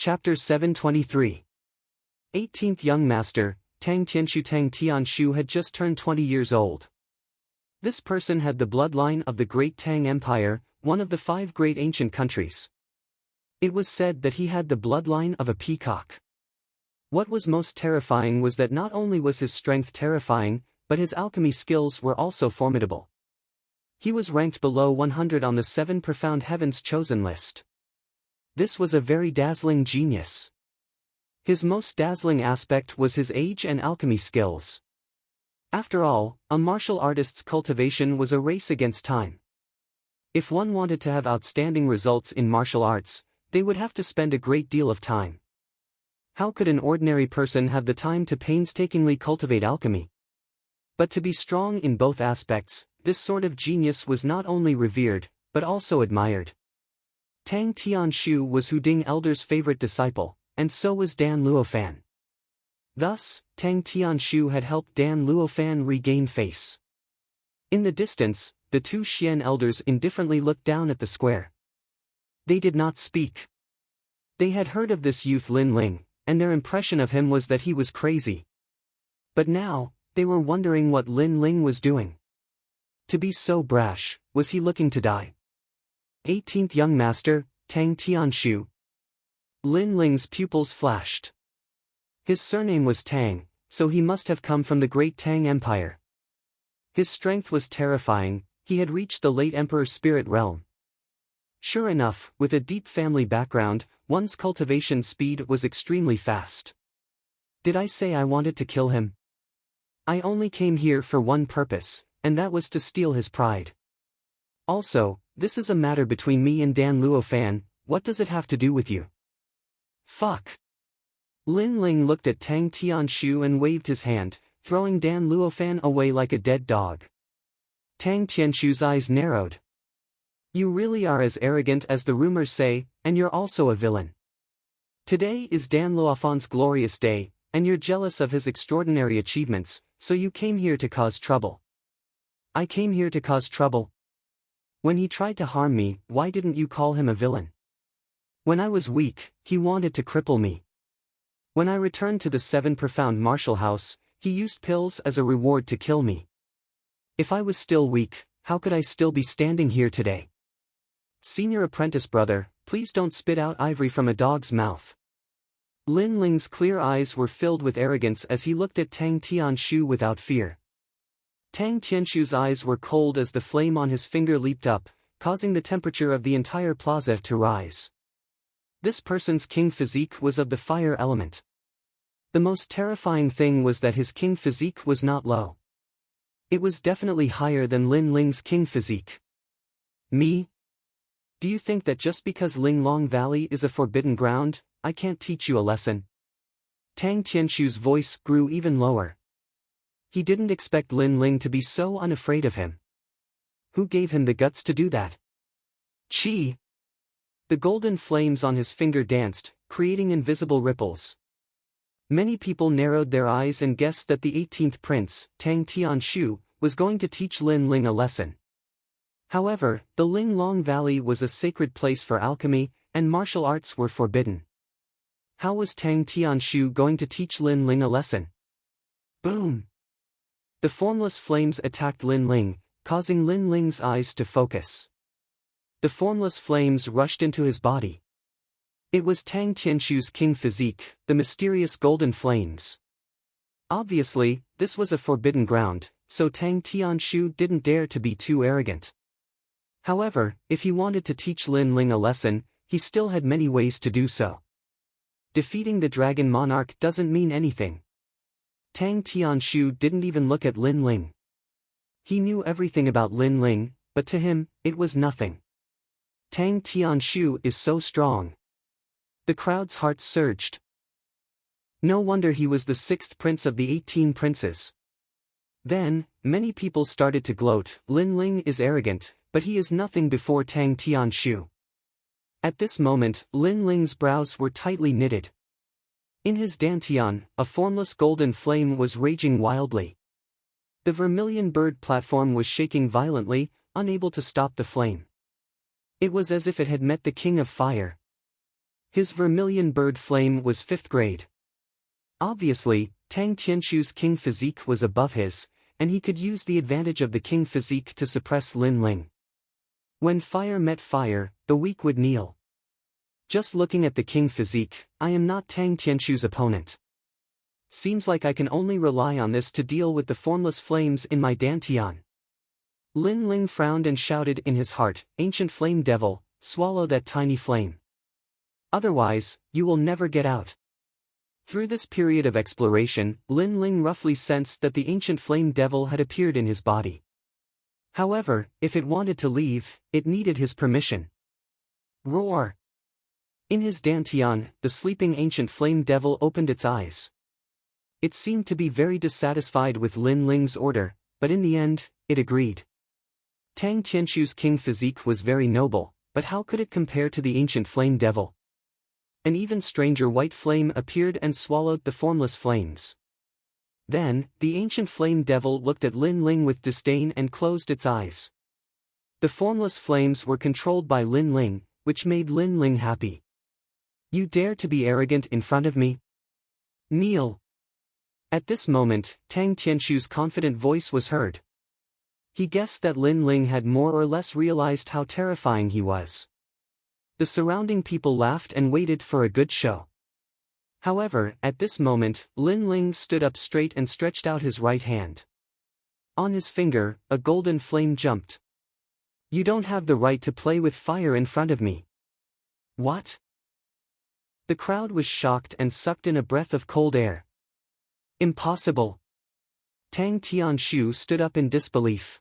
Chapter 723. 18th Young Master, Tang Tianshu had just turned 20 years old. This person had the bloodline of the great Tang Empire, one of the 5 great ancient countries. It was said that he had the bloodline of a peacock. What was most terrifying was that not only was his strength terrifying, but his alchemy skills were also formidable. He was ranked below 100 on the 7 profound heavens chosen list. This was a very dazzling genius. His most dazzling aspect was his age and alchemy skills. After all, a martial artist's cultivation was a race against time. If one wanted to have outstanding results in martial arts, they would have to spend a great deal of time. How could an ordinary person have the time to painstakingly cultivate alchemy? But to be strong in both aspects, this sort of genius was not only revered, but also admired. Tang Tianshu was Hu Ding Elder's favorite disciple, and so was Dan Luofan. Thus, Tang Tianshu had helped Dan Luofan regain face. In the distance, the 2 Xian elders indifferently looked down at the square. They did not speak. They had heard of this youth Lin Ling, and their impression of him was that he was crazy. But now, they were wondering what Lin Ling was doing. To be so brash, was he looking to die? 18th Young Master, Tang Tianshu. Lin Ling's pupils flashed. His surname was Tang, so he must have come from the great Tang Empire. His strength was terrifying, he had reached the late Emperor's spirit realm. Sure enough, with a deep family background, one's cultivation speed was extremely fast. Did I say I wanted to kill him? I only came here for one purpose, and that was to steal his pride. Also, this is a matter between me and Dan Luofan, what does it have to do with you? Fuck. Lin Ling looked at Tang Tianshu and waved his hand, throwing Dan Luofan away like a dead dog. Tang Tianshu's eyes narrowed. You really are as arrogant as the rumors say, and you're also a villain. Today is Dan Luofan's glorious day, and you're jealous of his extraordinary achievements, so you came here to cause trouble. I came here to cause trouble. When he tried to harm me, why didn't you call him a villain? When I was weak, he wanted to cripple me. When I returned to the 7 profound martial house, he used pills as a reward to kill me. If I was still weak, how could I still be standing here today? Senior apprentice brother, please don't spit out ivory from a dog's mouth. Lin Ling's clear eyes were filled with arrogance as he looked at Tang Tianshu without fear. Tang Tianshu's eyes were cold as the flame on his finger leaped up, causing the temperature of the entire plaza to rise. This person's king physique was of the fire element. The most terrifying thing was that his king physique was not low. It was definitely higher than Lin Ling's king physique. Me? Do you think that just because Linglong Valley is a forbidden ground, I can't teach you a lesson? Tang Tianshu's voice grew even lower. He didn't expect Lin Ling to be so unafraid of him. Who gave him the guts to do that? Chi! The golden flames on his finger danced, creating invisible ripples. Many people narrowed their eyes and guessed that the 18th prince, Tang Tianshu, was going to teach Lin Ling a lesson. However, the Linglong Valley was a sacred place for alchemy, and martial arts were forbidden. How was Tang Tianshu going to teach Lin Ling a lesson? Boom! The formless flames attacked Lin Ling, causing Lin Ling's eyes to focus. The formless flames rushed into his body. It was Tang Tianshu's king physique, the mysterious golden flames. Obviously, this was a forbidden ground, so Tang Tianshu didn't dare to be too arrogant. However, if he wanted to teach Lin Ling a lesson, he still had many ways to do so. Defeating the Dragon Monarch doesn't mean anything. Tang Tianshu didn't even look at Lin Ling. He knew everything about Lin Ling, but to him, it was nothing. Tang Tianshu is so strong. The crowd's hearts surged. No wonder he was the 6th prince of the 18 princes. Then, many people started to gloat, Lin Ling is arrogant, but he is nothing before Tang Tianshu. At this moment, Lin Ling's brows were tightly knitted. In his dantian, a formless golden flame was raging wildly. The vermilion bird platform was shaking violently, unable to stop the flame. It was as if it had met the King of Fire. His vermilion bird flame was 5th grade. Obviously, Tang Qianshu's king physique was above his, and he could use the advantage of the king physique to suppress Lin Ling. When fire met fire, the weak would kneel. Just looking at the king physique, I am not Tang Qianshu's opponent. Seems like I can only rely on this to deal with the formless flames in my dantian. Lin Ling frowned and shouted in his heart, "Ancient flame devil, swallow that tiny flame. Otherwise, you will never get out." Through this period of exploration, Lin Ling roughly sensed that the ancient flame devil had appeared in his body. However, if it wanted to leave, it needed his permission. Roar! In his dantian, the sleeping ancient flame devil opened its eyes. It seemed to be very dissatisfied with Lin Ling's order, but in the end, it agreed. Tang Qianshu's king physique was very noble, but how could it compare to the ancient flame devil? An even stranger white flame appeared and swallowed the formless flames. Then, the ancient flame devil looked at Lin Ling with disdain and closed its eyes. The formless flames were controlled by Lin Ling, which made Lin Ling happy. You dare to be arrogant in front of me? Kneel! At this moment, Tang Qianshu's confident voice was heard. He guessed that Lin Ling had more or less realized how terrifying he was. The surrounding people laughed and waited for a good show. However, at this moment, Lin Ling stood up straight and stretched out his right hand. On his finger, a golden flame jumped. You don't have the right to play with fire in front of me. What? The crowd was shocked and sucked in a breath of cold air. Impossible. Tang Tianshu stood up in disbelief.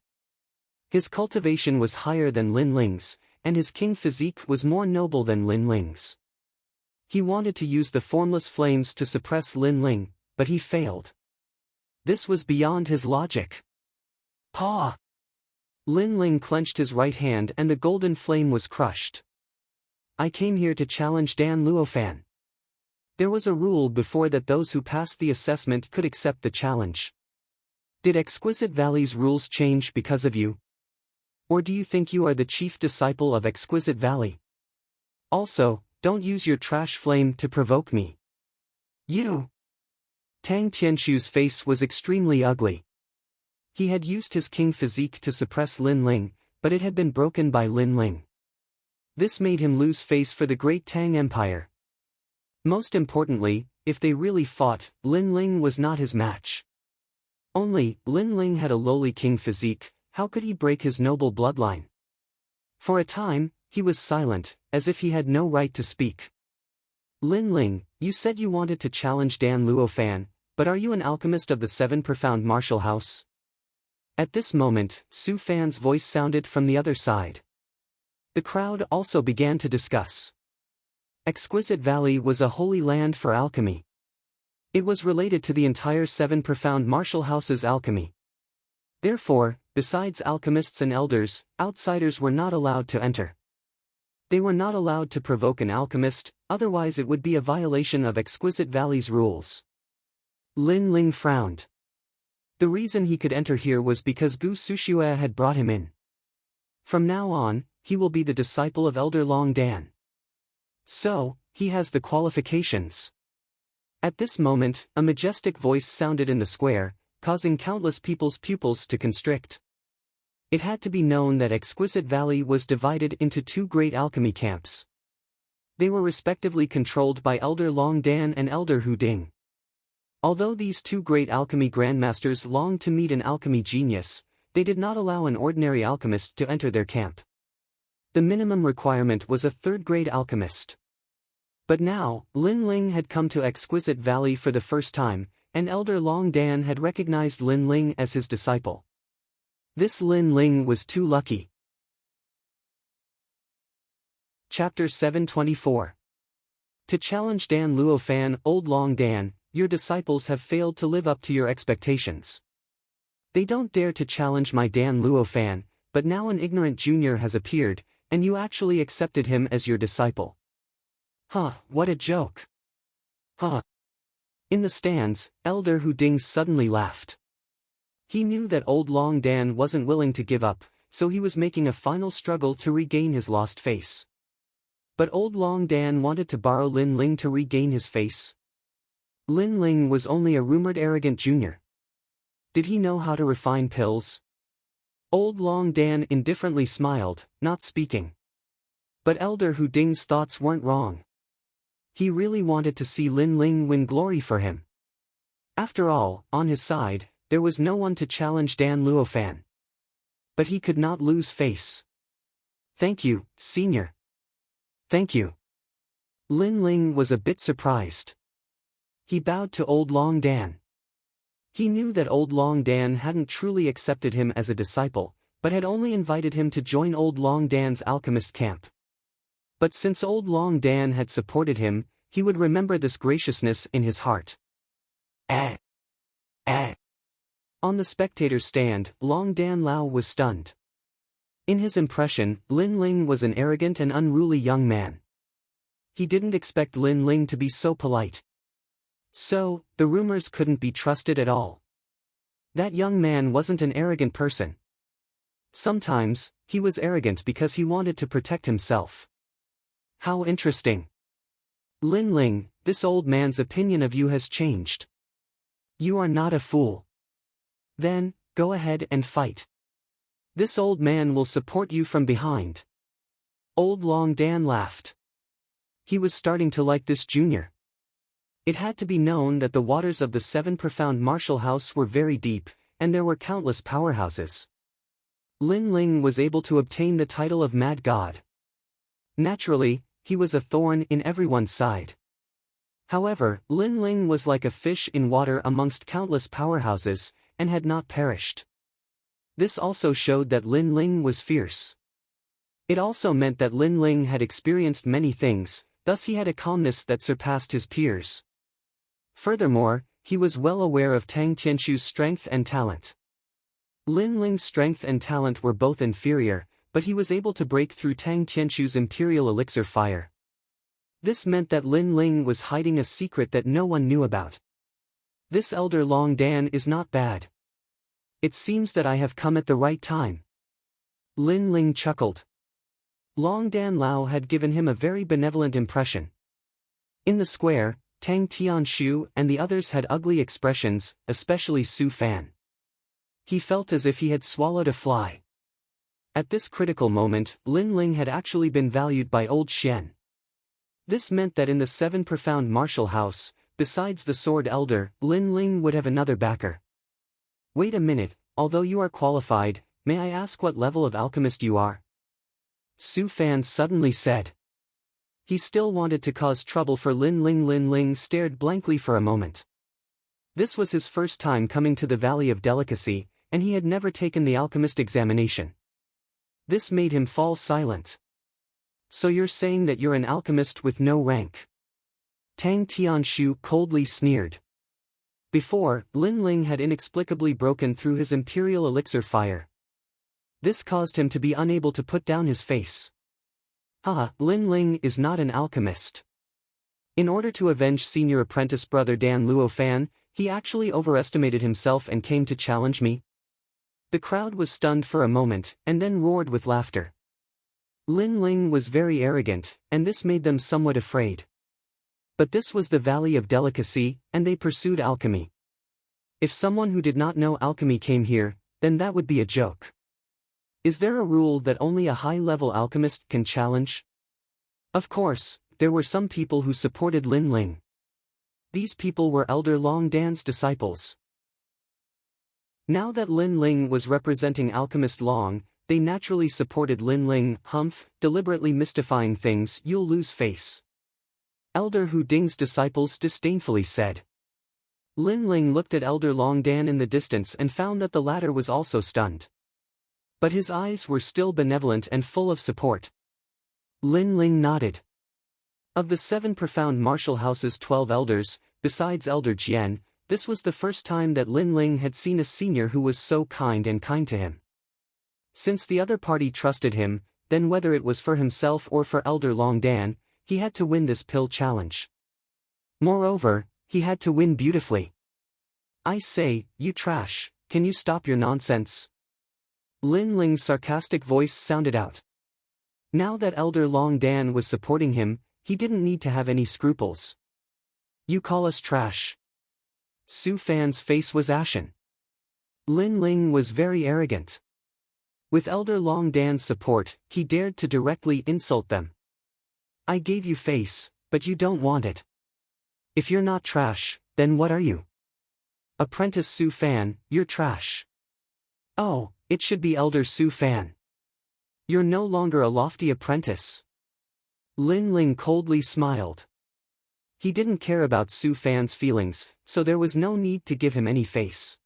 His cultivation was higher than Lin Ling's, and his king physique was more noble than Lin Ling's. He wanted to use the formless flames to suppress Lin Ling, but he failed. This was beyond his logic. Paw! Lin Ling clenched his right hand and the golden flame was crushed. I came here to challenge Dan Luofan. There was a rule before that those who passed the assessment could accept the challenge. Did Exquisite Valley's rules change because of you? Or do you think you are the chief disciple of Exquisite Valley? Also, don't use your trash flame to provoke me. You! Tang Tianshu's face was extremely ugly. He had used his king physique to suppress Lin Ling, but it had been broken by Lin Ling. This made him lose face for the great Tang Empire. Most importantly, if they really fought, Lin Ling was not his match. Only, Lin Ling had a lowly king physique. How could he break his noble bloodline? For a time, he was silent, as if he had no right to speak. Lin Ling, you said you wanted to challenge Dan Luofan, but are you an alchemist of the 7 Profound Martial House? At this moment, Su Fan's voice sounded from the other side. The crowd also began to discuss. Exquisite Valley was a holy land for alchemy. It was related to the entire 7 Profound Martial House's alchemy. Therefore, besides alchemists and elders, outsiders were not allowed to enter. They were not allowed to provoke an alchemist, otherwise it would be a violation of Exquisite Valley's rules. Lin Ling frowned. The reason he could enter here was because Gu Sushue had brought him in. From now on, he will be the disciple of Elder Long Dan. So, he has the qualifications. At this moment, a majestic voice sounded in the square, causing countless people's pupils to constrict. It had to be known that Exquisite Valley was divided into 2 great alchemy camps. They were respectively controlled by Elder Long Dan and Elder Hu Ding. Although these 2 great alchemy grandmasters longed to meet an alchemy genius, they did not allow an ordinary alchemist to enter their camp. The minimum requirement was a 3rd-grade alchemist. But now, Lin Ling had come to Exquisite Valley for the first time, and Elder Long Dan had recognized Lin Ling as his disciple. This Lin Ling was too lucky. Chapter 724. To challenge Dan Luofan, Old Long Dan, your disciples have failed to live up to your expectations. They don't dare to challenge my Dan Luofan, but now an ignorant junior has appeared, and you actually accepted him as your disciple. Huh, what a joke. Huh. In the stands, Elder Hu Ding suddenly laughed. He knew that Old Long Dan wasn't willing to give up, so he was making a final struggle to regain his lost face. But old Long Dan wanted to borrow Lin Ling to regain his face. Lin Ling was only a rumored arrogant junior. Did he know how to refine pills? Old Long Dan indifferently smiled, not speaking. But Elder Hu Ding's thoughts weren't wrong. He really wanted to see Lin Ling win glory for him. After all, on his side, there was no one to challenge Dan Luofan. But he could not lose face. "Thank you, senior." "Thank you." Lin Ling was a bit surprised. He bowed to old Long Dan. He knew that old Long Dan hadn't truly accepted him as a disciple, but had only invited him to join old Long Dan's alchemist camp. But since old Long Dan had supported him, he would remember this graciousness in his heart. On the spectator's stand, Long Dan Lao was stunned. In his impression, Lin Ling was an arrogant and unruly young man. He didn't expect Lin Ling to be so polite. So, the rumors couldn't be trusted at all. That young man wasn't an arrogant person. Sometimes, he was arrogant because he wanted to protect himself. How interesting. Lin Ling, this old man's opinion of you has changed. You are not a fool. Then, go ahead and fight. This old man will support you from behind. Old Long Dan laughed. He was starting to like this junior. It had to be known that the waters of the Seven Profound Martial House were very deep, and there were countless powerhouses. Lin Ling was able to obtain the title of Mad God. Naturally, he was a thorn in everyone's side. However, Lin Ling was like a fish in water amongst countless powerhouses, and had not perished. This also showed that Lin Ling was fierce. It also meant that Lin Ling had experienced many things, thus he had a calmness that surpassed his peers. Furthermore, he was well aware of Tang Tianshu's strength and talent. Lin Ling's strength and talent were both inferior, but he was able to break through Tang Tianshu's imperial elixir fire. This meant that Lin Ling was hiding a secret that no one knew about. This elder Long Dan is not bad. It seems that I have come at the right time. Lin Ling chuckled. Long Dan Lao had given him a very benevolent impression. In the square, Tang Tianshu and the others had ugly expressions, especially Su Fan. He felt as if he had swallowed a fly. At this critical moment, Lin Ling had actually been valued by old Xian. This meant that in the Seven Profound Martial House, besides the Sword Elder, Lin Ling would have another backer. Wait a minute, although you are qualified, may I ask what level of alchemist you are? Su Fan suddenly said. He still wanted to cause trouble for Lin Ling. Lin Ling stared blankly for a moment. This was his first time coming to the Valley of Delicacy, and he had never taken the alchemist examination. This made him fall silent. So you're saying that you're an alchemist with no rank? Tang Tianshu coldly sneered. Before, Lin Ling had inexplicably broken through his imperial elixir fire. This caused him to be unable to put down his face. Haha, Lin Ling is not an alchemist. In order to avenge senior apprentice brother Dan Luofan, he actually overestimated himself and came to challenge me. The crowd was stunned for a moment, and then roared with laughter. Lin Ling was very arrogant, and this made them somewhat afraid. But this was the Valley of Delicacy, and they pursued alchemy. If someone who did not know alchemy came here, then that would be a joke. Is there a rule that only a high-level alchemist can challenge? Of course, there were some people who supported Lin Ling. These people were Elder Long Dan's disciples. Now that Lin Ling was representing Alchemist Long, they naturally supported Lin Ling. Humph, deliberately mystifying things, you'll lose face. Elder Hu Ding's disciples disdainfully said. Lin Ling looked at Elder Long Dan in the distance and found that the latter was also stunned. But his eyes were still benevolent and full of support. Lin Ling nodded. Of the 7 Profound Martial House's 12 elders, besides Elder Jian, this was the first time that Lin Ling had seen a senior who was so kind to him. Since the other party trusted him, then whether it was for himself or for Elder Long Dan, he had to win this pill challenge. Moreover, he had to win beautifully. I say, you trash, can you stop your nonsense? Lin Ling's sarcastic voice sounded out. Now that Elder Long Dan was supporting him, he didn't need to have any scruples. You call us trash? Su Fan's face was ashen. Lin Ling was very arrogant. With Elder Long Dan's support, he dared to directly insult them. I gave you face, but you don't want it. If you're not trash, then what are you? Apprentice Su Fan, you're trash. Oh, it should be Elder Su Fan. You're no longer a lofty apprentice. Lin Ling coldly smiled. He didn't care about Su Fan's feelings, so there was no need to give him any face.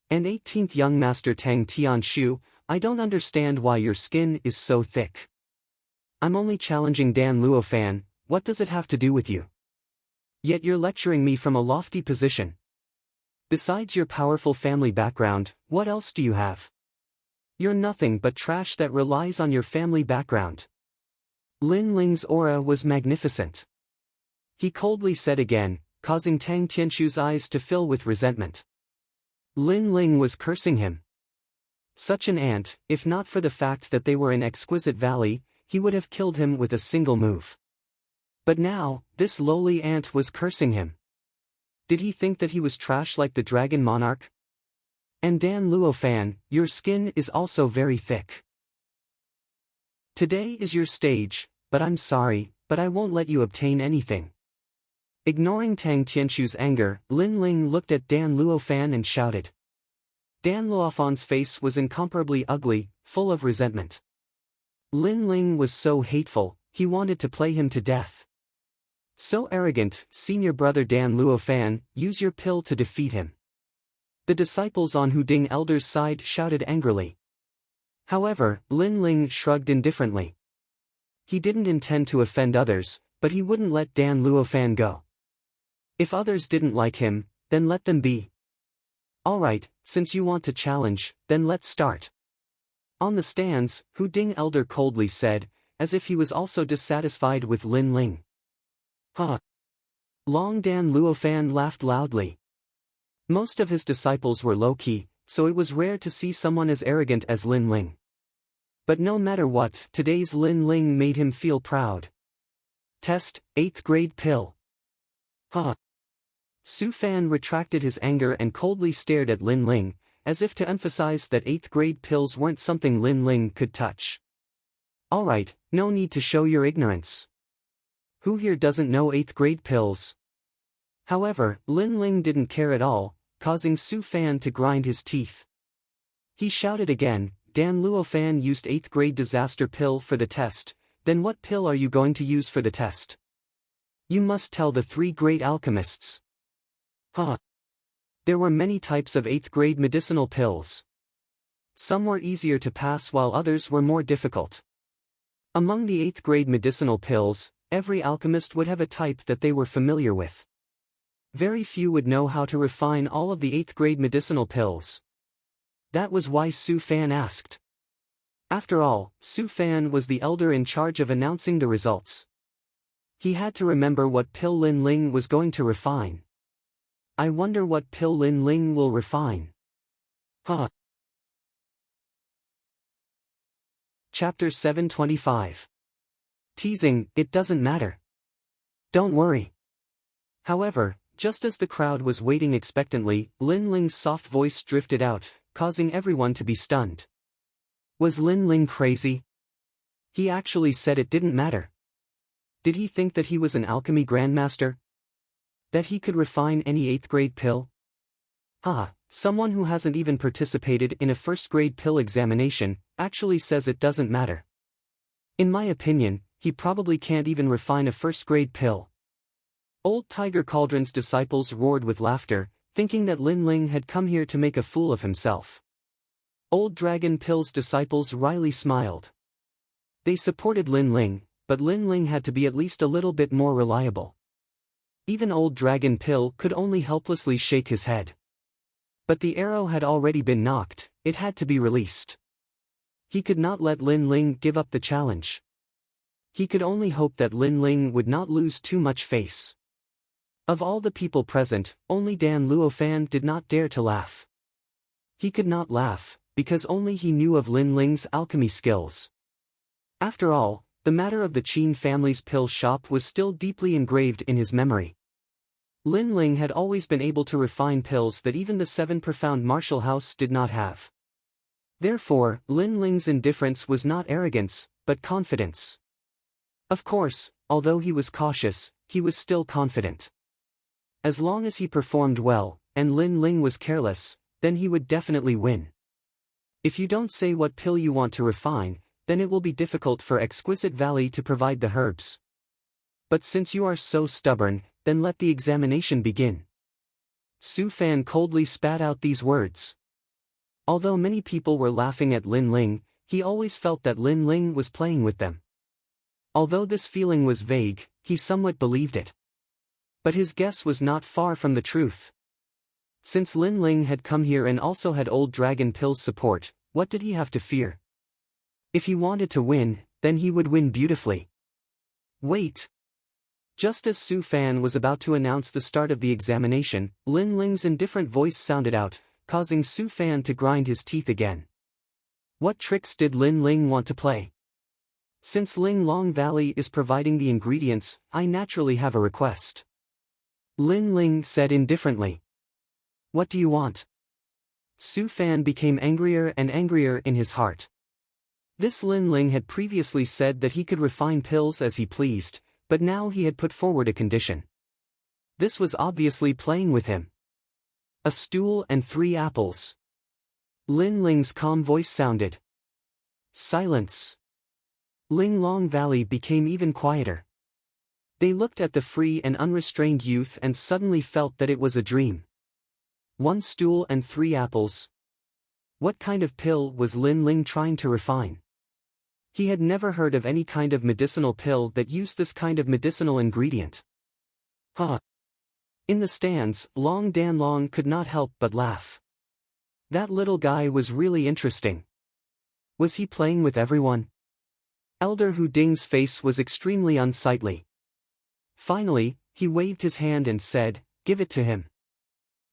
And 18th young master Tang Tianshu, I don't understand why your skin is so thick. I'm only challenging Dan Luofan, what does it have to do with you? Yet you're lecturing me from a lofty position. Besides your powerful family background, what else do you have? You're nothing but trash that relies on your family background. Lin Ling's aura was magnificent. He coldly said again, causing Tang Tianshu's eyes to fill with resentment. Lin Ling was cursing him. Such an ant, if not for the fact that they were in Exquisite Valley, he would have killed him with a single move. But now, this lowly ant was cursing him. Did he think that he was trash like the Dragon Monarch? And Dan Luofan, your skin is also very thick. Today is your stage, but I'm sorry, but I won't let you obtain anything. Ignoring Tang Tianshu's anger, Lin Ling looked at Dan Luofan and shouted. Dan Luofan's face was incomparably ugly, full of resentment. Lin Ling was so hateful, he wanted to play him to death. So arrogant, senior brother Dan Luofan, use your pill to defeat him. The disciples on Hu Ding Elder's side shouted angrily. However, Lin Ling shrugged indifferently. He didn't intend to offend others, but he wouldn't let Dan Luofan go. If others didn't like him, then let them be. Alright, since you want to challenge, then let's start. On the stands, Hu Ding Elder coldly said, as if he was also dissatisfied with Lin Ling. Huh. Long Dan Luofan laughed loudly. Most of his disciples were low-key, so it was rare to see someone as arrogant as Lin Ling. But no matter what, today's Lin Ling made him feel proud. Test, 8th grade pill. Huh. Su Fan retracted his anger and coldly stared at Lin Ling, as if to emphasize that 8th grade pills weren't something Lin Ling could touch. Alright, no need to show your ignorance. Who here doesn't know 8th grade pills? However, Lin Ling didn't care at all, causing Su Fan to grind his teeth. He shouted again, Dan Luofan used 8th grade disaster pill for the test, then what pill are you going to use for the test? You must tell the 3 great alchemists. Huh. There were many types of 8th grade medicinal pills. Some were easier to pass while others were more difficult. Among the 8th grade medicinal pills, every alchemist would have a type that they were familiar with. Very few would know how to refine all of the 8th grade medicinal pills. That was why Su Fan asked. After all, Su Fan was the elder in charge of announcing the results. He had to remember what pill Lin Ling was going to refine. I wonder what pill Lin Ling will refine. Huh. Chapter 725. Teasing, it doesn't matter. Don't worry. However, just as the crowd was waiting expectantly, Lin Ling's soft voice drifted out, causing everyone to be stunned. Was Lin Ling crazy? He actually said it didn't matter. Did he think that he was an alchemy grandmaster? That he could refine any 8th grade pill? Someone who hasn't even participated in a 1st grade pill examination, actually says it doesn't matter. In my opinion, he probably can't even refine a 1st grade pill. Old Tiger Cauldron's disciples roared with laughter, thinking that Lin Ling had come here to make a fool of himself. Old Dragon Pill's disciples wryly smiled. They supported Lin Ling, but Lin Ling had to be at least a little bit more reliable. Even Old Dragon Pill could only helplessly shake his head. But the arrow had already been knocked, it had to be released. He could not let Lin Ling give up the challenge. He could only hope that Lin Ling would not lose too much face. Of all the people present, only Dan Luofan did not dare to laugh. He could not laugh, because only he knew of Lin Ling's alchemy skills. After all, the matter of the Qin family's pill shop was still deeply engraved in his memory. Lin Ling had always been able to refine pills that even the 7 profound martial house did not have. Therefore, Lin Ling's indifference was not arrogance, but confidence. Of course, although he was cautious, he was still confident. As long as he performed well, and Lin Ling was careless, then he would definitely win. If you don't say what pill you want to refine, then it will be difficult for Exquisite Valley to provide the herbs. But since you are so stubborn, then let the examination begin. Su Fan coldly spat out these words. Although many people were laughing at Lin Ling, he always felt that Lin Ling was playing with them. Although this feeling was vague, he somewhat believed it. But his guess was not far from the truth. Since Lin Ling had come here and also had Old Dragon Pill's support, what did he have to fear? If he wanted to win, then he would win beautifully. Wait! Just as Su Fan was about to announce the start of the examination, Lin Ling's indifferent voice sounded out, causing Su Fan to grind his teeth again. What tricks did Lin Ling want to play? Since Ling Long Valley is providing the ingredients, I naturally have a request. Lin Ling said indifferently. What do you want? Su Fan became angrier and angrier in his heart. This Lin Ling had previously said that he could refine pills as he pleased, but now he had put forward a condition. This was obviously playing with him. A stool and 3 apples. Lin Ling's calm voice sounded. Silence. Ling Long Valley became even quieter. They looked at the free and unrestrained youth and suddenly felt that it was a dream. 1 stool and 3 apples. What kind of pill was Lin Ling trying to refine? He had never heard of any kind of medicinal pill that used this kind of medicinal ingredient. Huh. In the stands, Long Danlong could not help but laugh. That little guy was really interesting. Was he playing with everyone? Elder Hu Ding's face was extremely unsightly. Finally, he waved his hand and said, "Give it to him."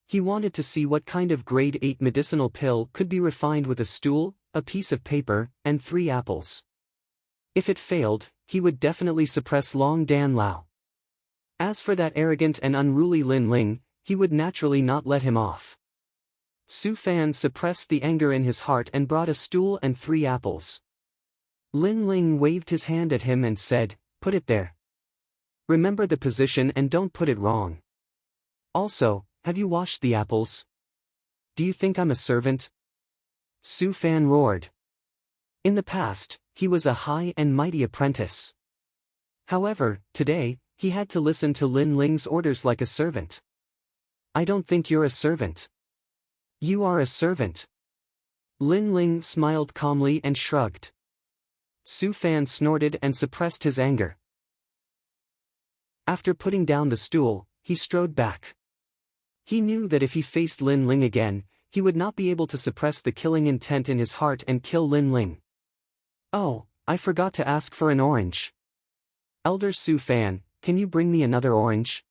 He wanted to see what kind of grade 8 medicinal pill could be refined with a stool, a piece of paper, and 3 apples. If it failed, he would definitely suppress Long Dan Lao. As for that arrogant and unruly Lin Ling, he would naturally not let him off. Su Fan suppressed the anger in his heart and brought a stool and 3 apples. Lin Ling waved his hand at him and said, "Put it there. Remember the position and don't put it wrong. Also, have you washed the apples? Do you think I'm a servant?" Su Fan roared. In the past, he was a high and mighty apprentice. However, today, he had to listen to Lin Ling's orders like a servant. "I don't think you're a servant. You are a servant." Lin Ling smiled calmly and shrugged. Su Fan snorted and suppressed his anger. After putting down the stool, he strode back. He knew that if he faced Lin Ling again, he would not be able to suppress the killing intent in his heart and kill Lin Ling. "Oh, I forgot to ask for an orange. Elder Su Fan, can you bring me another orange?"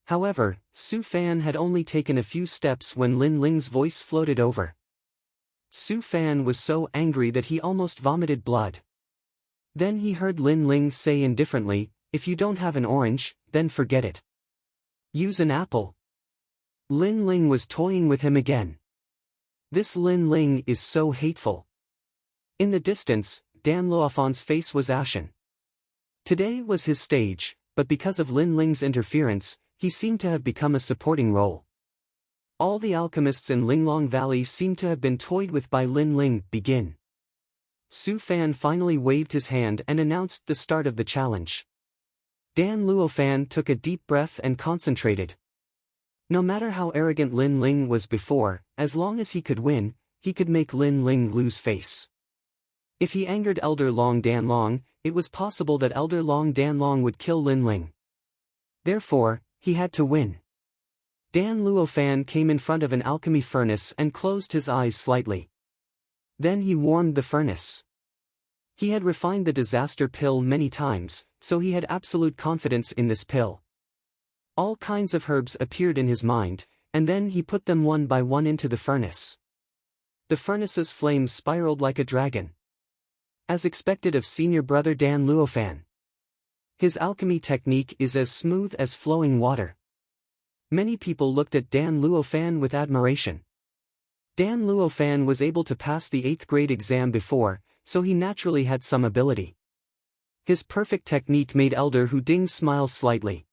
However, Su Fan had only taken a few steps when Lin Ling's voice floated over. Su Fan was so angry that he almost vomited blood. Then he heard Lin Ling say indifferently, "If you don't have an orange, then forget it. Use an apple." Lin Ling was toying with him again. This Lin Ling is so hateful. In the distance, Dan Luofan's face was ashen. Today was his stage, but because of Lin Ling's interference, he seemed to have become a supporting role. All the alchemists in Linglong Valley seemed to have been toyed with by Lin Ling. Begin. Su Fan finally waved his hand and announced the start of the challenge. Dan Luofan took a deep breath and concentrated. No matter how arrogant Lin Ling was before, as long as he could win, he could make Lin Ling lose face. If he angered Elder Long Danlong, it was possible that Elder Long Danlong would kill Lin Ling. Therefore, he had to win. Dan Luofan came in front of an alchemy furnace and closed his eyes slightly. Then he warmed the furnace. He had refined the disaster pill many times, so he had absolute confidence in this pill. All kinds of herbs appeared in his mind, and then he put them one by one into the furnace. The furnace's flames spiraled like a dragon. As expected of senior brother Dan Luofan. His alchemy technique is as smooth as flowing water. Many people looked at Dan Luofan with admiration. Dan Luofan was able to pass the 8th grade exam before, so he naturally had some ability. His perfect technique made Elder Hu Ding smile slightly.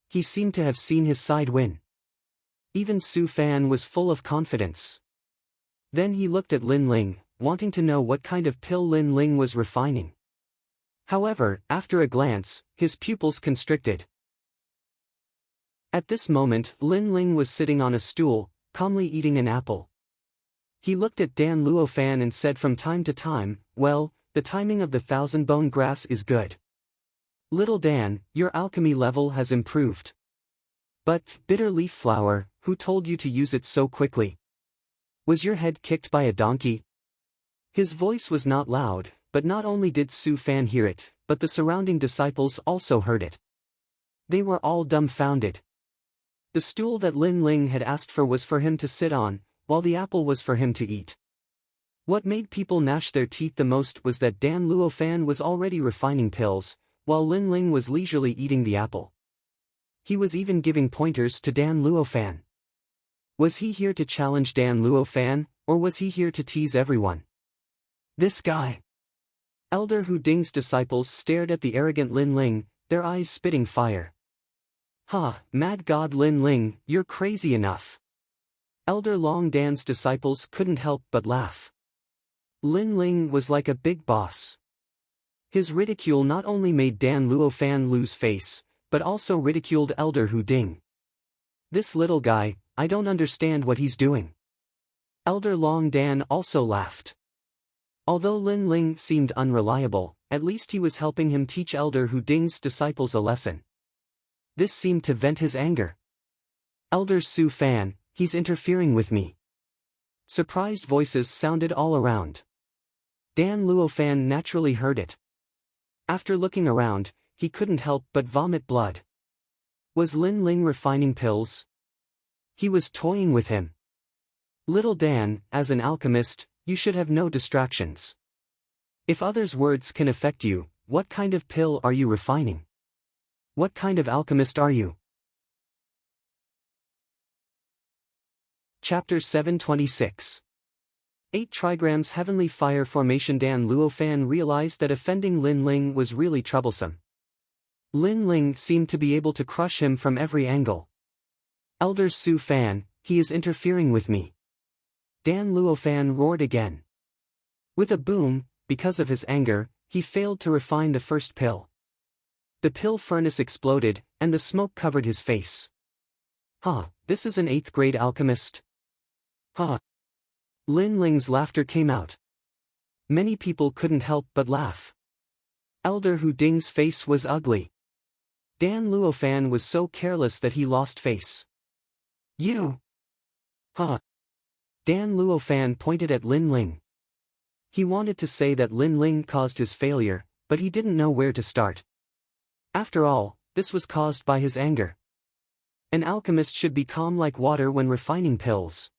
He seemed to have seen his side win. Even Su Fan was full of confidence. Then he looked at Lin Ling, wanting to know what kind of pill Lin Ling was refining. However, after a glance, his pupils constricted. At this moment, Lin Ling was sitting on a stool, calmly eating an apple. He looked at Dan Luofan and said from time to time, "Well, the timing of the 1,000-bone grass is good. Little Dan, your alchemy level has improved. But, bitter leaf flower, who told you to use it so quickly? Was your head kicked by a donkey?" His voice was not loud, but not only did Su Fan hear it, but the surrounding disciples also heard it. They were all dumbfounded. The stool that Lin Ling had asked for was for him to sit on, while the apple was for him to eat. What made people gnash their teeth the most was that Dan Luofan was already refining pills, while Lin Ling was leisurely eating the apple. He was even giving pointers to Dan Luofan. Was he here to challenge Dan Luofan, or was he here to tease everyone? This guy. Elder Hu Ding's disciples stared at the arrogant Lin Ling, their eyes spitting fire. "Ha, mad god Lin Ling, you're crazy enough." Elder Long Dan's disciples couldn't help but laugh. Lin Ling was like a big boss. His ridicule not only made Dan Luofan lose face, but also ridiculed Elder Hu Ding. "This little guy, I don't understand what he's doing." Elder Long Dan also laughed. Although Lin Ling seemed unreliable, at least he was helping him teach Elder Hu Ding's disciples a lesson. This seemed to vent his anger. "Elder Su Fan, he's interfering with me." Surprised voices sounded all around. Dan Luofan naturally heard it. After looking around, he couldn't help but vomit blood. Was Lin Ling refining pills? He was toying with him. "Little Dan, as an alchemist, you should have no distractions. If others' words can affect you, what kind of pill are you refining? What kind of alchemist are you?" Chapter 726. 8 trigrams Heavenly Fire Formation. Dan Luofan realized that offending Lin Ling was really troublesome. Lin Ling seemed to be able to crush him from every angle. "Elder Su Fan, he is interfering with me." Dan Luofan roared again. With a boom, because of his anger, he failed to refine the first pill. The pill furnace exploded, and the smoke covered his face. "Huh, this is an 8th grade alchemist? Huh." Lin Ling's laughter came out. Many people couldn't help but laugh. Elder Hu Ding's face was ugly. Dan Luofan was so careless that he lost face. "You." "Huh." Dan Luofan pointed at Lin Ling. He wanted to say that Lin Ling caused his failure, but he didn't know where to start. After all, this was caused by his anger. An alchemist should be calm like water when refining pills.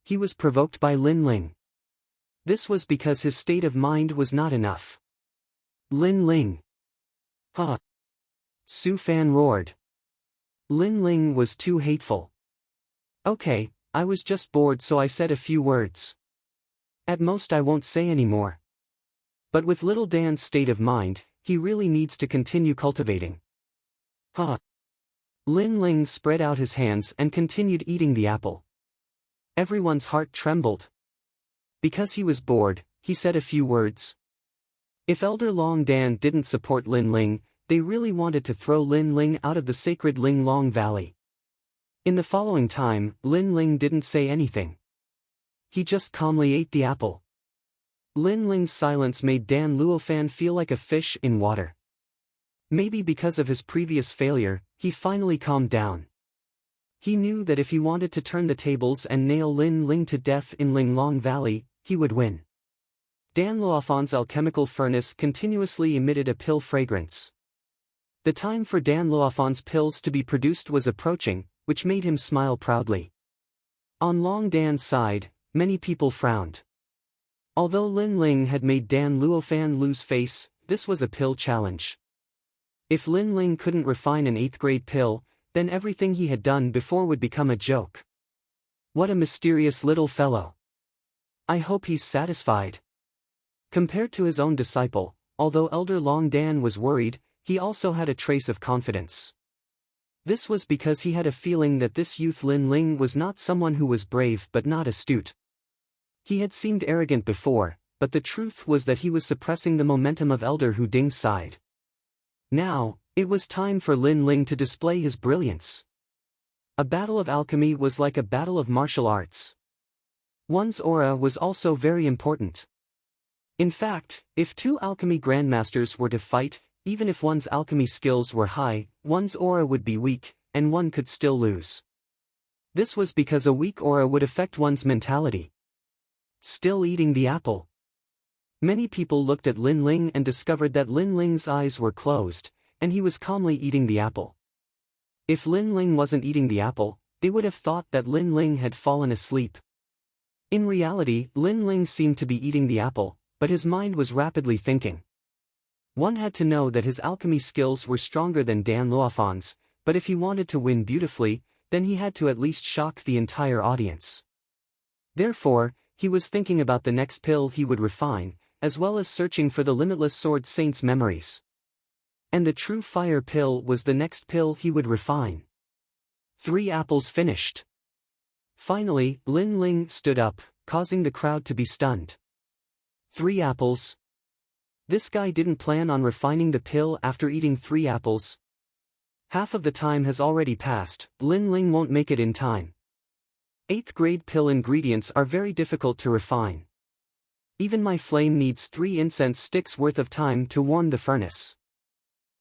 He was provoked by Lin Ling. This was because his state of mind was not enough. "Lin Ling." "Huh." Su Fan roared. Lin Ling was too hateful. "Okay, I was just bored so I said a few words. At most I won't say any more." But with little Dan's state of mind, he really needs to continue cultivating. "Huh." Lin Ling spread out his hands and continued eating the apple. Everyone's heart trembled. Because he was bored, he said a few words. If Elder Long Dan didn't support Lin Ling, they really wanted to throw Lin Ling out of the sacred Ling Long Valley. In the following time, Lin Ling didn't say anything. He just calmly ate the apple. Lin Ling's silence made Dan Luofan feel like a fish in water. Maybe because of his previous failure, he finally calmed down. He knew that if he wanted to turn the tables and nail Lin Ling to death in Ling Long Valley, he would win. Dan Luofan's alchemical furnace continuously emitted a pill fragrance. The time for Dan Luofan's pills to be produced was approaching, which made him smile proudly. On Long Dan's side, many people frowned. Although Lin Ling had made Dan Luofan lose face, this was a pill challenge. If Lin Ling couldn't refine an 8th grade pill, then everything he had done before would become a joke. What a mysterious little fellow. I hope he's satisfied. Compared to his own disciple, although Elder Long Dan was worried, he also had a trace of confidence. This was because he had a feeling that this youth Lin Ling was not someone who was brave but not astute. He had seemed arrogant before, but the truth was that he was suppressing the momentum of Elder Hu Ding's side. Now, it was time for Lin Ling to display his brilliance. A battle of alchemy was like a battle of martial arts. One's aura was also very important. In fact, if two alchemy grandmasters were to fight, even if one's alchemy skills were high, one's aura would be weak, and one could still lose. This was because a weak aura would affect one's mentality. Still eating the apple. Many people looked at Lin Ling and discovered that Lin Ling's eyes were closed, and he was calmly eating the apple. If Lin Ling wasn't eating the apple, they would have thought that Lin Ling had fallen asleep. In reality, Lin Ling seemed to be eating the apple, but his mind was rapidly thinking. One had to know that his alchemy skills were stronger than Dan Luofan's, but if he wanted to win beautifully, then he had to at least shock the entire audience. Therefore, he was thinking about the next pill he would refine, as well as searching for the limitless sword saint's memories. And the true fire pill was the next pill he would refine. 3 apples finished. Finally, Lin Ling stood up, causing the crowd to be stunned. 3 apples? This guy didn't plan on refining the pill after eating 3 apples. Half of the time has already passed, Lin Ling won't make it in time. 8th grade pill ingredients are very difficult to refine. Even my flame needs 3 incense sticks worth of time to warm the furnace.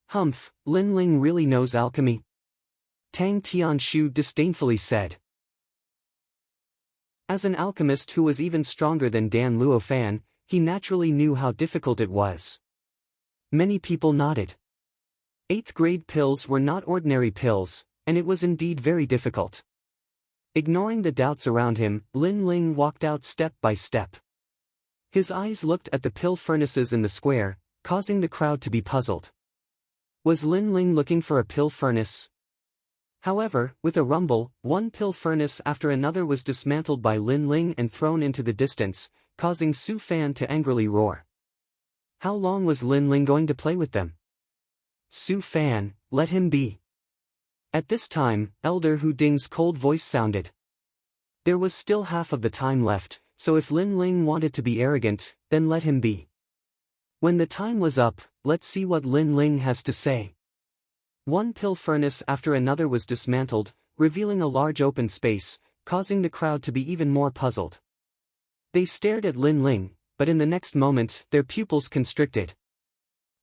Humph, Lin Ling really knows alchemy. Tang Tianshu disdainfully said. As an alchemist who was even stronger than Dan Luofan, he naturally knew how difficult it was. Many people nodded. 8th grade pills were not ordinary pills, and it was indeed very difficult. Ignoring the doubts around him, Lin Ling walked out step by step. His eyes looked at the pill furnaces in the square, causing the crowd to be puzzled. Was Lin Ling looking for a pill furnace? However, with a rumble, one pill furnace after another was dismantled by Lin Ling and thrown into the distance, causing Su Fan to angrily roar. How long was Lin Ling going to play with them? Su Fan, let him be. At this time, Elder Hu Ding's cold voice sounded. There was still half of the time left, so if Lin Ling wanted to be arrogant, then let him be. When the time was up, let's see what Lin Ling has to say. One pill furnace after another was dismantled, revealing a large open space, causing the crowd to be even more puzzled. They stared at Lin Ling, but in the next moment, their pupils constricted.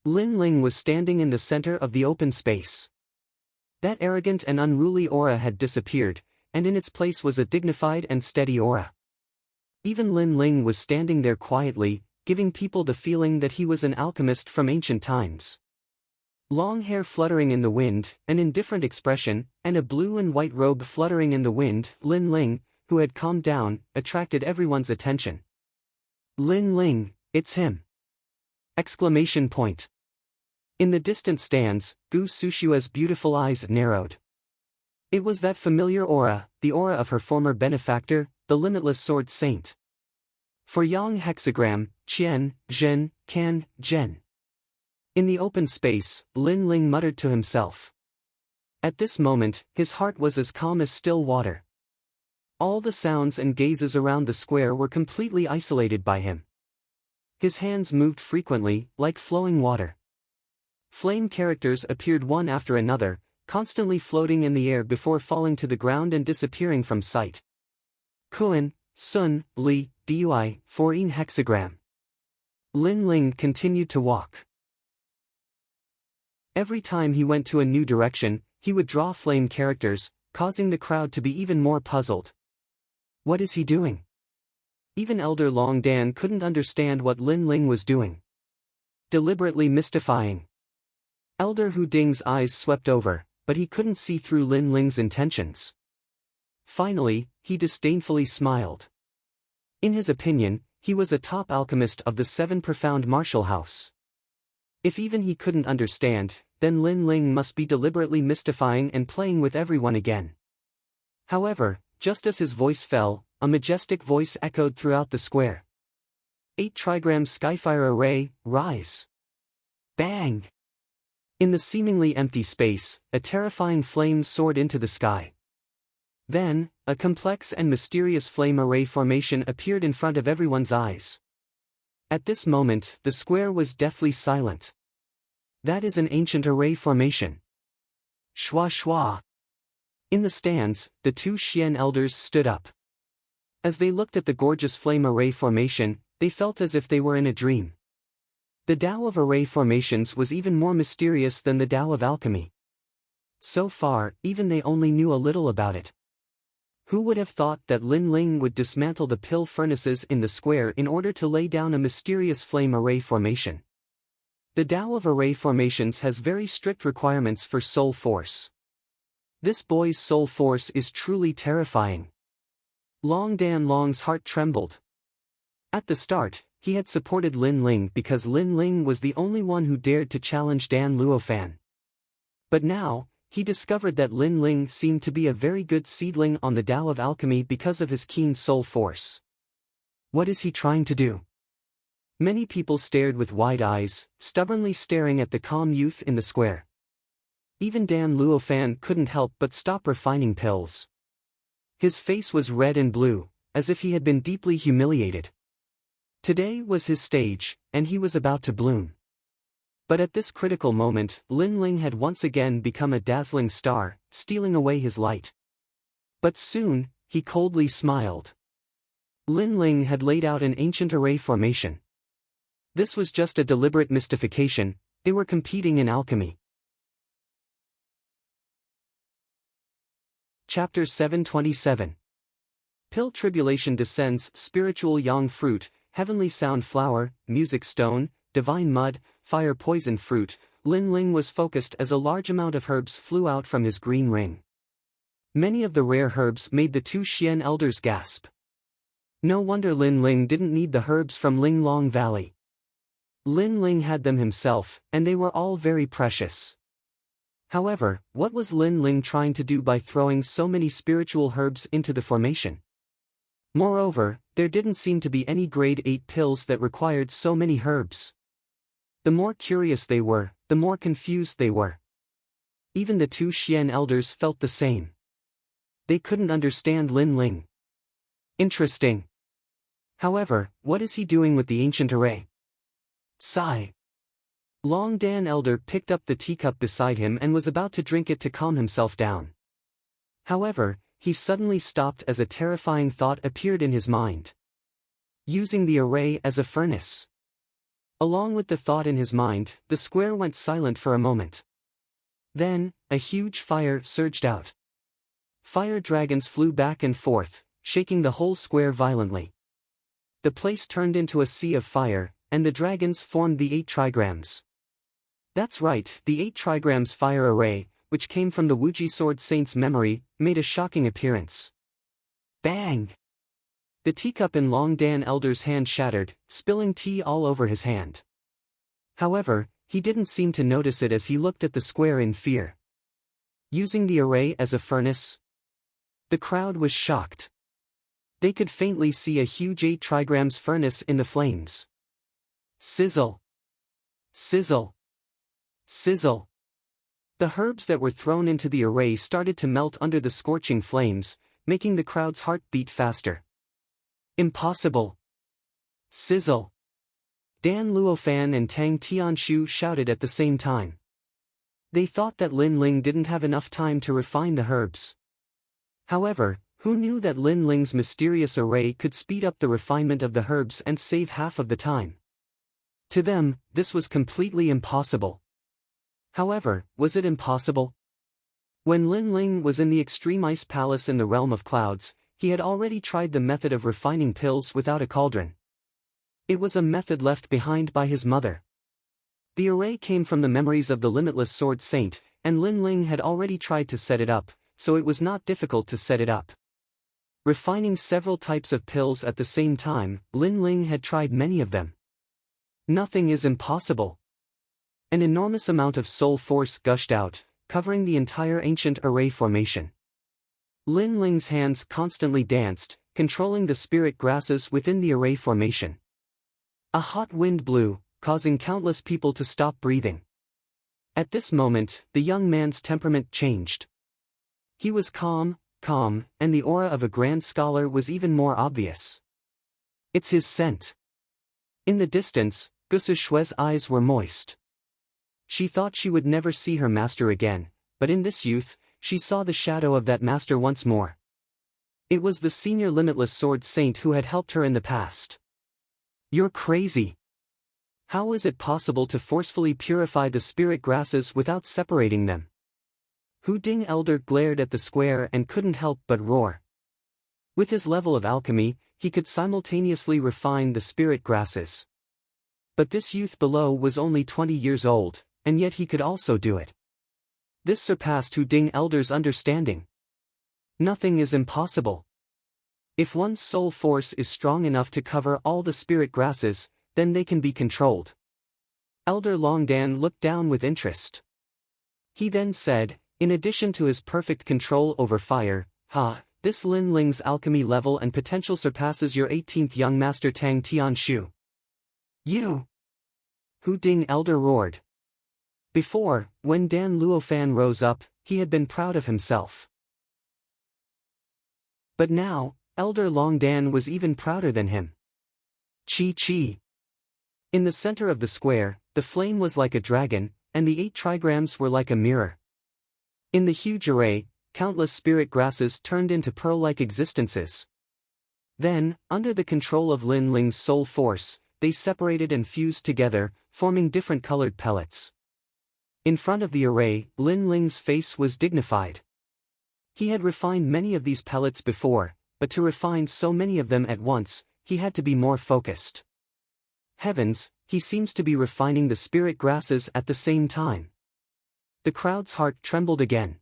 Lin Ling was standing in the center of the open space. That arrogant and unruly aura had disappeared, and in its place was a dignified and steady aura. Even Lin Ling was standing there quietly, giving people the feeling that he was an alchemist from ancient times. Long hair fluttering in the wind, an indifferent expression, and a blue and white robe fluttering in the wind, Lin Ling, who had calmed down, attracted everyone's attention. Lin Ling, it's him! Exclamation point. In the distant stands, Gu Sushua's beautiful eyes narrowed. It was that familiar aura, the aura of her former benefactor, the limitless sword saint. For Yang hexagram, Qian, Zhen, Can, Zhen. In the open space, Lin Ling muttered to himself. At this moment, his heart was as calm as still water. All the sounds and gazes around the square were completely isolated by him. His hands moved frequently, like flowing water. Flame characters appeared one after another, constantly floating in the air before falling to the ground and disappearing from sight. Kuan, Sun, Li, Dui, 14 hexagram. Lin Ling continued to walk. Every time he went to a new direction, he would draw flame characters, causing the crowd to be even more puzzled. What is he doing? Even Elder Long Dan couldn't understand what Lin Ling was doing. Deliberately mystifying. Elder Hu Ding's eyes swept over, but he couldn't see through Lin Ling's intentions. Finally, he disdainfully smiled. In his opinion, He was a top alchemist of the Seven Profound Martial House. If even he couldn't understand, then Lin Ling must be deliberately mystifying and playing with everyone again. However, just as his voice fell, a majestic voice echoed throughout the square. 8 trigrams Skyfire Array, rise! Bang! In the seemingly empty space, a terrifying flame soared into the sky. Then, a complex and mysterious flame array formation appeared in front of everyone's eyes. At this moment, the square was deathly silent. That is an ancient array formation. Shwa shwa. In the stands, the 2 Xian elders stood up. As they looked at the gorgeous flame array formation, they felt as if they were in a dream. The Tao of array formations was even more mysterious than the Tao of alchemy. So far, even they only knew a little about it. Who would have thought that Lin Ling would dismantle the pill furnaces in the square in order to lay down a mysterious flame array formation? The Tao of array formations has very strict requirements for soul force. This boy's soul force is truly terrifying. Long Dan Long's heart trembled. At the start, he had supported Lin Ling because Lin Ling was the only one who dared to challenge Dan Luofan. But now, he discovered that Lin Ling seemed to be a very good seedling on the Tao of alchemy because of his keen soul force. What is he trying to do? Many people stared with wide eyes, stubbornly staring at the calm youth in the square. Even Dan Luofan couldn't help but stop refining pills. His face was red and blue, as if he had been deeply humiliated. Today was his stage, and he was about to bloom. But at this critical moment, Lin Ling had once again become a dazzling star, stealing away his light. But soon, he coldly smiled. Lin Ling had laid out an ancient array formation. This was just a deliberate mystification, they were competing in alchemy. Chapter 727. Pill Tribulation Descends, Spiritual Yang Fruit, Heavenly Sound Flower, Music Stone, Divine Mud, Fire Poison Fruit. Lin Ling was focused as a large amount of herbs flew out from his green ring. Many of the rare herbs made the 2 Xian elders gasp. No wonder Lin Ling didn't need the herbs from Linglong Valley. Lin Ling had them himself, and they were all very precious. However, what was Lin Ling trying to do by throwing so many spiritual herbs into the formation? Moreover, there didn't seem to be any grade 8 pills that required so many herbs. The more curious they were, the more confused they were. Even the 2 Xian elders felt the same. They couldn't understand Lin Ling. Interesting. However, what is he doing with the ancient array? Sigh. Long Dan Elder picked up the teacup beside him and was about to drink it to calm himself down. However, he suddenly stopped as a terrifying thought appeared in his mind. Using the array as a furnace. Along with the thought in his mind, the square went silent for a moment. Then, a huge fire surged out. Fire dragons flew back and forth, shaking the whole square violently. The place turned into a sea of fire, and the dragons formed the 8 trigrams. That's right, the 8 trigrams fire array, which came from the Wuji Sword Saint's memory, made a shocking appearance. Bang! The teacup in Long Dan Elder's hand shattered, spilling tea all over his hand. However, he didn't seem to notice it as he looked at the square in fear. Using the array as a furnace? The crowd was shocked. They could faintly see a huge 8 trigrams furnace in the flames. Sizzle! Sizzle! Sizzle! The herbs that were thrown into the array started to melt under the scorching flames, making the crowd's heart beat faster. Impossible! Sizzle! Dan Luofan and Tang Tianshu shouted at the same time. They thought that Lin Ling didn't have enough time to refine the herbs. However, who knew that Lin Ling's mysterious array could speed up the refinement of the herbs and save half of the time? To them, this was completely impossible. However, was it impossible? When Lin Ling was in the Extreme Ice Palace in the Realm of Clouds, he had already tried the method of refining pills without a cauldron. It was a method left behind by his mother. The array came from the memories of the Limitless Sword Saint, and Lin Ling had already tried to set it up, so it was not difficult to set it up. Refining several types of pills at the same time, Lin Ling had tried many of them. Nothing is impossible. An enormous amount of soul force gushed out, covering the entire ancient array formation. Lin Ling's hands constantly danced, controlling the spirit grasses within the array formation. A hot wind blew, causing countless people to stop breathing. At this moment, the young man's temperament changed. He was calm, and the aura of a grand scholar was even more obvious. It's his scent. In the distance, Gusu Shue's eyes were moist. She thought she would never see her master again, but in this youth, she saw the shadow of that master once more. It was the senior limitless sword saint who had helped her in the past. You're crazy. How is it possible to forcefully purify the spirit grasses without separating them? Hu Ding Elder glared at the square and couldn't help but roar. With his level of alchemy, he could simultaneously refine the spirit grasses. But this youth below was only 20 years old, and yet he could also do it. This surpassed Hu Ding Elder's understanding. Nothing is impossible. If one's soul force is strong enough to cover all the spirit grasses, then they can be controlled. Elder Longdan looked down with interest. He then said, in addition to his perfect control over fire, this Lin Ling's alchemy level and potential surpasses your 18th young master Tang Tianshu. You! Hu Ding Elder roared. Before, when Dan Luofan rose up, he had been proud of himself. But now, Elder Longdan was even prouder than him. Chi. In the center of the square, the flame was like a dragon, and the 8 trigrams were like a mirror. In the huge array, countless spirit grasses turned into pearl-like existences. Then, under the control of Lin Ling's soul force, they separated and fused together, forming different colored pellets. In front of the array, Lin Ling's face was dignified. He had refined many of these pellets before, but to refine so many of them at once, he had to be more focused. Heavens, he seems to be refining the spirit grasses at the same time. The crowd's heart trembled again.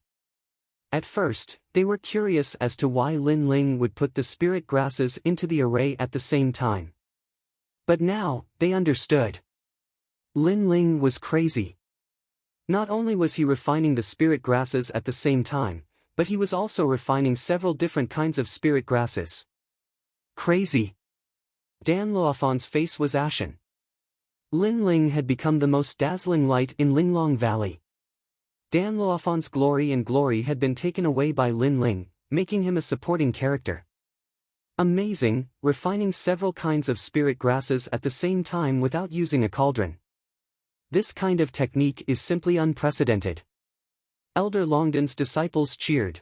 At first, they were curious as to why Lin Ling would put the spirit grasses into the array at the same time. But now, they understood. Lin Ling was crazy. Not only was he refining the spirit grasses at the same time, but he was also refining several different kinds of spirit grasses. Crazy. Dan Luofan's face was ashen. Lin Ling had become the most dazzling light in Linglong Valley. Dan Luofan's glory had been taken away by Lin Ling, making him a supporting character. Amazing, refining several kinds of spirit grasses at the same time without using a cauldron. This kind of technique is simply unprecedented. Elder Longdan's disciples cheered.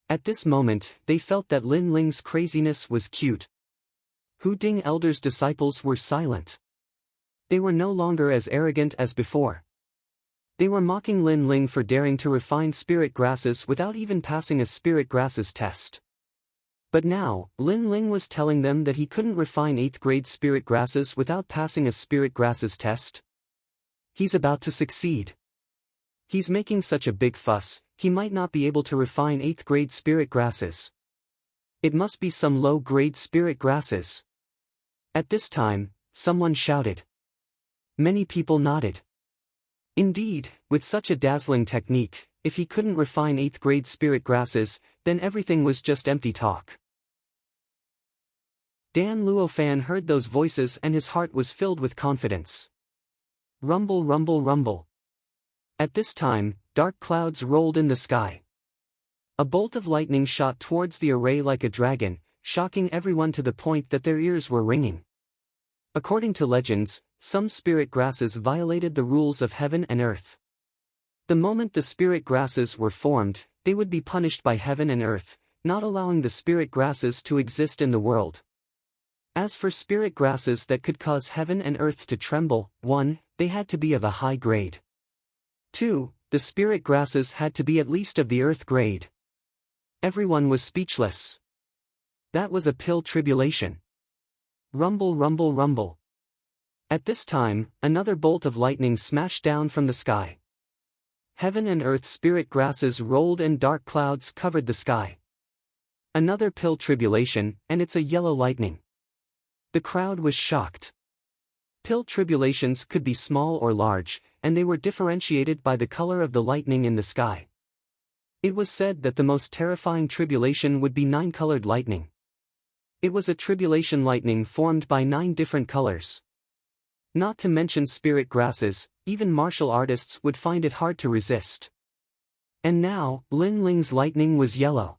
At this moment, they felt that Lin Ling's craziness was cute. Hu Ding Elder's disciples were silent. They were no longer as arrogant as before. They were mocking Lin Ling for daring to refine spirit grasses without even passing a spirit grasses test. But now, Lin Ling was telling them that he couldn't refine 8th grade spirit grasses without passing a spirit grasses test. He's about to succeed. He's making such a big fuss, he might not be able to refine 8th grade spirit grasses. It must be some low-grade spirit grasses. At this time, someone shouted. Many people nodded. Indeed, with such a dazzling technique, if he couldn't refine 8th grade spirit grasses, then everything was just empty talk. Dan Luofan heard those voices and his heart was filled with confidence. Rumble, rumble, rumble. At this time, dark clouds rolled in the sky. A bolt of lightning shot towards the array like a dragon, shocking everyone to the point that their ears were ringing. According to legends, some spirit grasses violated the rules of heaven and earth. The moment the spirit grasses were formed, they would be punished by heaven and earth, not allowing the spirit grasses to exist in the world. As for spirit grasses that could cause heaven and earth to tremble, 1. They had to be of a high grade. 2. The spirit grasses had to be at least of the earth grade. Everyone was speechless. That was a pill tribulation. Rumble, rumble, rumble. At this time, another bolt of lightning smashed down from the sky. Heaven and earth spirit grasses rolled and dark clouds covered the sky. Another pill tribulation, and it's a yellow lightning. The crowd was shocked. Pill tribulations could be small or large, and they were differentiated by the color of the lightning in the sky. It was said that the most terrifying tribulation would be 9-colored lightning. It was a tribulation lightning formed by 9 different colors. Not to mention spirit grasses, even martial artists would find it hard to resist. And now, Lin Ling's lightning was yellow.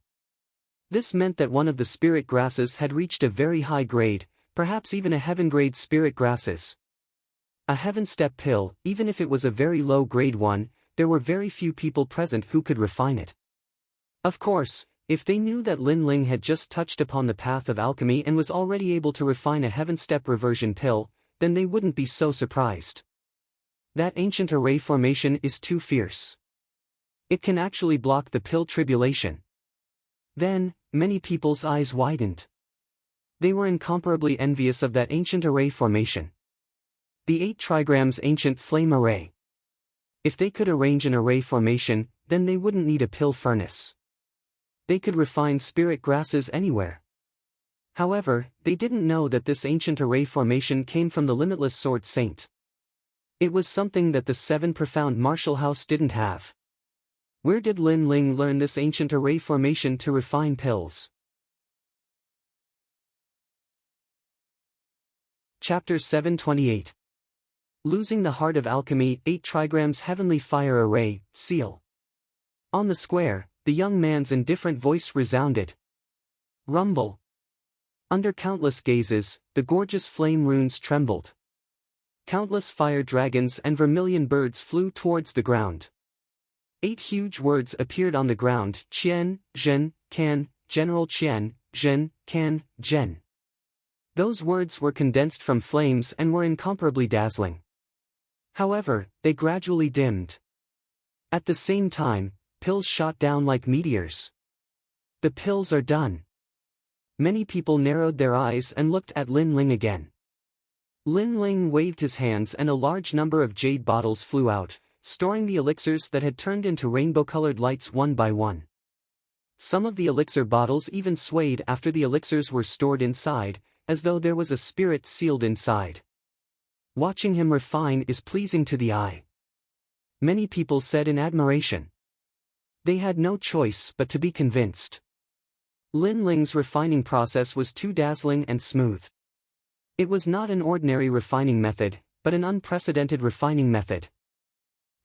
This meant that one of the spirit grasses had reached a very high grade, perhaps even a heaven-grade spirit grasses. A heaven-step pill, even if it was a very low-grade one, there were very few people present who could refine it. Of course, if they knew that Lin Ling had just touched upon the path of alchemy and was already able to refine a heaven-step reversion pill, then they wouldn't be so surprised. That ancient array formation is too fierce. It can actually block the pill tribulation. Then, many people's eyes widened. They were incomparably envious of that ancient array formation. The 8 trigrams ancient flame array. If they could arrange an array formation, then they wouldn't need a pill furnace. They could refine spirit grasses anywhere. However, they didn't know that this ancient array formation came from the limitless sword saint. It was something that the 7 profound martial house didn't have. Where did Lin Ling learn this ancient array formation to refine pills? Chapter 728. Losing the Heart of Alchemy, 8 trigrams Heavenly Fire Array, Seal. On the square, the young man's indifferent voice resounded. Rumble. Under countless gazes, the gorgeous flame runes trembled. Countless fire dragons and vermilion birds flew towards the ground. 8 huge words appeared on the ground: Qian, Zhen, Can, General Qian, Zhen, Can, Zhen. Those words were condensed from flames and were incomparably dazzling. However, they gradually dimmed. At the same time, pills shot down like meteors. The pills are done. Many people narrowed their eyes and looked at Lin Ling again. Lin Ling waved his hands and a large number of jade bottles flew out, storing the elixirs that had turned into rainbow-colored lights one by one. Some of the elixir bottles even swayed after the elixirs were stored inside, as though there was a spirit sealed inside. Watching him refine is pleasing to the eye. Many people said in admiration. They had no choice but to be convinced. Lin Ling's refining process was too dazzling and smooth. It was not an ordinary refining method, but an unprecedented refining method.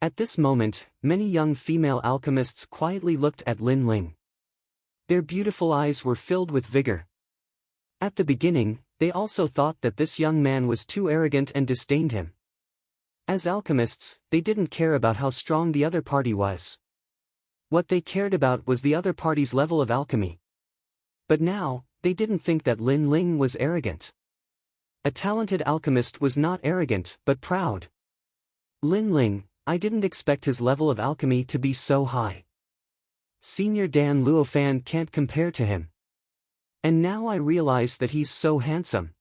At this moment, many young female alchemists quietly looked at Lin Ling. Their beautiful eyes were filled with vigor. At the beginning, they also thought that this young man was too arrogant and disdained him. As alchemists, they didn't care about how strong the other party was. What they cared about was the other party's level of alchemy. But now, they didn't think that Lin Ling was arrogant. A talented alchemist was not arrogant but proud. Lin Ling, I didn't expect his level of alchemy to be so high. Senior Dan Luofan can't compare to him. And now I realize that he's so handsome.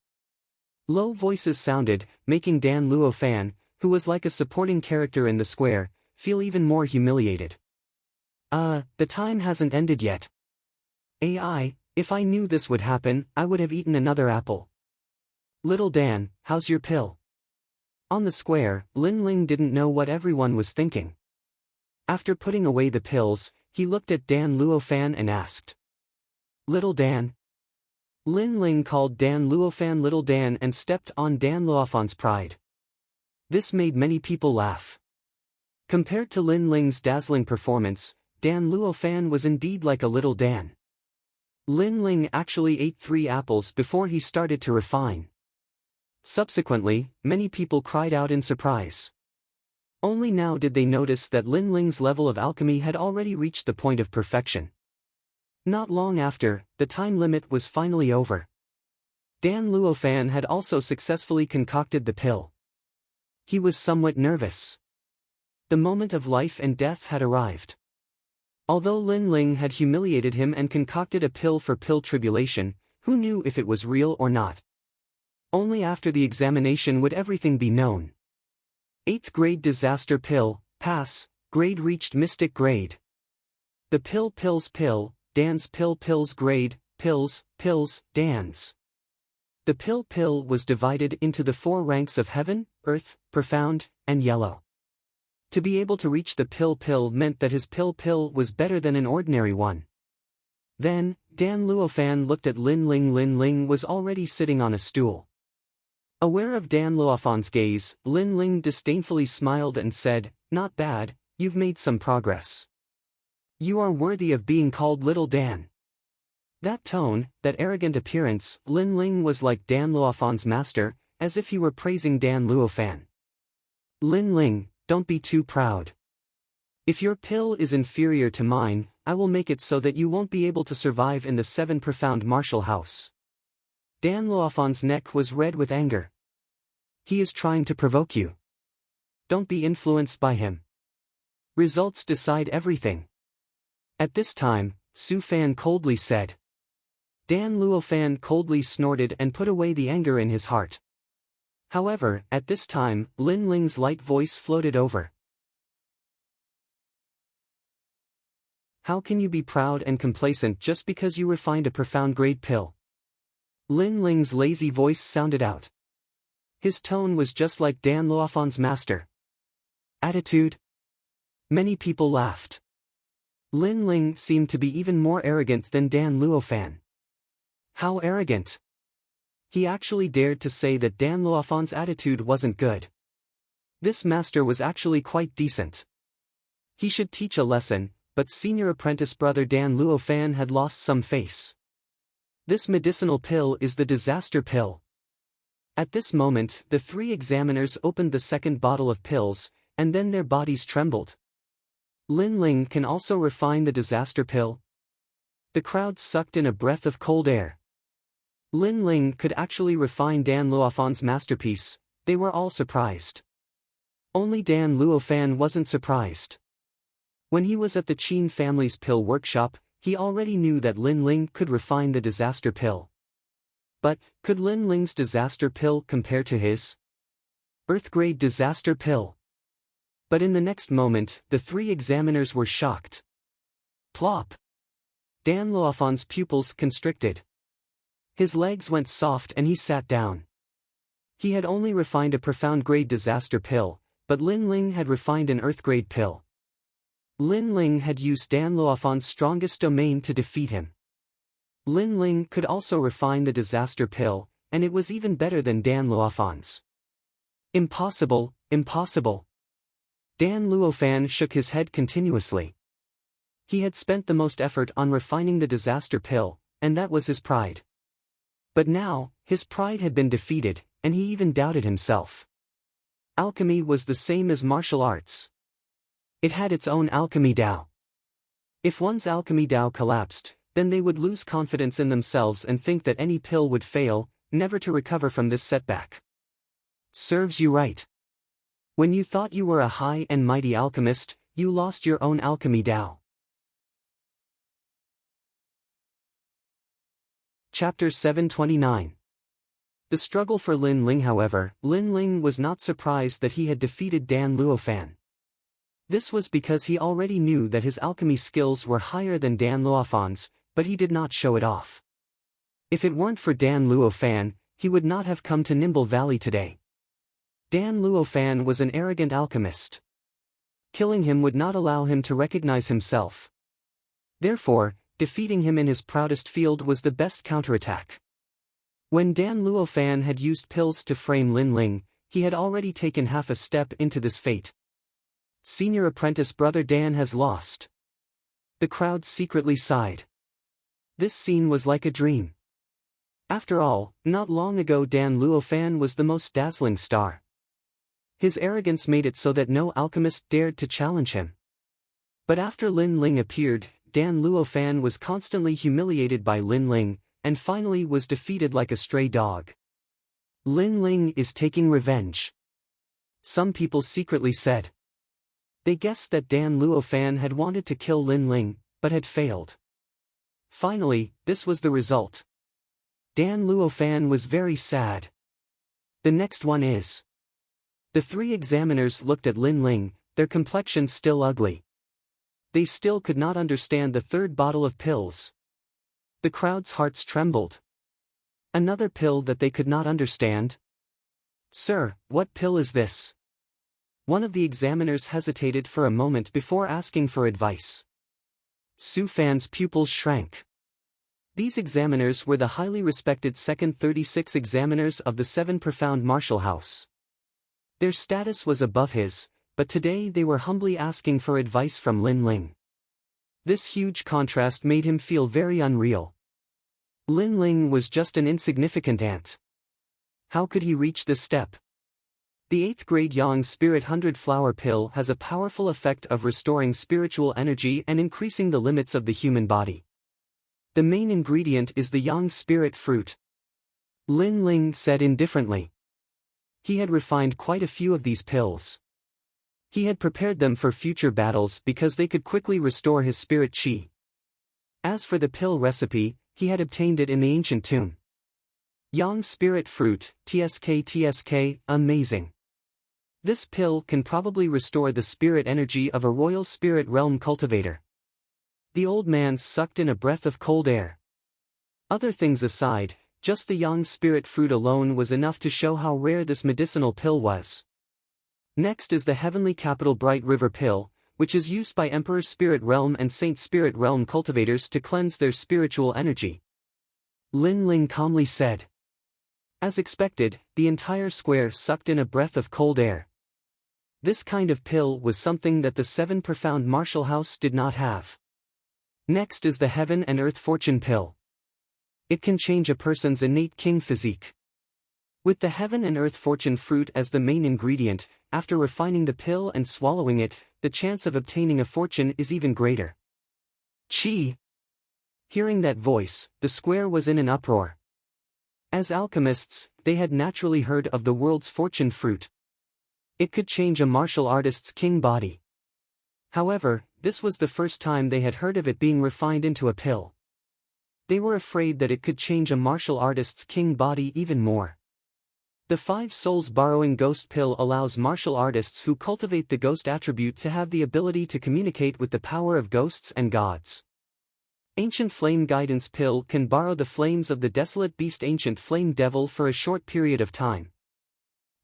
Low voices sounded, making Dan Luofan, who was like a supporting character in the square, feel even more humiliated. The time hasn't ended yet. AI, if I knew this would happen, I would have eaten another apple. Little Dan, how's your pill? On the square, Lin Ling didn't know what everyone was thinking. After putting away the pills, he looked at Dan Luofan and asked. Little Dan? Lin Ling called Dan Luofan Little Dan and stepped on Dan Luofan's pride. This made many people laugh. Compared to Lin Ling's dazzling performance, Dan Luofan was indeed like a little Dan. Lin Ling actually ate 3 apples before he started to refine. Subsequently, many people cried out in surprise. Only now did they notice that Lin Ling's level of alchemy had already reached the point of perfection. Not long after, the time limit was finally over. Dan Luofan had also successfully concocted the pill. He was somewhat nervous. The moment of life and death had arrived. Although Lin Ling had humiliated him and concocted a pill for pill tribulation, who knew if it was real or not? Only after the examination would everything be known. 8th grade disaster pill, pass, grade reached mystic grade. The pill pills pill, Dan's pill pills grade, pills, pills, Dan's. The pill was divided into the 4 ranks of heaven, earth, profound, and yellow. To be able to reach the pill meant that his pill was better than an ordinary one. Then, Dan Luofan looked at Lin Ling. Lin Ling was already sitting on a stool. Aware of Dan Luofan's gaze, Lin Ling disdainfully smiled and said, "Not bad, you've made some progress. You are worthy of being called Little Dan." That tone, that arrogant appearance, Lin Ling was like Dan Luofan's master, as if he were praising Dan Luofan. "Lin Ling, don't be too proud. If your pill is inferior to mine, I will make it so that you won't be able to survive in the 7 profound martial house." Dan Luofan's neck was red with anger. "He is trying to provoke you. Don't be influenced by him. Results decide everything." At this time, Su Fan coldly said. Dan Luofan coldly snorted and put away the anger in his heart. However, at this time, Lin Ling's light voice floated over. "How can you be proud and complacent just because you refined a profound grade pill?" Lin Ling's lazy voice sounded out. His tone was just like Dan Luofan's master. Attitude? Many people laughed. Lin Ling seemed to be even more arrogant than Dan Luofan. How arrogant? He actually dared to say that Dan Luofan's attitude wasn't good. This master was actually quite decent. He should teach a lesson, but senior apprentice brother Dan Luofan had lost some face. This medicinal pill is the disaster pill. At this moment, the 3 examiners opened the 2nd bottle of pills, and then their bodies trembled. Lin Ling can also refine the disaster pill? The crowd sucked in a breath of cold air. Lin Ling could actually refine Dan Luofan's masterpiece. They were all surprised. Only Dan Luofan wasn't surprised. When he was at the Qin family's pill workshop, he already knew that Lin Ling could refine the disaster pill. But, could Lin Ling's disaster pill compare to his Earth-grade disaster pill? But in the next moment, the 3 examiners were shocked. Plop! Dan Luofan's pupils constricted. His legs went soft and he sat down. He had only refined a profound-grade disaster pill, but Lin Ling had refined an Earth-grade pill. Lin Ling had used Dan Luofan's strongest domain to defeat him. Lin Ling could also refine the disaster pill, and it was even better than Dan Luofan's. Impossible, impossible. Dan Luofan shook his head continuously. He had spent the most effort on refining the disaster pill, and that was his pride. But now, his pride had been defeated, and he even doubted himself. Alchemy was the same as martial arts. It had its own alchemy Dao. If one's alchemy Dao collapsed, then they would lose confidence in themselves and think that any pill would fail, never to recover from this setback. Serves you right. When you thought you were a high and mighty alchemist, you lost your own alchemy Dao. Chapter 729. The struggle for Lin Ling. However, Lin Ling was not surprised that he had defeated Dan Luofan. This was because he already knew that his alchemy skills were higher than Dan Luofan's, but he did not show it off. If it weren't for Dan Luofan, he would not have come to Nimble Valley today. Dan Luofan was an arrogant alchemist. Killing him would not allow him to recognize himself. Therefore, defeating him in his proudest field was the best counterattack. When Dan Luofan had used pills to frame Lin Ling, he had already taken half a step into this fate. Senior apprentice brother Dan has lost. The crowd secretly sighed. This scene was like a dream. After all, not long ago Dan Luofan was the most dazzling star. His arrogance made it so that no alchemist dared to challenge him. But after Lin Ling appeared, Dan Luofan was constantly humiliated by Lin Ling, and finally was defeated like a stray dog. Lin Ling is taking revenge. Some people secretly said. They guessed that Dan Luofan had wanted to kill Lin Ling, but had failed. Finally, this was the result. Dan Luofan was very sad. The next one is. The 3 examiners looked at Lin Ling, their complexions still ugly. They still could not understand the 3rd bottle of pills. The crowd's hearts trembled. Another pill that they could not understand? Sir, what pill is this? One of the examiners hesitated for a moment before asking for advice. Su Fan's pupils shrank. These examiners were the highly respected second 36 examiners of the 7 profound martial house. Their status was above his, but today they were humbly asking for advice from Lin Ling. This huge contrast made him feel very unreal. Lin Ling was just an insignificant ant. How could he reach this step? The 8th grade Yang Spirit 100 Flower Pill has a powerful effect of restoring spiritual energy and increasing the limits of the human body. The main ingredient is the Yang Spirit fruit. Lin Ling said indifferently. He had refined quite a few of these pills. He had prepared them for future battles because they could quickly restore his spirit qi. As for the pill recipe, he had obtained it in the ancient tomb. Yang Spirit Fruit, TSK, amazing. This pill can probably restore the spirit energy of a royal spirit realm cultivator. The old man sucked in a breath of cold air. Other things aside, just the Yang Spirit Fruit alone was enough to show how rare this medicinal pill was. Next is the Heavenly Capital Bright River Pill, which is used by Emperor Spirit Realm and Saint Spirit Realm cultivators to cleanse their spiritual energy. Lin Ling calmly said. As expected, the entire square sucked in a breath of cold air. This kind of pill was something that the 7 profound martial house did not have. Next is the Heaven and Earth Fortune Pill. It can change a person's innate king physique. With the Heaven and Earth Fortune fruit as the main ingredient, after refining the pill and swallowing it, the chance of obtaining a fortune is even greater. Chi! Hearing that voice, the square was in an uproar. As alchemists, they had naturally heard of the world's fortune fruit. It could change a martial artist's king body. However, this was the first time they had heard of it being refined into a pill. They were afraid that it could change a martial artist's king body even more. The 5 Souls Borrowing Ghost Pill allows martial artists who cultivate the ghost attribute to have the ability to communicate with the power of ghosts and gods. Ancient Flame Guidance Pill can borrow the flames of the desolate beast Ancient Flame Devil for a short period of time.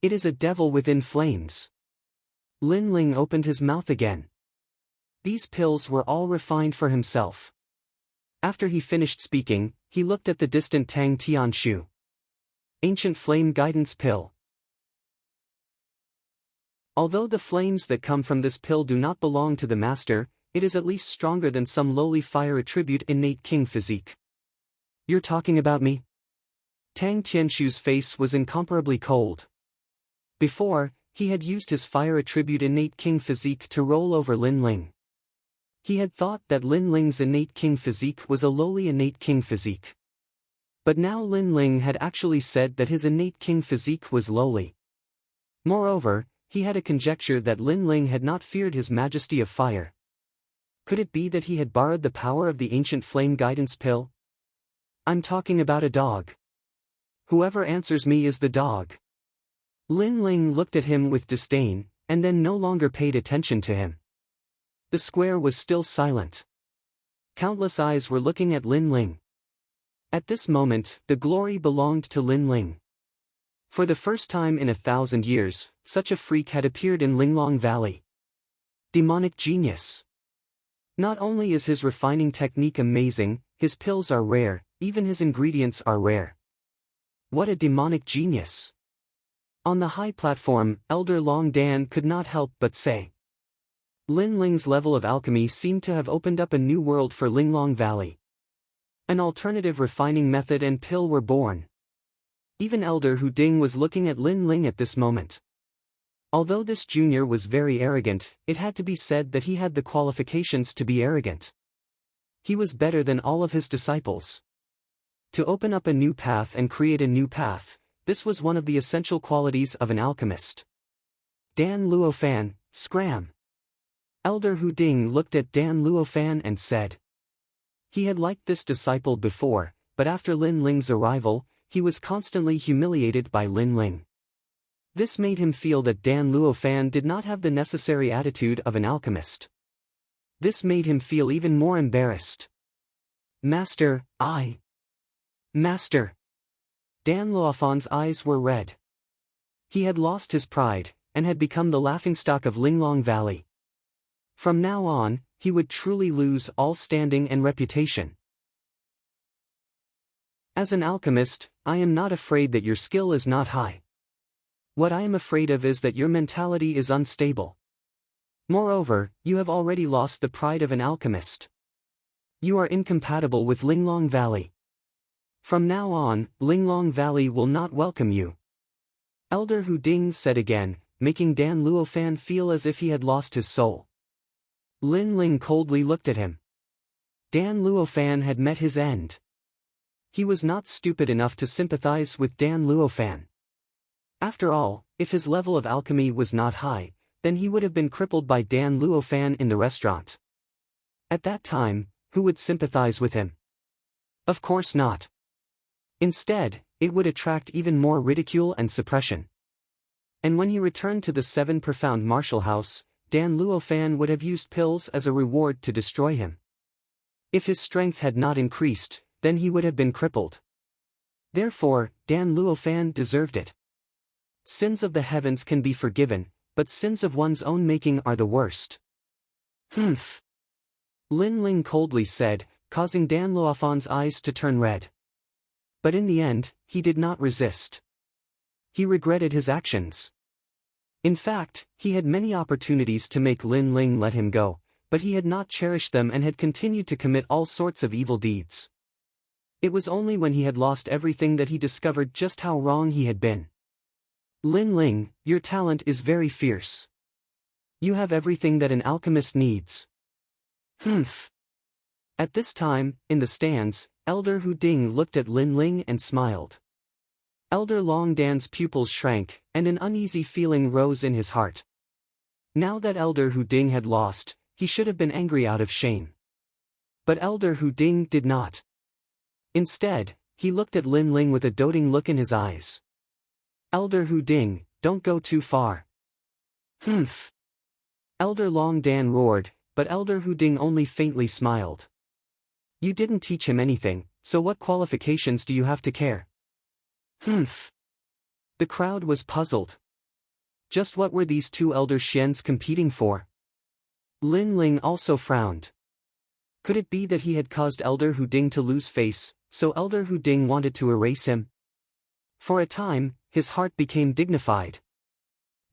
It is a devil within flames. Lin Ling opened his mouth again. These pills were all refined for himself. After he finished speaking, he looked at the distant Tang Tianshu. Ancient Flame Guidance Pill. Although the flames that come from this pill do not belong to the master, it is at least stronger than some lowly fire attribute innate king physique. You're talking about me? Tang Tianshu's face was incomparably cold. Before, he had used his fire attribute innate king physique to roll over Lin Ling. He had thought that Lin Ling's innate king physique was a lowly innate king physique. But now Lin Ling had actually said that his innate king physique was lowly. Moreover, he had a conjecture that Lin Ling had not feared his majesty of fire. Could it be that he had borrowed the power of the ancient flame guidance pill? I'm talking about a dog. Whoever answers me is the dog. Lin Ling looked at him with disdain, and then no longer paid attention to him. The square was still silent. Countless eyes were looking at Lin Ling. At this moment, the glory belonged to Lin Ling. For the first time in 1,000 years, such a freak had appeared in Linglong Valley. Demonic genius. Not only is his refining technique amazing, his pills are rare, even his ingredients are rare. What a demonic genius! On the high platform, Elder Long Dan could not help but say. Lin Ling's level of alchemy seemed to have opened up a new world for Linglong Valley. An alternative refining method and pill were born. Even Elder Hu Ding was looking at Lin Ling at this moment. Although this junior was very arrogant, it had to be said that he had the qualifications to be arrogant. He was better than all of his disciples. To open up a new path and create a new path, this was one of the essential qualities of an alchemist. Dan Luofan, scram! Elder Hu Ding looked at Dan Luofan and said. He had liked this disciple before, but after Lin Ling's arrival, he was constantly humiliated by Lin Ling. This made him feel that Dan Luofan did not have the necessary attitude of an alchemist. This made him feel even more embarrassed. Master, Master. Dan Luofan's eyes were red. He had lost his pride, and had become the laughingstock of Linglong Valley. From now on, he would truly lose all standing and reputation. As an alchemist, I am not afraid that your skill is not high. What I am afraid of is that your mentality is unstable. Moreover, you have already lost the pride of an alchemist. You are incompatible with Linglong Valley. From now on, Linglong Valley will not welcome you. Elder Hu Ding said again, making Dan Luofan feel as if he had lost his soul. Lin Ling coldly looked at him. Dan Luofan had met his end. He was not stupid enough to sympathize with Dan Luofan. After all, if his level of alchemy was not high, then he would have been crippled by Dan Luofan in the restaurant. At that time, who would sympathize with him? Of course not. Instead, it would attract even more ridicule and suppression. And when he returned to the Seven Profound Martial House, Dan Luofan would have used pills as a reward to destroy him. If his strength had not increased, then he would have been crippled. Therefore, Dan Luofan deserved it. Sins of the heavens can be forgiven, but sins of one's own making are the worst. Humph. Lin Ling coldly said, causing Dan Luofan's eyes to turn red. But in the end, he did not resist. He regretted his actions. In fact, he had many opportunities to make Lin Ling let him go, but he had not cherished them and had continued to commit all sorts of evil deeds. It was only when he had lost everything that he discovered just how wrong he had been. Lin Ling, your talent is very fierce. You have everything that an alchemist needs. Humph. At this time, in the stands, Elder Hu Ding looked at Lin Ling and smiled. Elder Long Dan's pupils shrank, and an uneasy feeling rose in his heart. Now that Elder Hu Ding had lost, he should have been angry out of shame. But Elder Hu Ding did not. Instead, he looked at Lin Ling with a doting look in his eyes. Elder Hu Ding, don't go too far. Humph. Elder Long Dan roared, but Elder Hu Ding only faintly smiled. You didn't teach him anything, so what qualifications do you have to care? Humph. The crowd was puzzled. Just what were these two elder Xians competing for? Lin Ling also frowned. Could it be that he had caused Elder Hu Ding to lose face, so Elder Hu Ding wanted to erase him? For a time, his heart became dignified.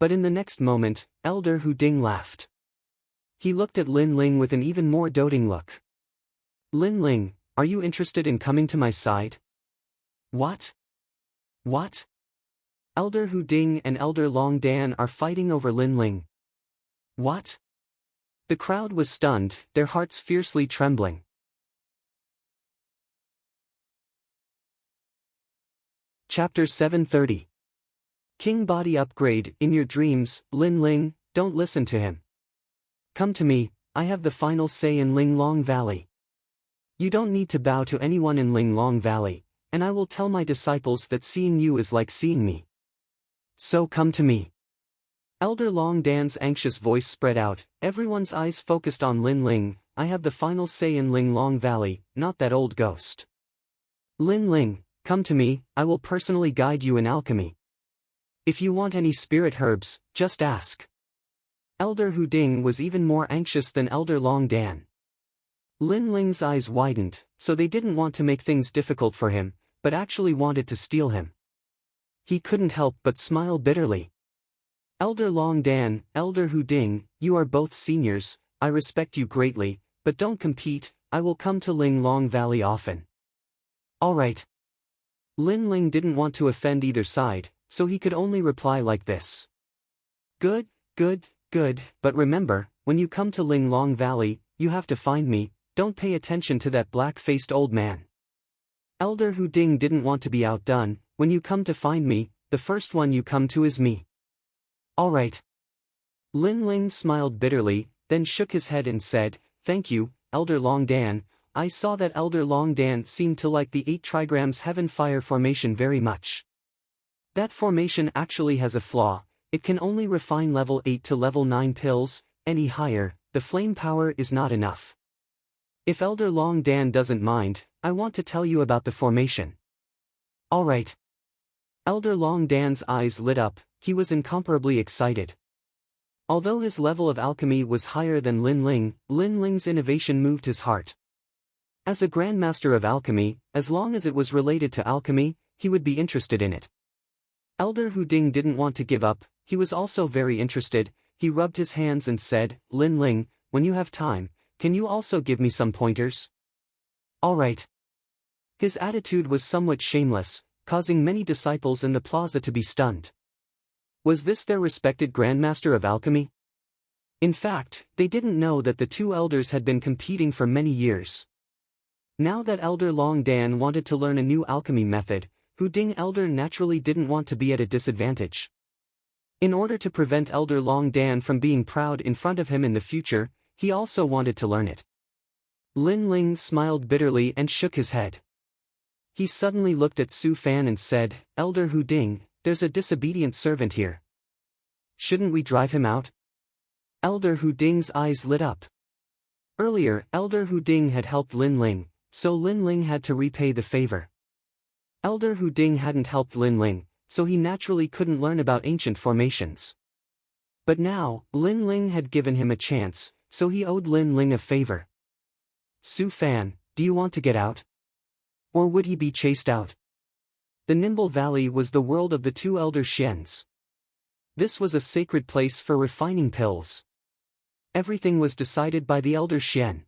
But in the next moment, Elder Hu Ding laughed. He looked at Lin Ling with an even more doting look. Lin Ling, are you interested in coming to my side? What? What? Elder Hu Ding and Elder Long Dan are fighting over Lin Ling. What? The crowd was stunned, their hearts fiercely trembling. Chapter 730. King Body Upgrade. In your dreams, Lin Ling, don't listen to him. Come to me, I have the final say in Linglong Valley. You don't need to bow to anyone in Linglong Valley, and I will tell my disciples that seeing you is like seeing me. So come to me. Elder Long Dan's anxious voice spread out, everyone's eyes focused on Lin Ling. I have the final say in Linglong Valley, not that old ghost. Lin Ling, come to me, I will personally guide you in alchemy. If you want any spirit herbs, just ask. Elder Hu Ding was even more anxious than Elder Long Dan. Lin Ling's eyes widened, so they didn't want to make things difficult for him, but actually wanted to steal him. He couldn't help but smile bitterly. Elder Long Dan, Elder Hu Ding, you are both seniors, I respect you greatly, but don't compete, I will come to Linglong Valley often. Alright. Lin Ling didn't want to offend either side, so he could only reply like this. Good, but remember, when you come to Linglong Valley, you have to find me, don't pay attention to that black-faced old man. Elder Hu Ding didn't want to be outdone, when you come to find me, the first one you come to is me. Alright. Lin Ling smiled bitterly, then shook his head and said, thank you, Elder Long Dan. I saw that Elder Long Dan seemed to like the 8 trigrams Heaven Fire formation very much. That formation actually has a flaw, it can only refine level 8 to level 9 pills, any higher, the flame power is not enough. If Elder Long Dan doesn't mind, I want to tell you about the formation. Alright. Elder Long Dan's eyes lit up, he was incomparably excited. Although his level of alchemy was higher than Lin Ling's innovation moved his heart. As a Grandmaster of Alchemy, as long as it was related to alchemy, he would be interested in it. Elder Hu Ding didn't want to give up, he was also very interested. He rubbed his hands and said, Lin Ling, when you have time, can you also give me some pointers? Alright. His attitude was somewhat shameless, causing many disciples in the plaza to be stunned. Was this their respected Grandmaster of Alchemy? In fact, they didn't know that the two elders had been competing for many years. Now that Elder Long Dan wanted to learn a new alchemy method, Hu Ding Elder naturally didn't want to be at a disadvantage. In order to prevent Elder Long Dan from being proud in front of him in the future, he also wanted to learn it. Lin Ling smiled bitterly and shook his head. He suddenly looked at Su Fan and said, Elder Hu Ding, there's a disobedient servant here. Shouldn't we drive him out? Elder Hu Ding's eyes lit up. Earlier, Elder Hu Ding had helped Lin Ling, so Lin Ling had to repay the favor. Elder Hu Ding hadn't helped Lin Ling, so he naturally couldn't learn about ancient formations. But now, Lin Ling had given him a chance, so he owed Lin Ling a favor. Su Fan, do you want to get out? Or would he be chased out? The Nimble Valley was the world of the two elder Xians. This was a sacred place for refining pills. Everything was decided by the elder Xian.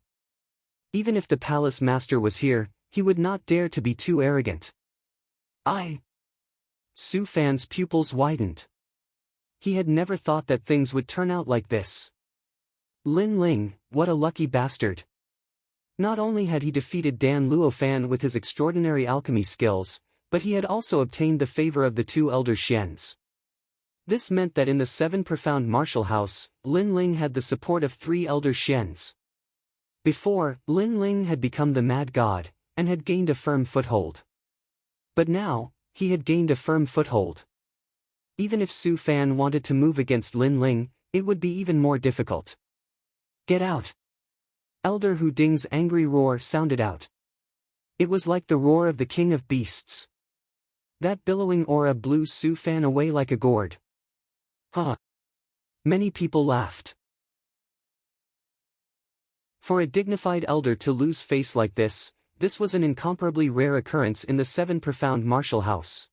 Even if the palace master was here, he would not dare to be too arrogant. Su Fan's pupils widened. He had never thought that things would turn out like this. Lin Ling, what a lucky bastard. Not only had he defeated Dan Luofan with his extraordinary alchemy skills, but he had also obtained the favor of the two elder Xians. This meant that in the 7 Profound Martial House, Lin Ling had the support of 3 elder Xians. Before, Lin Ling had become the Mad God, and had gained a firm foothold. But now, he had gained a firm foothold. Even if Su Fan wanted to move against Lin Ling, it would be even more difficult. Get out! Elder Hu Ding's angry roar sounded out. It was like the roar of the king of beasts. That billowing aura blew Su Fan away like a gourd. Huh! Many people laughed. For a dignified elder to lose face like this was an incomparably rare occurrence in the 7 Profound Martial House.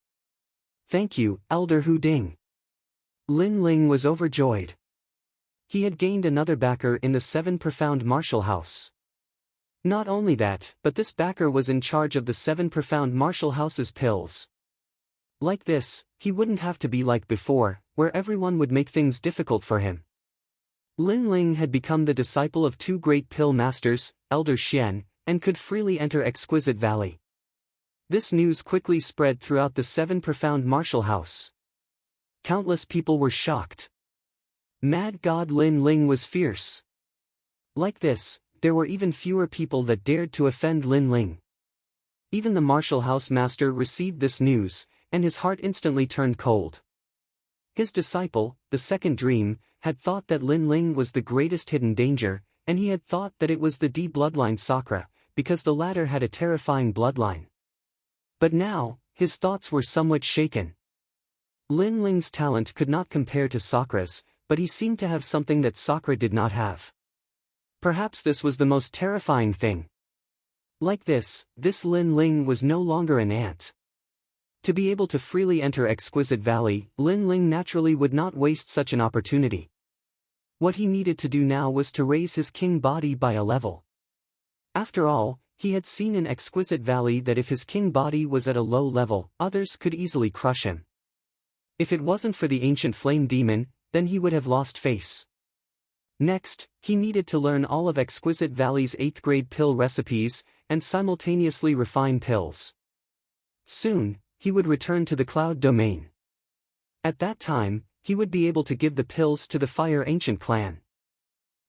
Thank you, Elder Hu Ding. Lin Ling was overjoyed. He had gained another backer in the 7 Profound Martial House. Not only that, but this backer was in charge of the 7 Profound Martial House's pills. Like this, he wouldn't have to be like before, where everyone would make things difficult for him. Lin Ling had become the disciple of 2 great pill masters, Elder Xian, and could freely enter Exquisite Valley. This news quickly spread throughout the 7 Profound Martial House. Countless people were shocked. Mad God Lin Ling was fierce. Like this, there were even fewer people that dared to offend Lin Ling. Even the Martial House Master received this news, and his heart instantly turned cold. His disciple, the Second Dream, had thought that Lin Ling was the greatest hidden danger, and he had thought that it was the D bloodline Sakura, because the latter had a terrifying bloodline. But now, his thoughts were somewhat shaken. Lin Ling's talent could not compare to Sakura's, but he seemed to have something that Sakura did not have. Perhaps this was the most terrifying thing. Like this Lin Ling was no longer an ant. To be able to freely enter Exquisite Valley, Lin Ling naturally would not waste such an opportunity. What he needed to do now was to raise his king body by a level. After all, he had seen in Exquisite Valley that if his king body was at a low level, others could easily crush him. If it wasn't for the ancient flame demon, then he would have lost face. Next, he needed to learn all of Exquisite Valley's 8th grade pill recipes, and simultaneously refine pills. Soon, he would return to the Cloud Domain. At that time, he would be able to give the pills to the Fire Ancient clan.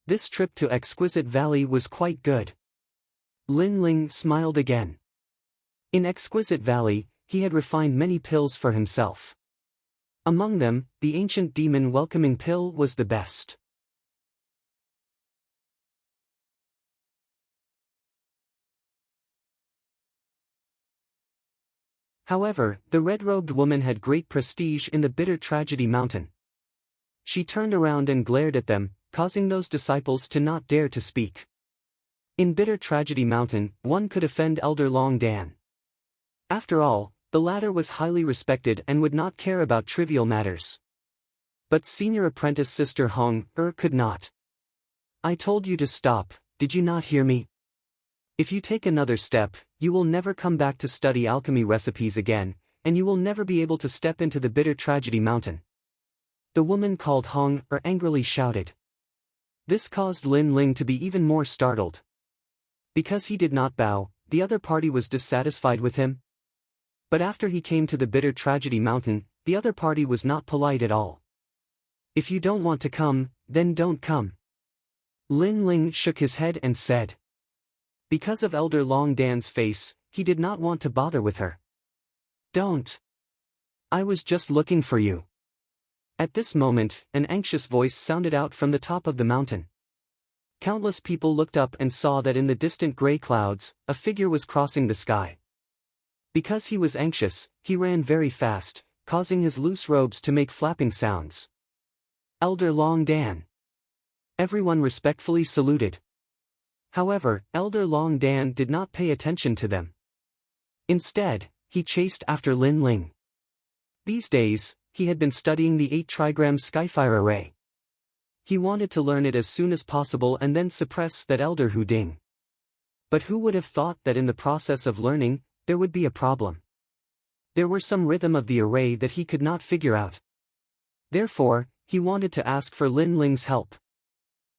This trip to Exquisite Valley was quite good. Lin Ling smiled again. In Exquisite Valley, he had refined many pills for himself. Among them, the ancient demon welcoming pill was the best. However, the red-robed woman had great prestige in the bitter tragedy mountain. She turned around and glared at them, causing those disciples to not dare to speak. In bitter tragedy mountain, one could offend Elder Long Dan. After all, the latter was highly respected and would not care about trivial matters. But senior apprentice Sister Hong could not. I told you to stop, did you not hear me? If you take another step, you will never come back to study alchemy recipes again, and you will never be able to step into the bitter tragedy mountain. The woman called Hong angrily shouted. This caused Lin Ling to be even more startled. Because he did not bow, the other party was dissatisfied with him. But after he came to the bitter tragedy mountain, the other party was not polite at all. If you don't want to come, then don't come. Lin Ling shook his head and said. Because of Elder Long Dan's face, he did not want to bother with her. Don't. I was just looking for you. At this moment, an anxious voice sounded out from the top of the mountain. Countless people looked up and saw that in the distant gray clouds, a figure was crossing the sky. Because he was anxious, he ran very fast, causing his loose robes to make flapping sounds. Elder Long Dan. Everyone respectfully saluted. However, Elder Long Dan did not pay attention to them. Instead, he chased after Lin Ling. These days, he had been studying the 8-trigram Skyfire array. He wanted to learn it as soon as possible and then suppress that Elder Hu Ding. But who would have thought that in the process of learning, there would be a problem? There were some rhythm of the array that he could not figure out. Therefore, he wanted to ask for Lin Ling's help.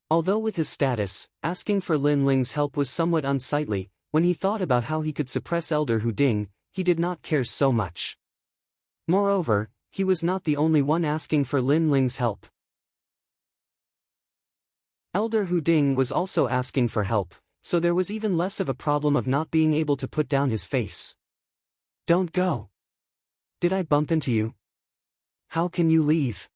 Although with his status, asking for Lin Ling's help was somewhat unsightly, when he thought about how he could suppress Elder Hu Ding, he did not care so much. Moreover, he was not the only one asking for Lin Ling's help. Elder Hu Ding was also asking for help, so there was even less of a problem of not being able to put down his face. Don't go. Did I bump into you? How can you leave?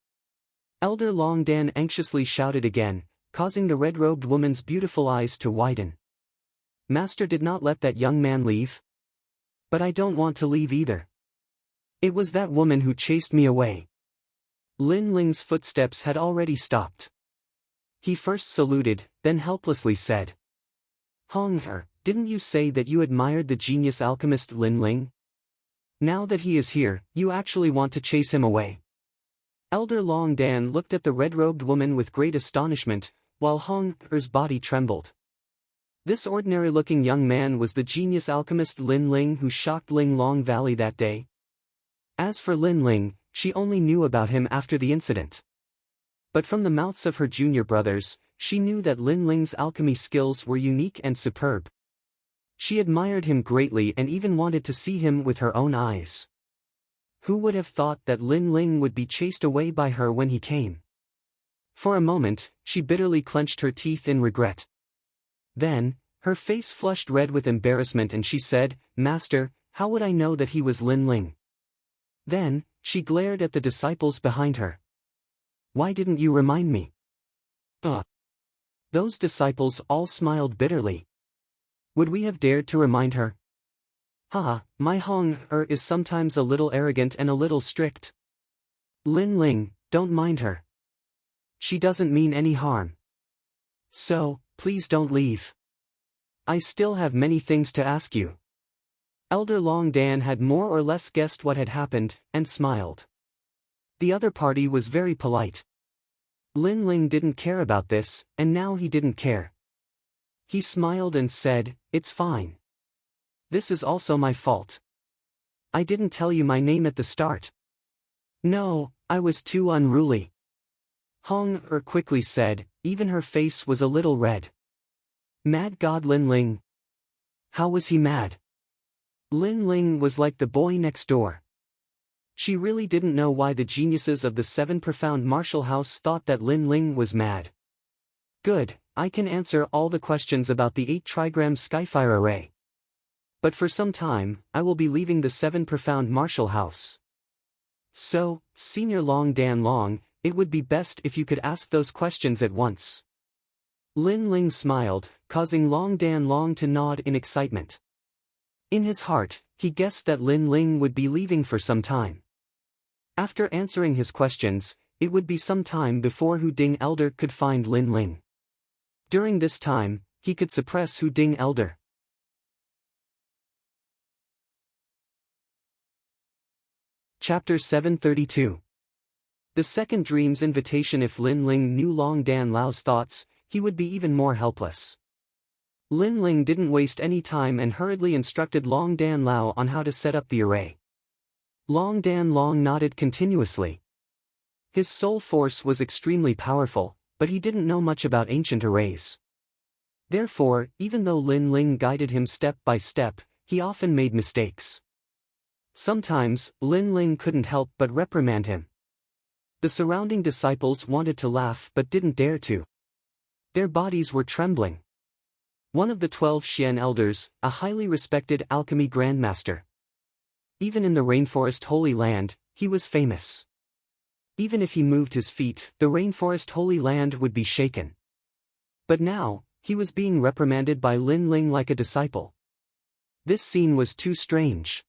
Elder Long Dan anxiously shouted again, causing the red-robed woman's beautiful eyes to widen. Master did not let that young man leave. But I don't want to leave either. It was that woman who chased me away. Lin Ling's footsteps had already stopped. He first saluted, then helplessly said. Hong, didn't you say that you admired the genius alchemist Lin Ling? Now that he is here, you actually want to chase him away. Elder Long Dan looked at the red-robed woman with great astonishment, while Hong's body trembled. This ordinary-looking young man was the genius alchemist Lin Ling who shocked Ling Long Valley that day. As for Lin Ling, she only knew about him after the incident. But from the mouths of her junior brothers, she knew that Lin Ling's alchemy skills were unique and superb. She admired him greatly and even wanted to see him with her own eyes. Who would have thought that Lin Ling would be chased away by her when he came? For a moment, she bitterly clenched her teeth in regret. Then, her face flushed red with embarrassment and she said, Master, how would I know that he was Lin Ling? Then, she glared at the disciples behind her. Why didn't you remind me? Those disciples all smiled bitterly. Would we have dared to remind her? My Hong is sometimes a little arrogant and a little strict. Lin Ling, don't mind her. She doesn't mean any harm. So, please don't leave. I still have many things to ask you. Elder Long Dan had more or less guessed what had happened, and smiled. The other party was very polite. Lin Ling didn't care about this, and now he didn't care. He smiled and said, It's fine. This is also my fault. I didn't tell you my name at the start. No, I was too unruly. Hong quickly said, even her face was a little red. Mad God Lin Ling. How was he mad? Lin Ling was like the boy next door. She really didn't know why the geniuses of the 7 Profound Martial House thought that Lin Ling was mad. Good, I can answer all the questions about the 8-trigram Skyfire array. But for some time, I will be leaving the 7 Profound Martial House. So, Senior Long Dan Long, it would be best if you could ask those questions at once. Lin Ling smiled, causing Long Dan Long to nod in excitement. In his heart, He guessed that Lin Ling would be leaving for some time. After answering his questions, it would be some time before Hu Ding Elder could find Lin Ling. During this time, he could suppress Hu Ding Elder. Chapter 732. The second dream's invitation. If Lin Ling knew Long Dan Lao's thoughts, he would be even more helpless. Lin Ling didn't waste any time and hurriedly instructed Long Dan Lao on how to set up the array. Long Dan Long nodded continuously. His soul force was extremely powerful, but he didn't know much about ancient arrays. Therefore, even though Lin Ling guided him step by step, he often made mistakes. Sometimes, Lin Ling couldn't help but reprimand him. The surrounding disciples wanted to laugh but didn't dare to. Their bodies were trembling. One of the 12 Xian elders, a highly respected alchemy grandmaster. Even in the rainforest Holy Land, he was famous. Even if he moved his feet, the rainforest Holy Land would be shaken. But now, he was being reprimanded by Lin Ling like a disciple. This scene was too strange.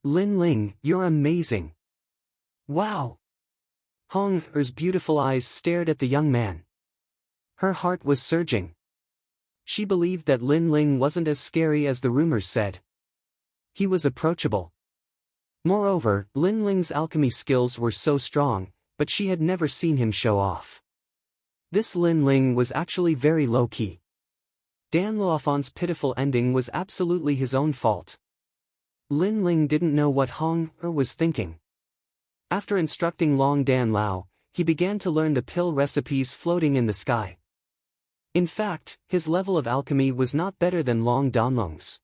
Lin Ling, you're amazing. Wow! Hong Er's beautiful eyes stared at the young man. Her heart was surging. She believed that Lin Ling wasn't as scary as the rumors said. He was approachable. Moreover, Lin Ling's alchemy skills were so strong, but she had never seen him show off. This Lin Ling was actually very low-key. Dan Luofan's pitiful ending was absolutely his own fault. Lin Ling didn't know what Hong Er was thinking. After instructing Long Dan Lao, he began to learn the pill recipes floating in the sky. In fact, his level of alchemy was not better than Long Danlong's.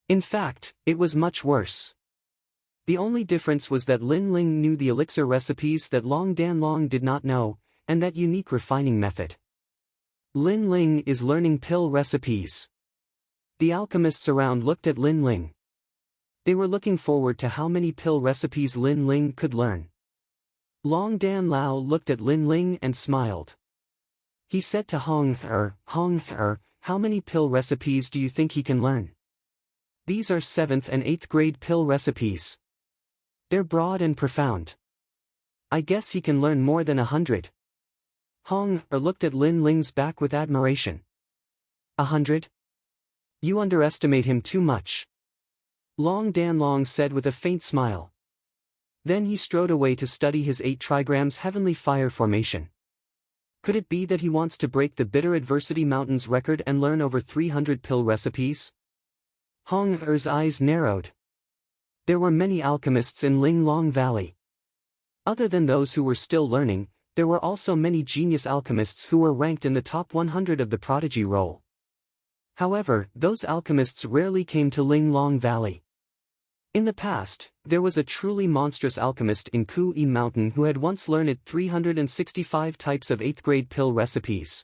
In fact, it was much worse. The only difference was that Lin Ling knew the elixir recipes that Long Danlong did not know, and that unique refining method. Lin Ling is learning pill recipes. The alchemists around looked at Lin Ling. They were looking forward to how many pill recipes Lin Ling could learn. Long Dan Lao looked at Lin Ling and smiled. He said to Hong Er, how many pill recipes do you think he can learn? These are 7th and 8th grade pill recipes. They're broad and profound. I guess he can learn more than 100. Hong Er looked at Lin Ling's back with admiration. 100? You underestimate him too much. Long Danlong said with a faint smile. Then he strode away to study his 8 trigrams heavenly fire formation. Could it be that he wants to break the Bitter Adversity Mountain's record and learn over 300 pill recipes? Hong Er's eyes narrowed. There were many alchemists in Linglong Valley. Other than those who were still learning, there were also many genius alchemists who were ranked in the top 100 of the prodigy roll. However, those alchemists rarely came to Linglong Valley. In the past, there was a truly monstrous alchemist in Ku-yi Mountain who had once learned 365 types of 8th grade pill recipes.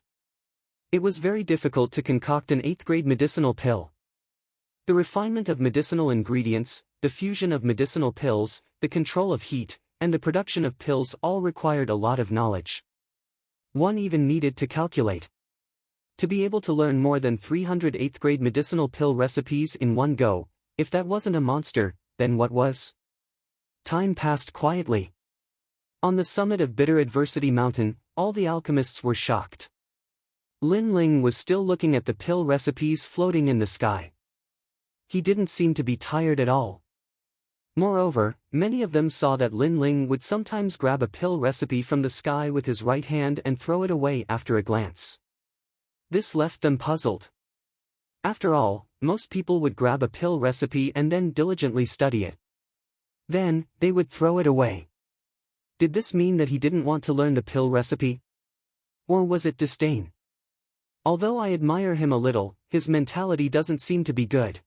It was very difficult to concoct an 8th grade medicinal pill. The refinement of medicinal ingredients, the fusion of medicinal pills, the control of heat, and the production of pills all required a lot of knowledge. One even needed to calculate. To be able to learn more than 300 8th grade medicinal pill recipes in one go, if that wasn't a monster, then what was? Time passed quietly. On the summit of Bitter Adversity Mountain, all the alchemists were shocked. Lin Ling was still looking at the pill recipes floating in the sky. He didn't seem to be tired at all. Moreover, many of them saw that Lin Ling would sometimes grab a pill recipe from the sky with his right hand and throw it away after a glance. This left them puzzled. After all, most people would grab a pill recipe and then diligently study it. Then, they would throw it away. Did this mean that he didn't want to learn the pill recipe? Or was it disdain? Although I admire him a little, his mentality doesn't seem to be good.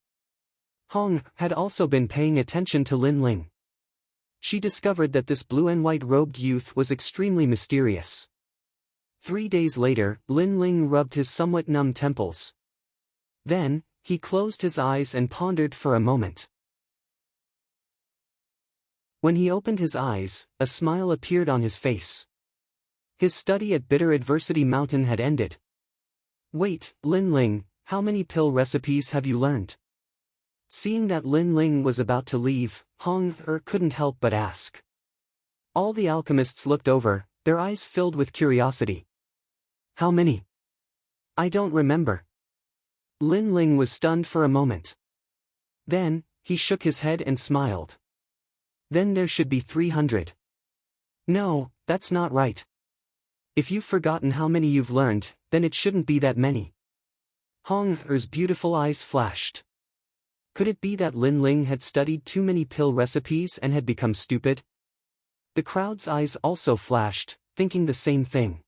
Hong had also been paying attention to Lin Ling. She discovered that this blue and white robed youth was extremely mysterious. 3 days later, Lin Ling rubbed his somewhat numb temples. Then, he closed his eyes and pondered for a moment. When he opened his eyes, a smile appeared on his face. His study at Bitter Adversity Mountain had ended. Wait, Lin Ling, how many pill recipes have you learned? Seeing that Lin Ling was about to leave, Hong Er couldn't help but ask. All the alchemists looked over, their eyes filled with curiosity. How many? I don't remember. Lin Ling was stunned for a moment. Then, he shook his head and smiled. Then there should be 300. No, that's not right. If you've forgotten how many you've learned, then it shouldn't be that many. Hong Er's beautiful eyes flashed. Could it be that Lin Ling had studied too many pill recipes and had become stupid? The crowd's eyes also flashed, thinking the same thing.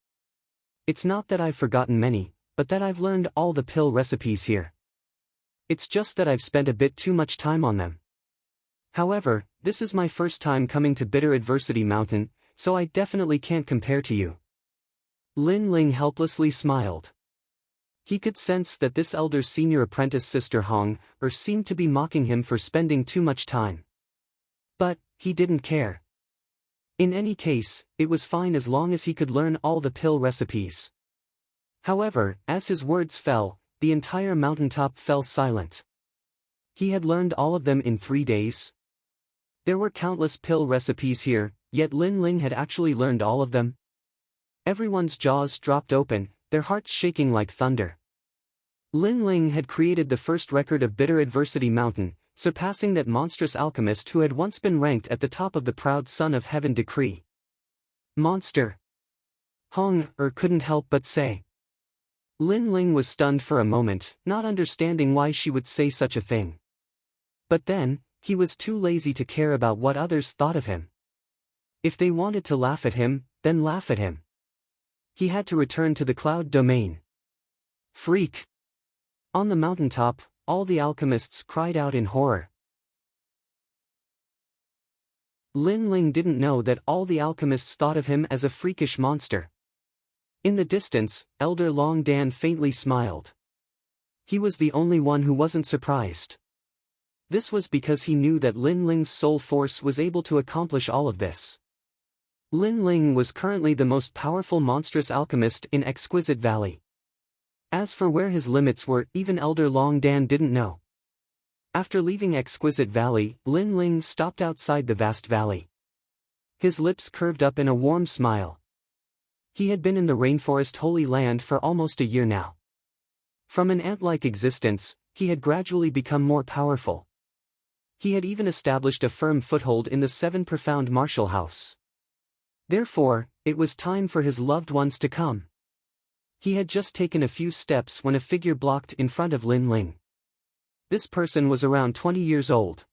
It's not that I've forgotten many, but that I've learned all the pill recipes here. It's just that I've spent a bit too much time on them. However, this is my first time coming to Bitter Adversity Mountain, so I definitely can't compare to you. Lin Ling helplessly smiled. He could sense that this elder senior apprentice sister Hong Er seemed to be mocking him for spending too much time. But, he didn't care. In any case, it was fine as long as he could learn all the pill recipes. However, as his words fell, the entire mountaintop fell silent. He had learned all of them in 3 days. There were countless pill recipes here, yet Lin Ling had actually learned all of them. Everyone's jaws dropped open, their hearts shaking like thunder. Lin Ling had created the first record of Bitter Adversity Mountain, surpassing that monstrous alchemist who had once been ranked at the top of the proud Son of Heaven decree. Monster! Hong Er couldn't help but say. Lin Ling was stunned for a moment, not understanding why she would say such a thing. But then, he was too lazy to care about what others thought of him. If they wanted to laugh at him, then laugh at him. He had to return to the cloud domain. Freak! On the mountaintop, all the alchemists cried out in horror. Lin Ling didn't know that all the alchemists thought of him as a freakish monster. In the distance, Elder Long Dan faintly smiled. He was the only one who wasn't surprised. This was because he knew that Lin Ling's soul force was able to accomplish all of this. Lin Ling was currently the most powerful monstrous alchemist in Exquisite Valley. As for where his limits were, even Elder Long Dan didn't know. After leaving Exquisite Valley, Lin Ling stopped outside the vast valley. His lips curved up in a warm smile. He had been in the rainforest Holy Land for almost a year now. From an ant-like existence, he had gradually become more powerful. He had even established a firm foothold in the 7 profound martial house. Therefore, it was time for his loved ones to come. He had just taken a few steps when a figure blocked in front of Lin Ling. This person was around 20 years old.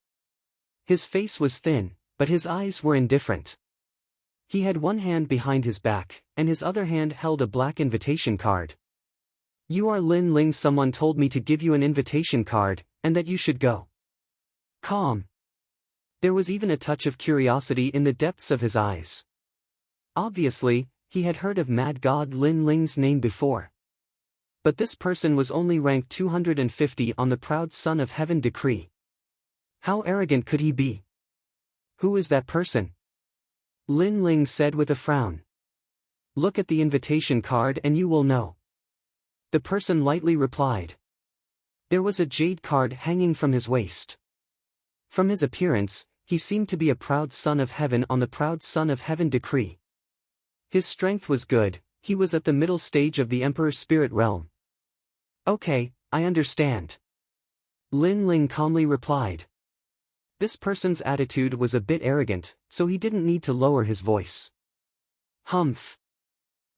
His face was thin, but his eyes were indifferent. He had one hand behind his back, and his other hand held a black invitation card. You are Lin Ling. Someone told me to give you an invitation card, and that you should go. Calm. There was even a touch of curiosity in the depths of his eyes. Obviously, he had heard of Mad God Lin Ling's name before. But this person was only ranked 250 on the proud Son of Heaven decree. How arrogant could he be? Who is that person? Lin Ling said with a frown. Look at the invitation card and you will know. The person lightly replied. There was a jade card hanging from his waist. From his appearance, he seemed to be a proud Son of Heaven on the proud Son of Heaven decree. His strength was good, he was at the middle stage of the Emperor's spirit realm. Okay, I understand. Lin Ling calmly replied. This person's attitude was a bit arrogant, so he didn't need to lower his voice. Humph.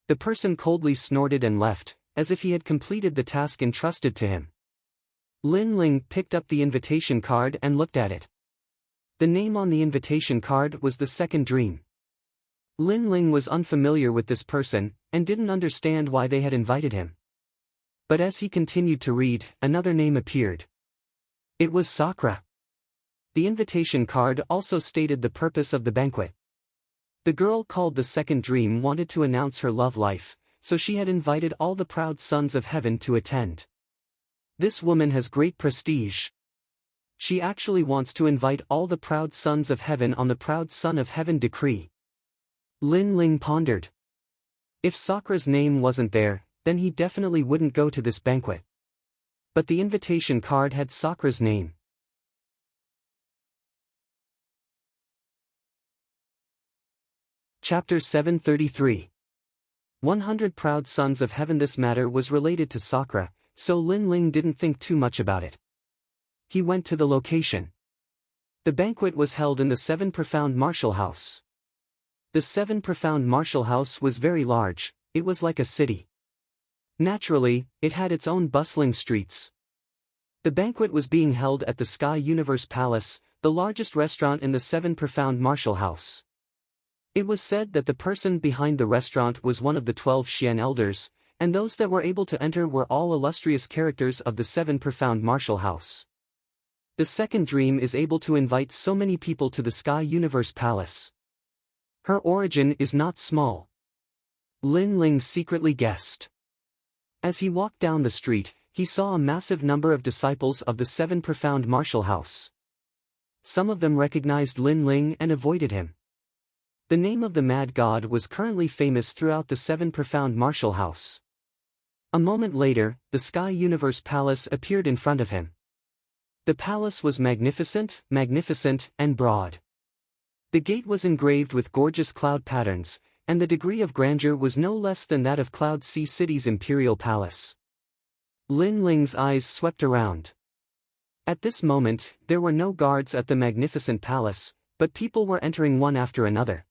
The person coldly snorted and left, as if he had completed the task entrusted to him. Lin Ling picked up the invitation card and looked at it. The name on the invitation card was The Second Dream. Lin Ling was unfamiliar with this person, and didn't understand why they had invited him. But as he continued to read, another name appeared. It was Sakura. The invitation card also stated the purpose of the banquet. The girl called The Second Dream wanted to announce her love life, so she had invited all the proud sons of heaven to attend. This woman has great prestige. She actually wants to invite all the proud sons of heaven on the proud Son of Heaven decree. Lin Ling pondered. If Sakura's name wasn't there, then he definitely wouldn't go to this banquet. But the invitation card had Sakura's name. Chapter 733. 100 Proud Sons of Heaven. This matter was related to Sakura, so Lin Ling didn't think too much about it. He went to the location. The banquet was held in the 7 Profound Martial House. The 7 Profound Martial House was very large, it was like a city. Naturally, it had its own bustling streets. The banquet was being held at the Sky Universe Palace, the largest restaurant in the 7 Profound Martial House. It was said that the person behind the restaurant was one of the 12 Xian elders, and those that were able to enter were all illustrious characters of the 7 Profound Martial House. The second dream is able to invite so many people to the Sky Universe Palace. Her origin is not small. Lin Ling secretly guessed. As he walked down the street, he saw a massive number of disciples of the 7 Profound Martial House. Some of them recognized Lin Ling and avoided him. The name of the Mad God was currently famous throughout the 7 Profound Martial House. A moment later, the Sky Universe Palace appeared in front of him. The palace was magnificent, and broad. The gate was engraved with gorgeous cloud patterns, and the degree of grandeur was no less than that of Cloud Sea City's imperial palace. Lin Ling's eyes swept around. At this moment, there were no guards at the magnificent palace, but people were entering one after another.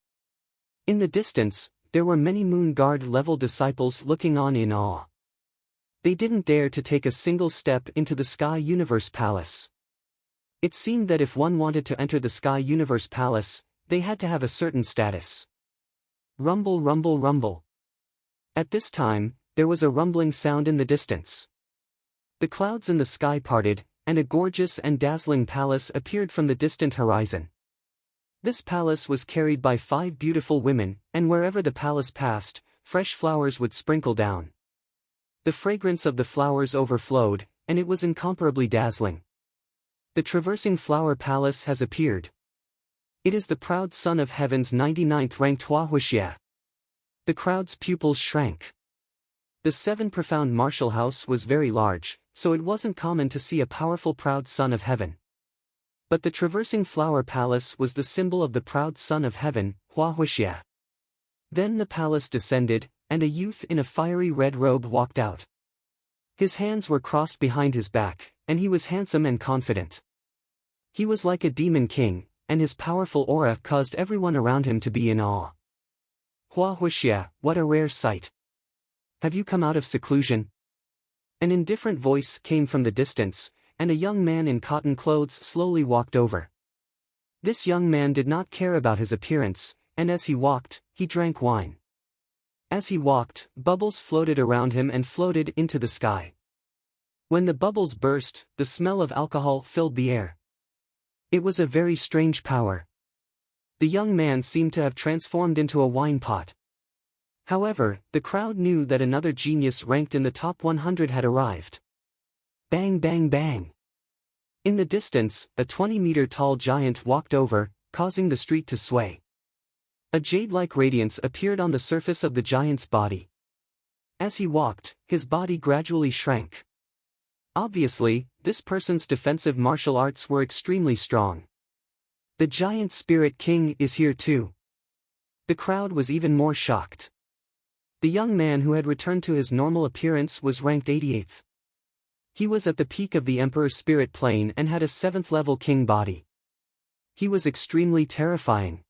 In the distance, there were many Moon Guard-level disciples looking on in awe. They didn't dare to take a single step into the Sky Universe Palace. It seemed that if one wanted to enter the Sky Universe Palace, they had to have a certain status. Rumble, rumble, rumble. At this time, there was a rumbling sound in the distance. The clouds in the sky parted, and a gorgeous and dazzling palace appeared from the distant horizon. This palace was carried by 5 beautiful women, and wherever the palace passed, fresh flowers would sprinkle down. The fragrance of the flowers overflowed, and it was incomparably dazzling. The traversing flower palace has appeared. It is the proud son of heaven's 99th ranked Huahuixia. The crowd's pupils shrank. The 7 Profound Martial House was very large, so it wasn't common to see a powerful proud son of heaven. But the traversing flower palace was the symbol of the proud son of heaven, Huahuixia. Then the palace descended, and a youth in a fiery red robe walked out. His hands were crossed behind his back, and he was handsome and confident. He was like a demon king, and his powerful aura caused everyone around him to be in awe. Huahuixia, what a rare sight. Have you come out of seclusion? An indifferent voice came from the distance, and a young man in cotton clothes slowly walked over. This young man did not care about his appearance, and as he walked, he drank wine. As he walked, bubbles floated around him and floated into the sky. When the bubbles burst, the smell of alcohol filled the air. It was a very strange power. The young man seemed to have transformed into a wine pot. However, the crowd knew that another genius ranked in the top 100 had arrived. Bang, bang, bang. In the distance, a 20-meter-tall giant walked over, causing the street to sway. A jade-like radiance appeared on the surface of the giant's body. As he walked, his body gradually shrank. Obviously, this person's defensive martial arts were extremely strong. The giant spirit king is here too. The crowd was even more shocked. The young man who had returned to his normal appearance was ranked 88th. He was at the peak of the Emperor's spirit plane and had a 7th-level king body. He was extremely terrifying.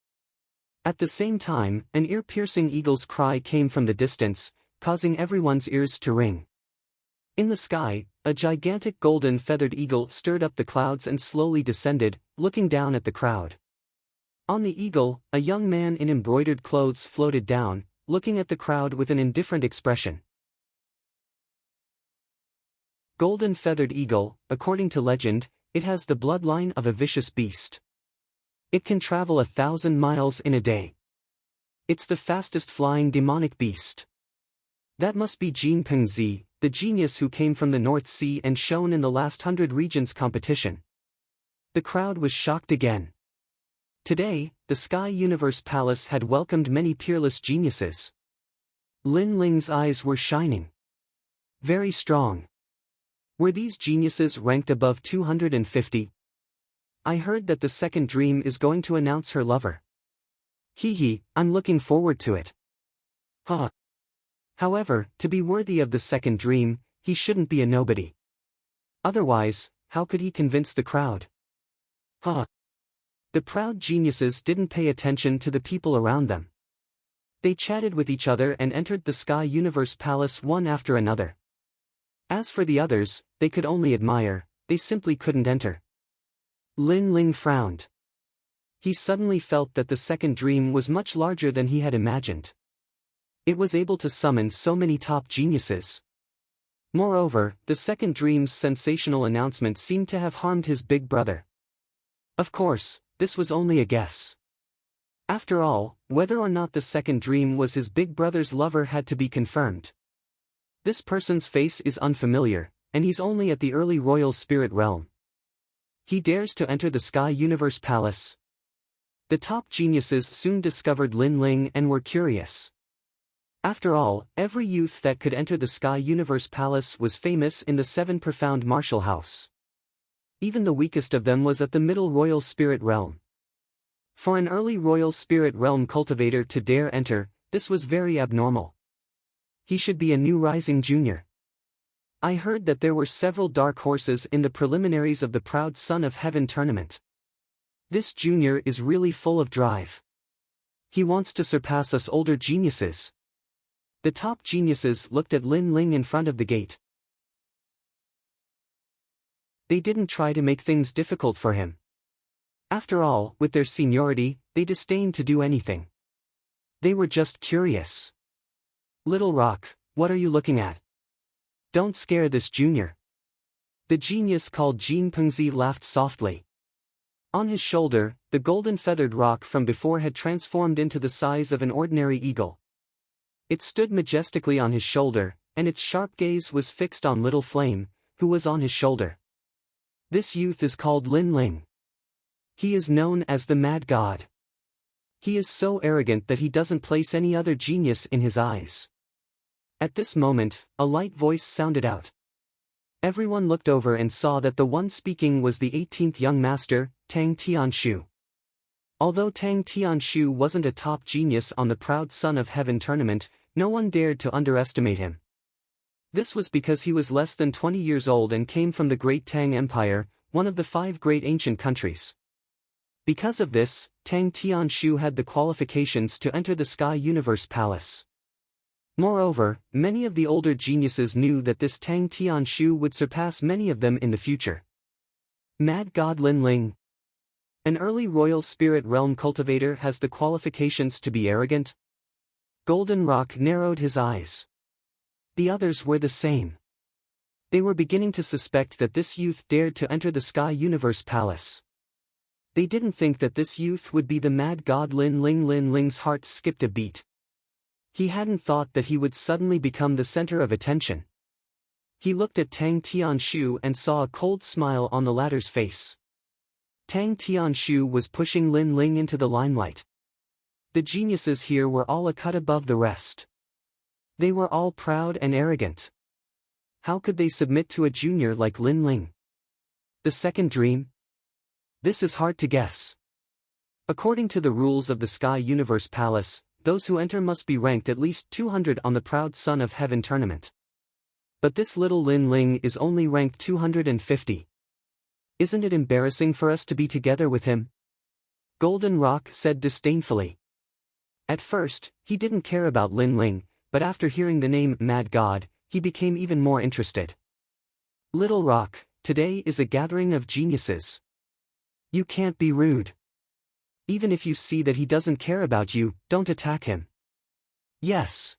At the same time, an ear-piercing eagle's cry came from the distance, causing everyone's ears to ring. In the sky, a gigantic golden feathered eagle stirred up the clouds and slowly descended, looking down at the crowd. On the eagle, a young man in embroidered clothes floated down, looking at the crowd with an indifferent expression. Golden feathered eagle, according to legend, it has the bloodline of a vicious beast. It can travel 1,000 miles in a day. It's the fastest flying demonic beast. That must be Jin Pengzi, the genius who came from the North Sea and shone in the last 100 regions competition. The crowd was shocked again. Today, the Sky Universe Palace had welcomed many peerless geniuses. Lin Ling's eyes were shining. Very strong. Were these geniuses ranked above 250? I heard that the second dream is going to announce her lover. Hee, I'm looking forward to it. Huh. However, to be worthy of the second dream, he shouldn't be a nobody. Otherwise, how could he convince the crowd? Huh. The proud geniuses didn't pay attention to the people around them. They chatted with each other and entered the Sky Universe Palace one after another. As for the others, they could only admire, they simply couldn't enter. Lin Ling frowned. He suddenly felt that the second dream was much larger than he had imagined. It was able to summon so many top geniuses. Moreover, the second dream's sensational announcement seemed to have harmed his big brother. Of course, this was only a guess. After all, whether or not the second dream was his big brother's lover had to be confirmed. This person's face is unfamiliar, and he's only at the early royal spirit realm. He dares to enter the Sky Universe Palace. The top geniuses soon discovered Lin Ling and were curious. After all, every youth that could enter the Sky Universe Palace was famous in the Seven Profound Martial House. Even the weakest of them was at the middle royal spirit realm. For an early royal spirit realm cultivator to dare enter, this was very abnormal. He should be a new rising junior. I heard that there were several dark horses in the preliminaries of the Proud Son of Heaven tournament. This junior is really full of drive. He wants to surpass us older geniuses. The top geniuses looked at Lin Ling in front of the gate. They didn't try to make things difficult for him. After all, with their seniority, they disdained to do anything. They were just curious. Little Rock, what are you looking at? Don't scare this junior. The genius called Jean Pengzi laughed softly. On his shoulder, the golden-feathered rock from before had transformed into the size of an ordinary eagle. It stood majestically on his shoulder, and its sharp gaze was fixed on Little Flame, who was on his shoulder. This youth is called Lin Ling. He is known as the Mad God. He is so arrogant that he doesn't place any other genius in his eyes. At this moment, a light voice sounded out. Everyone looked over and saw that the one speaking was the 18th young master, Tang Tianshu. Although Tang Tianshu wasn't a top genius on the Proud Son of Heaven tournament, no one dared to underestimate him. This was because he was less than 20 years old and came from the Great Tang Empire, one of the 5 great ancient countries. Because of this, Tang Tianshu had the qualifications to enter the Sky Universe Palace. Moreover, many of the older geniuses knew that this Tang Tianshu would surpass many of them in the future. Mad God Lin Ling. An early royal spirit realm cultivator has the qualifications to be arrogant? Golden Rock narrowed his eyes. The others were the same. They were beginning to suspect that this youth dared to enter the Sky Universe Palace. They didn't think that this youth would be the Mad God Lin Ling. Lin Ling's heart skipped a beat. He hadn't thought that he would suddenly become the center of attention. He looked at Tang Tianshu and saw a cold smile on the latter's face. Tang Tianshu was pushing Lin Ling into the limelight. The geniuses here were all a cut above the rest. They were all proud and arrogant. How could they submit to a junior like Lin Ling? The second dream? This is hard to guess. According to the rules of the Sky Universe Palace, those who enter must be ranked at least 200 on the Proud Son of Heaven tournament. But this little Lin Ling is only ranked 250. Isn't it embarrassing for us to be together with him? Golden Rock said disdainfully. At first, he didn't care about Lin Ling, but after hearing the name Mad God, he became even more interested. Little Rock, today is a gathering of geniuses. You can't be rude. Even if you see that he doesn't care about you, don't attack him. Yes.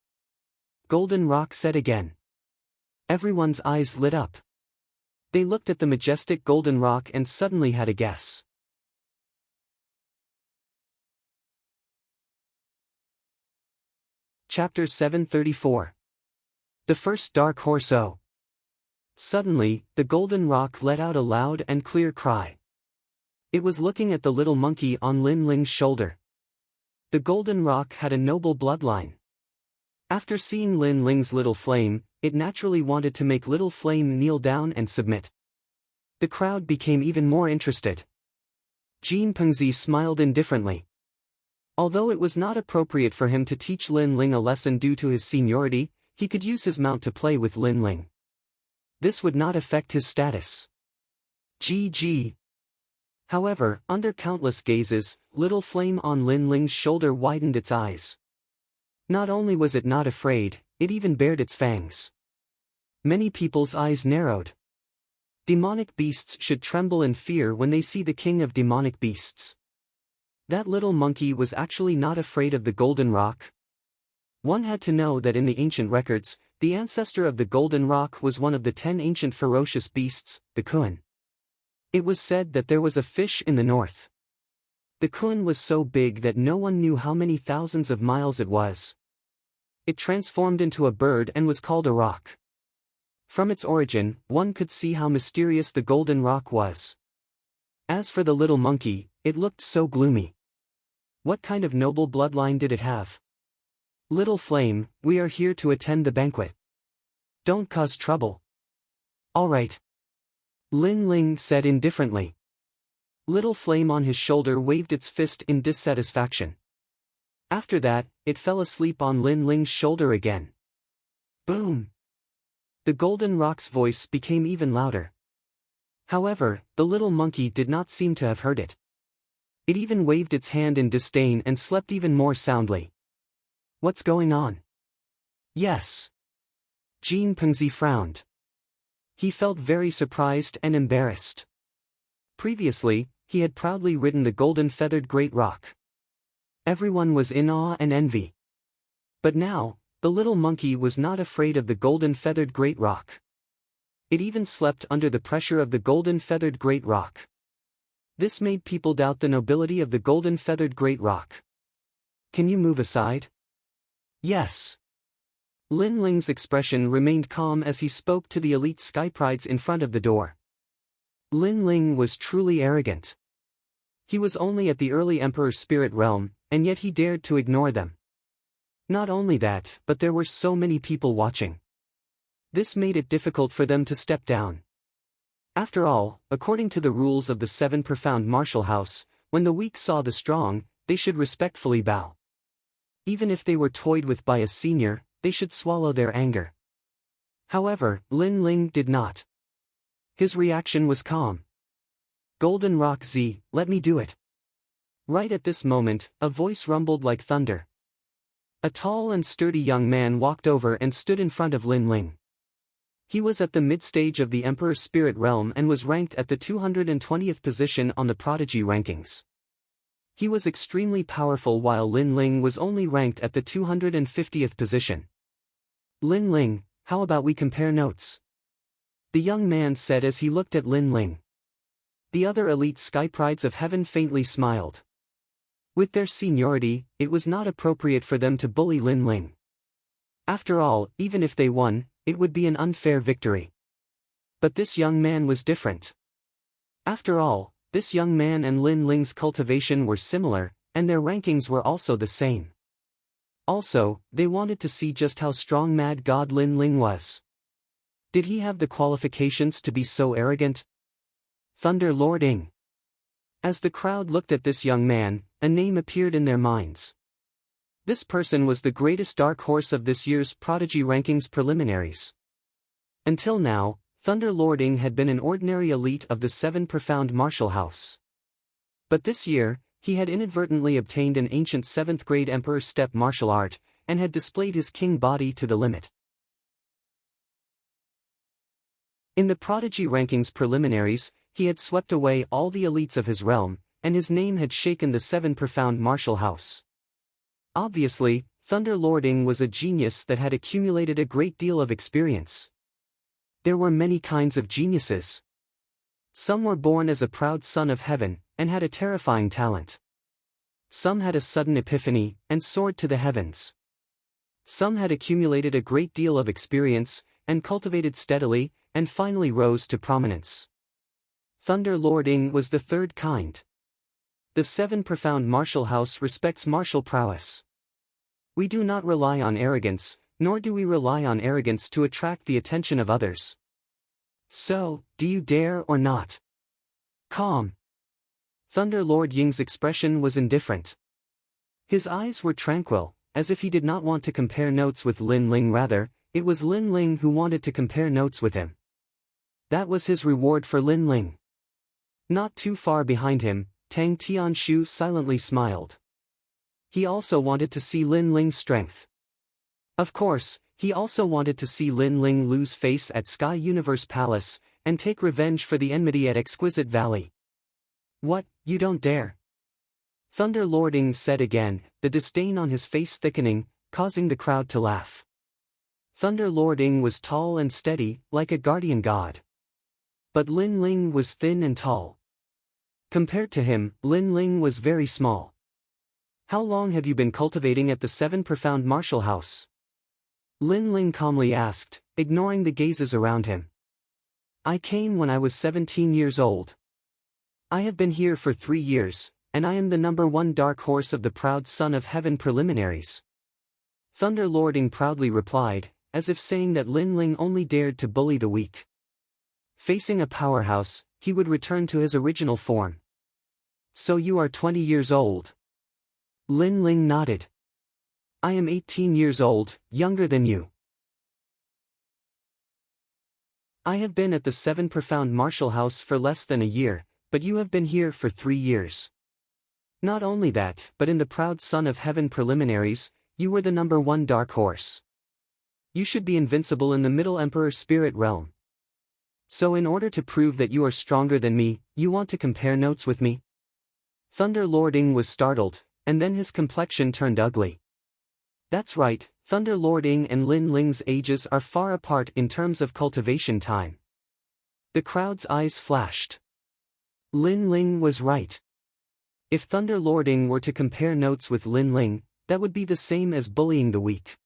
Golden Rock said again. Everyone's eyes lit up. They looked at the majestic Golden Rock and suddenly had a guess. Chapter 734. The First Dark Horse. Suddenly, the Golden Rock let out a loud and clear cry. It was looking at the little monkey on Lin Ling's shoulder. The Golden Rock had a noble bloodline. After seeing Lin Ling's Little Flame, it naturally wanted to make Little Flame kneel down and submit. The crowd became even more interested. Jean Pengzi smiled indifferently. Although it was not appropriate for him to teach Lin Ling a lesson due to his seniority, he could use his mount to play with Lin Ling. This would not affect his status. GG. However, under countless gazes, little flame on Lin Ling's shoulder widened its eyes. Not only was it not afraid, it even bared its fangs. Many people's eyes narrowed. Demonic beasts should tremble in fear when they see the king of demonic beasts. That little monkey was actually not afraid of the golden rock. One had to know that in the ancient records, the ancestor of the golden rock was one of the 10 ancient ferocious beasts, the Kun. It was said that there was a fish in the north. The Kun was so big that no one knew how many thousands of miles it was. It transformed into a bird and was called a rock. From its origin, one could see how mysterious the golden rock was. As for the little monkey, it looked so gloomy. What kind of noble bloodline did it have? Little flame, we are here to attend the banquet. Don't cause trouble. All right. Lin Ling said indifferently. Little flame on his shoulder waved its fist in dissatisfaction. After that, it fell asleep on Lin Ling's shoulder again. Boom! The golden rock's voice became even louder. However, the little monkey did not seem to have heard it. It even waved its hand in disdain and slept even more soundly. What's going on? Yes. Jean Pengzi frowned. He felt very surprised and embarrassed. Previously, he had proudly ridden the golden-feathered great rock. Everyone was in awe and envy. But now, the little monkey was not afraid of the golden-feathered great rock. It even slept under the pressure of the golden-feathered great rock. This made people doubt the nobility of the golden-feathered great rock. Can you move aside? Yes. Lin Ling's expression remained calm as he spoke to the elite skyprides in front of the door. Lin Ling was truly arrogant. He was only at the early Emperor's spirit realm, and yet he dared to ignore them. Not only that, but there were so many people watching. This made it difficult for them to step down. After all, according to the rules of the 7 profound martial house, when the weak saw the strong, they should respectfully bow. Even if they were toyed with by a senior, they should swallow their anger. However, Lin Ling did not. His reaction was calm. Golden Rock Z, let me do it. Right at this moment, a voice rumbled like thunder. A tall and sturdy young man walked over and stood in front of Lin Ling. He was at the mid-stage of the Emperor's spirit realm and was ranked at the 220th position on the prodigy rankings. He was extremely powerful while Lin Ling was only ranked at the 250th position. Lin Ling, how about we compare notes? The young man said as he looked at Lin Ling. The other elite skyprides of heaven faintly smiled. With their seniority, it was not appropriate for them to bully Lin Ling. After all, even if they won, it would be an unfair victory. But this young man was different. After all, this young man and Lin Ling's cultivation were similar, and their rankings were also the same. Also, they wanted to see just how strong Mad God Lin Ling was. Did he have the qualifications to be so arrogant? Thunder Lord Ing. As the crowd looked at this young man, a name appeared in their minds. This person was the greatest dark horse of this year's Prodigy Rankings preliminaries. Until now, Thunder Lord Ing had been an ordinary elite of the 7 profound martial house. But this year, he had inadvertently obtained an ancient 7th grade Emperor step martial art, and had displayed his king body to the limit. In the Prodigy Rankings preliminaries, he had swept away all the elites of his realm, and his name had shaken the 7 profound martial house. Obviously, Thunder Lord Ing was a genius that had accumulated a great deal of experience. There were many kinds of geniuses. Some were born as a proud son of heaven, and had a terrifying talent. Some had a sudden epiphany, and soared to the heavens. Some had accumulated a great deal of experience, and cultivated steadily, and finally rose to prominence. Thunder Lord Ing was the third kind. The 7 profound martial house respects martial prowess. We do not rely on arrogance, nor do we rely on arrogance to attract the attention of others. So, do you dare or not? Calm. Thunder Lord Ying's expression was indifferent. His eyes were tranquil, as if he did not want to compare notes with Lin Ling. Rather, it was Lin Ling who wanted to compare notes with him. That was his reward for Lin Ling. Not too far behind him, Tang Tianshu silently smiled. He also wanted to see Lin Ling's strength. Of course, he also wanted to see Lin Ling lose face at Sky Universe Palace, and take revenge for the enmity at Exquisite Valley. What, you don't dare? Thunder Lord Ing said again, the disdain on his face thickening, causing the crowd to laugh. Thunder Lord Ing was tall and steady, like a guardian god. But Lin Ling was thin and tall. Compared to him, Lin Ling was very small. How long have you been cultivating at the 7 Profound Martial House? Lin Ling calmly asked, ignoring the gazes around him. I came when I was 17 years old. I have been here for 3 years, and I am the #1 dark horse of the proud son of heaven preliminaries. Thunder Lord Ing proudly replied, as if saying that Lin Ling only dared to bully the weak. Facing a powerhouse, he would return to his original form. So you are 20 years old? Lin Ling nodded. I am 18 years old, younger than you. I have been at the 7 Profound Martial House for less than a year, but you have been here for 3 years. Not only that, but in the proud son of heaven preliminaries, you were the #1 dark horse. You should be invincible in the Middle Emperor spirit realm. So in order to prove that you are stronger than me, you want to compare notes with me? Thunder Lord Ing was startled, and then his complexion turned ugly. That's right, Thunder Lord Ing and Lin Ling's ages are far apart in terms of cultivation time. The crowd's eyes flashed. Lin Ling was right. If Thunder Lord Ing were to compare notes with Lin Ling, that would be the same as bullying the weak.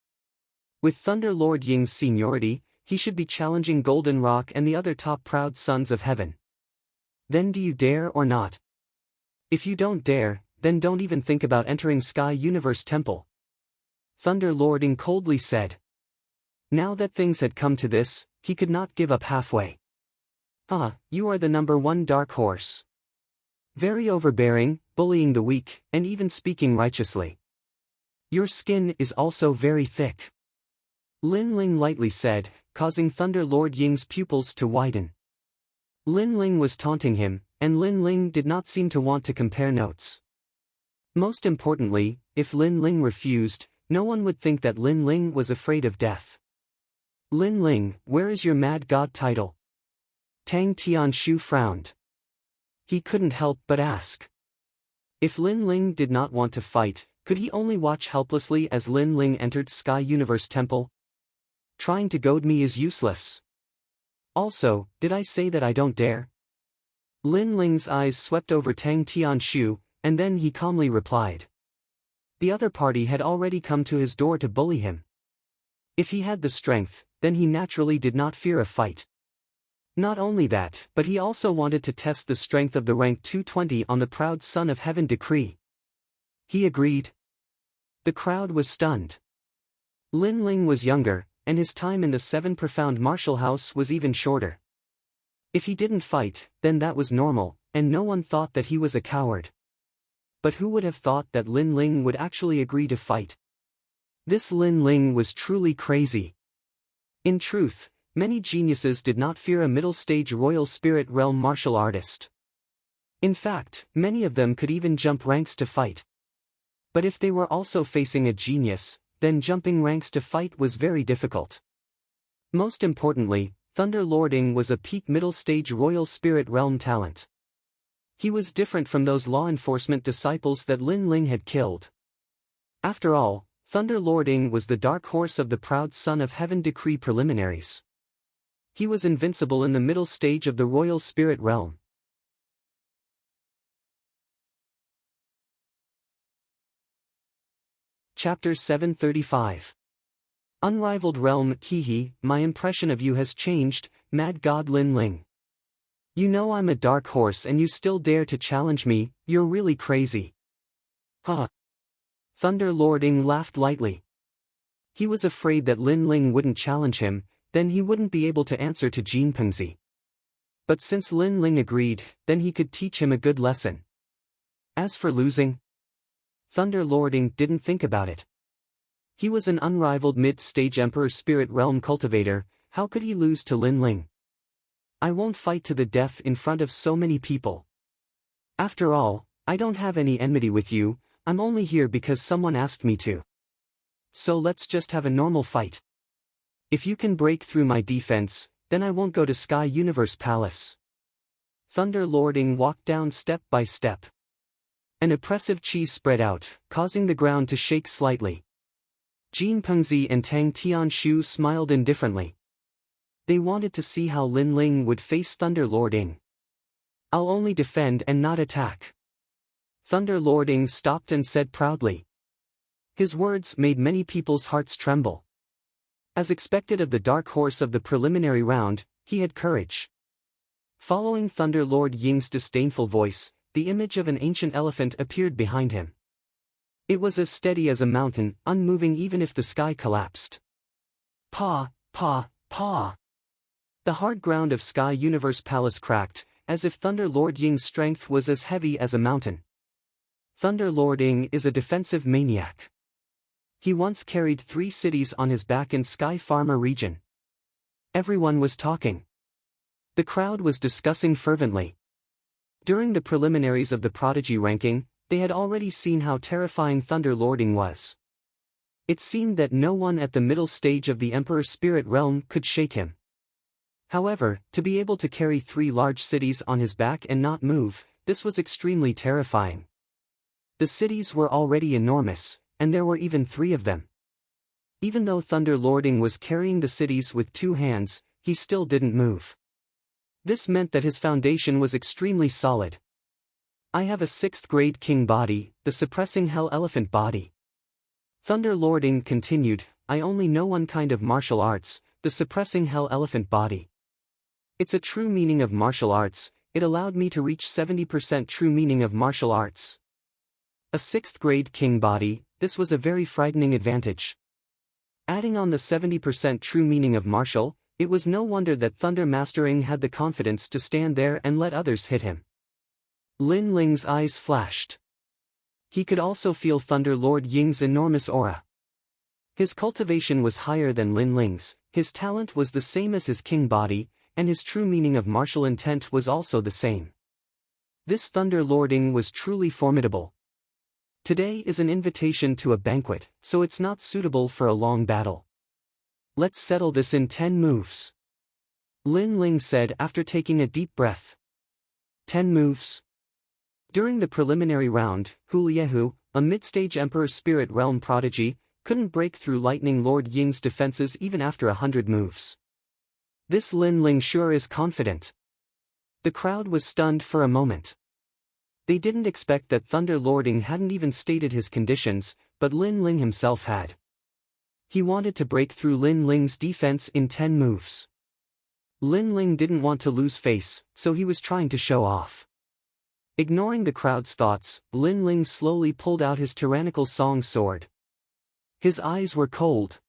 With Thunder Lord Ying's seniority, he should be challenging Golden Rock and the other top proud sons of heaven. Then do you dare or not? If you don't dare, then don't even think about entering Sky Universe Temple. Thunder Lord Ing coldly said. Now that things had come to this, he could not give up halfway. You are the #1 dark horse. Very overbearing, bullying the weak, and even speaking righteously. Your skin is also very thick. Lin Ling lightly said, causing Thunder Lord Ying's pupils to widen. Lin Ling was taunting him, and Lin Ling did not seem to want to compare notes. Most importantly, if Lin Ling refused, no one would think that Lin Ling was afraid of death. Lin Ling, where is your mad god title? Tang Tianshu frowned. He couldn't help but ask. If Lin Ling did not want to fight, could he only watch helplessly as Lin Ling entered Sky Universe Temple? Trying to goad me is useless. Also, did I say that I don't dare? Lin Ling's eyes swept over Tang Tianshu, and then he calmly replied. The other party had already come to his door to bully him. If he had the strength, then he naturally did not fear a fight. Not only that, but he also wanted to test the strength of the rank 220 on the proud son of heaven decree. He agreed. The crowd was stunned. Lin Ling was younger, and his time in the 7 Profound Martial House was even shorter. If he didn't fight, then that was normal, and no one thought that he was a coward. But who would have thought that Lin Ling would actually agree to fight? This Lin Ling was truly crazy. In truth, many geniuses did not fear a middle-stage royal spirit realm martial artist. In fact, many of them could even jump ranks to fight. But if they were also facing a genius, then jumping ranks to fight was very difficult. Most importantly, Thunder Lord Ing was a peak middle-stage royal spirit realm talent. He was different from those law enforcement disciples that Lin Ling had killed. After all, Thunder Lord Ing was the dark horse of the proud son of heaven decree preliminaries. He was invincible in the middle stage of the royal spirit realm. Chapter 735. Unrivaled Realm. Kihi, my impression of you has changed, Mad God Lin Ling. You know I'm a dark horse and you still dare to challenge me, you're really crazy. Thunder Lord Ing laughed lightly. He was afraid that Lin Ling wouldn't challenge him, then he wouldn't be able to answer to Jin Pengzi. But since Lin Ling agreed, then he could teach him a good lesson. As for losing, Thunder Lord Ying didn't think about it. He was an unrivaled mid-stage Emperor Spirit Realm cultivator. How could he lose to Lin Ling? I won't fight to the death in front of so many people. After all, I don't have any enmity with you, I'm only here because someone asked me to. So let's just have a normal fight. If you can break through my defense, then I won't go to Sky Universe Palace. Thunder Lord Ying walked down step by step. An oppressive chi spread out, causing the ground to shake slightly. Jin Pengzi and Tang Tianshu smiled indifferently. They wanted to see how Lin Ling would face Thunder Lord Ying. I'll only defend and not attack. Thunder Lord Ying stopped and said proudly. His words made many people's hearts tremble. As expected of the dark horse of the preliminary round, he had courage. Following Thunder Lord Ying's disdainful voice, the image of an ancient elephant appeared behind him. It was as steady as a mountain, unmoving even if the sky collapsed. Paw, paw, paw. The hard ground of Sky Universe Palace cracked, as if Thunder Lord Ying's strength was as heavy as a mountain. Thunder Lord Ying is a defensive maniac. He once carried 3 cities on his back in Sky Farmer region. Everyone was talking. The crowd was discussing fervently. During the preliminaries of the prodigy ranking, they had already seen how terrifying Thunder Lord Ying was. It seemed that no one at the middle stage of the Emperor Spirit Realm could shake him. However, to be able to carry 3 large cities on his back and not move, this was extremely terrifying. The cities were already enormous, and there were even 3 of them. Even though Thunder Lord Ying was carrying the cities with 2 hands, he still didn't move. This meant that his foundation was extremely solid. I have a 6th grade king body, the suppressing hell elephant body. Thunder Lord Ying continued, I only know one kind of martial arts, the suppressing hell elephant body. It's a true meaning of martial arts, it allowed me to reach 70% true meaning of martial arts. A 6th grade king body, this was a very frightening advantage. Adding on the 70% true meaning of martial, it was no wonder that Thunder Master Ying had the confidence to stand there and let others hit him. Lin Ling's eyes flashed. He could also feel Thunder Lord Ying's enormous aura. His cultivation was higher than Lin Ling's, his talent was the same as his king body, and his true meaning of martial intent was also the same. This Thunder Lord Ying was truly formidable. Today is an invitation to a banquet, so it's not suitable for a long battle. Let's settle this in 10 moves. Lin Ling said after taking a deep breath. 10 moves. During the preliminary round, Hu Liehu, a mid-stage Emperor Spirit Realm prodigy, couldn't break through Lightning Lord Ying's defenses even after 100 moves. This Lin Ling sure is confident. The crowd was stunned for a moment. They didn't expect that Thunder Lord Ying hadn't even stated his conditions, but Lin Ling himself had. He wanted to break through Lin Ling's defense in 10 moves. Lin Ling didn't want to lose face, so he was trying to show off. Ignoring the crowd's thoughts, Lin Ling slowly pulled out his tyrannical song sword. His eyes were cold.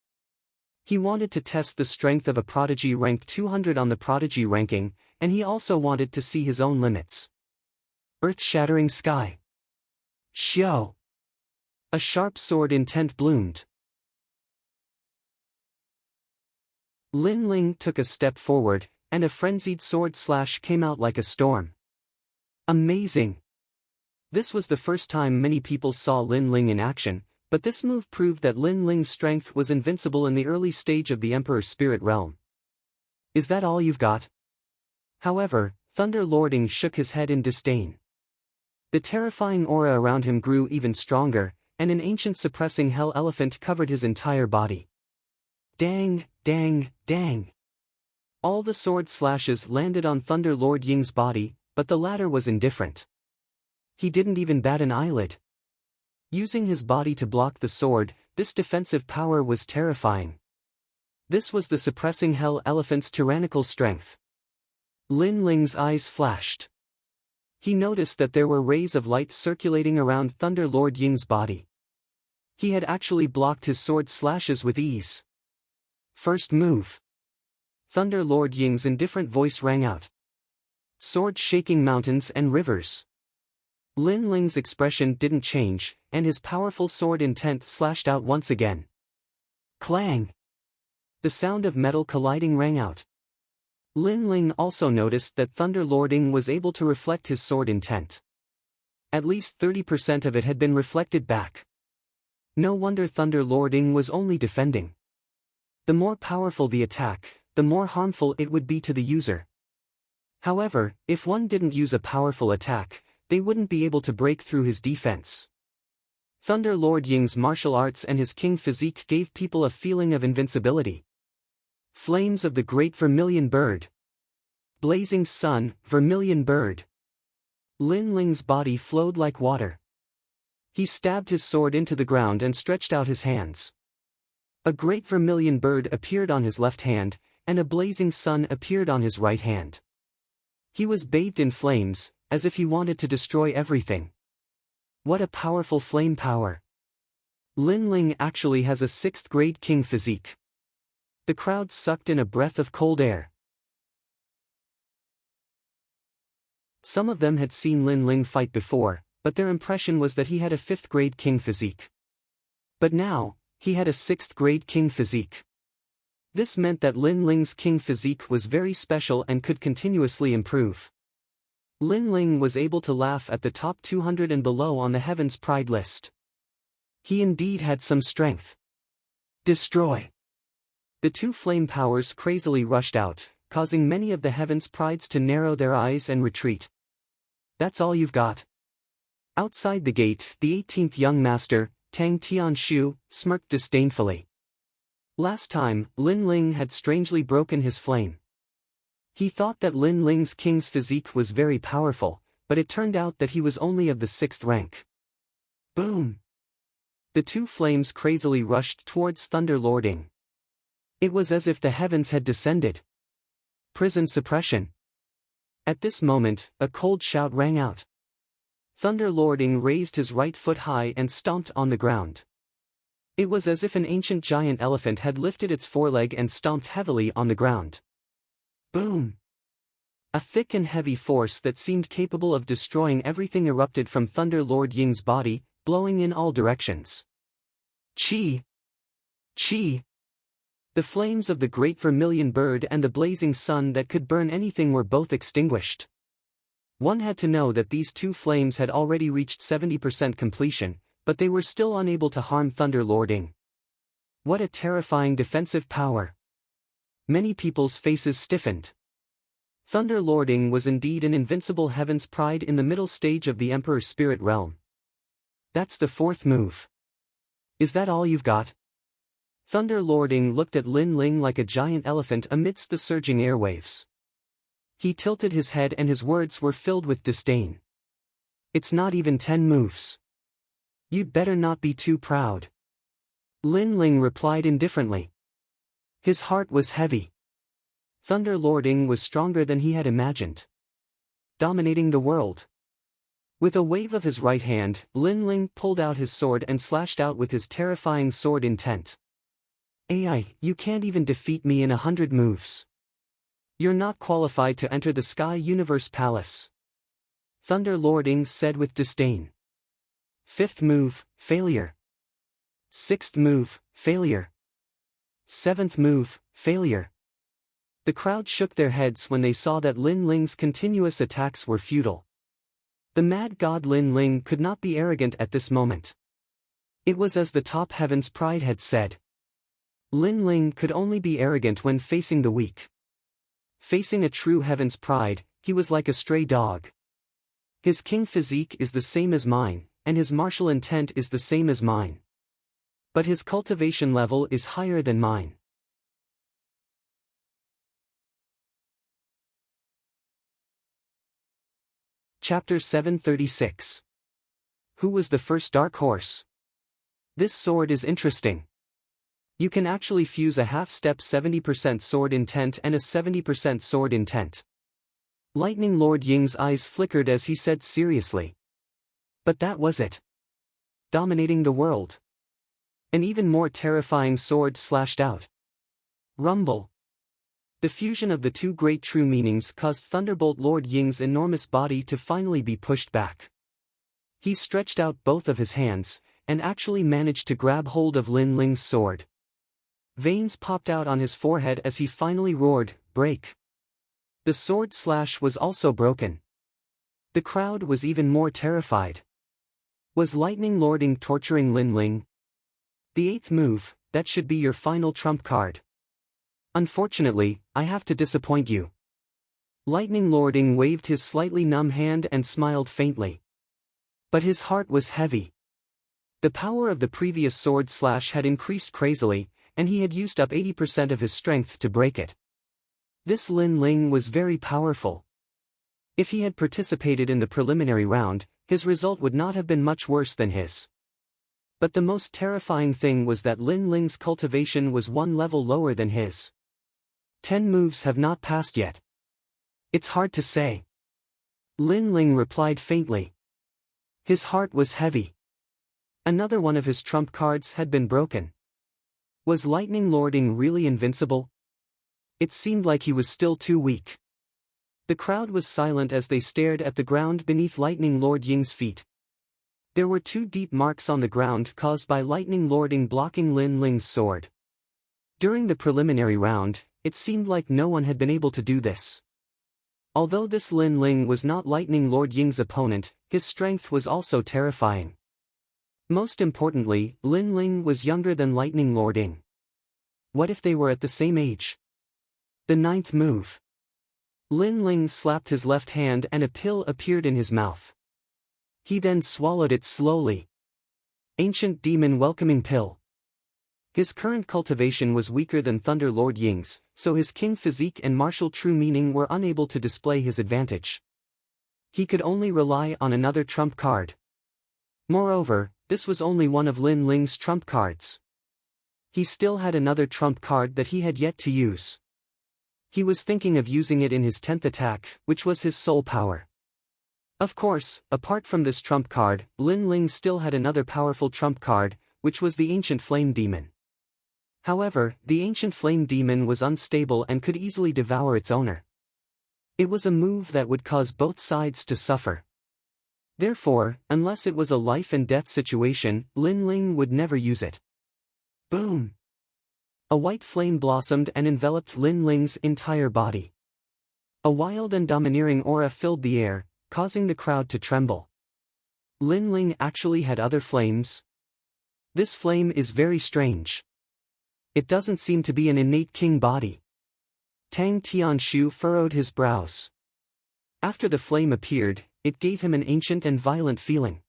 He wanted to test the strength of a prodigy ranked 200 on the prodigy ranking, and he also wanted to see his own limits. Earth-shattering sky. Xiao. A sharp sword intent bloomed. Lin Ling took a step forward, and a frenzied sword slash came out like a storm. Amazing! This was the first time many people saw Lin Ling in action, but this move proved that Lin Ling's strength was invincible in the early stage of the Emperor's Spirit Realm. Is that all you've got? However, Thunder Lord Ying shook his head in disdain. The terrifying aura around him grew even stronger, and an ancient suppressing hell elephant covered his entire body. Dang, dang, dang! All the sword slashes landed on Thunder Lord Ying's body, but the latter was indifferent. He didn't even bat an eyelid. Using his body to block the sword, this defensive power was terrifying. This was the suppressing hell elephant's tyrannical strength. Lin Ling's eyes flashed. He noticed that there were rays of light circulating around Thunder Lord Ying's body. He had actually blocked his sword slashes with ease. First move. Thunder Lord Ying's indifferent voice rang out. Sword shaking mountains and rivers. Lin Ling's expression didn't change, and his powerful sword intent slashed out once again. Clang! The sound of metal colliding rang out. Lin Ling also noticed that Thunder Lording was able to reflect his sword intent. At least 30% of it had been reflected back. No wonder Thunder Lording was only defending. The more powerful the attack, the more harmful it would be to the user. However, if one didn't use a powerful attack, they wouldn't be able to break through his defense. Thunder Lord Ying's martial arts and his king physique gave people a feeling of invincibility. Flames of the Great Vermilion Bird. Blazing Sun, Vermilion Bird. Lin Ling's body flowed like water. He stabbed his sword into the ground and stretched out his hands. A great vermilion bird appeared on his left hand, and a blazing sun appeared on his right hand. He was bathed in flames, as if he wanted to destroy everything. What a powerful flame power! Lin Ling actually has a 6th grade king physique. The crowd sucked in a breath of cold air. Some of them had seen Lin Ling fight before, but their impression was that he had a 5th grade king physique. But now, he had a 6th grade king physique. This meant that Lin Ling's king physique was very special and could continuously improve. Lin Ling was able to laugh at the top 200 and below on the Heaven's Pride list. He indeed had some strength. Destroy! The two flame powers crazily rushed out, causing many of the Heaven's Prides to narrow their eyes and retreat. That's all you've got? Outside the gate, the 18th young master, Tang Tianshu, smirked disdainfully. Last time, Lin Ling had strangely broken his flame. He thought that Lin Ling's king's physique was very powerful, but it turned out that he was only of the 6th rank. Boom! The two flames crazily rushed towards Thunder Lording. It was as if the heavens had descended. Prison suppression. At this moment, a cold shout rang out. Thunder Lording raised his right foot high and stomped on the ground. It was as if an ancient giant elephant had lifted its foreleg and stomped heavily on the ground. Boom! A thick and heavy force that seemed capable of destroying everything erupted from Thunder Lord Ying's body, blowing in all directions. Chi! Chi! The flames of the great vermilion bird and the blazing sun that could burn anything were both extinguished. One had to know that these two flames had already reached 70% completion, but they were still unable to harm Thunder Lording. What a terrifying defensive power! Many people's faces stiffened. Thunder Lording was indeed an invincible Heaven's Pride in the middle stage of the Emperor's Spirit Realm. That's the 4th move. Is that all you've got? Thunder Lording looked at Lin Ling like a giant elephant amidst the surging airwaves. He tilted his head and his words were filled with disdain. It's not even 10 moves. You'd better not be too proud. Lin Ling replied indifferently. His heart was heavy. Thunder Lording was stronger than he had imagined. Dominating the world. With a wave of his right hand, Lin Ling pulled out his sword and slashed out with his terrifying sword intent. AI, you can't even defeat me in 100 moves. You're not qualified to enter the Sky Universe Palace. Thunder Lording said with disdain. 5th move, failure. 6th move, failure. 7th move, failure. The crowd shook their heads when they saw that Lin Ling's continuous attacks were futile. The mad god Lin Ling could not be arrogant at this moment. It was as the top Heaven's Pride had said. Lin Ling could only be arrogant when facing the weak. Facing a true Heaven's Pride, he was like a stray dog. His king physique is the same as mine, and his martial intent is the same as mine. But his cultivation level is higher than mine. Chapter 736. Who was the first dark horse? This sword is interesting. You can actually fuse a half-step 70% sword intent and a 70% sword intent. Lightning Lord Ying's eyes flickered as he said seriously. But that was it. Dominating the world. An even more terrifying sword slashed out. Rumble. The fusion of the two great true meanings caused Thunderbolt Lord Ying's enormous body to finally be pushed back. He stretched out both of his hands, and actually managed to grab hold of Lin Ling's sword. Veins popped out on his forehead as he finally roared, "Break!" The sword slash was also broken. The crowd was even more terrified. Was Lightning Lording torturing Lin Ling? The eighth move, that should be your final trump card. Unfortunately, I have to disappoint you. Lightning Lording waved his slightly numb hand and smiled faintly. But his heart was heavy. The power of the previous sword slash had increased crazily, and he had used up 80% of his strength to break it. This Lin Ling was very powerful. If he had participated in the preliminary round, his result would not have been much worse than his. But the most terrifying thing was that Lin Ling's cultivation was one level lower than his. 10 moves have not passed yet. It's hard to say. Lin Ling replied faintly. His heart was heavy. Another one of his trump cards had been broken. Was Lightning Lording really invincible? It seemed like he was still too weak. The crowd was silent as they stared at the ground beneath Lightning Lord Ying's feet. There were 2 deep marks on the ground caused by Lightning Lording blocking Lin Ling's sword. During the preliminary round, it seemed like no one had been able to do this. Although this Lin Ling was not Lightning Lord Ying's opponent, his strength was also terrifying. Most importantly, Lin Ling was younger than Lightning Lording. What if they were at the same age? The 9th move. Lin Ling slapped his left hand and a pill appeared in his mouth. He then swallowed it slowly. Ancient Demon Welcoming Pill. His current cultivation was weaker than Thunder Lord Ying's, so his king physique and martial true meaning were unable to display his advantage. He could only rely on another trump card. Moreover, this was only one of Lin Ling's trump cards. He still had another trump card that he had yet to use. He was thinking of using it in his 10th attack, which was his soul power. Of course, apart from this trump card, Lin Ling still had another powerful trump card, which was the Ancient Flame Demon. However, the Ancient Flame Demon was unstable and could easily devour its owner. It was a move that would cause both sides to suffer. Therefore, unless it was a life and death situation, Lin Ling would never use it. Boom! A white flame blossomed and enveloped Lin Ling's entire body. A wild and domineering aura filled the air, causing the crowd to tremble. Lin Ling actually had other flames? This flame is very strange. It doesn't seem to be an innate king body. Tang Tianshu furrowed his brows. After the flame appeared, it gave him an ancient and violent feeling.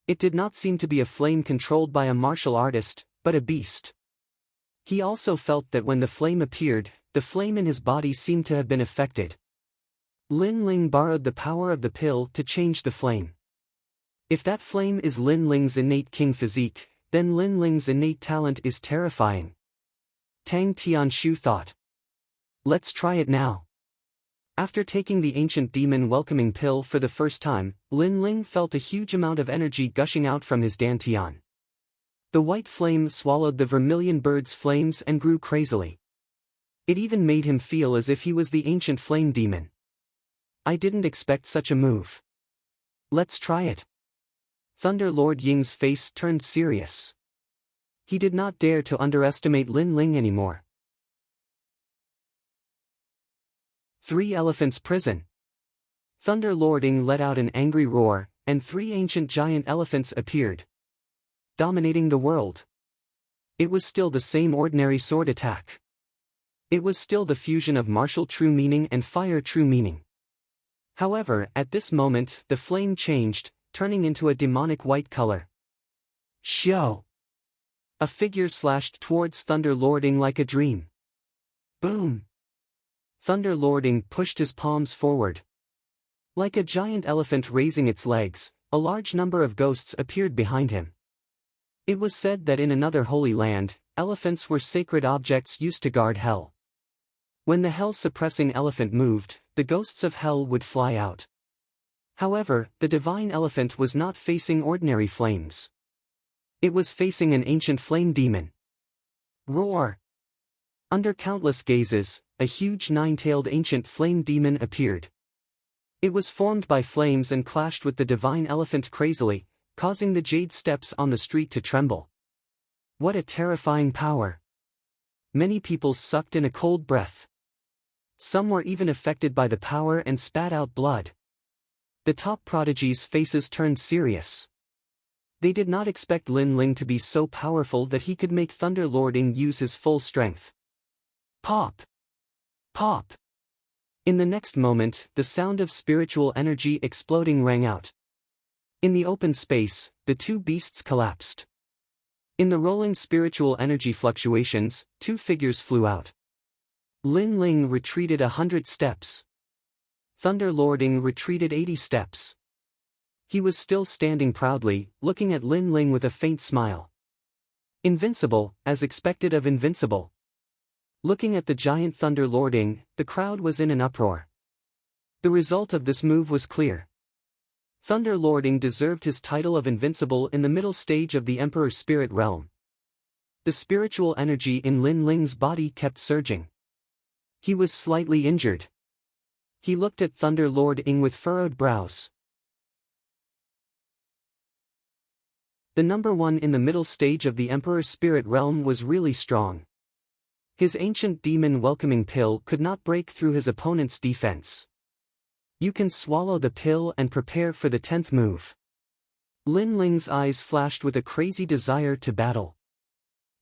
It did not seem to be a flame controlled by a martial artist, but a beast. He also felt that when the flame appeared, the flame in his body seemed to have been affected. Lin Ling borrowed the power of the pill to change the flame. If that flame is Lin Ling's innate king physique, then Lin Ling's innate talent is terrifying. Tang Tianshu thought. Let's try it now. After taking the Ancient Demon Welcoming Pill for the first time, Lin Ling felt a huge amount of energy gushing out from his dantian. The white flame swallowed the vermilion bird's flames and grew crazily. It even made him feel as if he was the Ancient Flame Demon. I didn't expect such a move. Let's try it. Thunder Lord Ying's face turned serious. He did not dare to underestimate Lin Ling anymore. 3 Elephants' Prison. Thunder Lord Ying let out an angry roar, and 3 ancient giant elephants appeared, dominating the world. It was still the same ordinary sword attack. It was still the fusion of martial true meaning and fire true meaning. However, at this moment, the flame changed, turning into a demonic white color. Xiao! A figure slashed towards Thunder Lord Ying like a dream. Boom! Thunder Lord Ying pushed his palms forward. Like a giant elephant raising its legs, a large number of ghosts appeared behind him. It was said that in another holy land, elephants were sacred objects used to guard hell. When the hell-suppressing elephant moved, the ghosts of hell would fly out. However, the divine elephant was not facing ordinary flames. It was facing an ancient flame demon. Roar! Under countless gazes, a huge 9-tailed ancient flame demon appeared. It was formed by flames and clashed with the divine elephant crazily, causing the jade steps on the street to tremble. What a terrifying power! Many people sucked in a cold breath. Some were even affected by the power and spat out blood. The top prodigies' faces turned serious. They did not expect Lin Ling to be so powerful that he could make Thunder Lord Ing use his full strength. Pop! Pop! In the next moment, the sound of spiritual energy exploding rang out. In the open space, the two beasts collapsed. In the rolling spiritual energy fluctuations, two figures flew out. Lin Ling retreated 100 steps. Thunder Lord Ing retreated 80 steps. He was still standing proudly, looking at Lin Ling with a faint smile. Invincible, as expected of invincible. Looking at the giant Thunder Lord Ing, the crowd was in an uproar. The result of this move was clear. Thunder Lord Ing deserved his title of invincible in the middle stage of the Emperor's spirit realm. The spiritual energy in Lin Ling's body kept surging. He was slightly injured. He looked at Thunder Lord Ing with furrowed brows. The number one in the middle stage of the Emperor's spirit realm was really strong. His ancient demon welcoming pill could not break through his opponent's defense. You can swallow the pill and prepare for the 10th move. Lin Ling's eyes flashed with a crazy desire to battle.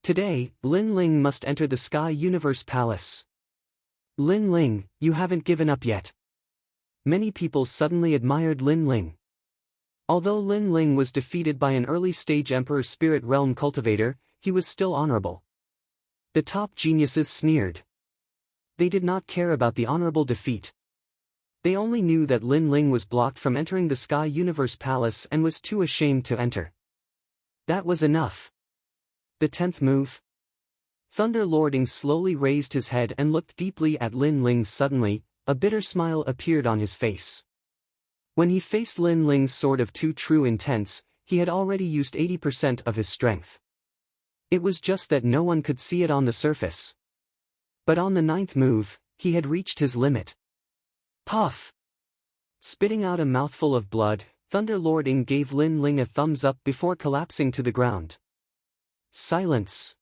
Today, Lin Ling must enter the Sky Universe Palace. Lin Ling, you haven't given up yet. Many people suddenly admired Lin Ling. Although Lin Ling was defeated by an early-stage Emperor Spirit Realm cultivator, he was still honorable. The top geniuses sneered. They did not care about the honorable defeat. They only knew that Lin Ling was blocked from entering the Sky Universe Palace and was too ashamed to enter. That was enough. The 10th move? Thunder Lord Ing slowly raised his head and looked deeply at Lin Ling. Suddenly, a bitter smile appeared on his face. When he faced Lin Ling's sword of too true intense, he had already used 80% of his strength. It was just that no one could see it on the surface. But on the 9th move, he had reached his limit. Puff! Spitting out a mouthful of blood, Thunder Lord Ing gave Lin Ling a thumbs up before collapsing to the ground. Silence.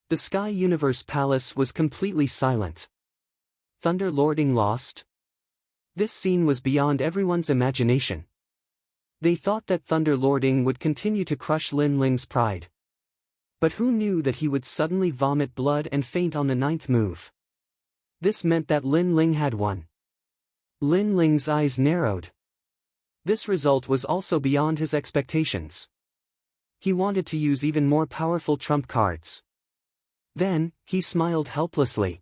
The Sky Universe Palace was completely silent. Thunder Lord Ing lost? This scene was beyond everyone's imagination. They thought that Thunder Lord Ing would continue to crush Lin Ling's pride. But who knew that he would suddenly vomit blood and faint on the 9th move? This meant that Lin Ling had won. Lin Ling's eyes narrowed. This result was also beyond his expectations. He wanted to use even more powerful trump cards. Then, he smiled helplessly.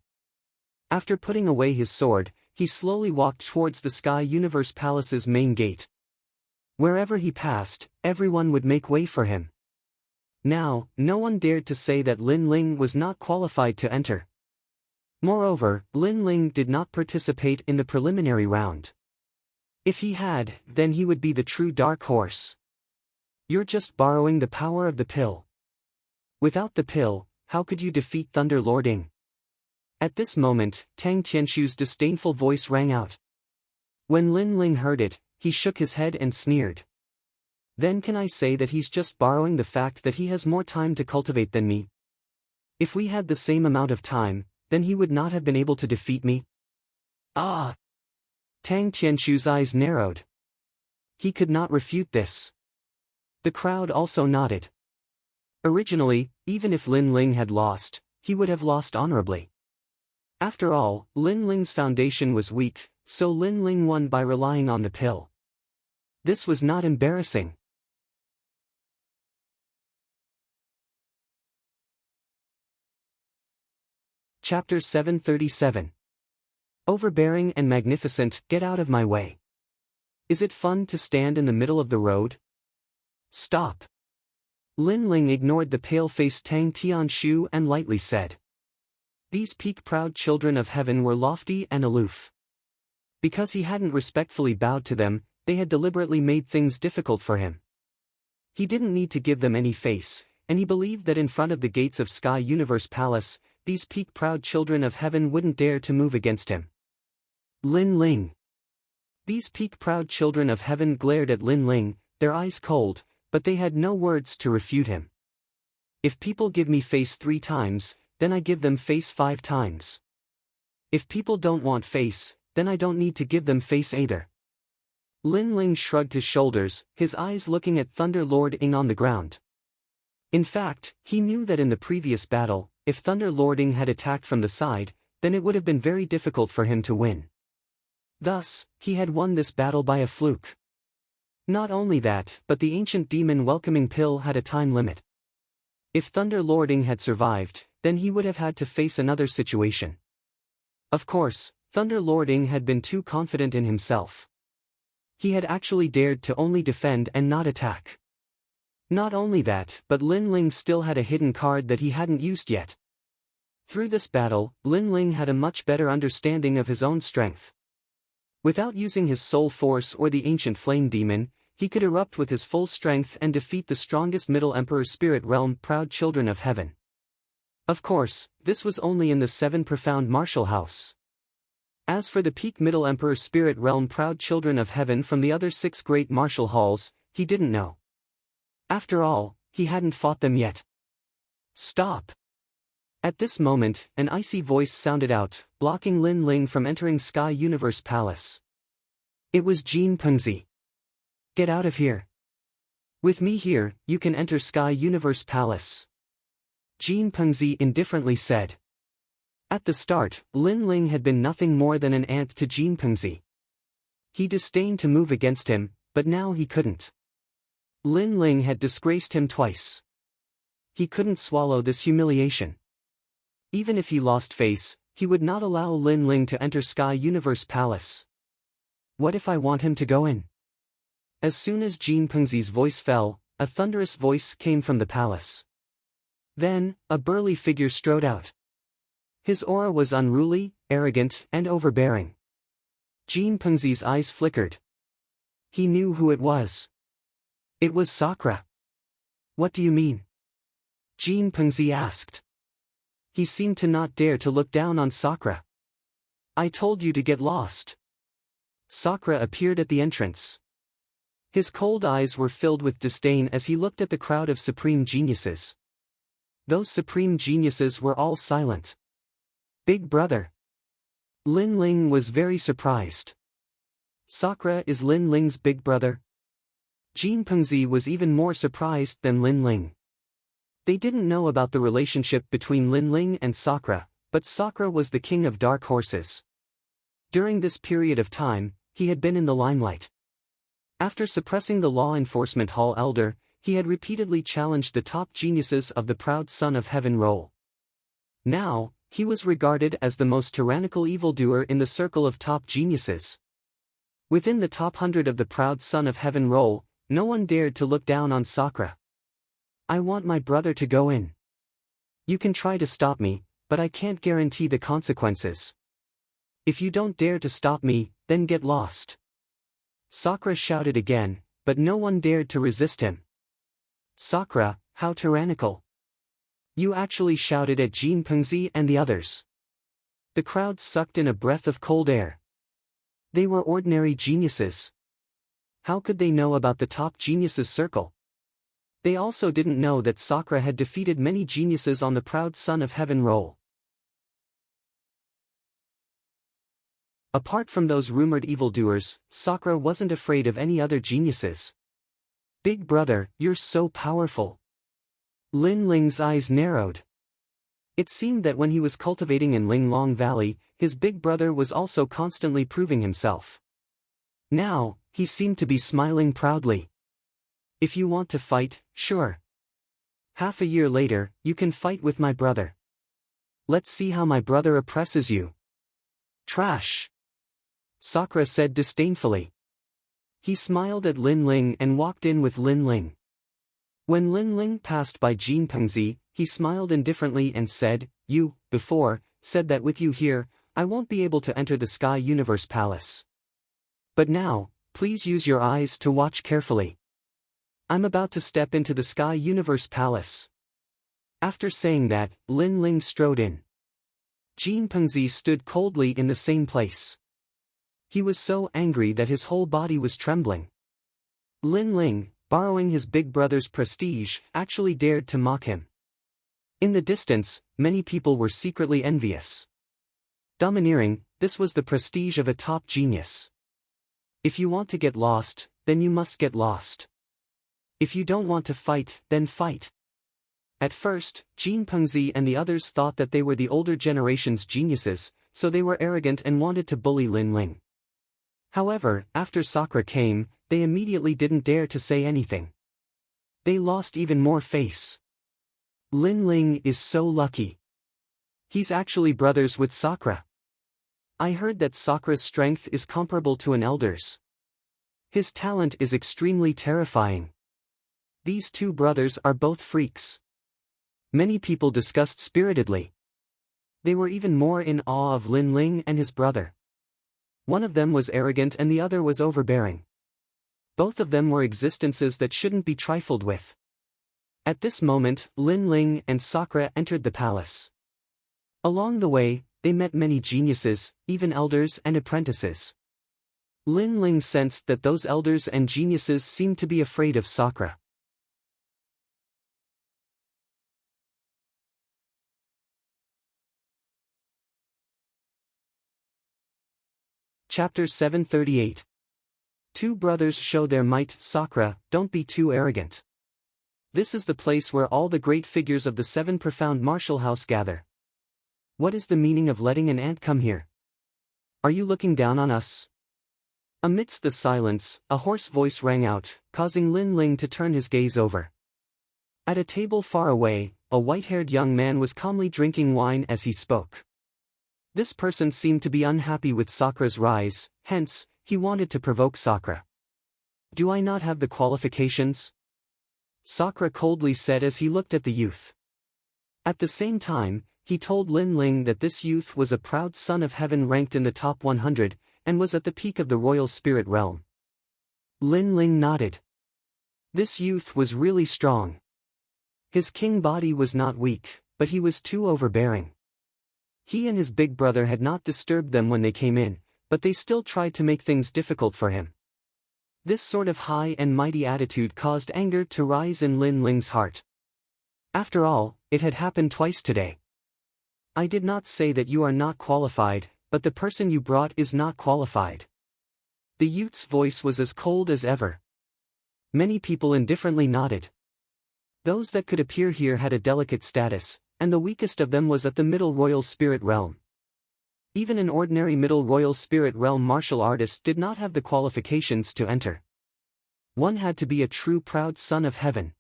After putting away his sword, he slowly walked towards the Sky Universe Palace's main gate. Wherever he passed, everyone would make way for him. Now, no one dared to say that Lin Ling was not qualified to enter. Moreover, Lin Ling did not participate in the preliminary round. If he had, then he would be the true dark horse. You're just borrowing the power of the pill. Without the pill, how could you defeat Thunder Lord Ing? At this moment, Tang Qianshu's disdainful voice rang out. When Lin Ling heard it, he shook his head and sneered. Then can I say that he's just borrowing the fact that he has more time to cultivate than me? If we had the same amount of time, then he would not have been able to defeat me? Ah! Tang Qianshu's eyes narrowed. He could not refute this. The crowd also nodded. Originally, even if Lin Ling had lost, he would have lost honorably. After all, Lin Ling's foundation was weak, so Lin Ling won by relying on the pill. This was not embarrassing. Chapter 737. Overbearing and magnificent, get out of my way. Is it fun to stand in the middle of the road? Stop. Lin Ling ignored the pale-faced Tang Tianshu and lightly said. These peak-proud children of heaven were lofty and aloof. Because he hadn't respectfully bowed to them, they had deliberately made things difficult for him. He didn't need to give them any face, and he believed that in front of the gates of Sky Universe Palace, these peak-proud children of heaven wouldn't dare to move against him. Lin Ling. These peak-proud children of heaven glared at Lin Ling, their eyes cold, but they had no words to refute him. If people give me face 3 times, then I give them face 5 times. If people don't want face, then I don't need to give them face either. Lin Ling shrugged his shoulders, his eyes looking at Thunder Lord Ing on the ground. In fact, he knew that in the previous battle, if Thunder Lord Ing had attacked from the side, then it would have been very difficult for him to win. Thus, he had won this battle by a fluke. Not only that, but the ancient demon welcoming pill had a time limit. If Thunder Lord Ing had survived, then he would have had to face another situation. Of course, Thunder Lord Ing had been too confident in himself. He had actually dared to only defend and not attack. Not only that, but Lin Ling still had a hidden card that he hadn't used yet. Through this battle, Lin Ling had a much better understanding of his own strength. Without using his soul force or the ancient flame demon, he could erupt with his full strength and defeat the strongest Middle Emperor Spirit Realm proud children of heaven. Of course, this was only in the 7 profound martial house. As for the peak Middle Emperor Spirit Realm proud children of heaven from the other 6 great martial halls, he didn't know. After all, he hadn't fought them yet. Stop! At this moment, an icy voice sounded out, blocking Lin Ling from entering Sky Universe Palace. It was Jin Pengzi. Get out of here. With me here, you can enter Sky Universe Palace. Jin Pengzi indifferently said. At the start, Lin Ling had been nothing more than an ant to Jin Pengzi. He disdained to move against him, but now he couldn't. Lin Ling had disgraced him twice. He couldn't swallow this humiliation. Even if he lost face, he would not allow Lin Ling to enter Sky Universe Palace. What if I want him to go in? As soon as Jin Pengzi's voice fell, a thunderous voice came from the palace. Then, a burly figure strode out. His aura was unruly, arrogant, and overbearing. Jin Pengzi's eyes flickered. He knew who it was. It was Sakura. What do you mean? Jin Pengzi asked. He seemed to not dare to look down on Sakura. I told you to get lost. Sakura appeared at the entrance. His cold eyes were filled with disdain as he looked at the crowd of supreme geniuses. Those supreme geniuses were all silent. Big brother. Lin Ling was very surprised. Sakura is Lin Ling's big brother? Jin Pengzi was even more surprised than Lin Ling. They didn't know about the relationship between Lin Ling and Sakura, but Sakura was the king of dark horses. During this period of time, he had been in the limelight. After suppressing the law enforcement hall elder, he had repeatedly challenged the top geniuses of the proud son of heaven role. Now, he was regarded as the most tyrannical evildoer in the circle of top geniuses. Within the top 100 of the proud son of heaven role, no one dared to look down on Sakura. I want my brother to go in. You can try to stop me, but I can't guarantee the consequences. If you don't dare to stop me, then get lost. Sakura shouted again, but no one dared to resist him. Sakura, how tyrannical. You actually shouted at Jin Pengzi and the others. The crowd sucked in a breath of cold air. They were ordinary geniuses. How could they know about the top geniuses circle? They also didn't know that Sakura had defeated many geniuses on the proud son of heaven role. Apart from those rumored evildoers, Sakura wasn't afraid of any other geniuses. Big brother, you're so powerful. Lin Ling's eyes narrowed. It seemed that when he was cultivating in Linglong Valley, his big brother was also constantly proving himself. Now, he seemed to be smiling proudly. If you want to fight, sure. Half a year later, you can fight with my brother. Let's see how my brother oppresses you. Trash. Sakura said disdainfully. He smiled at Lin Ling and walked in with Lin Ling. When Lin Ling passed by Jin Pengzi, he smiled indifferently and said, You, before, said that with you here, I won't be able to enter the Sky Universe Palace. But now, please use your eyes to watch carefully. I'm about to step into the Sky Universe Palace. After saying that, Lin Ling strode in. Jin Pengzi stood coldly in the same place. He was so angry that his whole body was trembling. Lin Ling, borrowing his big brother's prestige, actually dared to mock him. In the distance, many people were secretly envious. Domineering, this was the prestige of a top genius. If you want to get lost, then you must get lost. If you don't want to fight, then fight. At first, Jin Pengzi and the others thought that they were the older generation's geniuses, so they were arrogant and wanted to bully Lin Ling. However, after Sakura came, they immediately didn't dare to say anything. They lost even more face. Lin Ling is so lucky. He's actually brothers with Sakura. I heard that Sakura's strength is comparable to an elder's. His talent is extremely terrifying. These two brothers are both freaks. Many people discussed spiritedly. They were even more in awe of Lin Ling and his brother. One of them was arrogant and the other was overbearing. Both of them were existences that shouldn't be trifled with. At this moment, Lin Ling and Sakura entered the palace. Along the way, they met many geniuses, even elders and apprentices. Lin Ling sensed that those elders and geniuses seemed to be afraid of Sakura. Chapter 738. Two brothers show their might. Sakura, don't be too arrogant. This is the place where all the great figures of the seven profound martial house gather. What is the meaning of letting an ant come here? Are you looking down on us? Amidst the silence, a hoarse voice rang out, causing Lin Ling to turn his gaze over. At a table far away, a white-haired young man was calmly drinking wine as he spoke. This person seemed to be unhappy with Sakura's rise, hence, he wanted to provoke Sakura. Do I not have the qualifications? Sakura coldly said as he looked at the youth. At the same time, he told Lin Ling that this youth was a proud son of heaven ranked in the top 100, and was at the peak of the royal spirit realm. Lin Ling nodded. This youth was really strong. His king body was not weak, but he was too overbearing. He and his big brother had not disturbed them when they came in, but they still tried to make things difficult for him. This sort of high and mighty attitude caused anger to rise in Lin Ling's heart. After all, it had happened twice today. I did not say that you are not qualified, but the person you brought is not qualified. The youth's voice was as cold as ever. Many people indifferently nodded. Those that could appear here had a delicate status, and the weakest of them was at the middle royal spirit realm. Even an ordinary middle royal spirit realm martial artist did not have the qualifications to enter. One had to be a true proud son of heaven.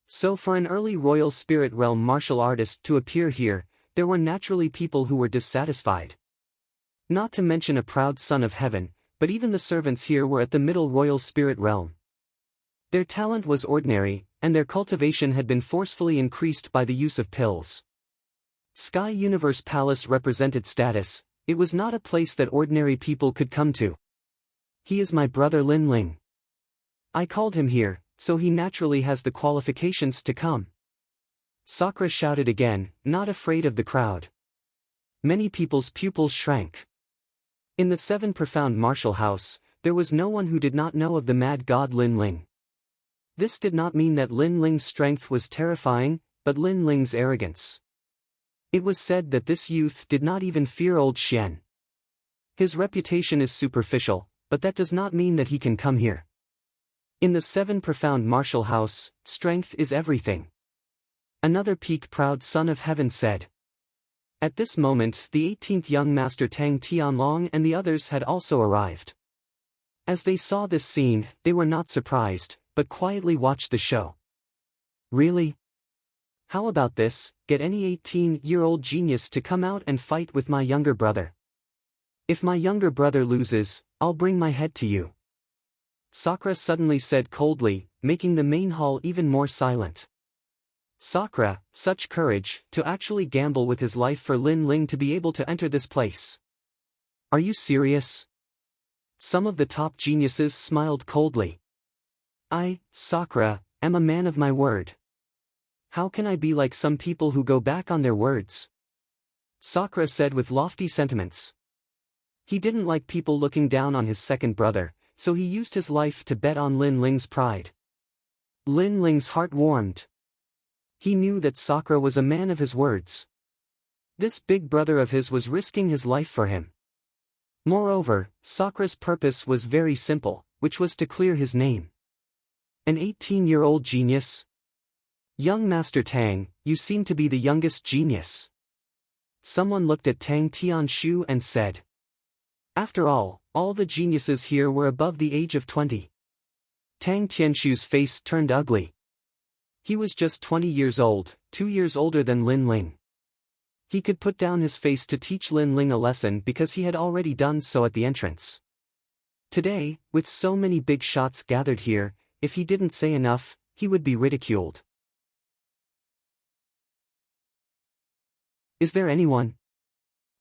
So for an early royal spirit realm martial artist to appear here, there were naturally people who were dissatisfied. Not to mention a proud son of heaven, but even the servants here were at the middle royal spirit realm. Their talent was ordinary, and their cultivation had been forcefully increased by the use of pills. Sky Universe Palace represented status. It was not a place that ordinary people could come to. He is my brother Lin Ling. I called him here, so he naturally has the qualifications to come. Sakura shouted again, not afraid of the crowd. Many people's pupils shrank. In the seven profound martial house, there was no one who did not know of the mad god Lin Ling. This did not mean that Lin Ling's strength was terrifying, but Lin Ling's arrogance. It was said that this youth did not even fear old Xian. His reputation is superficial, but that does not mean that he can come here. In the seven profound martial house, strength is everything. Another peak proud son of heaven said. At this moment the 18th young master Tang Tianlong and the others had also arrived. As they saw this scene, they were not surprised, but quietly watched the show. Really? How about this, get any 18-year-old genius to come out and fight with my younger brother. If my younger brother loses, I'll bring my head to you. Sakura suddenly said coldly, making the main hall even more silent. Sakura, such courage, to actually gamble with his life for Lin Ling to be able to enter this place. Are you serious? Some of the top geniuses smiled coldly. I, Sakura, am a man of my word. How can I be like some people who go back on their words? Sakura said with lofty sentiments. He didn't like people looking down on his second brother, so he used his life to bet on Lin Ling's pride. Lin Ling's heart warmed. He knew that Sakura was a man of his words. This big brother of his was risking his life for him. Moreover, Sakura's purpose was very simple, which was to clear his name. An 18-year-old genius? Young Master Tang, you seem to be the youngest genius. Someone looked at Tang Tianshu and said. After all the geniuses here were above the age of 20. Tang Tianshu's face turned ugly. He was just 20 years old, 2 years older than Lin Ling. He could put down his face to teach Lin Ling a lesson because he had already done so at the entrance. Today, with so many big shots gathered here, if he didn't say enough, he would be ridiculed. Is there anyone?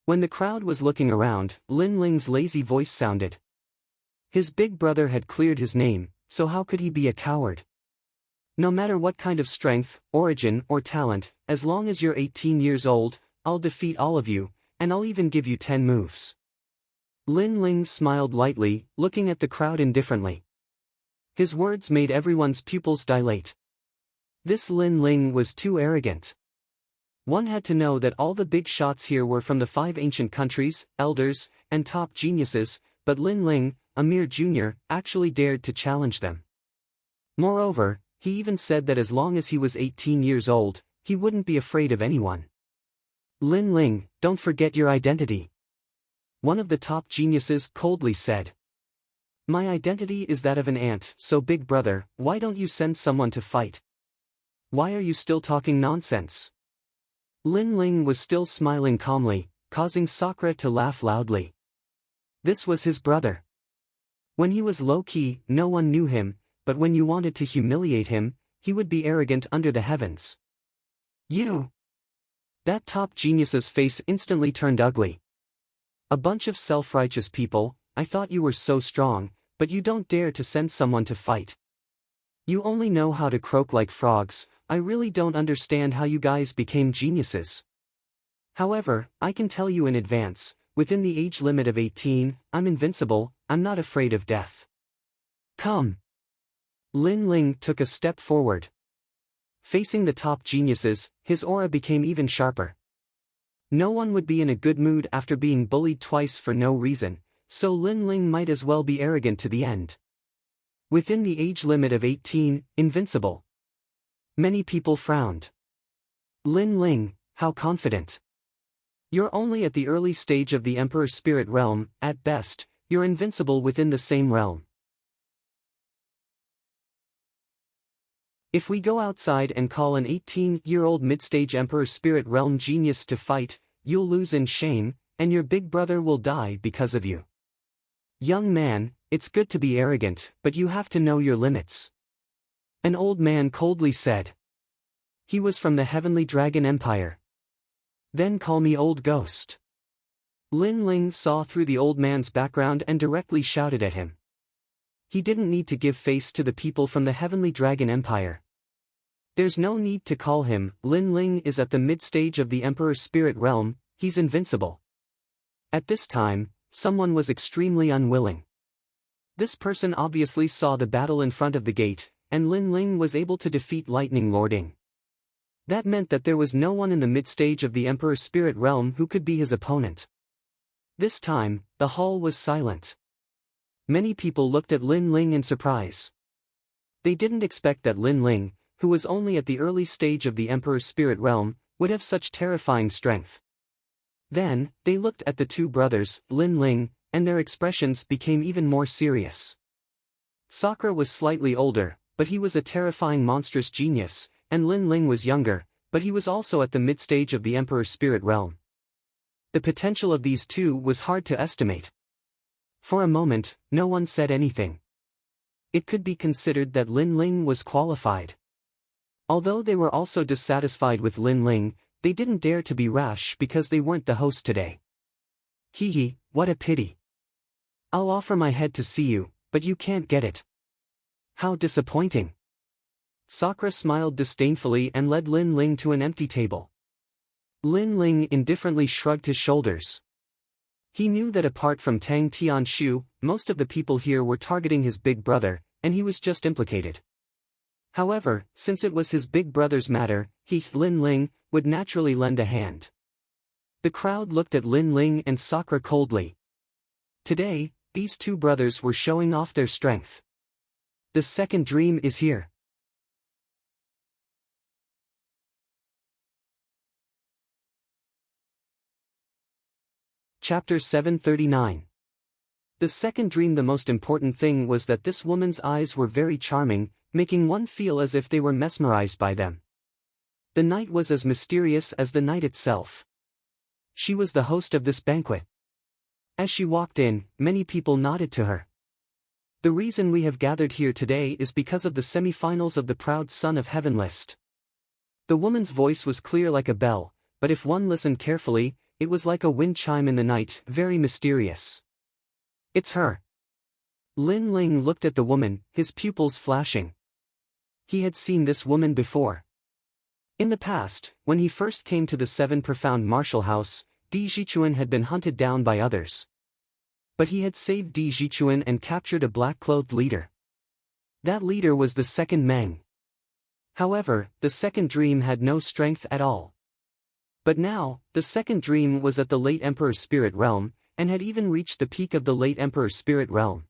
When the crowd was looking around, Lin Ling's lazy voice sounded. His big brother had cleared his name, so how could he be a coward? No matter what kind of strength, origin, or talent, as long as you're 18 years old, I'll defeat all of you, and I'll even give you 10 moves. Lin Ling smiled lightly, looking at the crowd indifferently. His words made everyone's pupils dilate. This Lin Ling was too arrogant. One had to know that all the big shots here were from the 5 ancient countries, elders, and top geniuses, but Lin Ling, a mere junior, actually dared to challenge them. Moreover, he even said that as long as he was 18 years old, he wouldn't be afraid of anyone. Lin Ling, don't forget your identity. One of the top geniuses coldly said. My identity is that of an ant, so big brother, why don't you send someone to fight? Why are you still talking nonsense? Lin Ling was still smiling calmly, causing Sakura to laugh loudly. This was his brother. When he was low-key, no one knew him, but when you wanted to humiliate him, he would be arrogant under the heavens. You! That top genius's face instantly turned ugly. A bunch of self-righteous people, I thought you were so strong, but you don't dare to send someone to fight. You only know how to croak like frogs. I really don't understand how you guys became geniuses. However, I can tell you in advance, within the age limit of 18, I'm invincible, I'm not afraid of death. Come. Lin Ling took a step forward. Facing the top geniuses, his aura became even sharper. No one would be in a good mood after being bullied twice for no reason, so Lin Ling might as well be arrogant to the end. Within the age limit of 18, invincible. Many people frowned. Lin Ling, how confident. You're only at the early stage of the Emperor's spirit realm, at best, you're invincible within the same realm. If we go outside and call an 18-year-old mid-stage Emperor Spirit Realm genius to fight, you'll lose in shame, and your big brother will die because of you. Young man, it's good to be arrogant, but you have to know your limits. An old man coldly said. He was from the Heavenly Dragon Empire. Then call me Old Ghost. Lin Ling saw through the old man's background and directly shouted at him. He didn't need to give face to the people from the Heavenly Dragon Empire. There's no need to call him. Lin Ling is at the mid-stage of the Emperor's spirit realm, he's invincible. At this time, someone was extremely unwilling. This person obviously saw the battle in front of the gate, and Lin Ling was able to defeat Lightning Lording. That meant that there was no one in the mid-stage of the Emperor's spirit realm who could be his opponent. This time, the hall was silent. Many people looked at Lin Ling in surprise. They didn't expect that Lin Ling, who was only at the early stage of the Emperor's spirit realm, would have such terrifying strength. Then, they looked at the two brothers, Lin Ling, and their expressions became even more serious. Sakura was slightly older, but he was a terrifying monstrous genius, and Lin Ling was younger, but he was also at the mid-stage of the Emperor's spirit realm. The potential of these two was hard to estimate. For a moment, no one said anything. It could be considered that Lin Ling was qualified. Although they were also dissatisfied with Lin Ling, they didn't dare to be rash because they weren't the host today. Hee, what a pity. I'll offer my head to see you, but you can't get it. How disappointing. Sakura smiled disdainfully and led Lin Ling to an empty table. Lin Ling indifferently shrugged his shoulders. He knew that apart from Tang Tianshu, most of the people here were targeting his big brother, and he was just implicated. However, since it was his big brother's matter, Lin Ling would naturally lend a hand. The crowd looked at Lin Ling and Sakura coldly. Today, these two brothers were showing off their strength. The second dream is here. Chapter 739. The second dream. The most important thing was that this woman's eyes were very charming, making one feel as if they were mesmerized by them. The night was as mysterious as the night itself. She was the host of this banquet. As she walked in, many people nodded to her. The reason we have gathered here today is because of the semi-finals of the Proud Son of Heaven list. The woman's voice was clear like a bell, but if one listened carefully, it was like a wind chime in the night, very mysterious. It's her. Lin Ling looked at the woman, his pupils flashing. He had seen this woman before. In the past, when he first came to the Seven Profound Martial House, Di Jichuan had been hunted down by others. But he had saved Di Jichuan and captured a black-clothed leader. That leader was the second Meng. However, the second dream had no strength at all. But now, the second dream was at the late Emperor's spirit realm, and had even reached the peak of the late Emperor's spirit realm.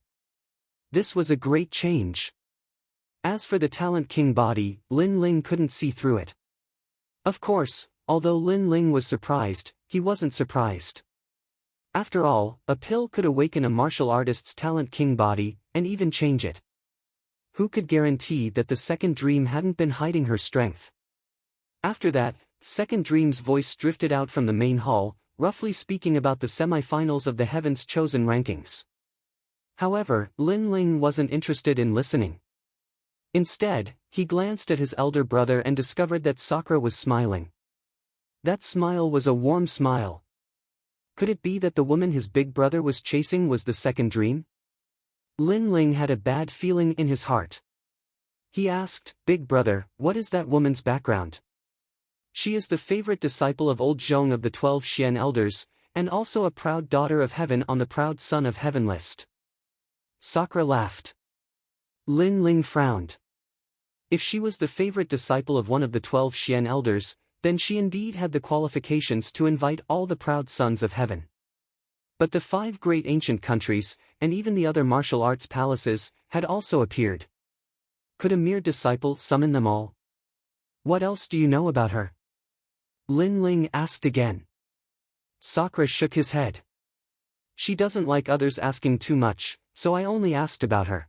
This was a great change. As for the Talent King body, Lin Ling couldn't see through it. Of course, although Lin Ling was surprised, he wasn't surprised. After all, a pill could awaken a martial artist's Talent King body, and even change it. Who could guarantee that the second dream hadn't been hiding her strength? After that, Second Dream's voice drifted out from the main hall, roughly speaking about the semi-finals of the Heaven's Chosen rankings. However, Lin Ling wasn't interested in listening. Instead, he glanced at his elder brother and discovered that Sakura was smiling. That smile was a warm smile. Could it be that the woman his big brother was chasing was the second dream? Lin Ling had a bad feeling in his heart. He asked, "Big brother, what is that woman's background?" "She is the favorite disciple of old Zhong of the 12 Xian elders, and also a proud daughter of heaven on the Proud Son of Heaven list." Sakura laughed. Lin Ling frowned. If she was the favorite disciple of one of the 12 Xian elders, then she indeed had the qualifications to invite all the proud sons of heaven. But the 5 great ancient countries, and even the other martial arts palaces, had also appeared. Could a mere disciple summon them all? "What else do you know about her?" Lin Ling asked again. Sakura shook his head. "She doesn't like others asking too much, so I only asked about her."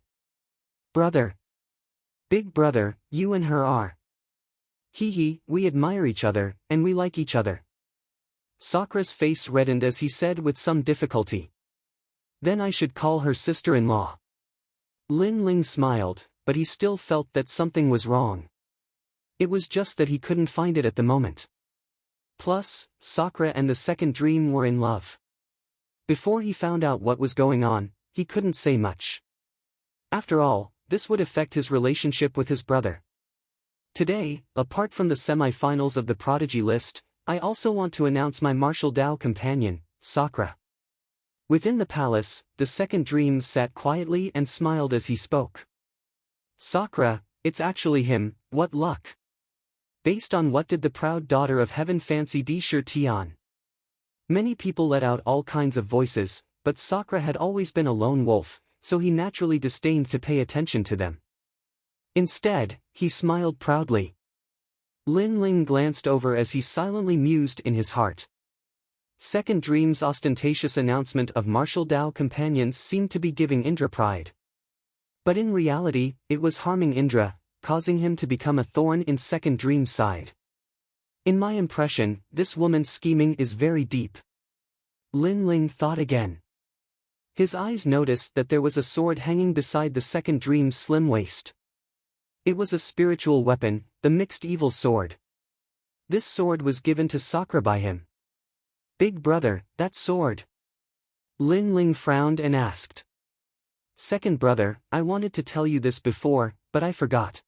"Brother. Big brother, you and her are. We admire each other, and we like each other." Sakura's face reddened as he said with some difficulty. "Then I should call her sister-in-law." Lin Ling smiled, but he still felt that something was wrong. It was just that he couldn't find it at the moment. Plus, Sakura and the second dream were in love. Before he found out what was going on, he couldn't say much. After all, this would affect his relationship with his brother. Today, apart from the semi-finals of the Prodigy list, I also want to announce my martial Dao companion, Sakura. Within the palace, the second dream sat quietly and smiled as he spoke. "Sakura, it's actually him, what luck." Based on what did the proud daughter of heaven fancy Di Shi Tian? Many people let out all kinds of voices, but Sakura had always been a lone wolf, so he naturally disdained to pay attention to them. Instead, he smiled proudly. Lin Ling glanced over as he silently mused in his heart. Second Dream's ostentatious announcement of martial Dao companions seemed to be giving Indra pride. But in reality, it was harming Indra, causing him to become a thorn in Second Dream's side. In my impression, this woman's scheming is very deep. Lin Ling thought again. His eyes noticed that there was a sword hanging beside the Second Dream's slim waist. It was a spiritual weapon, the Mixed Evil Sword. This sword was given to Sakura by him. "Big brother, that sword." Lin Ling frowned and asked. "Second brother, I wanted to tell you this before, but I forgot.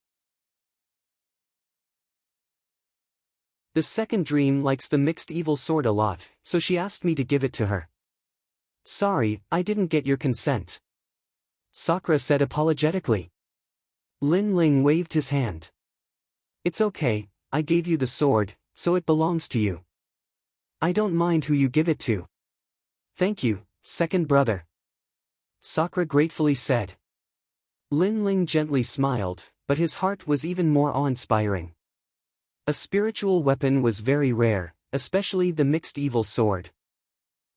The second dream likes the Mixed Evil Sword a lot, so she asked me to give it to her." Sorry, I didn't get your consent, Sakura said apologetically. Lin Ling waved his hand. It's okay, I gave you the sword, so it belongs to you. I don't mind who you give it to. Thank you, second brother, Sakura gratefully said. Lin Ling gently smiled, but his heart was even more awe-inspiring. A spiritual weapon was very rare, especially the mixed evil sword.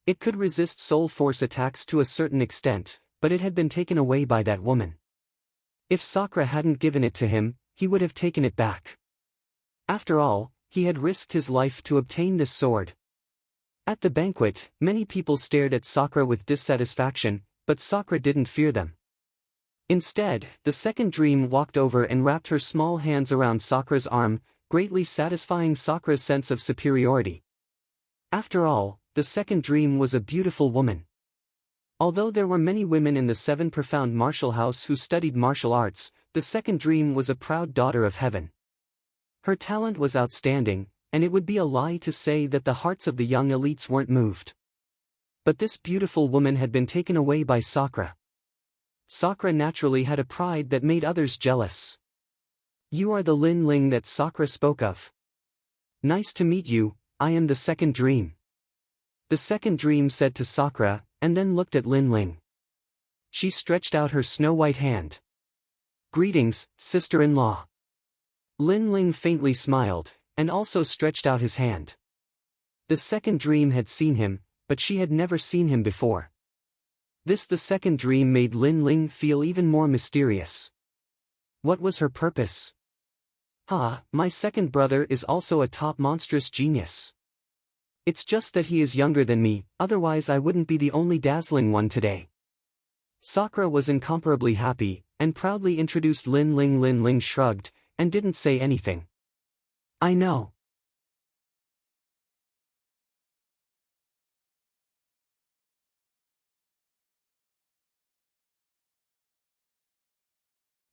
It could resist soul force attacks to a certain extent, but it had been taken away by that woman. If Sakura hadn't given it to him, he would have taken it back. After all, he had risked his life to obtain this sword. At the banquet, many people stared at Sakura with dissatisfaction, but Sakura didn't fear them. Instead, the second dream walked over and wrapped her small hands around Sakura's arm, greatly satisfying Sakura's sense of superiority. After all, the second dream was a beautiful woman. Although there were many women in the Seven Profound Martial House who studied martial arts, the second dream was a proud daughter of heaven. Her talent was outstanding, and it would be a lie to say that the hearts of the young elites weren't moved. But this beautiful woman had been taken away by Sakura. Sakura naturally had a pride that made others jealous. You are the Lin Ling that Sakura spoke of. Nice to meet you, I am the second dream. The second dream said to Sakura, and then looked at Lin Ling. She stretched out her snow-white hand. Greetings, sister-in-law. Lin Ling faintly smiled, and also stretched out his hand. The second dream had seen him, but she had never seen him before. The second dream made Lin Ling feel even more mysterious. What was her purpose? My second brother is also a top monstrous genius. It's just that he is younger than me, otherwise I wouldn't be the only dazzling one today. Sakura was incomparably happy, and proudly introduced Lin Ling. Lin Ling shrugged, and didn't say anything. I know.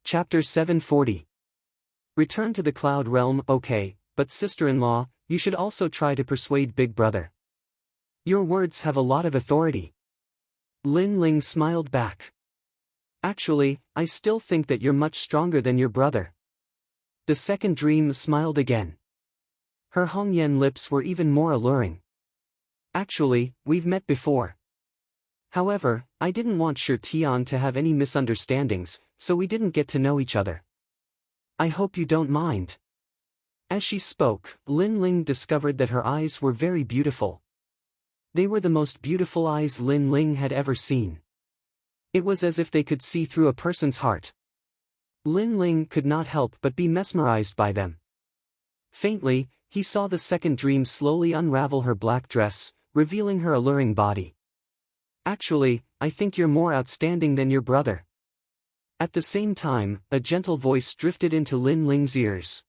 Chapter 740. Return to the Cloud Realm. Okay, but sister-in-law, you should also try to persuade Big Brother. Your words have a lot of authority. Lin Ling smiled back. Actually, I still think that you're much stronger than your brother. The second dream smiled again. Her Hongyan lips were even more alluring. Actually, we've met before. However, I didn't want Shi Tian to have any misunderstandings, so we didn't get to know each other. I hope you don't mind. As she spoke, Lin Ling discovered that her eyes were very beautiful. They were the most beautiful eyes Lin Ling had ever seen. It was as if they could see through a person's heart. Lin Ling could not help but be mesmerized by them. Faintly, he saw the second dream slowly unravel her black dress, revealing her alluring body. Actually, I think you're more outstanding than your brother. At the same time, a gentle voice drifted into Lin Ling's ears.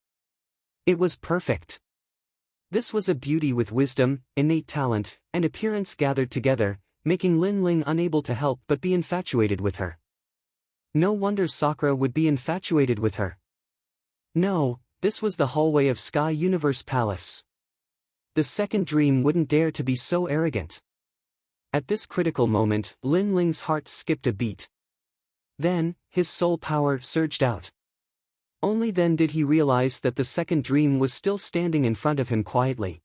It was perfect. This was a beauty with wisdom, innate talent, and appearance gathered together, making Lin Ling unable to help but be infatuated with her. No wonder Sakura would be infatuated with her. No, this was the hallway of Sky Universe Palace. The second dream wouldn't dare to be so arrogant. At this critical moment, Lin Ling's heart skipped a beat. Then, his soul power surged out. Only then did he realize that the second dream was still standing in front of him quietly.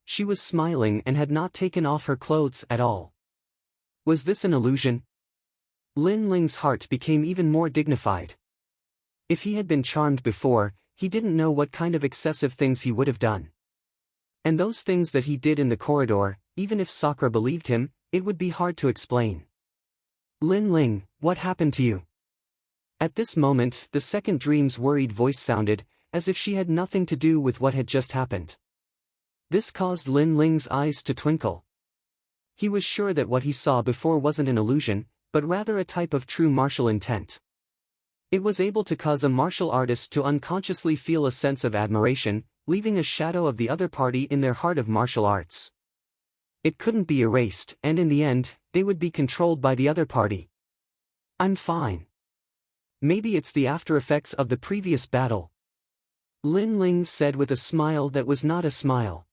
She was smiling and had not taken off her clothes at all. Was this an illusion? Lin Ling's heart became even more dignified. If he had been charmed before, he didn't know what kind of excessive things he would have done. And those things that he did in the corridor, even if Sakura believed him, it would be hard to explain. Lin Ling, what happened to you? At this moment, the second dream's worried voice sounded, as if she had nothing to do with what had just happened. This caused Lin Ling's eyes to twinkle. He was sure that what he saw before wasn't an illusion, but rather a type of true martial intent. It was able to cause a martial artist to unconsciously feel a sense of admiration, leaving a shadow of the other party in their heart of martial arts. It couldn't be erased, and in the end, they would be controlled by the other party. I'm fine. Maybe it's the after effects of the previous battle. Lin Ling said with a smile that was not a smile.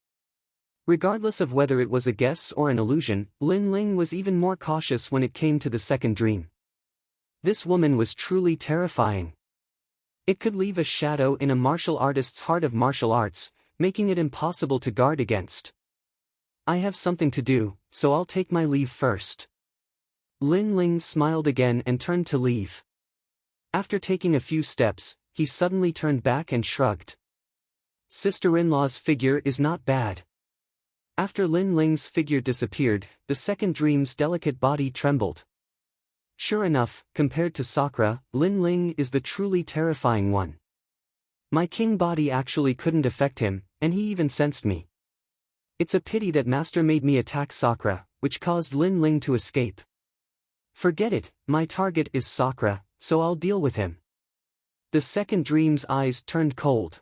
Regardless of whether it was a guess or an illusion, Lin Ling was even more cautious when it came to the second dream. This woman was truly terrifying. It could leave a shadow in a martial artist's heart of martial arts, making it impossible to guard against. I have something to do, so I'll take my leave first. Lin Ling smiled again and turned to leave. After taking a few steps, he suddenly turned back and shrugged. Sister-in-law's figure is not bad. After Lin Ling's figure disappeared, the second dream's delicate body trembled. Sure enough, compared to Sakura, Lin Ling is the truly terrifying one. My king body actually couldn't affect him, and he even sensed me. It's a pity that Master made me attack Sakura, which caused Lin Ling to escape. Forget it, my target is Sakura, so I'll deal with him. The second dream's eyes turned cold.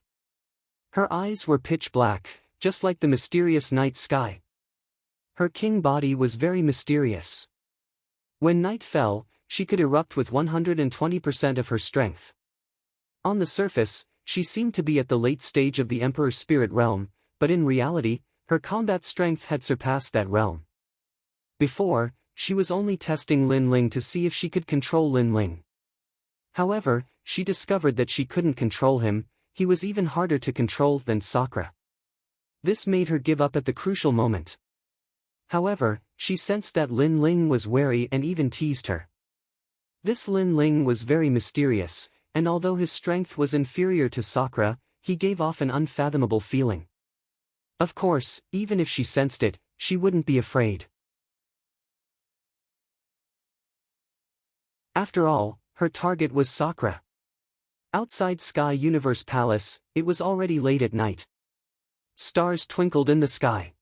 Her eyes were pitch black, just like the mysterious night sky. Her king body was very mysterious. When night fell, she could erupt with 120% of her strength. On the surface, she seemed to be at the late stage of the Emperor's spirit realm, but in reality, her combat strength had surpassed that realm. Before, she was only testing Lin Ling to see if she could control Lin Ling. However, she discovered that she couldn't control him. He was even harder to control than Sakura. This made her give up at the crucial moment. However, she sensed that Lin Ling was wary and even teased her. This Lin Ling was very mysterious, and although his strength was inferior to Sakura, he gave off an unfathomable feeling. Of course, even if she sensed it, she wouldn't be afraid. After all, her target was Sakura. Outside Sky Universe Palace, it was already late at night. Stars twinkled in the sky.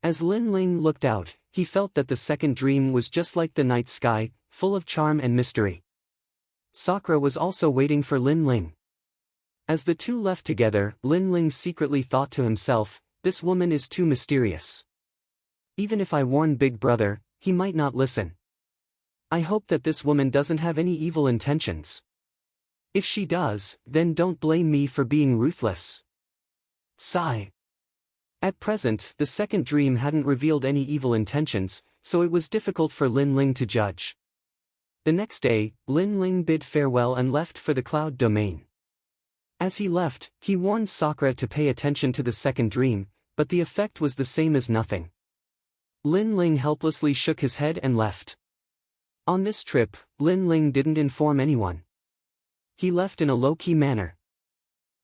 As Lin Ling looked out, he felt that the second dream was just like the night sky, full of charm and mystery. Sakura was also waiting for Lin Ling. As the two left together, Lin Ling secretly thought to himself, this woman is too mysterious. Even if I warn Big Brother, he might not listen. I hope that this woman doesn't have any evil intentions. If she does, then don't blame me for being ruthless. Sigh. At present, the second dream hadn't revealed any evil intentions, so it was difficult for Lin Ling to judge. The next day, Lin Ling bid farewell and left for the cloud domain. As he left, he warned Sakura to pay attention to the second dream, but the effect was the same as nothing. Lin Ling helplessly shook his head and left. On this trip, Lin Ling didn't inform anyone. He left in a low-key manner.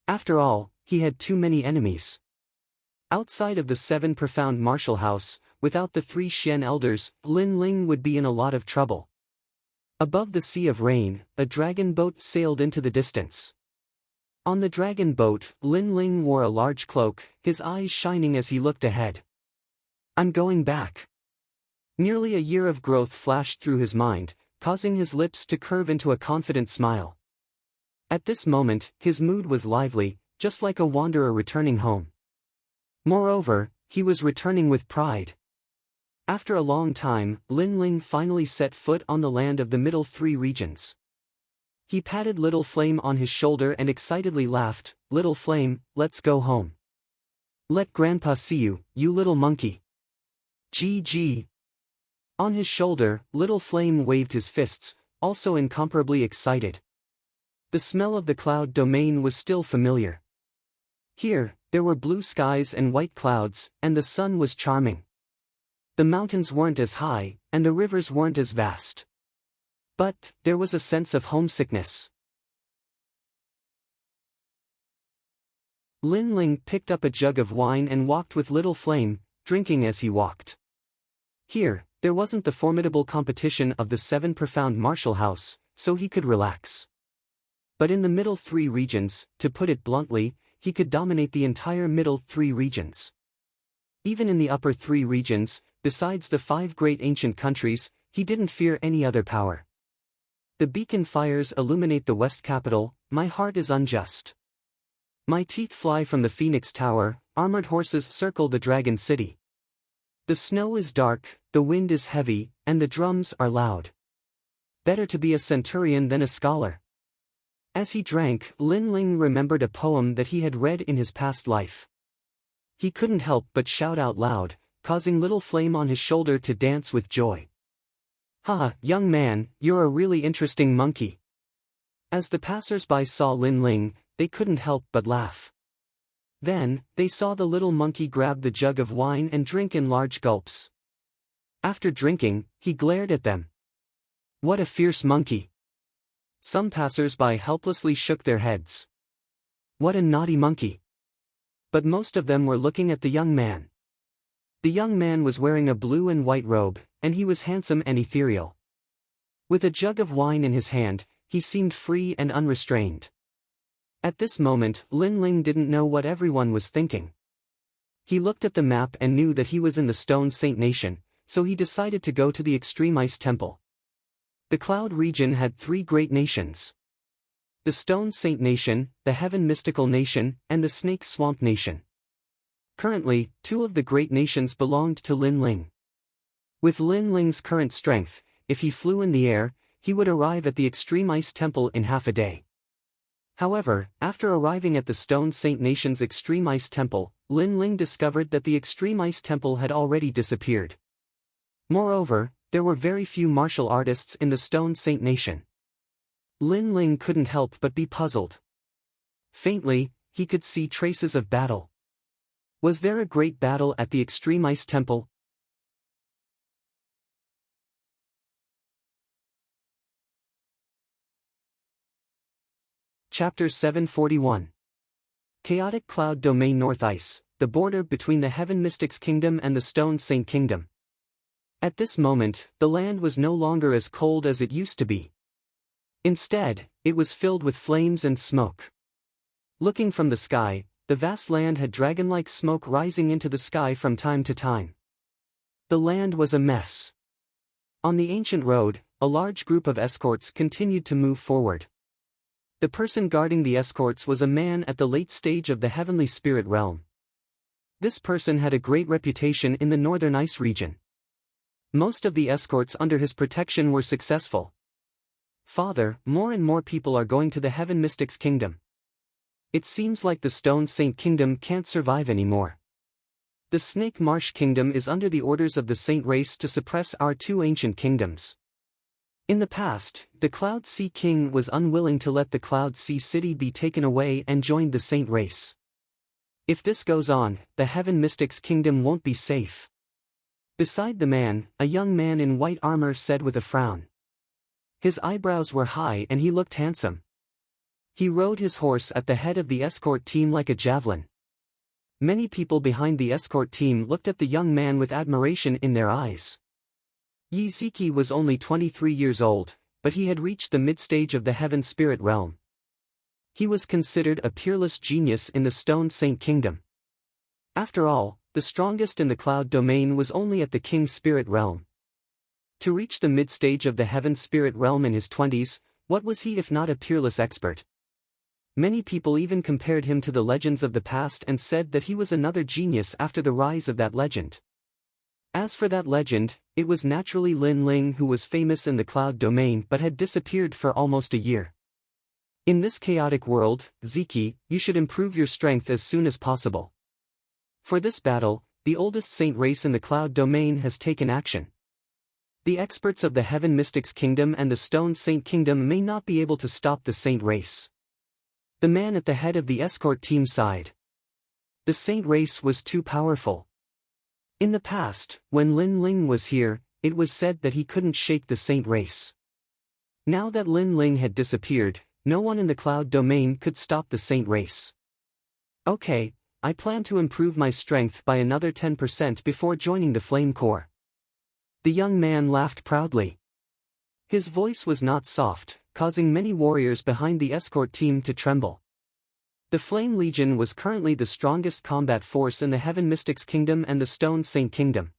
After all, he had too many enemies. Outside of the 7 profound martial house, without the 3 Xian elders, Lin Ling would be in a lot of trouble. Above the sea of rain, a dragon boat sailed into the distance. On the dragon boat, Lin Ling wore a large cloak, his eyes shining as he looked ahead. I'm going back. Nearly a year of growth flashed through his mind, causing his lips to curve into a confident smile. At this moment, his mood was lively, just like a wanderer returning home. Moreover, he was returning with pride. After a long time, Lin Ling finally set foot on the land of the middle 3 regions. He patted Little Flame on his shoulder and excitedly laughed, "Little Flame, let's go home. Let Grandpa see you, you little monkey." Gee. On his shoulder, Little Flame waved his fists, also incomparably excited. The smell of the cloud domain was still familiar. Here, there were blue skies and white clouds, and the sun was charming. The mountains weren't as high, and the rivers weren't as vast. But, there was a sense of homesickness. Lin Ling picked up a jug of wine and walked with Little Flame, drinking as he walked. Here, there wasn't the formidable competition of the 7 profound martial house, so he could relax. But in the middle 3 regions, to put it bluntly, he could dominate the entire middle 3 regions. Even in the upper 3 regions, besides the 5 great ancient countries, he didn't fear any other power. The beacon fires illuminate the west capital, my heart is unjust. My teeth fly from the Phoenix Tower, armored horses circle the Dragon City. The snow is dark, the wind is heavy, and the drums are loud. Better to be a centurion than a scholar. As he drank, Lin Ling remembered a poem that he had read in his past life. he couldn't help but shout out loud, causing little Flame on his shoulder to dance with joy. "Haha, young man, you're a really interesting monkey." As the passers-by saw Lin Ling, they couldn't help but laugh. Then, they saw the little monkey grab the jug of wine and drink in large gulps. After drinking, he glared at them. "What a fierce monkey." Some passers-by helplessly shook their heads. "What a naughty monkey." But most of them were looking at the young man. The young man was wearing a blue and white robe, and he was handsome and ethereal. With a jug of wine in his hand, he seemed free and unrestrained. At this moment, Lin Ling didn't know what everyone was thinking. He looked at the map and knew that he was in the Stone Saint Nation, so he decided to go to the Extreme Ice Temple. The Cloud region had 3 great nations: the Stone Saint Nation, the Heaven Mystical Nation, and the Snake Swamp Nation. Currently, 2 of the great nations belonged to Lin Ling. With Lin Ling's current strength, if he flew in the air, he would arrive at the Extreme Ice Temple in half a day. However, after arriving at the Stone Saint Nation's Extreme Ice Temple, Lin Ling discovered that the Extreme Ice Temple had already disappeared. Moreover, there were very few martial artists in the Stone Saint Nation. Lin Ling couldn't help but be puzzled. Faintly, he could see traces of battle. Was there a great battle at the Extreme Ice Temple? Chapter 741. Chaotic Cloud Domain North Ice, the border between the Heaven Mystics Kingdom and the Stone Saint Kingdom. At this moment, the land was no longer as cold as it used to be. Instead, it was filled with flames and smoke. Looking from the sky, the vast land had dragon-like smoke rising into the sky from time to time. The land was a mess. On the ancient road, a large group of escorts continued to move forward. The person guarding the escorts was a man at the late stage of the heavenly spirit realm. This person had a great reputation in the northern ice region. Most of the escorts under his protection were successful. "Father, more and more people are going to the Heaven Mystics Kingdom. It seems like the Stone Saint Kingdom can't survive anymore. The Snake Marsh Kingdom is under the orders of the Saint race to suppress our 2 ancient kingdoms. In the past, the Cloud Sea King was unwilling to let the Cloud Sea City be taken away and joined the Saint race. If this goes on, the Heaven Mystics Kingdom won't be safe." Beside the man, a young man in white armor said with a frown. His eyebrows were high and he looked handsome. He rode his horse at the head of the escort team like a javelin. Many people behind the escort team looked at the young man with admiration in their eyes. Yi Ziki was only 23 years old, but he had reached the mid-stage of the Heaven Spirit realm. He was considered a peerless genius in the Stone Saint Kingdom. After all, the strongest in the Cloud Domain was only at the King Spirit realm. To reach the mid-stage of the Heaven Spirit realm in his 20s, what was he if not a peerless expert? Many people even compared him to the legends of the past and said that he was another genius after the rise of that legend. As for that legend, it was naturally Lin Ling who was famous in the Cloud Domain but had disappeared for almost a year. In this chaotic world, Ziki, you should improve your strength as soon as possible. For this battle, the oldest saint race in the Cloud Domain has taken action. The experts of the Heaven Mystics Kingdom and the Stone Saint Kingdom may not be able to stop the saint race. The man at the head of the escort team sighed. The saint race was too powerful. In the past, when Lin Ling was here, it was said that he couldn't shake the saint race. Now that Lin Ling had disappeared, no one in the Cloud Domain could stop the saint race. Okay, I plan to improve my strength by another 10% before joining the Flame Corps. The young man laughed proudly. His voice was not soft, causing many warriors behind the escort team to tremble. The Flame Legion was currently the strongest combat force in the Heaven Mystics Kingdom and the Stone Saint Kingdom.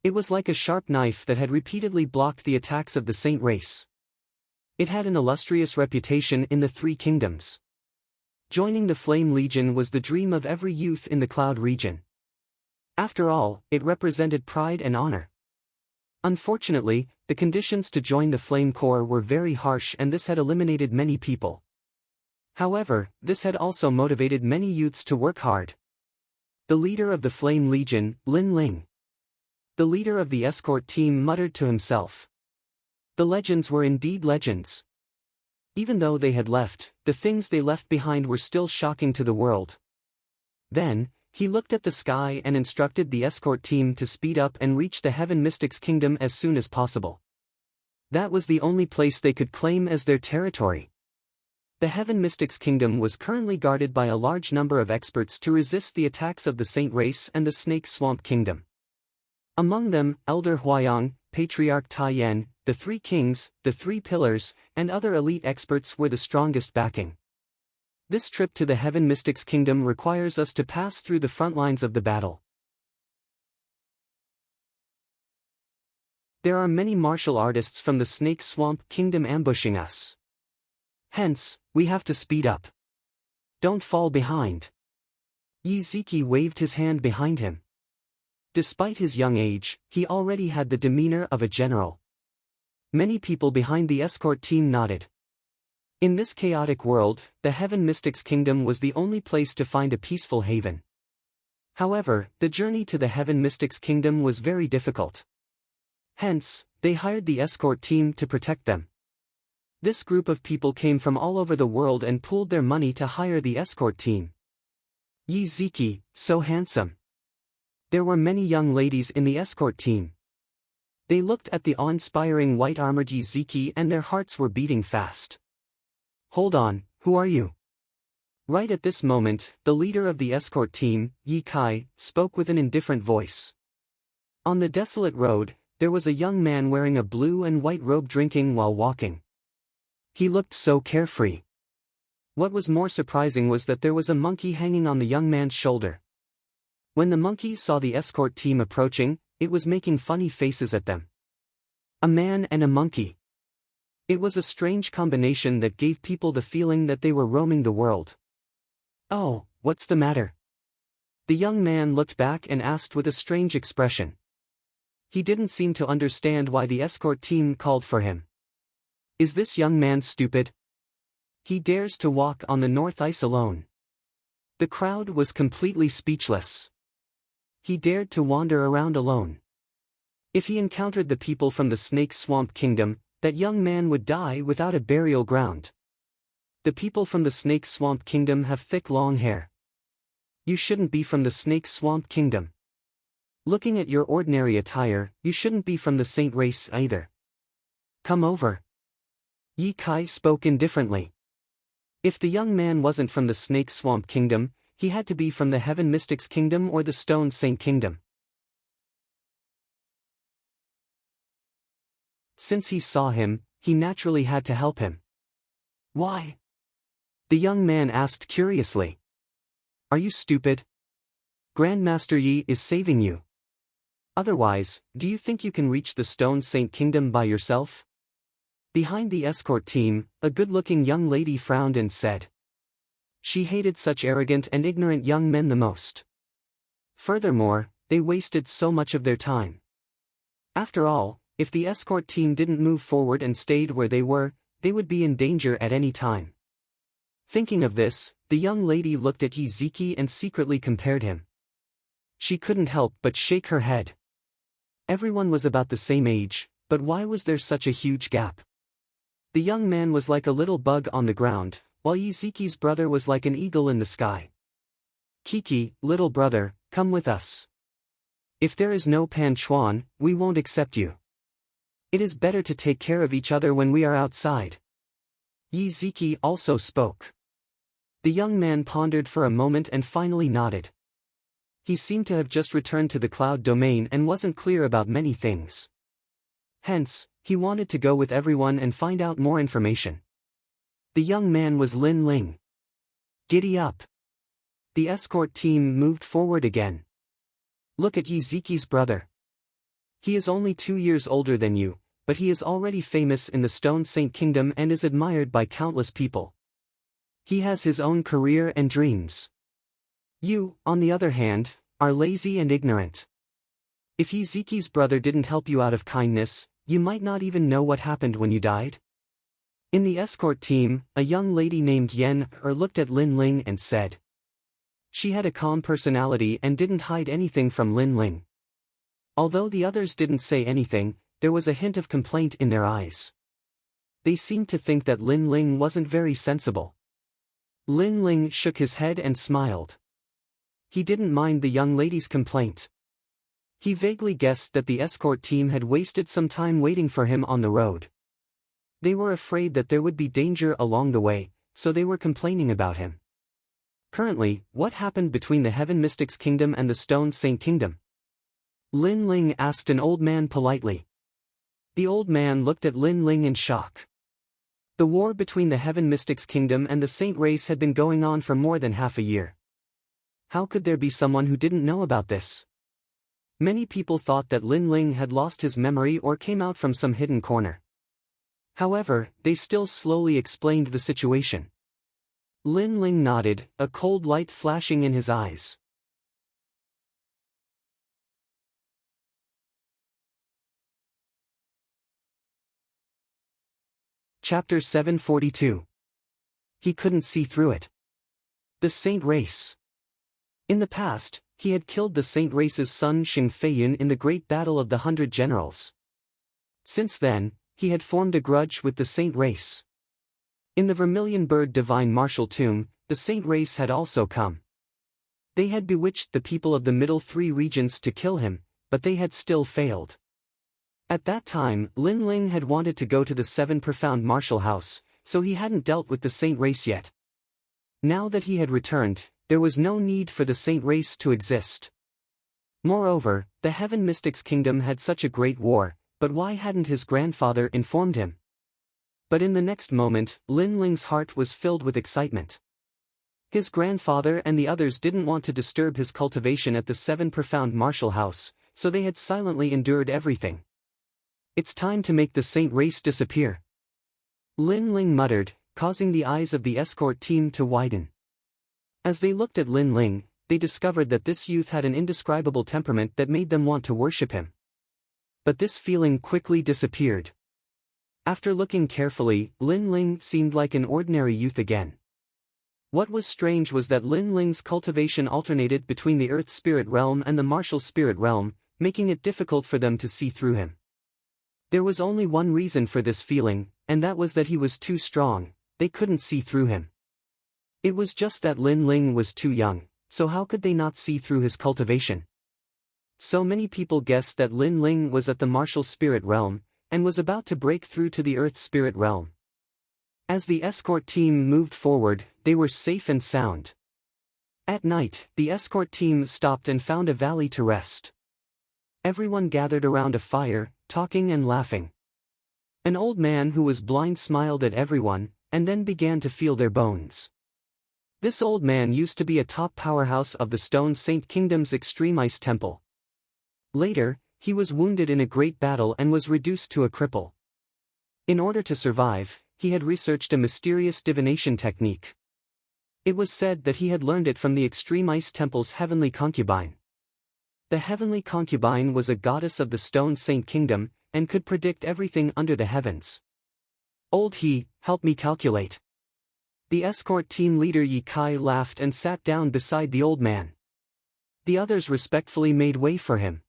It was like a sharp knife that had repeatedly blocked the attacks of the saint race. It had an illustrious reputation in the 3 kingdoms. Joining the Flame Legion was the dream of every youth in the Cloud region. After all, it represented pride and honor. Unfortunately, the conditions to join the Flame Corps were very harsh and this had eliminated many people. However, this had also motivated many youths to work hard. The leader of the Flame Legion, Lin Ling. The leader of the escort team muttered to himself. The legends were indeed legends. Even though they had left, the things they left behind were still shocking to the world. Then, he looked at the sky and instructed the escort team to speed up and reach the Heaven Mystics Kingdom as soon as possible. That was the only place they could claim as their territory. The Heaven Mystics Kingdom was currently guarded by a large number of experts to resist the attacks of the Saint Race and the Snake Swamp Kingdom. Among them, Elder Huayang, Patriarch Tai Yan, the Three Kings, the Three Pillars, and other elite experts were the strongest backing. This trip to the Heaven Mystics Kingdom requires us to pass through the front lines of the battle. There are many martial artists from the Snake Swamp Kingdom ambushing us. Hence, we have to speed up. Don't fall behind. Yi Ziki waved his hand behind him. Despite his young age, he already had the demeanor of a general. Many people behind the escort team nodded. In this chaotic world, the Heaven Mystics Kingdom was the only place to find a peaceful haven. However, the journey to the Heaven Mystics Kingdom was very difficult. Hence, they hired the escort team to protect them. This group of people came from all over the world and pooled their money to hire the escort team. Yi Ziki, so handsome. There were many young ladies in the escort team. They looked at the awe-inspiring white-armored Yi Ziki and their hearts were beating fast. Hold on, who are you? Right at this moment, the leader of the escort team, Yi Kai, spoke with an indifferent voice. On the desolate road, there was a young man wearing a blue and white robe drinking while walking. He looked so carefree. What was more surprising was that there was a monkey hanging on the young man's shoulder. When the monkey saw the escort team approaching, it was making funny faces at them. A man and a monkey. It was a strange combination that gave people the feeling that they were roaming the world. Oh, what's the matter? The young man looked back and asked with a strange expression. He didn't seem to understand why the escort team called for him. Is this young man stupid? He dares to walk on the North Ice alone. The crowd was completely speechless. He dared to wander around alone. If he encountered the people from the Snake Swamp Kingdom, that young man would die without a burial ground. The people from the Snake Swamp Kingdom have thick long hair. You shouldn't be from the Snake Swamp Kingdom. Looking at your ordinary attire, you shouldn't be from the Saint Race either. Come over. Yi Kai spoke indifferently. If the young man wasn't from the Snake Swamp Kingdom, he had to be from the Heaven Mystics Kingdom or the Stone Saint Kingdom. Since he saw him, he naturally had to help him. Why? The young man asked curiously. Are you stupid? Grandmaster Yi is saving you. Otherwise, do you think you can reach the Stone Saint Kingdom by yourself? Behind the escort team, a good-looking young lady frowned and said. She hated such arrogant and ignorant young men the most. Furthermore, they wasted so much of their time. After all, if the escort team didn't move forward and stayed where they were, they would be in danger at any time. Thinking of this, the young lady looked at Yi Ziki and secretly compared him. She couldn't help but shake her head. Everyone was about the same age, but why was there such a huge gap? The young man was like a little bug on the ground, while Yi Ziki's brother was like an eagle in the sky. Kiki, little brother, come with us. If there is no Pan Chuan, we won't accept you. It is better to take care of each other when we are outside. Yi Ziki also spoke. The young man pondered for a moment and finally nodded. He seemed to have just returned to the cloud domain and wasn't clear about many things. Hence, he wanted to go with everyone and find out more information. The young man was Lin Ling. Giddy up. The escort team moved forward again. Look at Yi Ziki's brother. He is only 2 years older than you, but he is already famous in the Stone Saint Kingdom and is admired by countless people. He has his own career and dreams. You, on the other hand, are lazy and ignorant. If Yi Ziki's brother didn't help you out of kindness, you might not even know what happened when you died. In the escort team, a young lady named Yen looked at Lin Ling and said. She had a calm personality and didn't hide anything from Lin Ling. Although the others didn't say anything, there was a hint of complaint in their eyes. They seemed to think that Lin Ling wasn't very sensible. Lin Ling shook his head and smiled. He didn't mind the young lady's complaint. He vaguely guessed that the escort team had wasted some time waiting for him on the road. They were afraid that there would be danger along the way, so they were complaining about him. Currently, what happened between the Heaven Mystics Kingdom and the Stone Saint Kingdom? Lin Ling asked an old man politely. The old man looked at Lin Ling in shock. The war between the Heaven Mystics Kingdom and the Saint race had been going on for more than half a year. How could there be someone who didn't know about this? Many people thought that Lin Ling had lost his memory or came out from some hidden corner. However, they still slowly explained the situation. Lin Ling nodded, a cold light flashing in his eyes. Chapter 742. He couldn't see through it. The Saint Race. In the past, he had killed the Saint Race's son Xing Feiyun in the Great Battle of the 100 Generals. Since then, he had formed a grudge with the Saint Race. In the Vermilion Bird Divine Martial Tomb, the Saint Race had also come. They had bewitched the people of the middle three regions to kill him, but they had still failed. At that time, Lin Ling had wanted to go to the Seven Profound Martial House, so he hadn't dealt with the Saint Race yet. Now that he had returned, there was no need for the Saint Race to exist. Moreover, the Heaven Mystics Kingdom had such a great war, but why hadn't his grandfather informed him? But in the next moment, Lin Ling's heart was filled with excitement. His grandfather and the others didn't want to disturb his cultivation at the Seven Profound Martial House, so they had silently endured everything. It's time to make the Saint Race disappear. Lin Ling muttered, causing the eyes of the escort team to widen. As they looked at Lin Ling, they discovered that this youth had an indescribable temperament that made them want to worship him. But this feeling quickly disappeared. After looking carefully, Lin Ling seemed like an ordinary youth again. What was strange was that Lin Ling's cultivation alternated between the Earth Spirit Realm and the Martial Spirit Realm, making it difficult for them to see through him. There was only one reason for this feeling, and that was that he was too strong. They couldn't see through him. It was just that Lin Ling was too young, so how could they not see through his cultivation? So many people guessed that Lin Ling was at the Martial Spirit Realm, and was about to break through to the Earth Spirit Realm. As the escort team moved forward, they were safe and sound. At night, the escort team stopped and found a valley to rest. Everyone gathered around a fire, talking and laughing. An old man who was blind smiled at everyone, and then began to feel their bones. This old man used to be a top powerhouse of the Stone Saint Kingdom's Extreme Ice Temple. Later, he was wounded in a great battle and was reduced to a cripple. In order to survive, he had researched a mysterious divination technique. It was said that he had learned it from the Extreme Ice Temple's heavenly concubine. The heavenly concubine was a goddess of the Stone Saint Kingdom, and could predict everything under the heavens. Old He, help me calculate. The escort team leader Yi Kai laughed and sat down beside the old man. The others respectfully made way for him.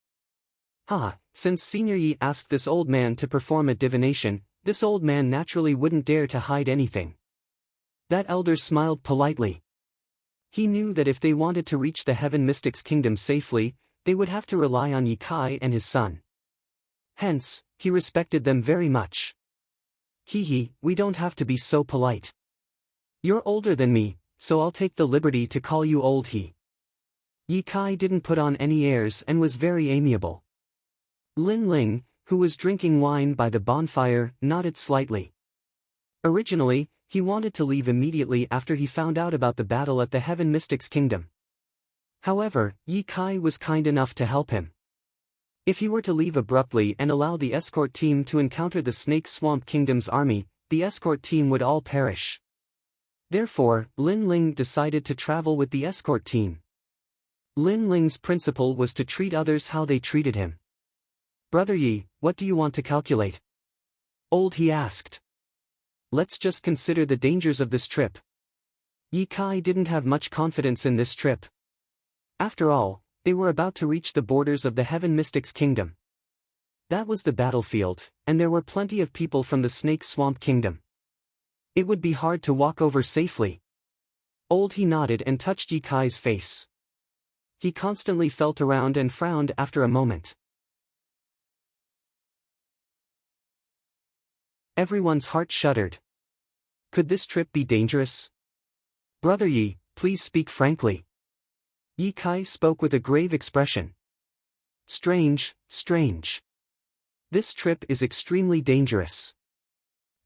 Since Senior Yi asked this old man to perform a divination, this old man naturally wouldn't dare to hide anything. That elder smiled politely. He knew that if they wanted to reach the Heaven Mystics Kingdom safely, they would have to rely on Yi Kai and his son. Hence, he respected them very much. We don't have to be so polite. You're older than me, so I'll take the liberty to call you Old He. Yi Kai didn't put on any airs and was very amiable. Lin Ling, who was drinking wine by the bonfire, nodded slightly. Originally, he wanted to leave immediately after he found out about the battle at the Heaven Mystics Kingdom. However, Yi Kai was kind enough to help him. If he were to leave abruptly and allow the escort team to encounter the Snake Swamp Kingdom's army, the escort team would all perish. Therefore, Lin Ling decided to travel with the escort team. Lin Ling's principle was to treat others how they treated him. Brother Yi, what do you want to calculate? Old He asked. Let's just consider the dangers of this trip. Yi Kai didn't have much confidence in this trip. After all, they were about to reach the borders of the Heaven Mystic's kingdom. That was the battlefield, and there were plenty of people from the Snake Swamp Kingdom. It would be hard to walk over safely. Old He nodded and touched Ye Kai's face. He constantly felt around and frowned after a moment. Everyone's heart shuddered. Could this trip be dangerous? Brother Yi, please speak frankly. Ye Kai spoke with a grave expression. Strange, strange. This trip is extremely dangerous.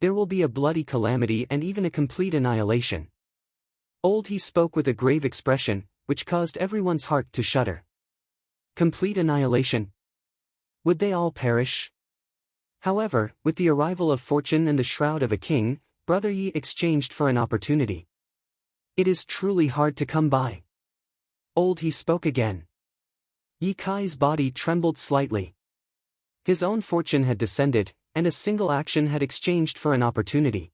There will be a bloody calamity and even a complete annihilation. Old He spoke with a grave expression, which caused everyone's heart to shudder. Complete annihilation? Would they all perish? However, with the arrival of fortune and the shroud of a king, Brother Yi exchanged for an opportunity. It is truly hard to come by. Old He spoke again. Ye Kai's body trembled slightly. His own fortune had descended, and a single action had exchanged for an opportunity.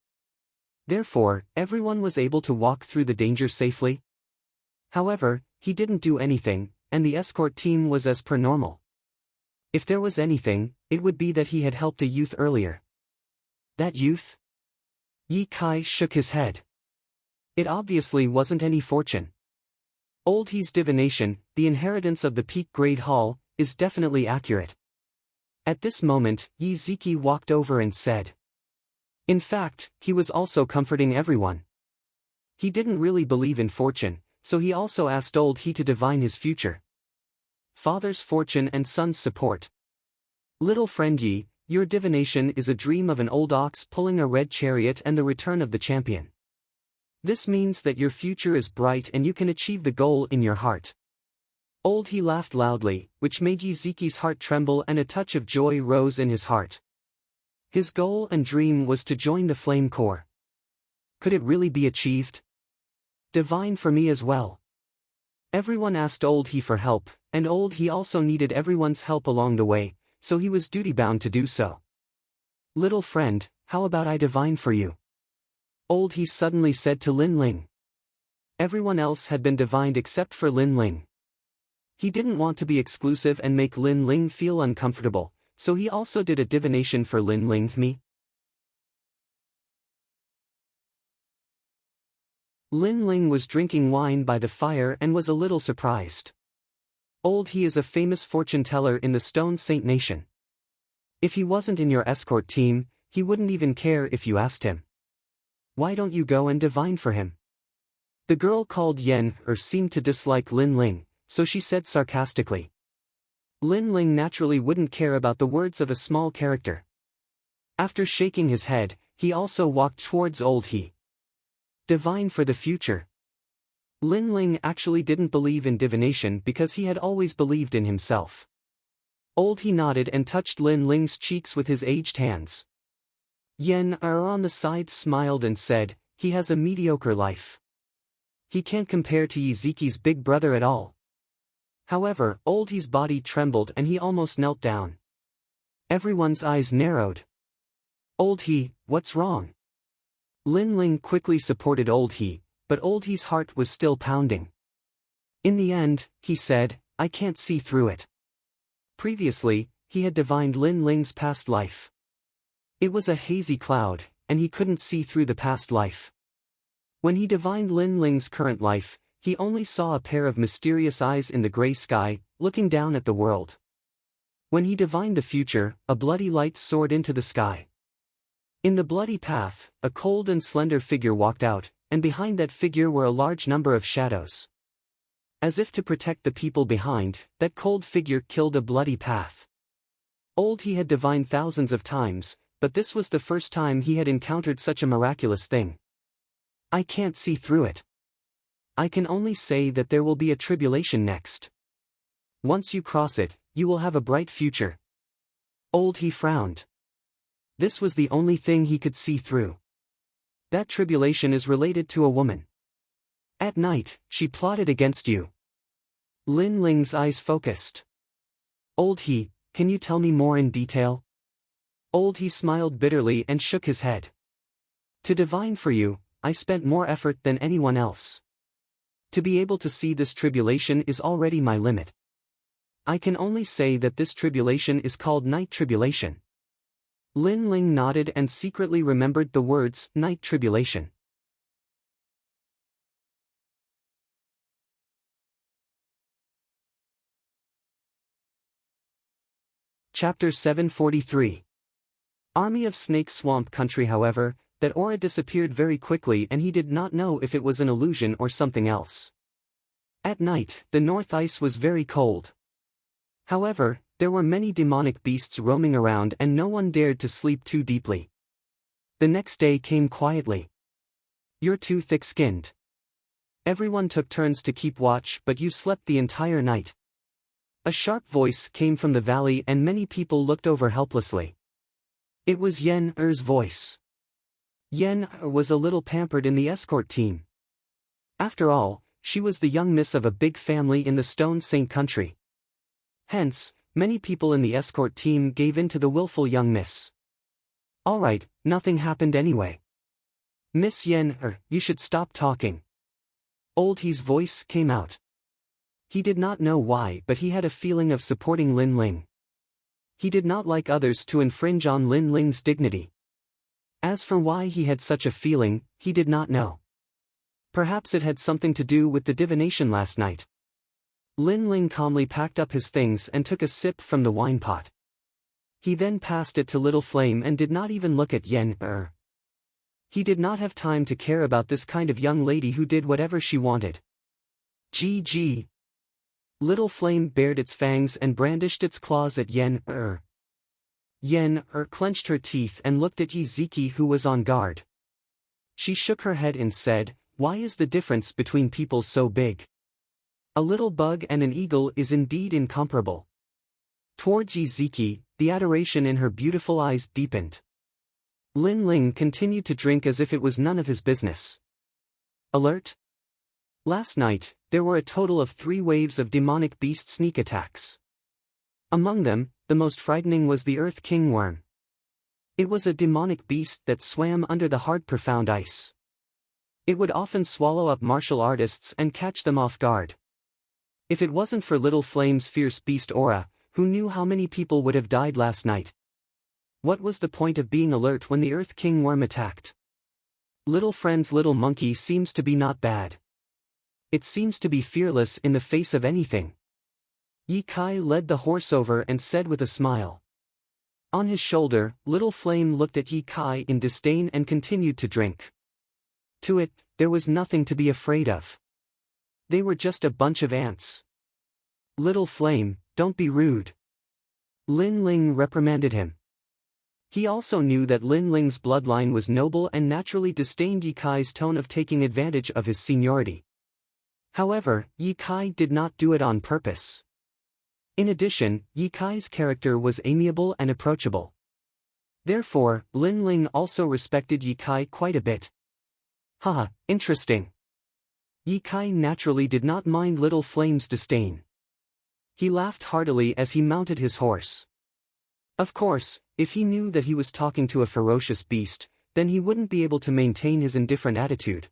Therefore, everyone was able to walk through the danger safely. However, he didn't do anything, and the escort team was as per normal. If there was anything, it would be that he had helped a youth earlier. That youth? Ye Kai shook his head. It obviously wasn't any fortune. Old He's divination, the inheritance of the peak grade hall, is definitely accurate. At this moment, Yi Ziki walked over and said. In fact, he was also comforting everyone. He didn't really believe in fortune, so he also asked Old He to divine his future. Father's fortune and son's support. Little friend Yi, your divination is a dream of an old ox pulling a red chariot and the return of the champion. This means that your future is bright and you can achieve the goal in your heart. Old He laughed loudly, which made Yi Ziki's heart tremble and a touch of joy rose in his heart. His goal and dream was to join the Flame Corps. Could it really be achieved? Divine for me as well. Everyone asked Old He for help, and Old He also needed everyone's help along the way, so he was duty-bound to do so. Little friend, how about I divine for you? Old He suddenly said to Lin Ling. Everyone else had been divined except for Lin Ling. He didn't want to be exclusive and make Lin Ling feel uncomfortable, so he also did a divination for Lin Ling. Me. Lin Ling was drinking wine by the fire and was a little surprised. Old He is a famous fortune teller in the Stone Saint Nation. If he wasn't in your escort team, he wouldn't even care if you asked him. Why don't you go and divine for him? The girl called Yen seemed to dislike Lin Ling, so she said sarcastically. Lin Ling naturally wouldn't care about the words of a small character. After shaking his head, he also walked towards Old He. Divine for the future. Lin Ling actually didn't believe in divination because he had always believed in himself. Old He nodded and touched Lin Ling's cheeks with his aged hands. Yen on the side smiled and said, he has a mediocre life. He can't compare to Yi Ziki's big brother at all. However, Old He's body trembled and he almost knelt down. Everyone's eyes narrowed. Old He, what's wrong? Lin Ling quickly supported Old He, but Old He's heart was still pounding. In the end, he said, I can't see through it. Previously, he had divined Lin Ling's past life. It was a hazy cloud, and he couldn't see through the past life. When he divined Lin Ling's current life, he only saw a pair of mysterious eyes in the gray sky, looking down at the world. When he divined the future, a bloody light soared into the sky. In the bloody path, a cold and slender figure walked out, and behind that figure were a large number of shadows. As if to protect the people behind, that cold figure killed a bloody path. Old He had divined thousands of times, but this was the first time he had encountered such a miraculous thing. I can't see through it. I can only say that there will be a tribulation next. Once you cross it, you will have a bright future. Old He frowned. This was the only thing he could see through. That tribulation is related to a woman. At night, she plotted against you. Lin Ling's eyes focused. Old He, can you tell me more in detail? Old He smiled bitterly and shook his head. To divine for you, I spent more effort than anyone else. To be able to see this tribulation is already my limit. I can only say that this tribulation is called night tribulation. Lin Ling nodded and secretly remembered the words night tribulation. Chapter 743. Army of Snake Swamp Country. However, that aura disappeared very quickly and he did not know if it was an illusion or something else. At night, the north ice was very cold. However, there were many demonic beasts roaming around and no one dared to sleep too deeply. The next day came quietly. You're too thick-skinned. Everyone took turns to keep watch, but you slept the entire night. A sharp voice came from the valley and many people looked over helplessly. It was Yen Er's voice. Yen Er was a little pampered in the escort team. After all, she was the young miss of a big family in the Stone Saint country. Hence, many people in the escort team gave in to the willful young miss. Alright, nothing happened anyway. Miss Yen Er, you should stop talking. Old He's voice came out. He did not know why, but he had a feeling of supporting Lin Ling. He did not like others to infringe on Lin Ling's dignity. As for why he had such a feeling, he did not know. Perhaps it had something to do with the divination last night. Lin Ling calmly packed up his things and took a sip from the wine pot. He then passed it to Little Flame and did not even look at Yen Er. He did not have time to care about this kind of young lady who did whatever she wanted. GG. Little Flame bared its fangs and brandished its claws at Yen Er. Yen Er clenched her teeth and looked at Yi Ziki, who was on guard. She shook her head and said, "Why is the difference between people so big? A little bug and an eagle is indeed incomparable." Towards Yi Ziki, the adoration in her beautiful eyes deepened. Lin Ling continued to drink as if it was none of his business. Alert! Last night, there were a total of 3 waves of demonic beast sneak attacks. Among them, the most frightening was the Earth King Worm. It was a demonic beast that swam under the hard profound ice. It would often swallow up martial artists and catch them off guard. If it wasn't for Little Flame's fierce beast aura, who knew how many people would have died last night? What was the point of being alert when the Earth King Worm attacked? Little Friend's little monkey seems to be not bad. It seems to be fearless in the face of anything. Yi Kai led the horse over and said with a smile. On his shoulder, Little Flame looked at Yi Kai in disdain and continued to drink. To it, there was nothing to be afraid of. They were just a bunch of ants. Little Flame, don't be rude. Lin Ling reprimanded him. He also knew that Lin Ling's bloodline was noble and naturally disdained Yi Kai's tone of taking advantage of his seniority. However, Yi Kai did not do it on purpose. In addition, Yi Kai's character was amiable and approachable. Therefore, Lin Ling also respected Yi Kai quite a bit. Haha, interesting. Yi Kai naturally did not mind Little Flame's disdain. He laughed heartily as he mounted his horse. Of course, if he knew that he was talking to a ferocious beast, then he wouldn't be able to maintain his indifferent attitude.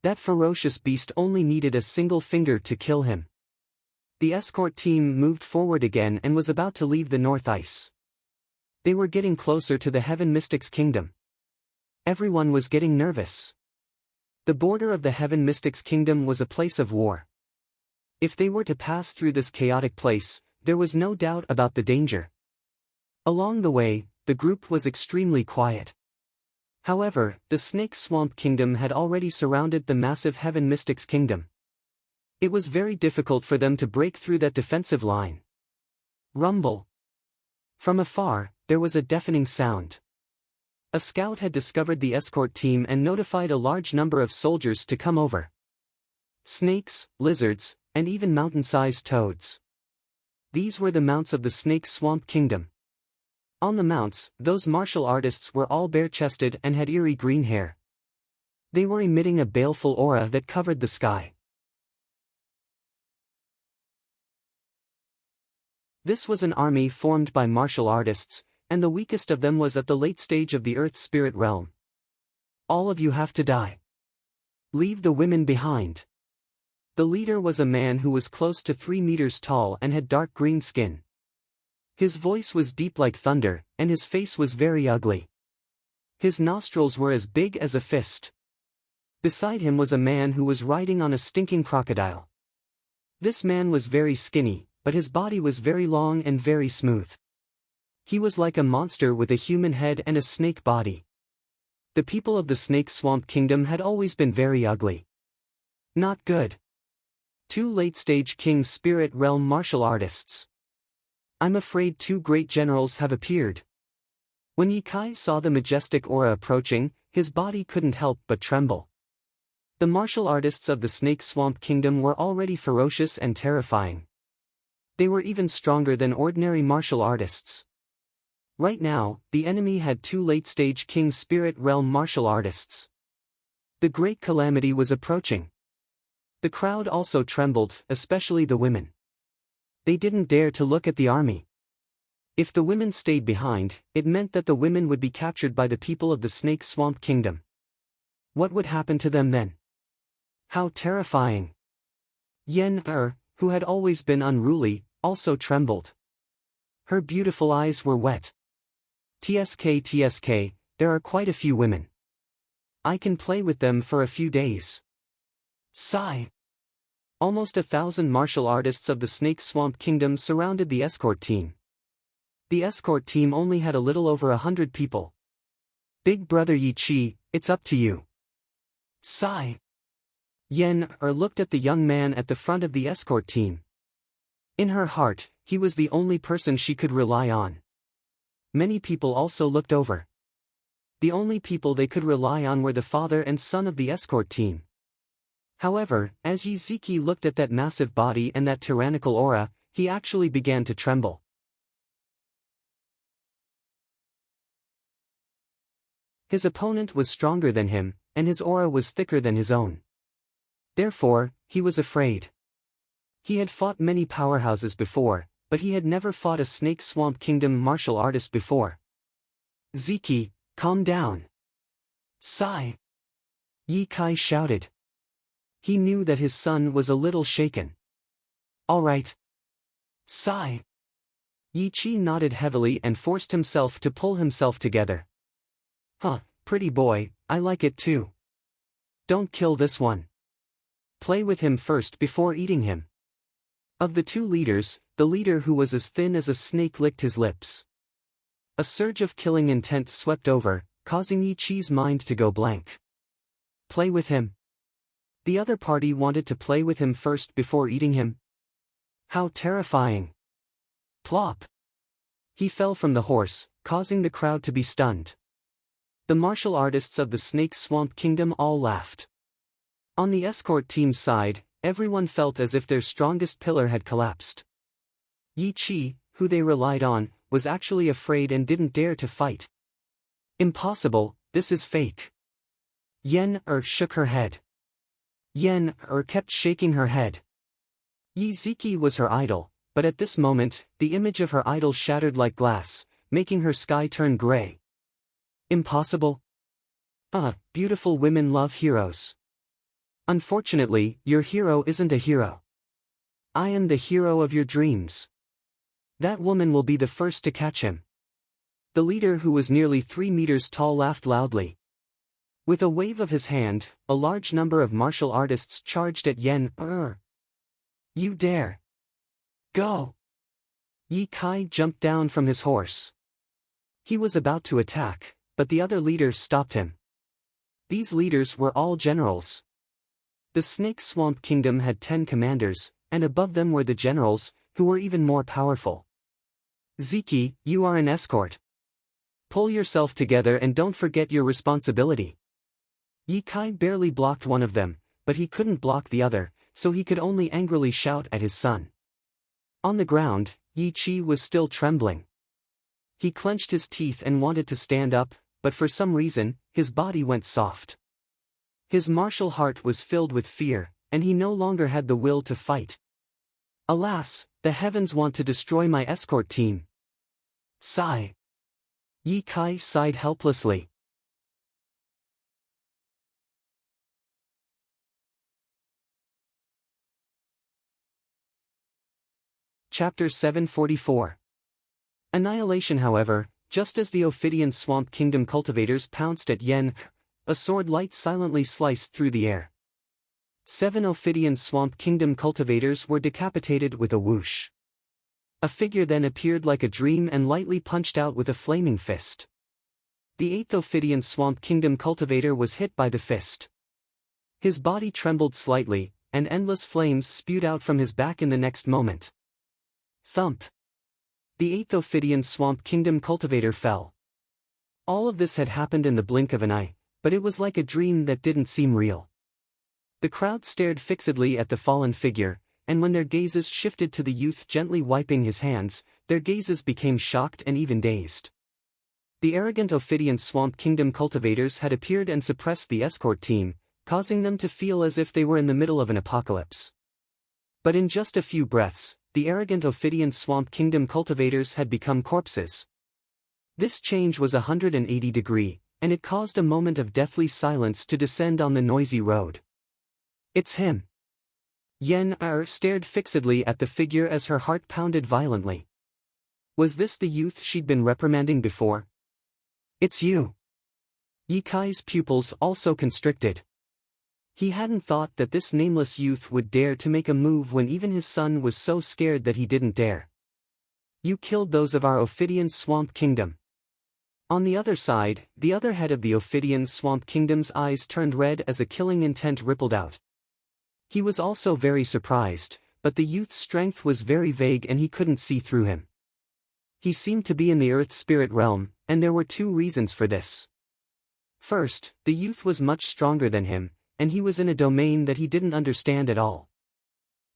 That ferocious beast only needed a single finger to kill him. The escort team moved forward again and was about to leave the North Ice. They were getting closer to the Heaven Mystics Kingdom. Everyone was getting nervous. The border of the Heaven Mystics Kingdom was a place of war. If they were to pass through this chaotic place, there was no doubt about the danger. Along the way, the group was extremely quiet. However, the Snake Swamp Kingdom had already surrounded the massive Heaven Mystics Kingdom. It was very difficult for them to break through that defensive line. Rumble. From afar, there was a deafening sound. A scout had discovered the escort team and notified a large number of soldiers to come over. Snakes, lizards, and even mountain-sized toads. These were the mounts of the Snake Swamp Kingdom. On the mounts, those martial artists were all bare-chested and had eerie green hair. They were emitting a baleful aura that covered the sky. This was an army formed by martial artists, and the weakest of them was at the late stage of the Earth Spirit realm. All of you have to die. Leave the women behind. The leader was a man who was close to 3 meters tall and had dark green skin. His voice was deep like thunder, and his face was very ugly. His nostrils were as big as a fist. Beside him was a man who was riding on a stinking crocodile. This man was very skinny, but his body was very long and very smooth. He was like a monster with a human head and a snake body. The people of the Snake Swamp Kingdom had always been very ugly. Not good. 2 late-stage King Spirit Realm martial artists. I'm afraid 2 great generals have appeared. When Ye Kai saw the majestic aura approaching, his body couldn't help but tremble. The martial artists of the Snake Swamp Kingdom were already ferocious and terrifying. They were even stronger than ordinary martial artists. Right now, the enemy had 2 late-stage King Spirit Realm martial artists. The great calamity was approaching. The crowd also trembled, especially the women. They didn't dare to look at the army. If the women stayed behind, it meant that the women would be captured by the people of the Snake Swamp Kingdom. What would happen to them then? How terrifying! Yen who had always been unruly, also trembled. Her beautiful eyes were wet. TSK, there are quite a few women. I can play with them for a few days. Sigh. Almost 1,000 martial artists of the Snake Swamp Kingdom surrounded the escort team. The escort team only had a little over 100 people. Big brother Yi Chi, it's up to you. Sigh. Yen looked at the young man at the front of the escort team. In her heart, he was the only person she could rely on. Many people also looked over. The only people they could rely on were the father and son of the escort team. However, as Yiziki looked at that massive body and that tyrannical aura, he actually began to tremble. His opponent was stronger than him, and his aura was thicker than his own. Therefore, he was afraid. He had fought many powerhouses before, but he had never fought a Snake Swamp Kingdom martial artist before. Ziki, calm down. Sigh. Ye Kai shouted. He knew that his son was a little shaken. All right. Sigh. Yi Chi nodded heavily and forced himself to pull himself together. Huh, pretty boy, I like it too. Don't kill this one. Play with him first before eating him. Of the 2 leaders, the leader who was as thin as a snake licked his lips. A surge of killing intent swept over, causing Yi Chi's mind to go blank. Play with him. The other party wanted to play with him first before eating him. How terrifying. Plop. He fell from the horse, causing the crowd to be stunned. The martial artists of the Snake Swamp Kingdom all laughed. On the escort team's side, everyone felt as if their strongest pillar had collapsed. Yi Chi, who they relied on, was actually afraid and didn't dare to fight. Impossible, this is fake. Yen shook her head. Yen kept shaking her head. Yiziki was her idol, but at this moment, the image of her idol shattered like glass, making her sky turn gray. Impossible? Beautiful women love heroes. Unfortunately, your hero isn't a hero. I am the hero of your dreams. That woman will be the first to catch him. The leader, who was nearly 3 meters tall, laughed loudly. With a wave of his hand, a large number of martial artists charged at Yen. You dare. Go. Ye Kai jumped down from his horse. He was about to attack, but the other leader stopped him. These leaders were all generals. The Snake Swamp Kingdom had 10 commanders, and above them were the generals, who were even more powerful. Ziki, you are an escort. Pull yourself together and don't forget your responsibility. Ye Kai barely blocked one of them, but he couldn't block the other, so he could only angrily shout at his son. On the ground, Yi Chi was still trembling. He clenched his teeth and wanted to stand up, but for some reason, his body went soft. His martial heart was filled with fear, and he no longer had the will to fight. Alas, the heavens want to destroy my escort team. Sigh. Ye Kai sighed helplessly. Chapter 744. Annihilation. However, just as the Ophidian Swamp Kingdom cultivators pounced at Yen, a sword light silently sliced through the air. 7 Ophidian Swamp Kingdom cultivators were decapitated with a whoosh. A figure then appeared like a dream and lightly punched out with a flaming fist. The 8th Ophidian Swamp Kingdom cultivator was hit by the fist. His body trembled slightly, and endless flames spewed out from his back in the next moment. Thump! The 8th Ophidian Swamp Kingdom cultivator fell. All of this had happened in the blink of an eye, but it was like a dream that didn't seem real. The crowd stared fixedly at the fallen figure, and when their gazes shifted to the youth gently wiping his hands, their gazes became shocked and even dazed. The arrogant Ophidian Swamp Kingdom cultivators had appeared and suppressed the escort team, causing them to feel as if they were in the middle of an apocalypse. But in just a few breaths, the arrogant Ophidian Swamp Kingdom cultivators had become corpses. This change was 180-degree, and it caused a moment of deathly silence to descend on the noisy road. It's him. Yen stared fixedly at the figure as her heart pounded violently. Was this the youth she'd been reprimanding before? It's you. Ye Kai's pupils also constricted. He hadn't thought that this nameless youth would dare to make a move when even his son was so scared that he didn't dare. You killed those of our Ophidian Swamp Kingdom. On the other side, the other head of the Ophidian Swamp Kingdom's eyes turned red as a killing intent rippled out. He was also very surprised, but the youth's strength was very vague and he couldn't see through him. He seemed to be in the earth spirit realm, and there were 2 reasons for this. First, the youth was much stronger than him, and he was in a domain that he didn't understand at all.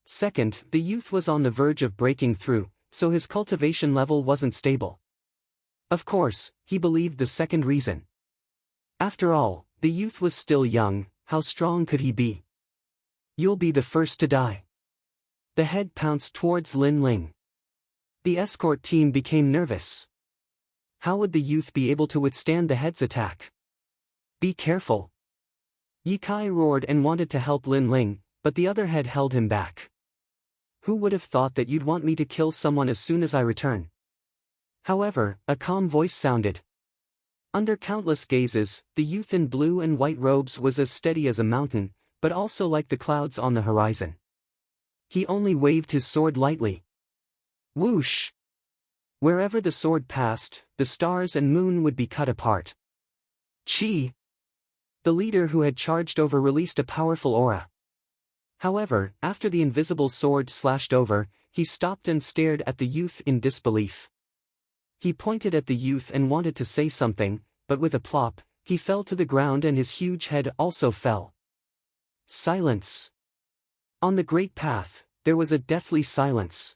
Second, the youth was on the verge of breaking through, so his cultivation level wasn't stable. Of course, he believed the second reason. After all, the youth was still young, how strong could he be? You'll be the first to die. The head pounced towards Lin Ling. The escort team became nervous. How would the youth be able to withstand the head's attack? Be careful. Ye Kai roared and wanted to help Lin Ling, but the other head held him back. Who would have thought that you'd want me to kill someone as soon as I return? However, a calm voice sounded. Under countless gazes, the youth in blue and white robes was as steady as a mountain, but also like the clouds on the horizon. He only waved his sword lightly. Whoosh! Wherever the sword passed, the stars and moon would be cut apart. Chi! The leader who had charged over released a powerful aura. However, after the invisible sword slashed over, he stopped and stared at the youth in disbelief. He pointed at the youth and wanted to say something, but with a plop, he fell to the ground and his huge head also fell. Silence. On the great path, there was a deathly silence.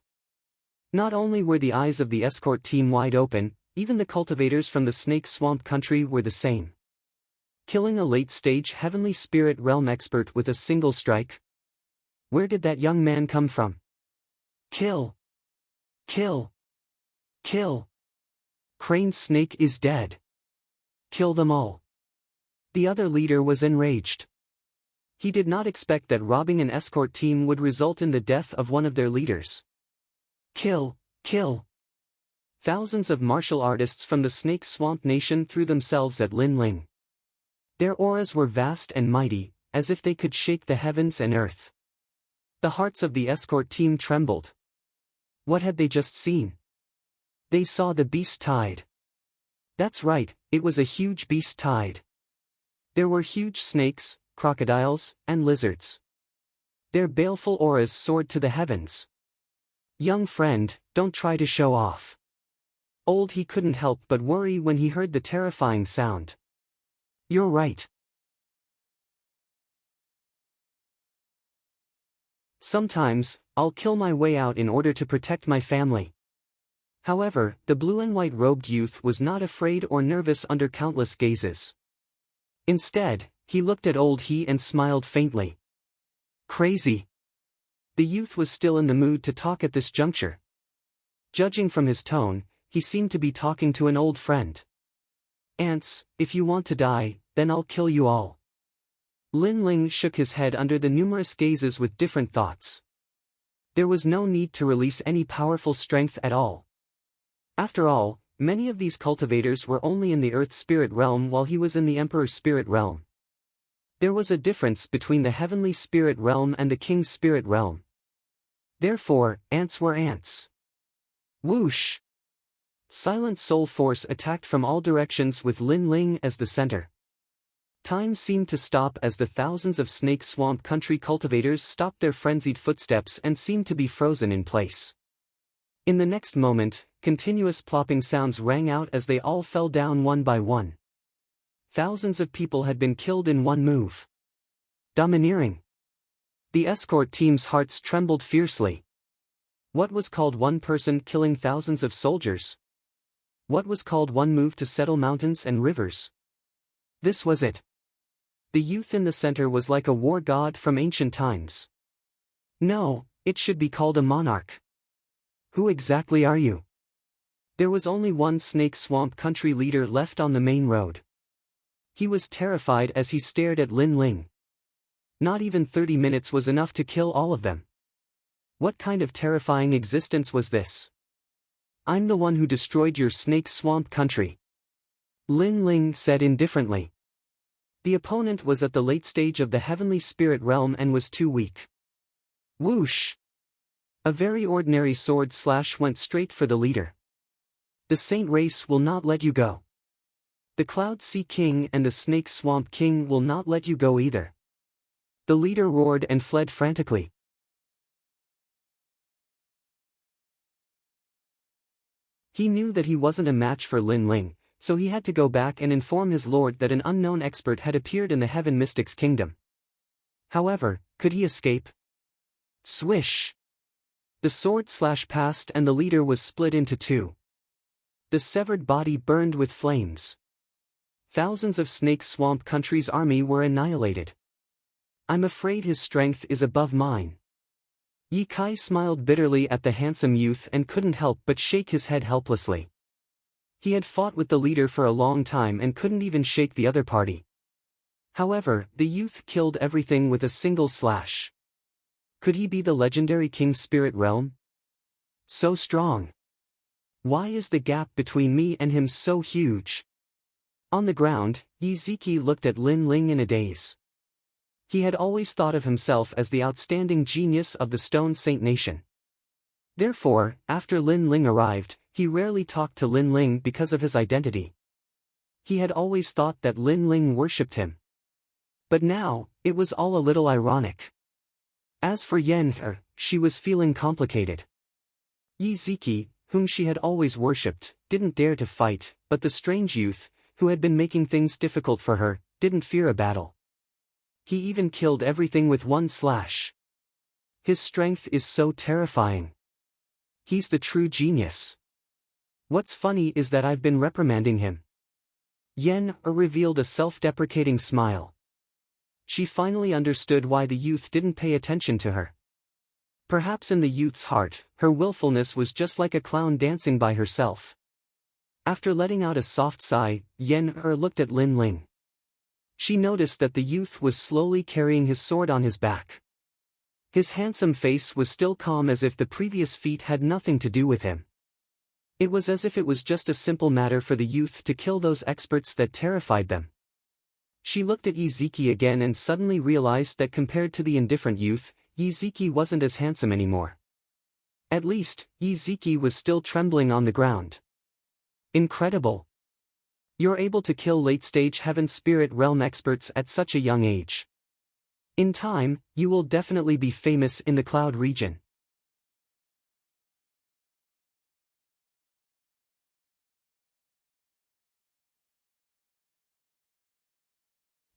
Not only were the eyes of the escort team wide open, even the cultivators from the Snake Swamp country were the same. Killing a late-stage heavenly spirit realm expert with a single strike? Where did that young man come from? Kill! Kill! Kill! Crane's snake is dead. Kill them all. The other leader was enraged. He did not expect that robbing an escort team would result in the death of one of their leaders. Kill! Kill! Thousands of martial artists from the Snake Swamp Nation threw themselves at Lin Ling. Their auras were vast and mighty, as if they could shake the heavens and earth. The hearts of the escort team trembled. What had they just seen? They saw the beast tide. That's right, it was a huge beast tide. There were huge snakes, crocodiles, and lizards. Their baleful auras soared to the heavens. Young friend, don't try to show off. Old he couldn't help but worry when he heard the terrifying sound. You're right. Sometimes, I'll kill my way out in order to protect my family. However, the blue and white robed youth was not afraid or nervous under countless gazes. Instead, he looked at old he and smiled faintly. Crazy. The youth was still in the mood to talk at this juncture. Judging from his tone, he seemed to be talking to an old friend. Ants, if you want to die, then I'll kill you all. Lin Ling shook his head under the numerous gazes with different thoughts. There was no need to release any powerful strength at all. After all, many of these cultivators were only in the Earth spirit realm while he was in the Emperor's spirit realm. There was a difference between the heavenly spirit realm and the king's spirit realm. Therefore, ants were ants. Whoosh! Silent Soul Force attacked from all directions with Lin Ling as the center. Time seemed to stop as the thousands of Snake Swamp Country cultivators stopped their frenzied footsteps and seemed to be frozen in place. In the next moment, continuous plopping sounds rang out as they all fell down one by one. Thousands of people had been killed in one move. Domineering. The escort team's hearts trembled fiercely. What was called one person killing thousands of soldiers? What was called one move to settle mountains and rivers? This was it. The youth in the center was like a war god from ancient times. No, it should be called a monarch. Who exactly are you? There was only one Snake Swamp Country leader left on the main road. He was terrified as he stared at Lin Ling. Not even 30 minutes was enough to kill all of them. What kind of terrifying existence was this? I'm the one who destroyed your Snake Swamp Country. Lin Ling said indifferently. The opponent was at the late stage of the heavenly spirit realm and was too weak. Whoosh! A very ordinary sword slash went straight for the leader. The Saint race will not let you go. The Cloud Sea King and the Snake Swamp King will not let you go either. The leader roared and fled frantically. He knew that he wasn't a match for Lin Ling, so he had to go back and inform his lord that an unknown expert had appeared in the Heaven Mystic's kingdom. However, could he escape? Swish! The sword slash passed and the leader was split into two. The severed body burned with flames. Thousands of Snake Swamp Country's army were annihilated. I'm afraid his strength is above mine. Ye Kai smiled bitterly at the handsome youth and couldn't help but shake his head helplessly. He had fought with the leader for a long time and couldn't even shake the other party. However, the youth killed everything with a single slash. Could he be the legendary King's Spirit Realm? So strong. Why is the gap between me and him so huge? On the ground, Yi Ziki looked at Lin Ling in a daze. He had always thought of himself as the outstanding genius of the Stone Saint Nation. Therefore, after Lin Ling arrived, he rarely talked to Lin Ling because of his identity. He had always thought that Lin Ling worshipped him. But now, it was all a little ironic. As for Yen He, she was feeling complicated. Yi Ziki, whom she had always worshipped, didn't dare to fight, but the strange youth, who had been making things difficult for her, didn't fear a battle. He even killed everything with one slash. His strength is so terrifying. He's the true genius. What's funny is that I've been reprimanding him. Yen revealed a self-deprecating smile. She finally understood why the youth didn't pay attention to her. Perhaps in the youth's heart, her willfulness was just like a clown dancing by herself. After letting out a soft sigh, Yen looked at Lin Ling. She noticed that the youth was slowly carrying his sword on his back. His handsome face was still calm as if the previous feat had nothing to do with him. It was as if it was just a simple matter for the youth to kill those experts that terrified them. She looked at Yi Ziki again and suddenly realized that compared to the indifferent youth, Yi Ziki wasn't as handsome anymore. At least, Yi Ziki was still trembling on the ground. Incredible. You're able to kill late-stage Heaven Spirit Realm experts at such a young age. In time, you will definitely be famous in the Cloud region.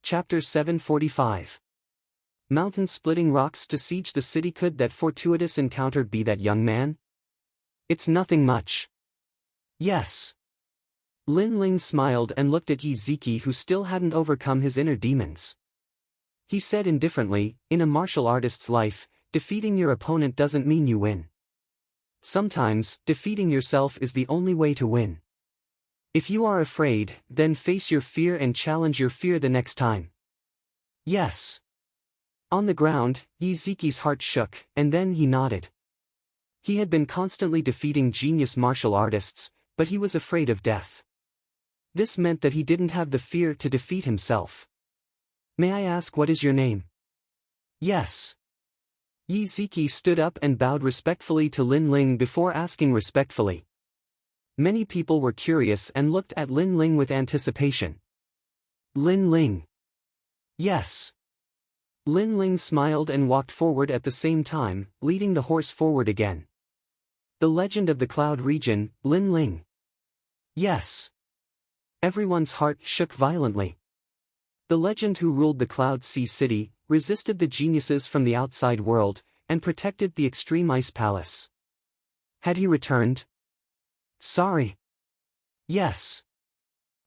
Chapter 745. Mountain-splitting rocks to siege the city. Could that fortuitous encounter be that young man? It's nothing much. Yes. Lin Ling smiled and looked at Yi Ziki, who still hadn't overcome his inner demons. He said indifferently, in a martial artist's life, defeating your opponent doesn't mean you win. Sometimes, defeating yourself is the only way to win. If you are afraid, then face your fear and challenge your fear the next time. Yes. On the ground, Yi Ziki's heart shook, and then he nodded. He had been constantly defeating genius martial artists, but he was afraid of death. This meant that he didn't have the fear to defeat himself. "May I ask what is your name?" "Yes." Yi Ziki stood up and bowed respectfully to Lin Ling before asking respectfully. Many people were curious and looked at Lin Ling with anticipation. "Lin Ling." "Yes." Lin Ling smiled and walked forward at the same time, leading the horse forward again. "The legend of the Cloud region, Lin Ling." "Yes." Everyone's heart shook violently. The legend who ruled the Cloud Sea City, resisted the geniuses from the outside world, and protected the Extreme Ice Palace. Had he returned? "Sorry." "Yes."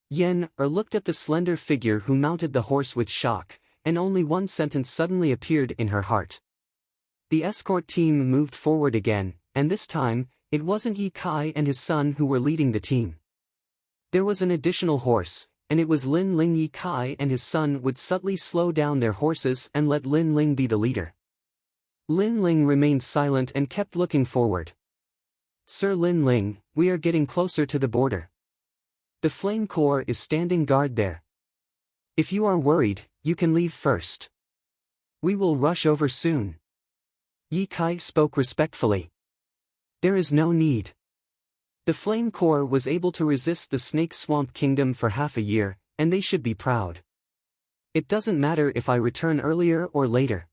Yen looked at the slender figure who mounted the horse with shock, and only one sentence suddenly appeared in her heart. The escort team moved forward again, and this time, it wasn't Yi Kai and his son who were leading the team. There was an additional horse, and it was Lin Ling. Yi Kai and his son would subtly slow down their horses and let Lin Ling be the leader. Lin Ling remained silent and kept looking forward. "Sir Lin Ling, we are getting closer to the border. The Flame Corps is standing guard there. If you are worried, you can leave first. We will rush over soon." Yi Kai spoke respectfully. "There is no need. The Flame Corps was able to resist the Snake Swamp Kingdom for half a year, and they should be proud. It doesn't matter if I return earlier or later."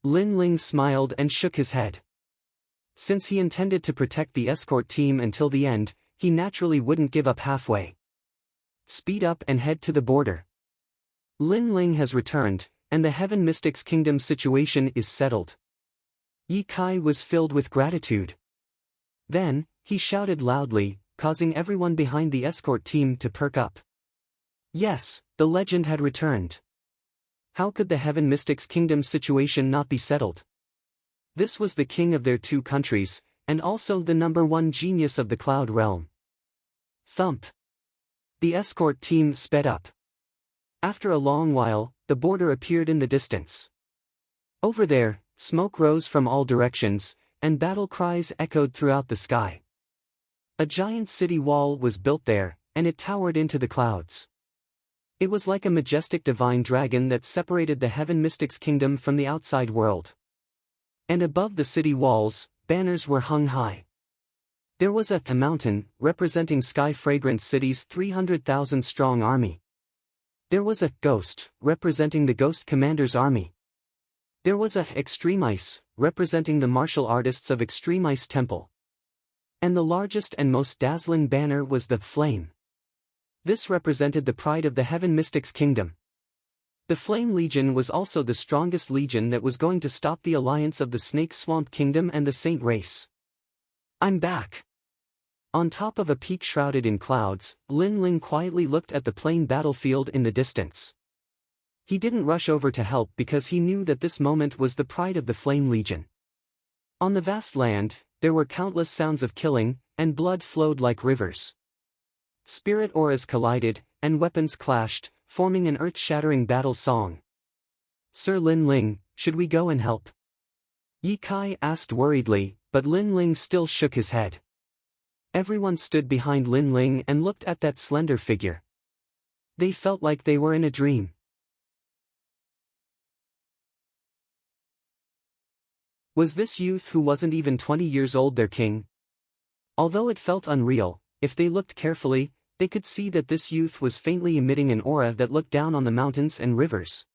Lin Ling smiled and shook his head. Since he intended to protect the escort team until the end, he naturally wouldn't give up halfway. "Speed up and head to the border. Lin Ling has returned, and the Heaven Mystics Kingdom situation is settled." Yi Kai was filled with gratitude. Then, he shouted loudly, causing everyone behind the escort team to perk up. Yes, the legend had returned. How could the Heaven Mystics Kingdom situation not be settled? This was the king of their two countries, and also the #1 genius of the Cloud Realm. Thump. The escort team sped up. After a long while, the border appeared in the distance. Over there, smoke rose from all directions, and battle cries echoed throughout the sky. A giant city wall was built there, and it towered into the clouds. It was like a majestic divine dragon that separated the Heaven Mystics Kingdom from the outside world. And above the city walls, banners were hung high. There was a mountain, representing Sky Fragrance City's 300,000-strong army. There was a ghost, representing the Ghost Commander's army. There was a Extreme Ice, representing the martial artists of Extreme Ice Temple. And the largest and most dazzling banner was the Flame. This represented the pride of the Heaven Mystics Kingdom. The Flame Legion was also the strongest legion that was going to stop the alliance of the Snake Swamp Kingdom and the Saint Race. "I'm back." On top of a peak shrouded in clouds, Lin Ling quietly looked at the plain battlefield in the distance. He didn't rush over to help because he knew that this moment was the pride of the Flame Legion. On the vast land, there were countless sounds of killing, and blood flowed like rivers. Spirit auras collided, and weapons clashed, forming an earth-shattering battle song. "Sir Lin Ling, should we go and help?" Yi Kai asked worriedly, but Lin Ling still shook his head. Everyone stood behind Lin Ling and looked at that slender figure. They felt like they were in a dream. Was this youth who wasn't even 20 years old their king? Although it felt unreal, if they looked carefully, they could see that this youth was faintly emitting an aura that looked down on the mountains and rivers.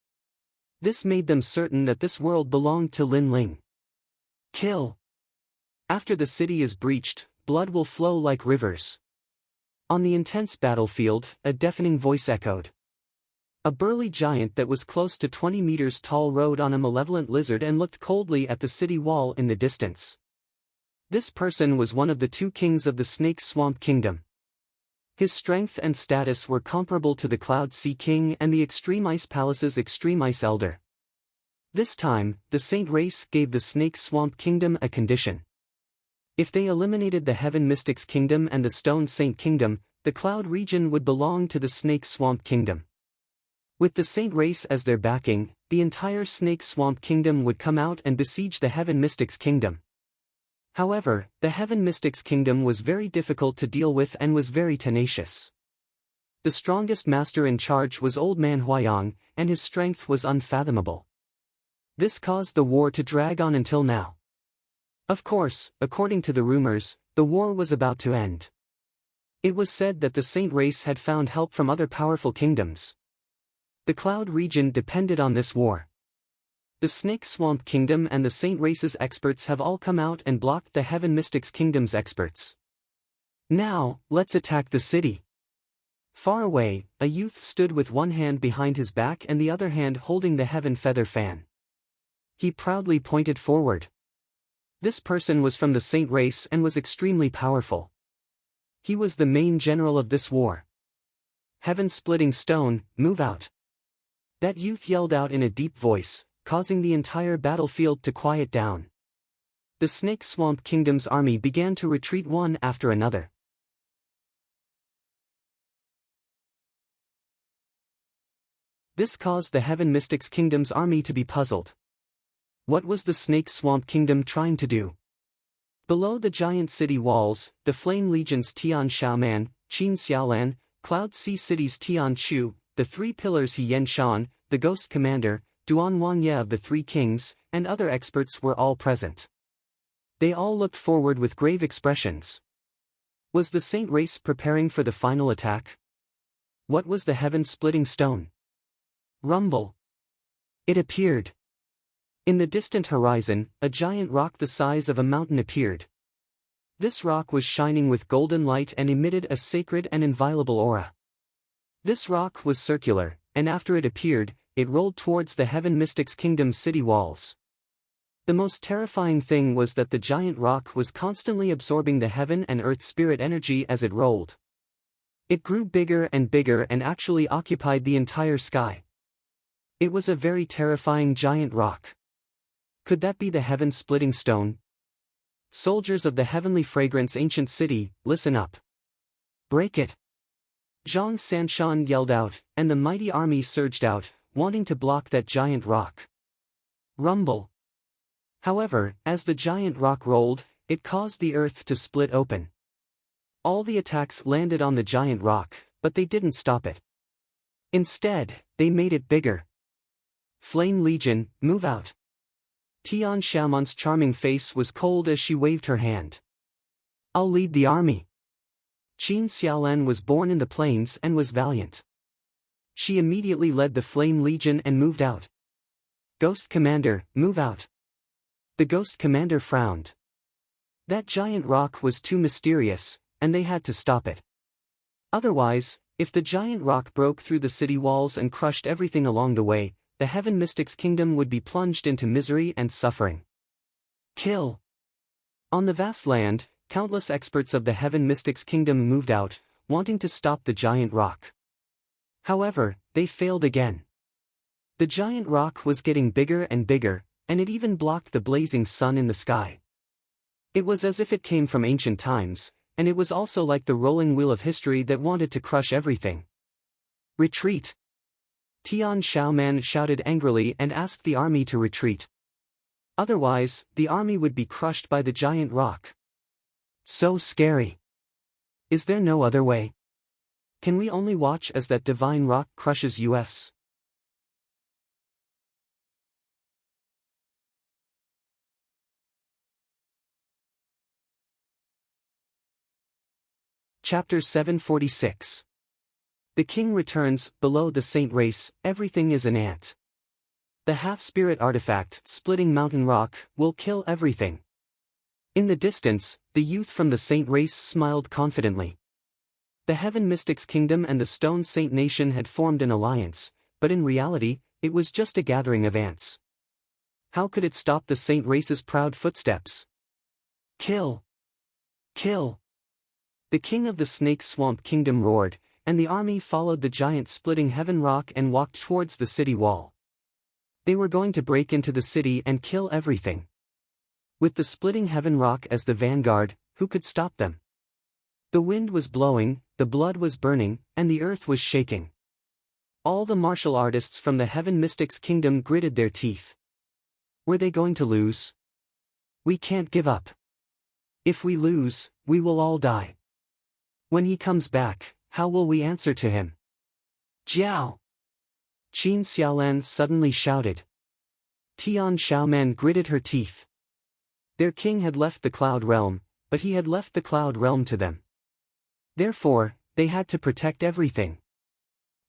This made them certain that this world belonged to Lin Ling. "Kill! After the city is breached, blood will flow like rivers." On the intense battlefield, a deafening voice echoed. A burly giant that was close to 20 meters tall rode on a malevolent lizard and looked coldly at the city wall in the distance. This person was one of the two kings of the Snake Swamp Kingdom. His strength and status were comparable to the Cloud Sea King and the Extreme Ice Palace's Extreme Ice Elder. This time, the Saint Race gave the Snake Swamp Kingdom a condition. If they eliminated the Heaven Mystics Kingdom and the Stone Saint Kingdom, the Cloud region would belong to the Snake Swamp Kingdom. With the Saint Race as their backing, the entire Snake Swamp Kingdom would come out and besiege the Heaven Mystics Kingdom. However, the Heaven Mystics Kingdom was very difficult to deal with and was very tenacious. The strongest master in charge was Old Man Huayang, and his strength was unfathomable. This caused the war to drag on until now. Of course, according to the rumors, the war was about to end. It was said that the Saint race had found help from other powerful kingdoms. The Cloud region depended on this war. The Snake Swamp Kingdom and the Saint race's experts have all come out and blocked the Heaven Mystics Kingdom's experts. Now, let's attack the city. Far away, a youth stood with one hand behind his back and the other hand holding the Heaven Feather Fan. He proudly pointed forward. This person was from the Saint race and was extremely powerful. He was the main general of this war. Heaven-splitting stone, move out. That youth yelled out in a deep voice, causing the entire battlefield to quiet down. The Snake Swamp Kingdom's army began to retreat one after another. This caused the Heaven Mystics Kingdom's army to be puzzled. What was the Snake Swamp Kingdom trying to do? Below the giant city walls, the Flame Legion's Tian Xiaoman, Qin Xiaolan, Cloud Sea City's Tian Chu, the Three Pillars He Yen Shan, the Ghost Commander, Duan Wangye of the Three Kings, and other experts were all present. They all looked forward with grave expressions. Was the Saint race preparing for the final attack? What was the heaven-splitting stone? Rumble. It appeared. In the distant horizon, a giant rock the size of a mountain appeared. This rock was shining with golden light and emitted a sacred and inviolable aura. This rock was circular, and after it appeared, it rolled towards the Heaven Mystics Kingdom's city walls. The most terrifying thing was that the giant rock was constantly absorbing the heaven and earth spirit energy as it rolled. It grew bigger and actually occupied the entire sky. It was a very terrifying giant rock. Could that be the heaven-splitting stone? Soldiers of the heavenly fragrance ancient city, listen up. Break it. Zhang Sanshan yelled out, and the mighty army surged out, wanting to block that giant rock. Rumble. However, as the giant rock rolled, it caused the earth to split open. All the attacks landed on the giant rock, but they didn't stop it. Instead, they made it bigger. Flame Legion, move out. Tian Xiaoman's charming face was cold as she waved her hand. I'll lead the army. Qin Xiaolan was born in the plains and was valiant. She immediately led the Flame Legion and moved out. Ghost Commander, move out. The Ghost Commander frowned. That giant rock was too mysterious, and they had to stop it. Otherwise, if the giant rock broke through the city walls and crushed everything along the way, the Heaven Mystics Kingdom would be plunged into misery and suffering. Kill. On the vast land, countless experts of the Heaven Mystics Kingdom moved out, wanting to stop the giant rock. However, they failed again. The giant rock was getting bigger, and it even blocked the blazing sun in the sky. It was as if it came from ancient times, and it was also like the rolling wheel of history that wanted to crush everything. Retreat! Tian Xiaoman shouted angrily and asked the army to retreat. Otherwise, the army would be crushed by the giant rock. So scary. Is there no other way? Can we only watch as that divine rock crushes us? Chapter 746. The king returns. Below the saint race, everything is an ant. The half-spirit artifact, splitting mountain rock, will kill everything. In the distance, the youth from the saint race smiled confidently. The Heaven Mystics Kingdom and the Stone Saint Nation had formed an alliance, but in reality, it was just a gathering of ants. How could it stop the saint race's proud footsteps? Kill! Kill! The king of the Snake Swamp Kingdom roared, and the army followed the giant splitting heaven rock and walked towards the city wall. They were going to break into the city and kill everything. With the splitting heaven rock as the vanguard, who could stop them? The wind was blowing, the blood was burning, and the earth was shaking. All the martial artists from the Heaven Mystics Kingdom gritted their teeth. Were they going to lose? We can't give up. If we lose, we will all die. When he comes back, how will we answer to him? Jiao! Qin Xiaolan suddenly shouted. Tian Xiaoman gritted her teeth. Their king had left the Cloud Realm, but he had left the Cloud Realm to them. Therefore, they had to protect everything.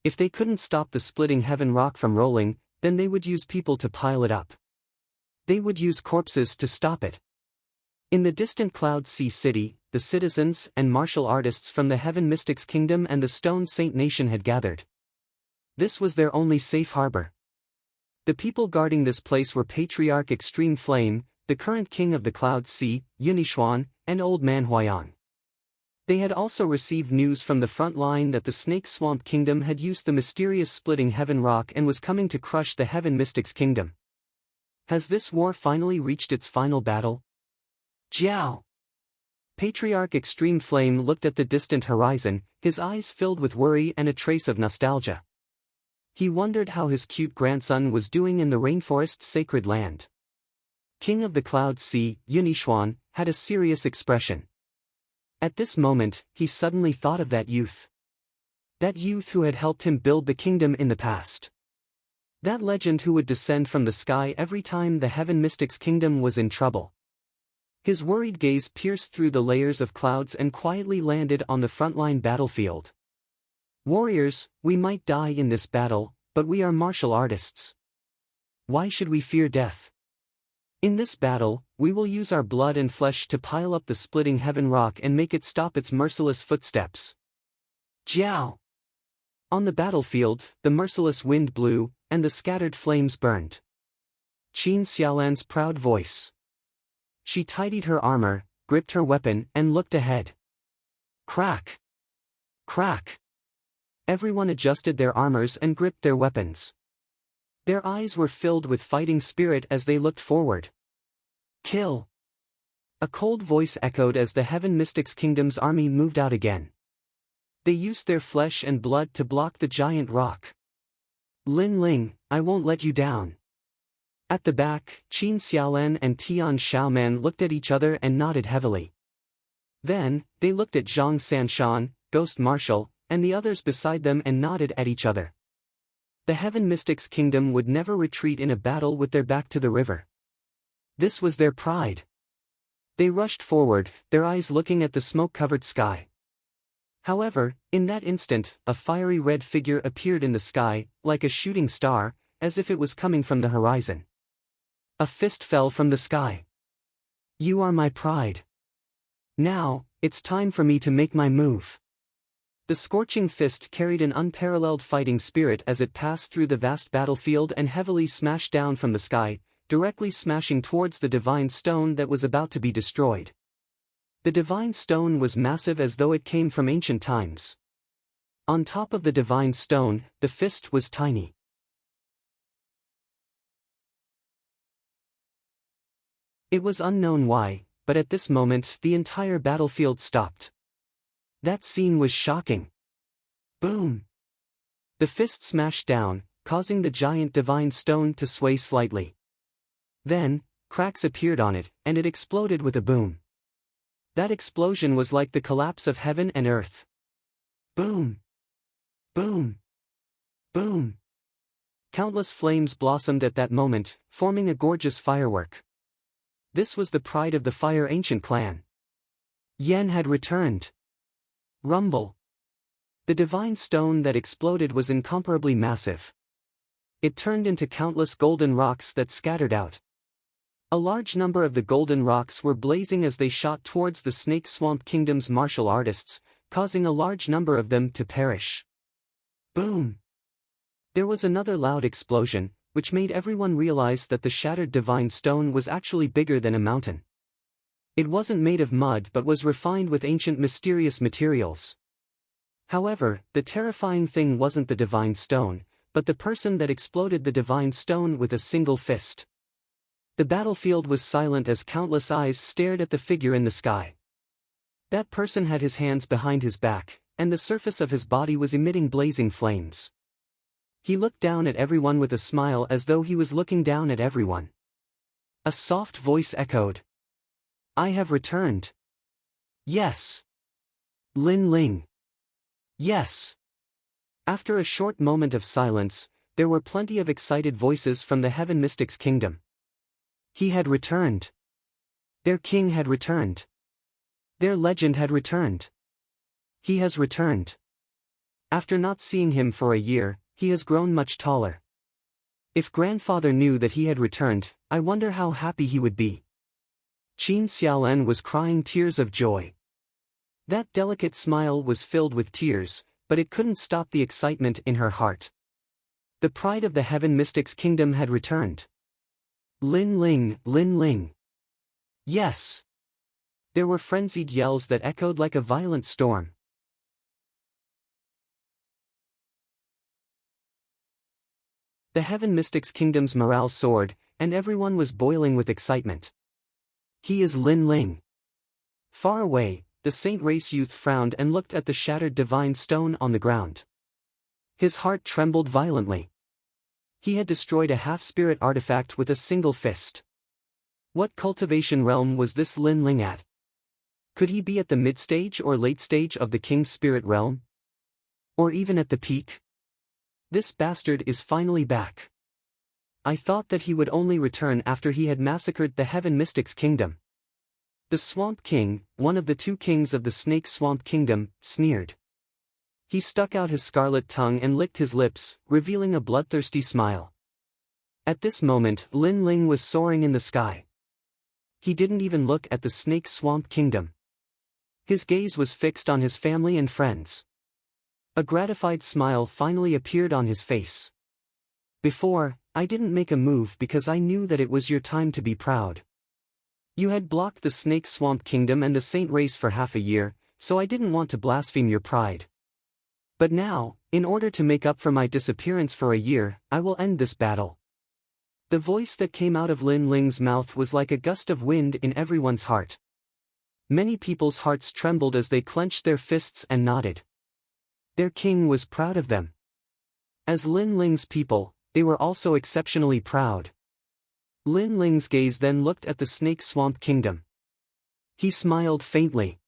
If they couldn't stop the splitting heaven rock from rolling, then they would use people to pile it up. They would use corpses to stop it. In the distant Cloud Sea City, the citizens and martial artists from the Heaven Mystics Kingdom and the Stone Saint Nation had gathered. This was their only safe harbor. The people guarding this place were Patriarch Extreme Flame, the current king of the Cloud Sea, Yunishuan, and Old Man Huayan. They had also received news from the front line that the Snake Swamp Kingdom had used the mysterious splitting heaven rock and was coming to crush the Heaven Mystics Kingdom. Has this war finally reached its final battle? Jiao! Patriarch Extreme Flame looked at the distant horizon, his eyes filled with worry and a trace of nostalgia. He wondered how his cute grandson was doing in the rainforest's sacred land. King of the Cloud Sea, Yunishuan, had a serious expression. At this moment, he suddenly thought of that youth. That youth who had helped him build the kingdom in the past. That legend who would descend from the sky every time the Heaven Mystics Kingdom was in trouble. His worried gaze pierced through the layers of clouds and quietly landed on the frontline battlefield. Warriors, we might die in this battle, but we are martial artists. Why should we fear death? In this battle, we will use our blood and flesh to pile up the splitting heaven rock and make it stop its merciless footsteps. Jiao! On the battlefield, the merciless wind blew, and the scattered flames burned. Qin Xiaolan's proud voice. She tidied her armor, gripped her weapon, and looked ahead. Crack! Crack! Everyone adjusted their armors and gripped their weapons. Their eyes were filled with fighting spirit as they looked forward. Kill! A cold voice echoed as the Heaven Mystics Kingdom's army moved out again. They used their flesh and blood to block the giant rock. Lin Ling, I won't let you down. At the back, Qin Xiaolan and Tian Xiaoman looked at each other and nodded heavily. Then, they looked at Zhang Sanshan, Ghost Marshal, and the others beside them and nodded at each other. The Heaven Mystics Kingdom would never retreat in a battle with their back to the river. This was their pride. They rushed forward, their eyes looking at the smoke-covered sky. However, in that instant, a fiery red figure appeared in the sky, like a shooting star, as if it was coming from the horizon. A fist fell from the sky. You are my pride. Now, it's time for me to make my move. The scorching fist carried an unparalleled fighting spirit as it passed through the vast battlefield and heavily smashed down from the sky, directly smashing towards the divine stone that was about to be destroyed. The divine stone was massive as though it came from ancient times. On top of the divine stone, the fist was tiny. It was unknown why, but at this moment the entire battlefield stopped. That scene was shocking. Boom! The fist smashed down, causing the giant divine stone to sway slightly. Then, cracks appeared on it, and it exploded with a boom. That explosion was like the collapse of heaven and earth. Boom! Boom! Boom! Countless flames blossomed at that moment, forming a gorgeous firework. This was the pride of the Fire Ancient clan. Yen had returned. Rumble. The divine stone that exploded was incomparably massive. It turned into countless golden rocks that scattered out. A large number of the golden rocks were blazing as they shot towards the Snake Swamp Kingdom's martial artists, causing a large number of them to perish. Boom! There was another loud explosion, which made everyone realize that the shattered divine stone was actually bigger than a mountain. It wasn't made of mud but was refined with ancient mysterious materials. However, the terrifying thing wasn't the divine stone, but the person that exploded the divine stone with a single fist. The battlefield was silent as countless eyes stared at the figure in the sky. That person had his hands behind his back, and the surface of his body was emitting blazing flames. He looked down at everyone with a smile as though he was looking down at everyone. A soft voice echoed. I have returned. Yes. Lin Ling. Yes. After a short moment of silence, there were plenty of excited voices from the Heaven Mystics Kingdom. He had returned. Their king had returned. Their legend had returned. He has returned. After not seeing him for a year, he has grown much taller. If grandfather knew that he had returned, I wonder how happy he would be. Qin Xiaolan was crying tears of joy. That delicate smile was filled with tears, but it couldn't stop the excitement in her heart. The pride of the Heaven Mystics Kingdom had returned. Lin Ling, Lin Ling. Yes. There were frenzied yells that echoed like a violent storm. The Heaven Mystics Kingdom's morale soared, and everyone was boiling with excitement. He is Lin Ling. Far away, the Saint Race youth frowned and looked at the shattered divine stone on the ground. His heart trembled violently. He had destroyed a half-spirit artifact with a single fist. What cultivation realm was this Lin Ling at? Could he be at the mid-stage or late stage of the King's spirit realm? Or even at the peak? This bastard is finally back. I thought that he would only return after he had massacred the Heaven Mystics Kingdom. The Swamp King, one of the two kings of the Snake Swamp Kingdom, sneered. He stuck out his scarlet tongue and licked his lips, revealing a bloodthirsty smile. At this moment, Lin Ling was soaring in the sky. He didn't even look at the Snake Swamp Kingdom. His gaze was fixed on his family and friends. A gratified smile finally appeared on his face. Before, I didn't make a move because I knew that it was your time to be proud. You had blocked the Snake Swamp Kingdom and the Saint Race for half a year, so I didn't want to blaspheme your pride. But now, in order to make up for my disappearance for a year, I will end this battle. The voice that came out of Lin Ling's mouth was like a gust of wind in everyone's heart. Many people's hearts trembled as they clenched their fists and nodded. Their king was proud of them. As Lin Ling's people, they were also exceptionally proud. Lin Ling's gaze then looked at the Snake Swamp Kingdom. He smiled faintly.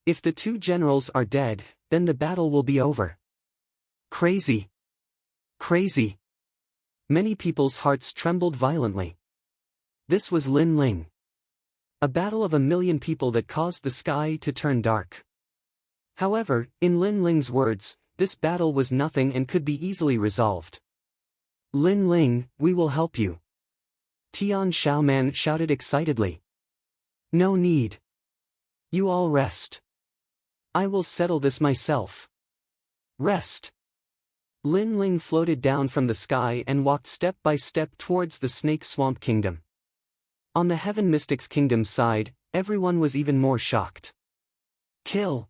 If the two generals are dead, then the battle will be over. Crazy. Crazy. Many people's hearts trembled violently. This was Lin Ling. A battle of 1,000,000 people that caused the sky to turn dark. However, in Lin Ling's words, this battle was nothing and could be easily resolved. Lin Ling, we will help you. Tian Xiaoman shouted excitedly. No need. You all rest. I will settle this myself. Rest. Lin Ling floated down from the sky and walked step by step towards the Snake Swamp Kingdom. On the Heaven Mystics Kingdom's side, everyone was even more shocked. Kill!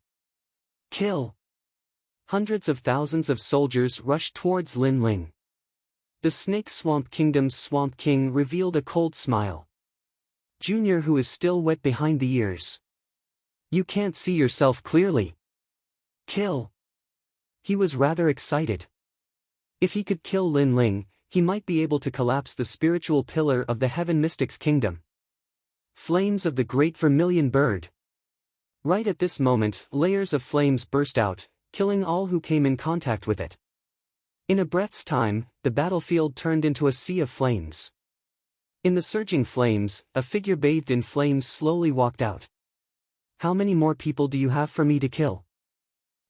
Kill! Hundreds of thousands of soldiers rushed towards Lin Ling. The Snake Swamp Kingdom's Swamp King revealed a cold smile. Junior, who is still wet behind the ears. You can't see yourself clearly. Kill! He was rather excited. If he could kill Lin Ling, he might be able to collapse the spiritual pillar of the Heaven Mystics Kingdom. Flames of the Great Vermilion Bird. Right at this moment, layers of flames burst out, killing all who came in contact with it. In a breath's time, the battlefield turned into a sea of flames. In the surging flames, a figure bathed in flames slowly walked out. How many more people do you have for me to kill?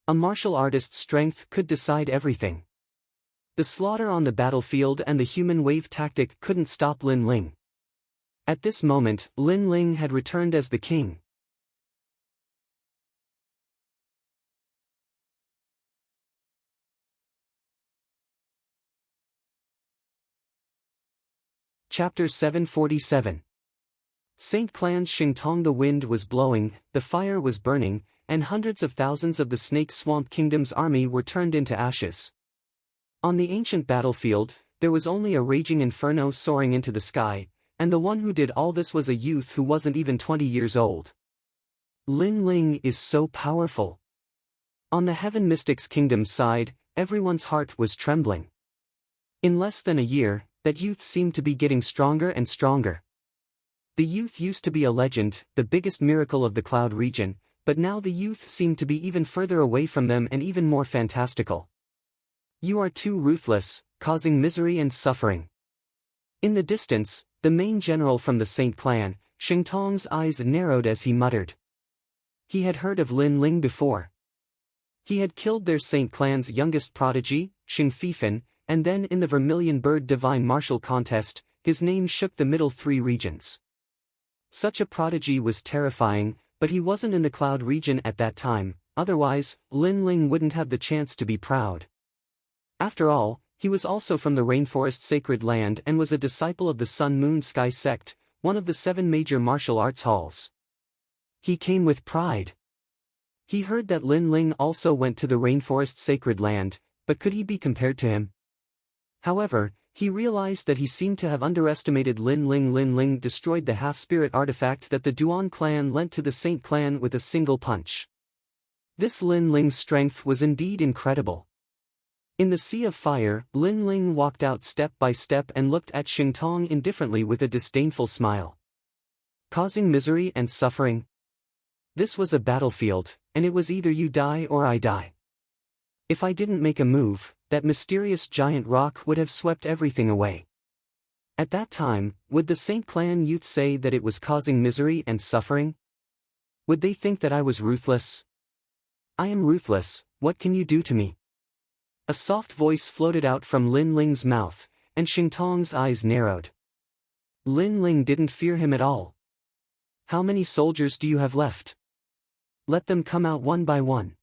A martial artist's strength could decide everything. The slaughter on the battlefield and the human wave tactic couldn't stop Lin Ling. At this moment, Lin Ling had returned as the king. Chapter 747. Saint Clan's Xingtong. The wind was blowing, the fire was burning, and hundreds of thousands of the Snake Swamp Kingdom's army were turned into ashes. On the ancient battlefield, there was only a raging inferno soaring into the sky, and the one who did all this was a youth who wasn't even 20 years old. Lin Ling is so powerful. On the Heaven Mystics Kingdom's side, everyone's heart was trembling. In less than a year, that youth seemed to be getting stronger and stronger. The youth used to be a legend, the biggest miracle of the Cloud region, but now the youth seemed to be even further away from them and even more fantastical. You are too ruthless, causing misery and suffering. In the distance, the main general from the Saint clan, Xingtong's eyes narrowed as he muttered. He had heard of Lin Ling before. He had killed their Saint clan's youngest prodigy, Xing Fifan, and then in the Vermilion Bird Divine Martial Contest, his name shook the middle three regions. Such a prodigy was terrifying, but he wasn't in the Cloud region at that time, otherwise, Lin Ling wouldn't have the chance to be proud. After all, he was also from the Rainforest Sacred Land and was a disciple of the Sun Moon Sky sect, one of the 7 major martial arts halls. He came with pride. He heard that Lin Ling also went to the Rainforest Sacred Land, but could he be compared to him? However, he realized that he seemed to have underestimated Lin Ling. Lin Ling destroyed the half-spirit artifact that the Duan clan lent to the Saint clan with a single punch. This Lin Ling's strength was indeed incredible. In the sea of fire, Lin Ling walked out step by step and looked at Xingtong indifferently with a disdainful smile. Causing misery and suffering? This was a battlefield, and it was either you die or I die. If I didn't make a move, that mysterious giant rock would have swept everything away. At that time, would the Saint clan youth say that it was causing misery and suffering? Would they think that I was ruthless? I am ruthless, what can you do to me? A soft voice floated out from Lin Ling's mouth, and Xingtong's eyes narrowed. Lin Ling didn't fear him at all. How many soldiers do you have left? Let them come out one by one.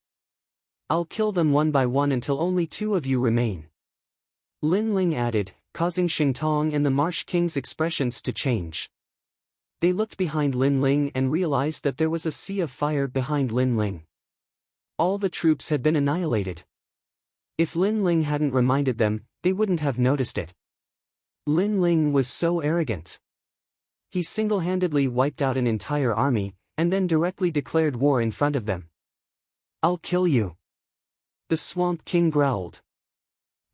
I'll kill them one by one until only 2 of you remain. Lin Ling added, causing Xingtong and the Marsh King's expressions to change. They looked behind Lin Ling and realized that there was a sea of fire behind Lin Ling. All the troops had been annihilated. If Lin Ling hadn't reminded them, they wouldn't have noticed it. Lin Ling was so arrogant. He single-handedly wiped out an entire army, and then directly declared war in front of them. I'll kill you. The Swamp King growled.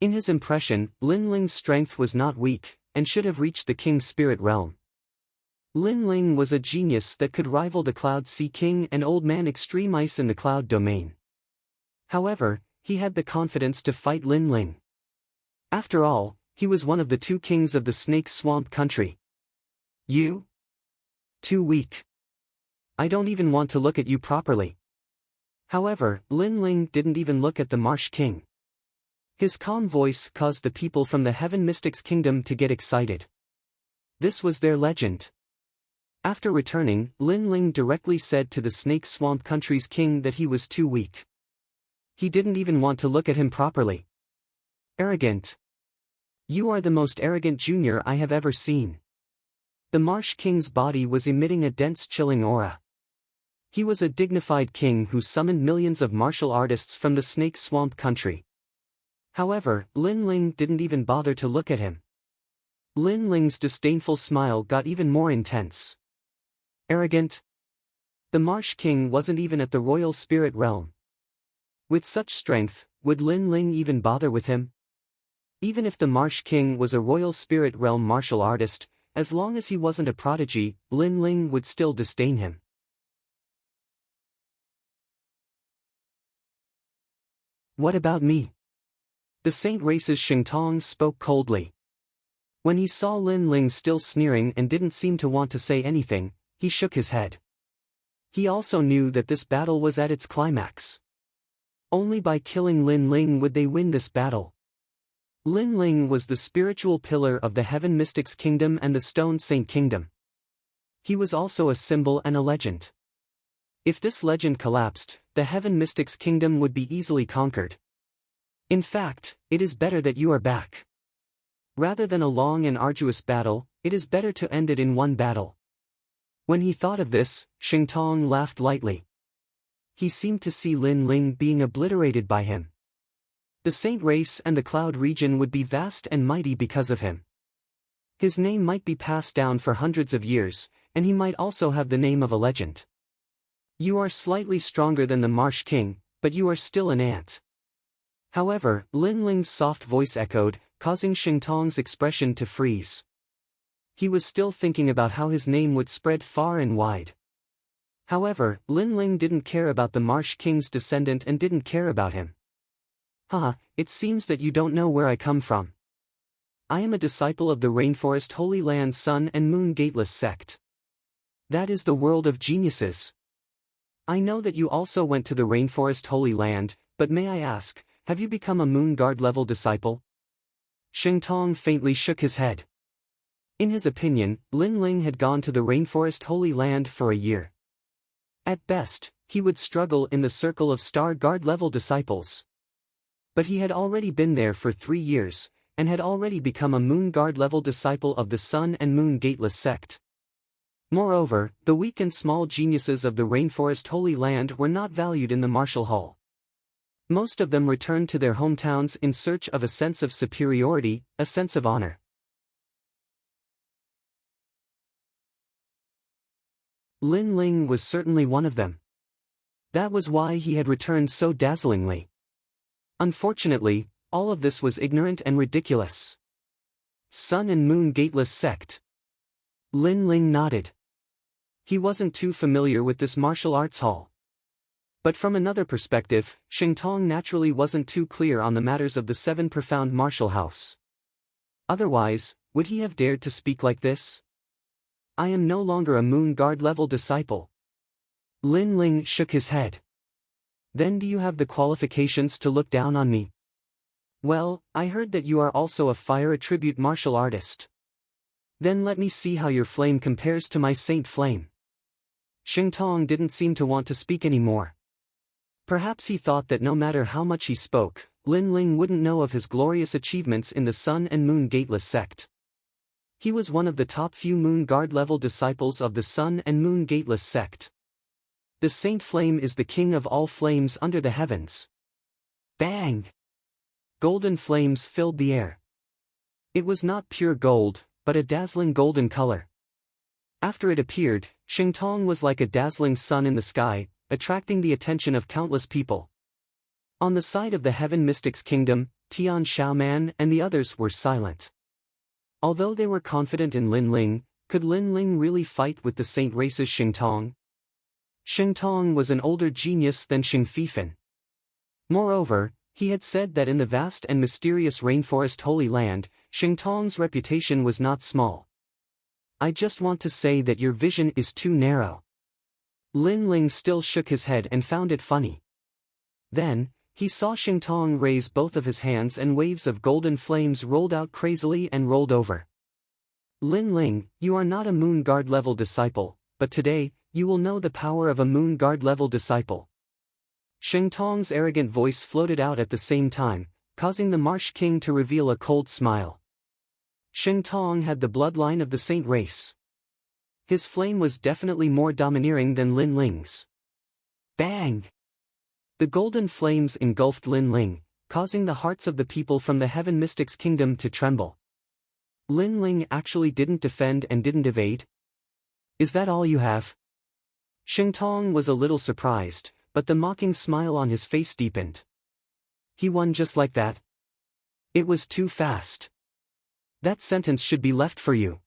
In his impression, Lin Ling's strength was not weak, and should have reached the king's spirit realm. Lin Ling was a genius that could rival the Cloud Sea King and Old Man Extreme Ice in the Cloud domain. However, he had the confidence to fight Lin Ling. After all, he was one of the 2 kings of the Snake Swamp country. You? Too weak. I don't even want to look at you properly. However, Lin Ling didn't even look at the Marsh King. His calm voice caused the people from the Heaven Mystics Kingdom to get excited. This was their legend. After returning, Lin Ling directly said to the Snake Swamp country's king that he was too weak. He didn't even want to look at him properly. Arrogant. You are the most arrogant junior I have ever seen. The Marsh King's body was emitting a dense chilling aura. He was a dignified king who summoned millions of martial artists from the Snake Swamp country. However, Lin Ling didn't even bother to look at him. Lin Ling's disdainful smile got even more intense. Arrogant? The Marsh King wasn't even at the royal spirit realm. With such strength, would Lin Ling even bother with him? Even if the Marsh King was a royal spirit realm martial artist, as long as he wasn't a prodigy, Lin Ling would still disdain him. What about me? The Saint Race's Xingtong spoke coldly. When he saw Lin Ling still sneering and didn't seem to want to say anything, he shook his head. He also knew that this battle was at its climax. Only by killing Lin Ling would they win this battle. Lin Ling was the spiritual pillar of the Heaven Mystics Kingdom and the Stone Saint Kingdom. He was also a symbol and a legend. If this legend collapsed, the Heaven Mystics Kingdom would be easily conquered. In fact, it is better that you are back. Rather than a long and arduous battle, it is better to end it in one battle. When he thought of this, Xingtong laughed lightly. He seemed to see Lin Ling being obliterated by him. The Saint Race and the Cloud region would be vast and mighty because of him. His name might be passed down for hundreds of years, and he might also have the name of a legend. You are slightly stronger than the Marsh King, but you are still an ant. However, Lin Ling's soft voice echoed, causing Xingtong's expression to freeze. He was still thinking about how his name would spread far and wide. However, Lin Ling didn't care about the Marsh King's descendant and didn't care about him. Haha, it seems that you don't know where I come from. I am a disciple of the Rainforest Holy Land Sun and Moon Gateless sect. That is the world of geniuses. I know that you also went to the Rainforest Holy Land, but may I ask, have you become a Moon Guard level disciple? Shengtong faintly shook his head. In his opinion, Lin Ling had gone to the Rainforest Holy Land for a year. At best, he would struggle in the circle of Star Guard level disciples. But he had already been there for 3 years, and had already become a Moon Guard level disciple of the Sun and Moon Gateless sect. Moreover, the weak and small geniuses of the Rainforest Holy Land were not valued in the Martial Hall. Most of them returned to their hometowns in search of a sense of superiority, a sense of honor. Lin Ling was certainly one of them. That was why he had returned so dazzlingly. Unfortunately, all of this was ignorant and ridiculous. Sun and Moon Gateless sect. Lin Ling nodded. He wasn't too familiar with this martial arts hall. But from another perspective, Shengtong naturally wasn't too clear on the matters of the 7 profound martial house. Otherwise, would he have dared to speak like this? I am no longer a Moon Guard level disciple. Lin Ling shook his head. Then do you have the qualifications to look down on me? Well, I heard that you are also a fire attribute martial artist. Then let me see how your flame compares to my saint flame. Shengtong didn't seem to want to speak anymore. Perhaps he thought that no matter how much he spoke, Lin Ling wouldn't know of his glorious achievements in the Sun and Moon Gateless sect. He was one of the top few Moon Guard level disciples of the Sun and Moon Gateless sect. The Saint Flame is the king of all flames under the heavens. Bang! Golden flames filled the air. It was not pure gold, but a dazzling golden color. After it appeared, Shengtong was like a dazzling sun in the sky, attracting the attention of countless people. On the side of the Heaven Mystics Kingdom, Tian Xiaoman and the others were silent. Although they were confident in Lin Ling, could Lin Ling really fight with the Saint Race's Shengtong? Shengtong was an older genius than Xing Fifan. Moreover, he had said that in the vast and mysterious Rainforest Holy Land, Shengtong's reputation was not small. I just want to say that your vision is too narrow. Lin Ling still shook his head and found it funny. Then, he saw Shengtong raise both of his hands and waves of golden flames rolled out crazily and rolled over. Lin Ling, you are not a Moon Guard level disciple, but today, you will know the power of a Moon Guard level disciple. Shengtong's arrogant voice floated out at the same time, causing the Marsh King to reveal a cold smile. Shengtong had the bloodline of the Saint race. His flame was definitely more domineering than Lin Ling's. Bang! The golden flames engulfed Lin Ling, causing the hearts of the people from the Heaven Mystics Kingdom to tremble. Lin Ling actually didn't defend and didn't evade? Is that all you have? Shengtong was a little surprised, but the mocking smile on his face deepened. He won just like that? It was too fast. That sentence should be left for you.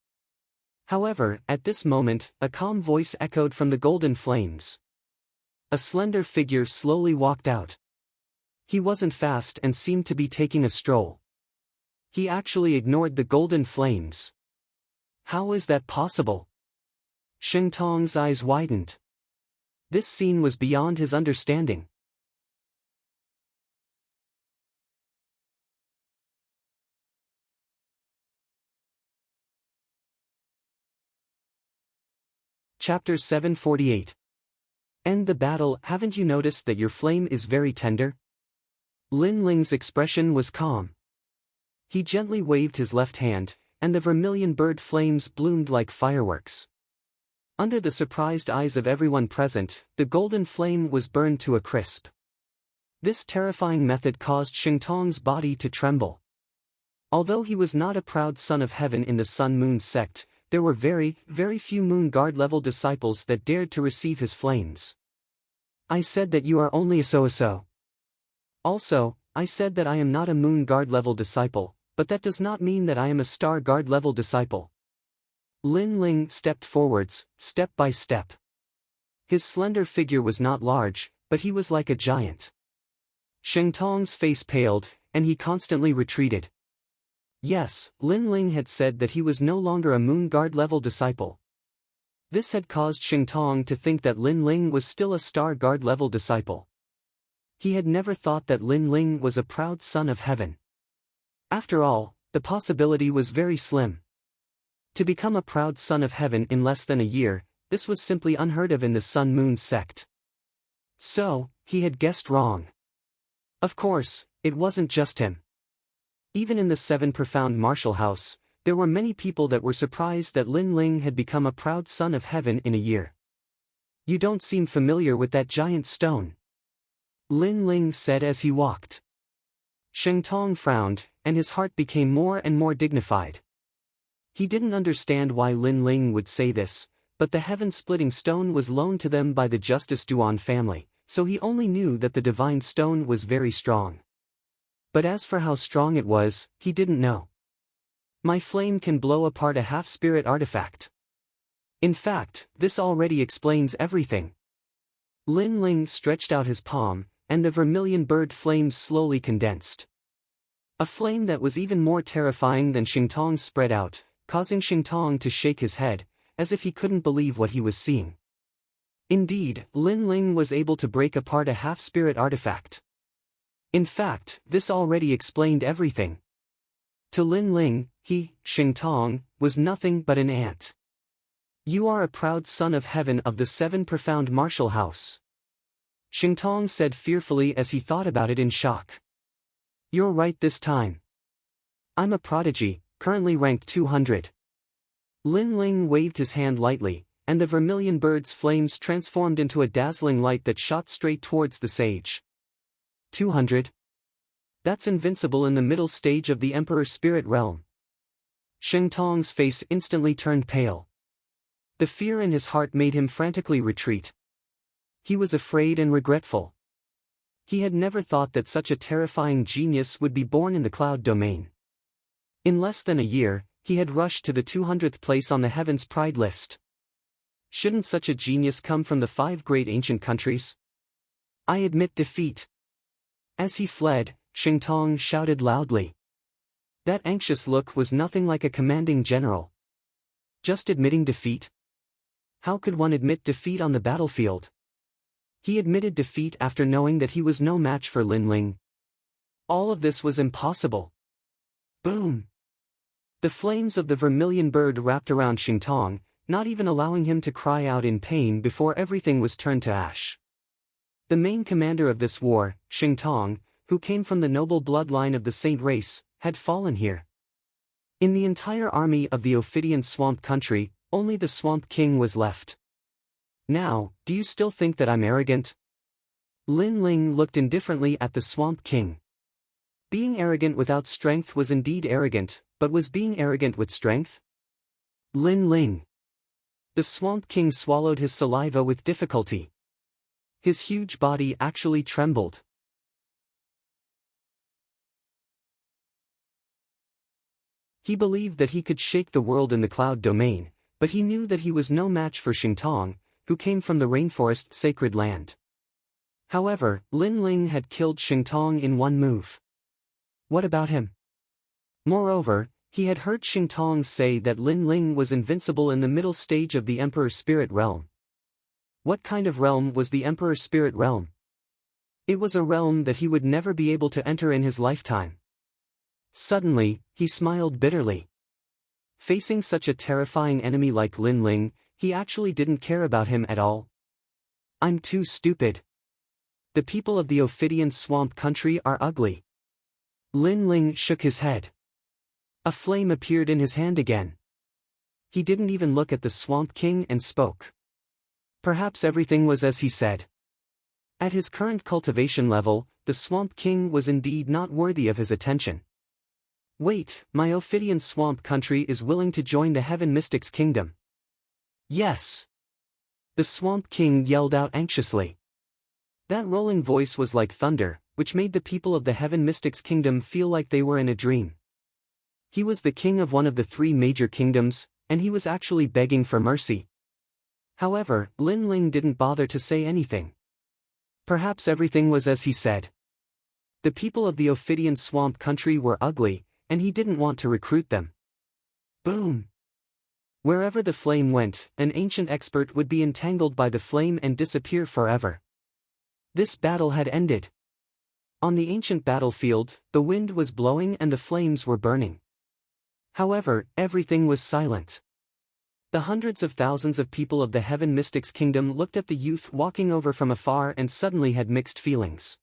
However, at this moment, a calm voice echoed from the golden flames. A slender figure slowly walked out. He wasn't fast and seemed to be taking a stroll. He actually ignored the golden flames. How is that possible? Shengtong's eyes widened. This scene was beyond his understanding. Chapter 748. End the battle. Haven't you noticed that your flame is very tender? Lin Ling's expression was calm. He gently waved his left hand, and the vermilion bird flames bloomed like fireworks. Under the surprised eyes of everyone present, the golden flame was burned to a crisp. This terrifying method caused Shengtong's body to tremble. Although he was not a proud son of heaven in the Sun-Moon sect, there were very, very few Moon Guard level disciples that dared to receive his flames. I said that you are only a so-so. Also, I said that I am not a Moon Guard level disciple, but that does not mean that I am a Star Guard level disciple. Lin Ling stepped forwards, step by step. His slender figure was not large, but he was like a giant. Sheng Tong's face paled, and he constantly retreated. Yes, Lin Ling had said that he was no longer a Moon Guard level disciple. This had caused Sheng Tong to think that Lin Ling was still a Star Guard level disciple. He had never thought that Lin Ling was a proud son of heaven. After all, the possibility was very slim. To become a proud son of heaven in less than a year, this was simply unheard of in the Sun Moon sect. So, he had guessed wrong. Of course, it wasn't just him. Even in the Seven Profound Martial House, there were many people that were surprised that Lin Ling had become a proud son of heaven in a year. "You don't seem familiar with that giant stone," Lin Ling said as he walked. Sheng Tong frowned, and his heart became more and more dignified. He didn't understand why Lin Ling would say this, but the heaven-splitting stone was loaned to them by the Justice Duan family, so he only knew that the divine stone was very strong. But as for how strong it was, he didn't know. "My flame can blow apart a half-spirit artifact. In fact, this already explains everything." Lin Ling stretched out his palm, and the vermilion bird flames slowly condensed. A flame that was even more terrifying than Sheng Tong's spread out, causing Sheng Tong to shake his head, as if he couldn't believe what he was seeing. Indeed, Lin Ling was able to break apart a half-spirit artifact. In fact, this already explained everything. To Lin Ling, he, Sheng Tong, was nothing but an ant. "You are a proud son of heaven of the Seven Profound Martial House," Sheng Tong said fearfully as he thought about it in shock. "You're right this time. I'm a prodigy, currently ranked 200. Lin Ling waved his hand lightly, and the vermilion bird's flames transformed into a dazzling light that shot straight towards the sage. 200? That's invincible in the middle stage of the Emperor's spirit realm." Sheng Tong's face instantly turned pale. The fear in his heart made him frantically retreat. He was afraid and regretful. He had never thought that such a terrifying genius would be born in the cloud domain. In less than a year, he had rushed to the 200th place on the Heaven's Pride list. Shouldn't such a genius come from the 5 great ancient countries? "I admit defeat." As he fled, Sheng Tong shouted loudly. That anxious look was nothing like a commanding general. Just admitting defeat? How could one admit defeat on the battlefield? He admitted defeat after knowing that he was no match for Lin Ling. All of this was impossible. Boom! The flames of the vermilion bird wrapped around Sheng Tong, not even allowing him to cry out in pain before everything was turned to ash. The main commander of this war, Sheng Tong, who came from the noble bloodline of the Saint race, had fallen here. In the entire army of the Ophidian Swamp Country, only the Swamp King was left. "Now, do you still think that I'm arrogant?" Lin Ling looked indifferently at the Swamp King. Being arrogant without strength was indeed arrogant, but was being arrogant with strength? Lin Ling. The Swamp King swallowed his saliva with difficulty. His huge body actually trembled. He believed that he could shake the world in the cloud domain, but he knew that he was no match for Sheng Tong, who came from the rainforest sacred land. However, Lin Ling had killed Sheng Tong in one move. What about him? Moreover, he had heard Sheng Tong say that Lin Ling was invincible in the middle stage of the Emperor's spirit realm. What kind of realm was the Emperor's spirit realm? It was a realm that he would never be able to enter in his lifetime. Suddenly, he smiled bitterly. Facing such a terrifying enemy like Lin Ling, he actually didn't care about him at all. "I'm too stupid. The people of the Ophidian Swamp Country are ugly." Lin Ling shook his head. A flame appeared in his hand again. He didn't even look at the Swamp King and spoke. Perhaps everything was as he said. At his current cultivation level, the Swamp King was indeed not worthy of his attention. "Wait, my Ophidian Swamp Country is willing to join the Heaven Mystics Kingdom." "Yes!" the Swamp King yelled out anxiously. That rolling voice was like thunder, which made the people of the Heaven Mystics Kingdom feel like they were in a dream. He was the king of one of the 3 major kingdoms, and he was actually begging for mercy. However, Lin Ling didn't bother to say anything. Perhaps everything was as he said. The people of the Ophidian swamp country were ugly, and he didn't want to recruit them. Boom! Wherever the flame went, an ancient expert would be entangled by the flame and disappear forever. This battle had ended. On the ancient battlefield, the wind was blowing and the flames were burning. However, everything was silent. The hundreds of thousands of people of the Heaven Mystics Kingdom looked at the youth walking over from afar and suddenly had mixed feelings.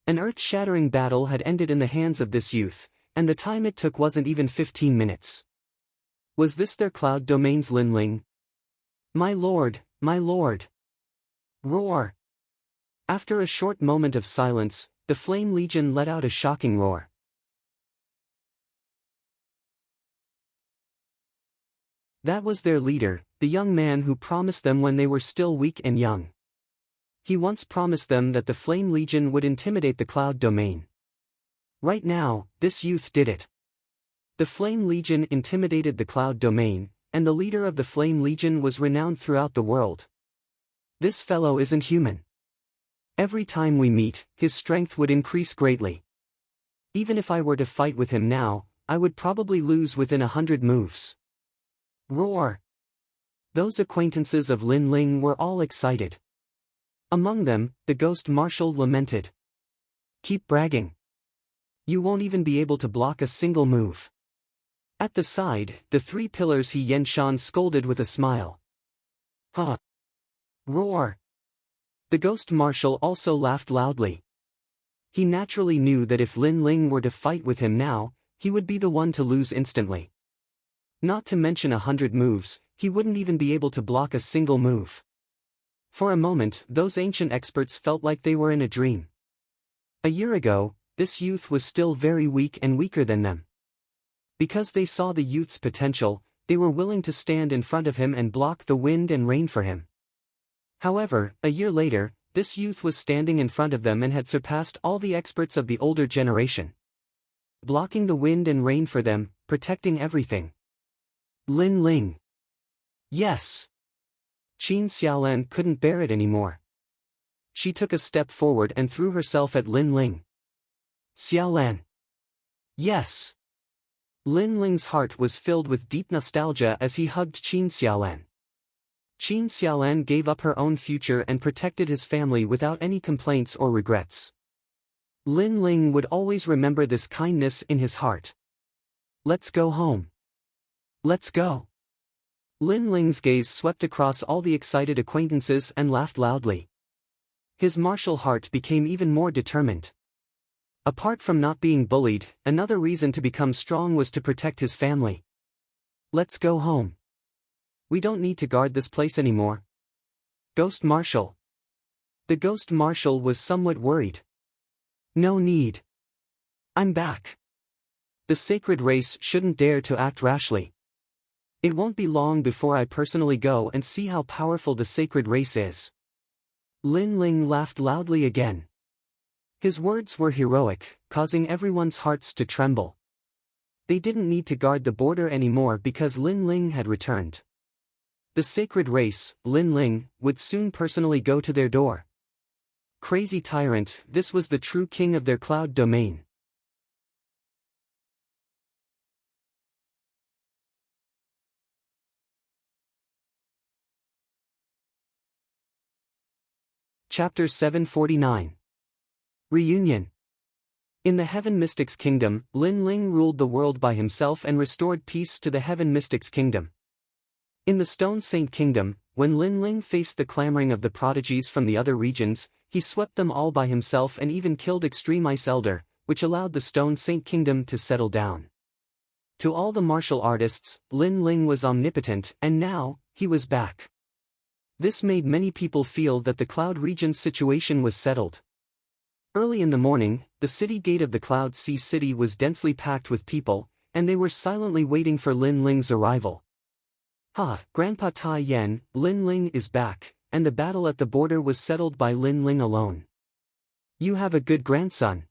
An earth-shattering battle had ended in the hands of this youth, and the time it took wasn't even 15 minutes. Was this their cloud domain's Lin Ling? My lord, my lord! Roar! After a short moment of silence, the Flame Legion let out a shocking roar. That was their leader, the young man who promised them when they were still weak and young. He once promised them that the Flame Legion would intimidate the Cloud Domain. Right now, this youth did it. The Flame Legion intimidated the Cloud Domain, and the leader of the Flame Legion was renowned throughout the world. This fellow isn't human. Every time we meet, his strength would increase greatly. Even if I were to fight with him now, I would probably lose within 100 moves. Roar! Those acquaintances of Lin Ling were all excited. Among them, the Ghost Marshal lamented. Keep bragging. You won't even be able to block a single move. At the side, the three pillars He Yenshan scolded with a smile. Huh! Roar! The Ghost Marshal also laughed loudly. He naturally knew that if Lin Ling were to fight with him now, he would be the one to lose instantly. Not to mention 100 moves, he wouldn't even be able to block a single move. For a moment, those ancient experts felt like they were in a dream. A year ago, this youth was still very weak and weaker than them. Because they saw the youth's potential, they were willing to stand in front of him and block the wind and rain for him. However, a year later, this youth was standing in front of them and had surpassed all the experts of the older generation. Blocking the wind and rain for them, protecting everything. Lin Ling. Yes! Qin Xiaolan couldn't bear it anymore. She took a step forward and threw herself at Lin Ling. Xiaolan. Yes! Lin Ling's heart was filled with deep nostalgia as he hugged Qin Xiaolan. Qin Xiaolan gave up her own future and protected his family without any complaints or regrets. Lin Ling would always remember this kindness in his heart. Let's go home. Let's go. Lin Ling's gaze swept across all the excited acquaintances and laughed loudly. His martial heart became even more determined. Apart from not being bullied, another reason to become strong was to protect his family. Let's go home. We don't need to guard this place anymore. Ghost Marshal. The Ghost Marshal was somewhat worried. No need. I'm back. The sacred race shouldn't dare to act rashly. It won't be long before I personally go and see how powerful the sacred race is. Lin Ling laughed loudly again. His words were heroic, causing everyone's hearts to tremble. They didn't need to guard the border anymore because Lin Ling had returned. The sacred race, Lin Ling, would soon personally go to their door. Crazy tyrant, this was the true king of their cloud domain. Chapter 749. Reunion. In the Heaven Mystics Kingdom, Lin Ling ruled the world by himself and restored peace to the Heaven Mystics Kingdom. In the Stone Saint Kingdom, when Lin Ling faced the clamoring of the prodigies from the other regions, he swept them all by himself and even killed Extreme Ice Elder, which allowed the Stone Saint Kingdom to settle down. To all the martial artists, Lin Ling was omnipotent, and now, he was back. This made many people feel that the Cloud region's situation was settled. Early in the morning, the city gate of the Cloud Sea City was densely packed with people, and they were silently waiting for Lin Ling's arrival. Grandpa Tai Yen, Lin Ling is back, and the battle at the border was settled by Lin Ling alone. You have a good grandson.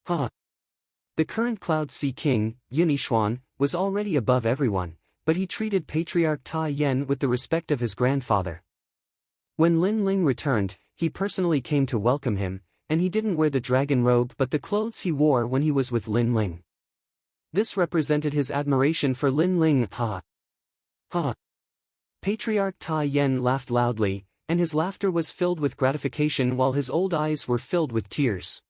The current Cloud Sea King, Yunishuan, was already above everyone, but he treated Patriarch Tai Yen with the respect of his grandfather. When Lin Ling returned, he personally came to welcome him, and he didn't wear the dragon robe but the clothes he wore when he was with Lin Ling. This represented his admiration for Lin Ling. Ha! Ha! Patriarch Tai Yen laughed loudly, and his laughter was filled with gratification while his old eyes were filled with tears.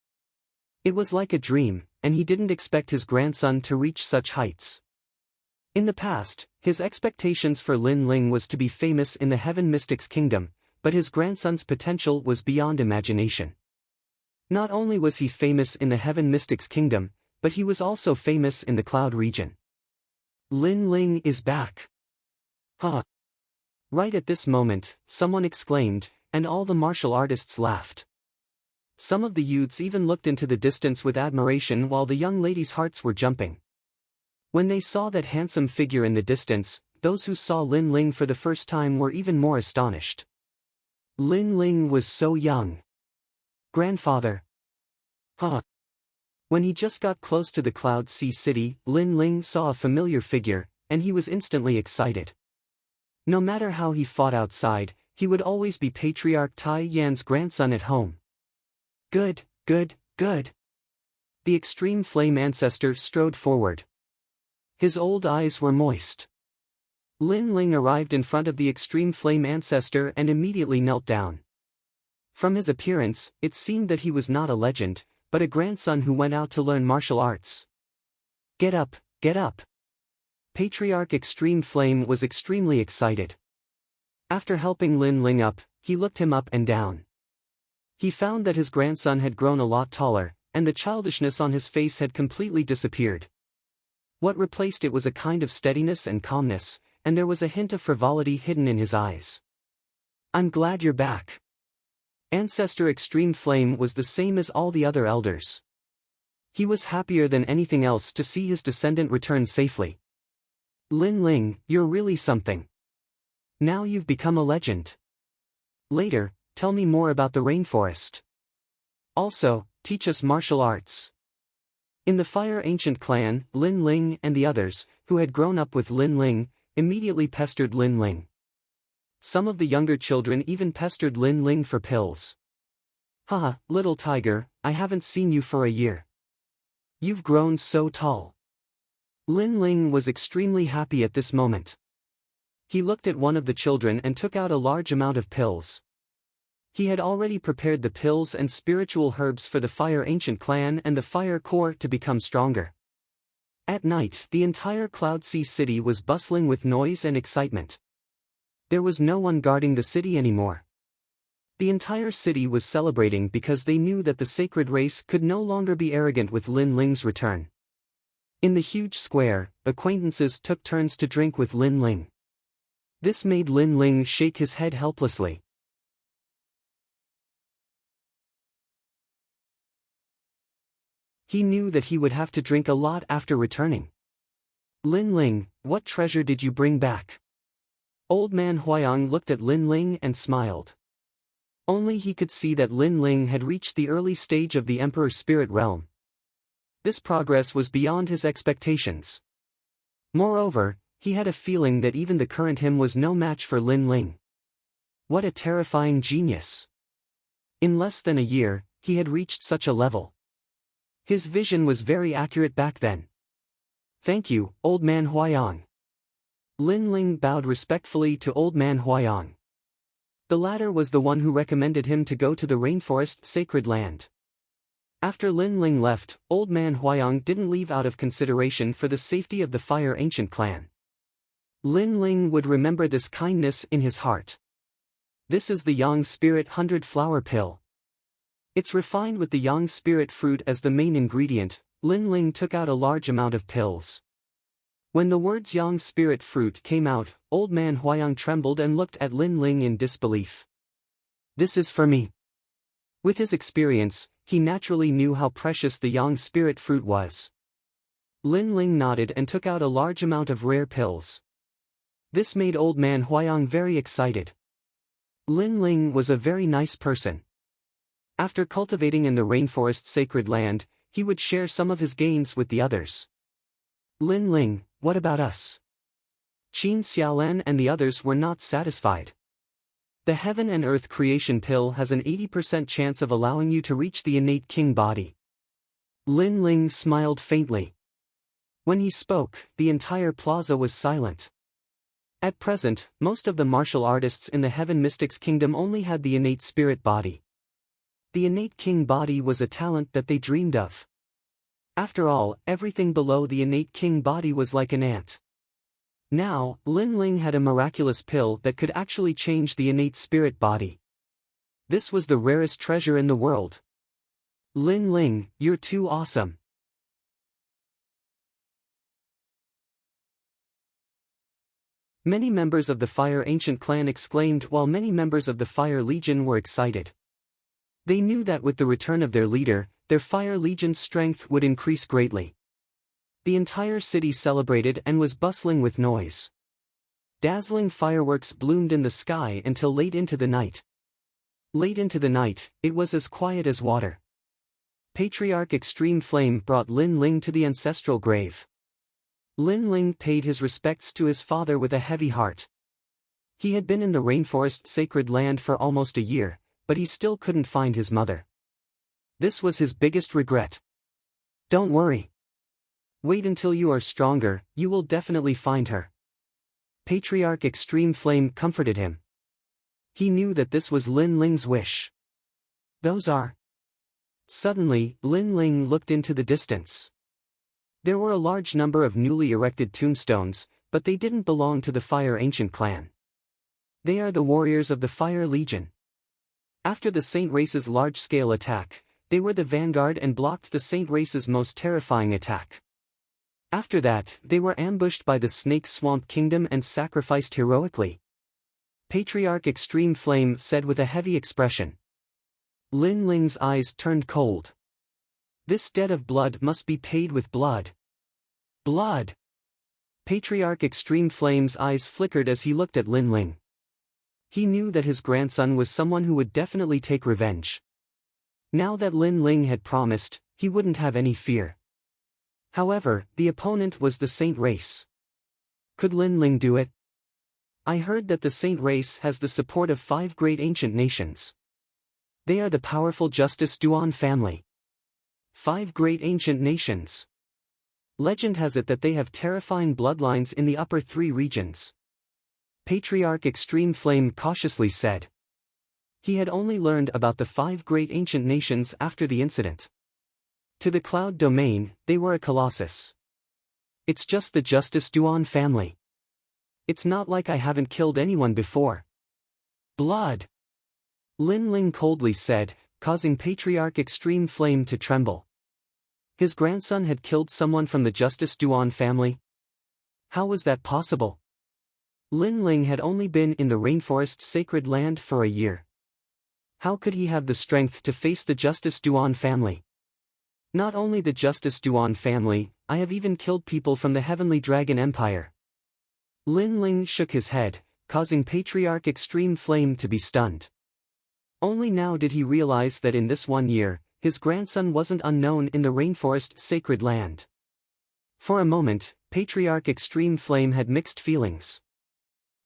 It was like a dream, and he didn't expect his grandson to reach such heights. In the past, his expectations for Lin Ling was to be famous in the Heaven Mystics Kingdom, but his grandson's potential was beyond imagination. Not only was he famous in the Heaven Mystics Kingdom, but he was also famous in the Cloud region. Lin Ling is back. Ha! Right at this moment, someone exclaimed, and all the martial artists laughed. Some of the youths even looked into the distance with admiration while the young ladies' hearts were jumping. When they saw that handsome figure in the distance, those who saw Lin Ling for the first time were even more astonished. Lin Ling was so young. Grandfather. Ha! When he just got close to the Cloud Sea City, Lin Ling saw a familiar figure, and he was instantly excited. No matter how he fought outside, he would always be Patriarch Tai Yan's grandson at home. Good, good, good. The Extreme Flame Ancestor strode forward. His old eyes were moist. Lin Ling arrived in front of the Extreme Flame Ancestor and immediately knelt down. From his appearance, it seemed that he was not a legend, but a grandson who went out to learn martial arts. Get up, get up. Patriarch Extreme Flame was extremely excited. After helping Lin Ling up, he looked him up and down. He found that his grandson had grown a lot taller, and the childishness on his face had completely disappeared. What replaced it was a kind of steadiness and calmness, and there was a hint of frivolity hidden in his eyes. I'm glad you're back. Ancestor Extreme Flame was the same as all the other elders. He was happier than anything else to see his descendant return safely. Lin Ling, you're really something. Now you've become a legend. Later, tell me more about the rainforest. Also, teach us martial arts. In the Fire Ancient clan, Lin Ling and the others, who had grown up with Lin Ling, immediately pestered Lin Ling. Some of the younger children even pestered Lin Ling for pills. Haha, little tiger, I haven't seen you for a year. You've grown so tall. Lin Ling was extremely happy at this moment. He looked at one of the children and took out a large amount of pills. He had already prepared the pills and spiritual herbs for the Fire Ancient clan and the Fire Core to become stronger. At night, the entire Cloud Sea City was bustling with noise and excitement. There was no one guarding the city anymore. The entire city was celebrating because they knew that the sacred race could no longer be arrogant with Lin Ling's return. In the huge square, acquaintances took turns to drink with Lin Ling. This made Lin Ling shake his head helplessly. He knew that he would have to drink a lot after returning. Lin Ling, what treasure did you bring back? Old man Huayang looked at Lin Ling and smiled. Only he could see that Lin Ling had reached the early stage of the Emperor's spirit realm. This progress was beyond his expectations. Moreover, he had a feeling that even the current him was no match for Lin Ling. What a terrifying genius! In less than a year, he had reached such a level. His vision was very accurate back then. Thank you, Old Man Huayang. Lin Ling bowed respectfully to Old Man Huayang. The latter was the one who recommended him to go to the rainforest sacred land. After Lin Ling left, Old Man Huayang didn't leave out of consideration for the safety of the Fire Ancient clan. Lin Ling would remember this kindness in his heart. This is the Yang Spirit 100 Flower Pill. It's refined with the Yang Spirit fruit as the main ingredient. Lin Ling took out a large amount of pills. When the words Yang Spirit fruit came out, Old Man Huayang trembled and looked at Lin Ling in disbelief. This is for me. With his experience, he naturally knew how precious the Yang Spirit fruit was. Lin Ling nodded and took out a large amount of rare pills. This made Old Man Huayang very excited. Lin Ling was a very nice person. After cultivating in the rainforest sacred land, he would share some of his gains with the others. Lin Ling, what about us? Qin Xiaolan and the others were not satisfied. The heaven and earth creation pill has an 80% chance of allowing you to reach the innate king body. Lin Ling smiled faintly. When he spoke, the entire plaza was silent. At present, most of the martial artists in the Heaven Mystics Kingdom only had the innate spirit body. The innate king body was a talent that they dreamed of. After all, everything below the innate king body was like an ant. Now, Lin Ling had a miraculous pill that could actually change the innate spirit body. This was the rarest treasure in the world. Lin Ling, you're too awesome. Many members of the Fire Ancient clan exclaimed while many members of the Fire Legion were excited. They knew that with the return of their leader, their Fire Legion's strength would increase greatly. The entire city celebrated and was bustling with noise. Dazzling fireworks bloomed in the sky until late into the night. Late into the night, it was as quiet as water. Patriarch Extreme Flame brought Lin Ling to the ancestral grave. Lin Ling paid his respects to his father with a heavy heart. He had been in the rainforest sacred land for almost a year, but he still couldn't find his mother. This was his biggest regret. Don't worry. Wait until you are stronger, you will definitely find her. Patriarch Extreme Flame comforted him. He knew that this was Lin Ling's wish. Those are. Suddenly, Lin Ling looked into the distance. There were a large number of newly erected tombstones, but they didn't belong to the Fire Ancient clan. They are the warriors of the Fire Legion. After the Saint Race's large-scale attack, they were the vanguard and blocked the Saint Race's most terrifying attack. After that, they were ambushed by the Snake Swamp Kingdom and sacrificed heroically. Patriarch Extreme Flame said with a heavy expression. Lin Ling's eyes turned cold. This debt of blood must be paid with blood. Blood! Patriarch Extreme Flame's eyes flickered as he looked at Lin Ling. He knew that his grandson was someone who would definitely take revenge. Now that Lin Ling had promised, he wouldn't have any fear. However, the opponent was the Saint Race. Could Lin Ling do it? I heard that the Saint Race has the support of 5 great ancient nations. They are the powerful Justice Duan family. 5 great ancient nations. Legend has it that they have terrifying bloodlines in the upper 3 regions. Patriarch Extreme Flame cautiously said. He had only learned about the 5 great ancient nations after the incident. To the Cloud Domain, they were a colossus. It's just the Justice Duan family. It's not like I haven't killed anyone before. Blood! Lin Ling coldly said, causing Patriarch Extreme Flame to tremble. His grandson had killed someone from the Justice Duan family? How was that possible? Lin Ling had only been in the rainforest sacred land for a year. How could he have the strength to face the Justice Duan family? Not only the Justice Duan family, I have even killed people from the Heavenly Dragon Empire. Lin Ling shook his head, causing Patriarch Extreme Flame to be stunned. Only now did he realize that in this 1 year, his grandson wasn't unknown in the rainforest sacred land. For a moment, Patriarch Extreme Flame had mixed feelings.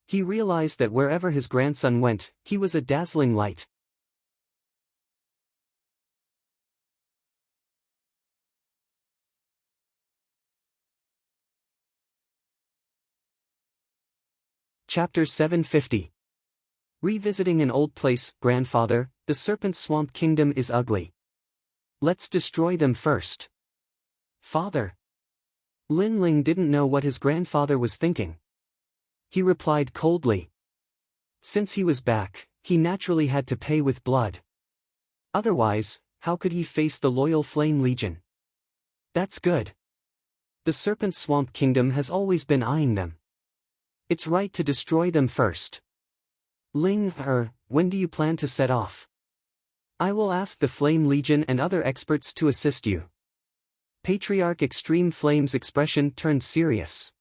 He realized that wherever his grandson went, he was a dazzling light. Chapter 750. Revisiting an old place. Grandfather, the Serpent Swamp Kingdom is ugly. Let's destroy them first. Father. Lin Ling didn't know what his grandfather was thinking. He replied coldly. Since he was back, he naturally had to pay with blood. Otherwise, how could he face the loyal Flame Legion? That's good. The Serpent Swamp Kingdom has always been eyeing them. It's right to destroy them first. Ling, when do you plan to set off? I will ask the Flame Legion and other experts to assist you. Patriarch Extreme Flame's expression turned serious.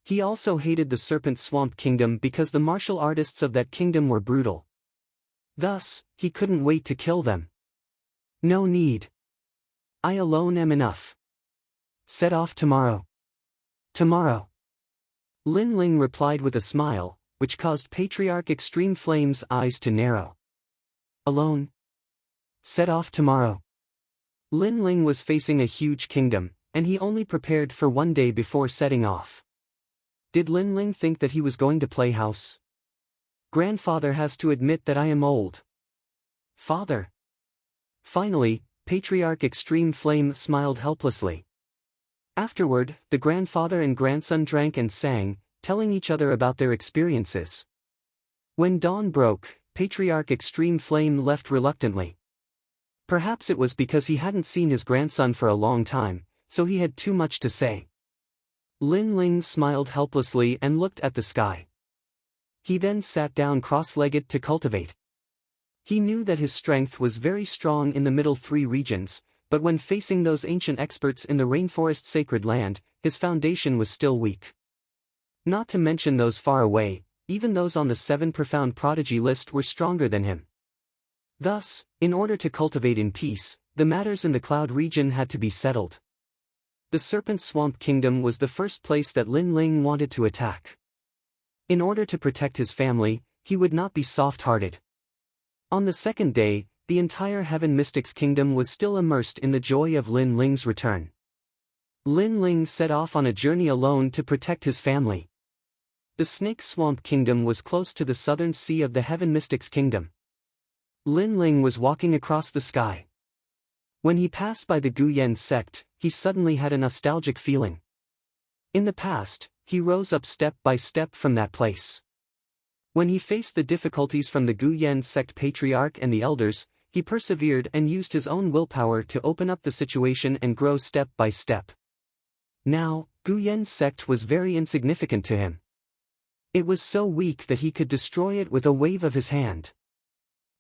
He also hated the Serpent Swamp Kingdom because the martial artists of that kingdom were brutal. Thus, he couldn't wait to kill them. No need. I alone am enough. Set off tomorrow. Tomorrow. Lin Ling replied with a smile, which caused Patriarch Extreme Flame's eyes to narrow. Alone? Set off tomorrow. Lin Ling was facing a huge kingdom, and he only prepared for one day before setting off. Did Lin Ling think that he was going to play house? Grandfather has to admit that I am old. Father. Finally, Patriarch Extreme Flame smiled helplessly. Afterward, the grandfather and grandson drank and sang, telling each other about their experiences. When dawn broke, Patriarch Extreme Flame left reluctantly. Perhaps it was because he hadn't seen his grandson for a long time, so he had too much to say. Lin Ling smiled helplessly and looked at the sky. He then sat down cross-legged to cultivate. He knew that his strength was very strong in the middle three regions, but when facing those ancient experts in the rainforest sacred land, his foundation was still weak. Not to mention those far away, even those on the 7 profound prodigy list were stronger than him. Thus, in order to cultivate in peace, the matters in the cloud region had to be settled. The Serpent Swamp Kingdom was the first place that Lin Ling wanted to attack. In order to protect his family, he would not be soft-hearted. On the second day, the entire Heaven Mystics Kingdom was still immersed in the joy of Lin Ling's return. Lin Ling set off on a journey alone to protect his family. The Snake Swamp Kingdom was close to the southern sea of the Heaven Mystics Kingdom. Lin Ling was walking across the sky. When he passed by the Guyen sect, he suddenly had a nostalgic feeling. In the past, he rose up step by step from that place. When he faced the difficulties from the Guyen sect patriarch and the elders, he persevered and used his own willpower to open up the situation and grow step by step. Now, Guyen sect was very insignificant to him. It was so weak that he could destroy it with a wave of his hand.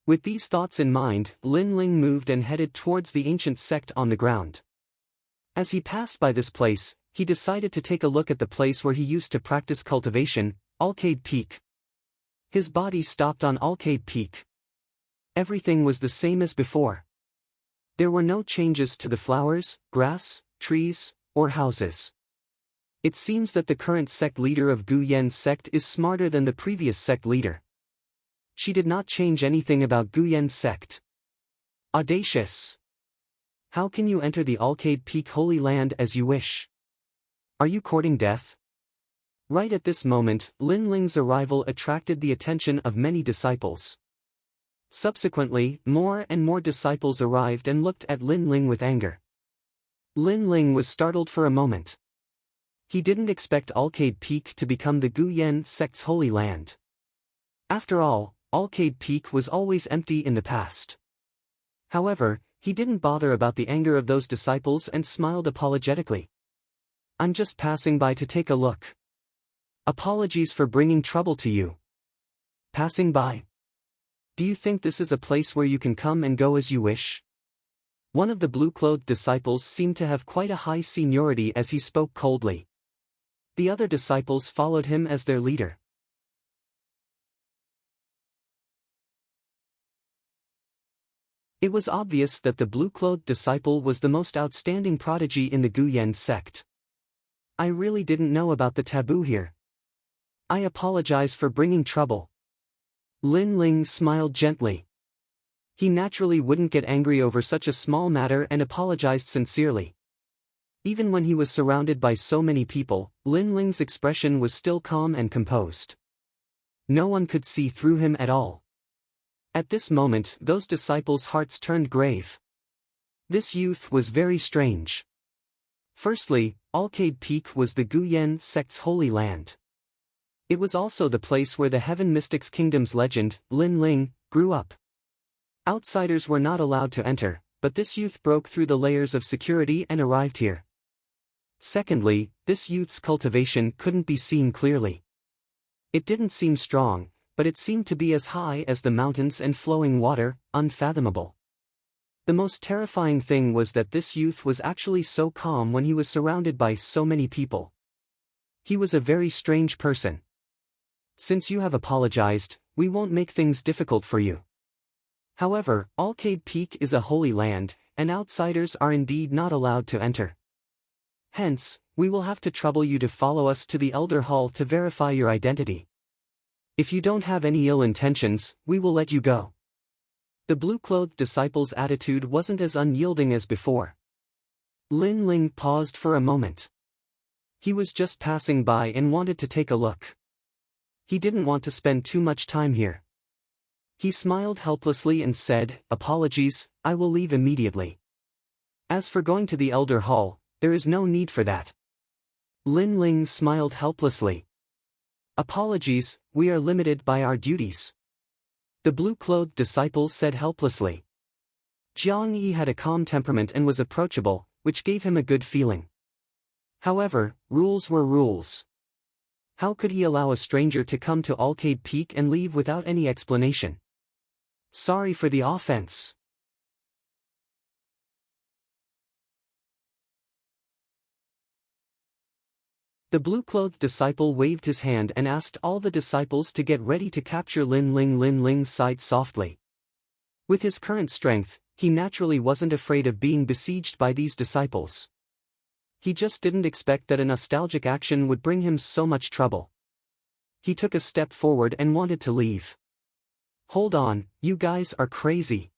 With these thoughts in mind, Lin Ling moved and headed towards the ancient sect on the ground. As he passed by this place, he decided to take a look at the place where he used to practice cultivation, Alcade Peak. His body stopped on Alcade Peak. Everything was the same as before. There were no changes to the flowers, grass, trees, or houses. It seems that the current sect leader of Guyen sect is smarter than the previous sect leader. She did not change anything about Guyen sect. Audacious! How can you enter the Alcade Peak Holy Land as you wish? Are you courting death? Right at this moment, Lin Ling's arrival attracted the attention of many disciples. Subsequently, more and more disciples arrived and looked at Lin Ling with anger. Lin Ling was startled for a moment. He didn't expect Alcade Peak to become the Guyen sect's holy land. After all, Alcade Peak was always empty in the past. However, he didn't bother about the anger of those disciples and smiled apologetically. I'm just passing by to take a look. Apologies for bringing trouble to you. Passing by. Do you think this is a place where you can come and go as you wish? One of the blue-clothed disciples seemed to have quite a high seniority as he spoke coldly. The other disciples followed him as their leader. It was obvious that the blue-clothed disciple was the most outstanding prodigy in the Guyen sect. I really didn't know about the taboo here. I apologize for bringing trouble. Lin Ling smiled gently. He naturally wouldn't get angry over such a small matter and apologized sincerely. Even when he was surrounded by so many people, Lin Ling's expression was still calm and composed. No one could see through him at all. At this moment, those disciples' hearts turned grave. This youth was very strange. Firstly, Alcade Peak was the Guyen sect's holy land. It was also the place where the Heaven Mystics Kingdom's legend, Lin Ling, grew up. Outsiders were not allowed to enter, but this youth broke through the layers of security and arrived here. Secondly, this youth's cultivation couldn't be seen clearly. It didn't seem strong, but it seemed to be as high as the mountains and flowing water, unfathomable. The most terrifying thing was that this youth was actually so calm when he was surrounded by so many people. He was a very strange person. Since you have apologized, we won't make things difficult for you. However, Alcade Peak is a holy land, and outsiders are indeed not allowed to enter. Hence, we will have to trouble you to follow us to the Elder Hall to verify your identity. If you don't have any ill intentions, we will let you go. The blue-clothed disciple's attitude wasn't as unyielding as before. Lin Ling paused for a moment. He was just passing by and wanted to take a look. He didn't want to spend too much time here. He smiled helplessly and said, "Apologies, I will leave immediately. As for going to the Elder Hall, there is no need for that." Lin Ling smiled helplessly. "Apologies, we are limited by our duties," the blue-clothed disciple said helplessly. Jiang Yi had a calm temperament and was approachable, which gave him a good feeling. However, rules were rules. How could he allow a stranger to come to Arcade Peak and leave without any explanation? "Sorry for the offense." The blue-clothed disciple waved his hand and asked all the disciples to get ready to capture Lin Ling. Lin Ling sighed softly. With his current strength, he naturally wasn't afraid of being besieged by these disciples. He just didn't expect that a nostalgic action would bring him so much trouble. He took a step forward and wanted to leave. "Hold on, you guys are crazy."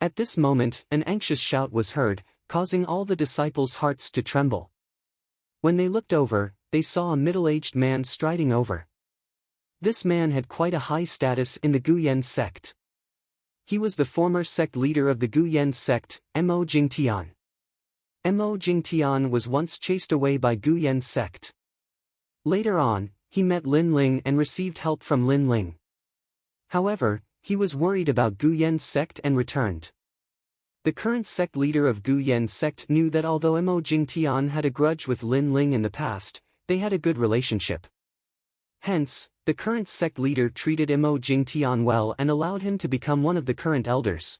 At this moment, an anxious shout was heard, causing all the disciples' hearts to tremble. When they looked over, they saw a middle-aged man striding over. This man had quite a high status in the Guyan sect. He was the former sect leader of the Guyan sect, Mo Jingtian. Mo Jingtian was once chased away by Guyan sect. Later on, he met Lin Ling and received help from Lin Ling. However, he was worried about Guyan sect and returned. The current sect leader of Guyan sect knew that although Mo Jingtian had a grudge with Lin Ling in the past, they had a good relationship. Hence, the current sect leader treated Mo Jingtian well and allowed him to become one of the current elders.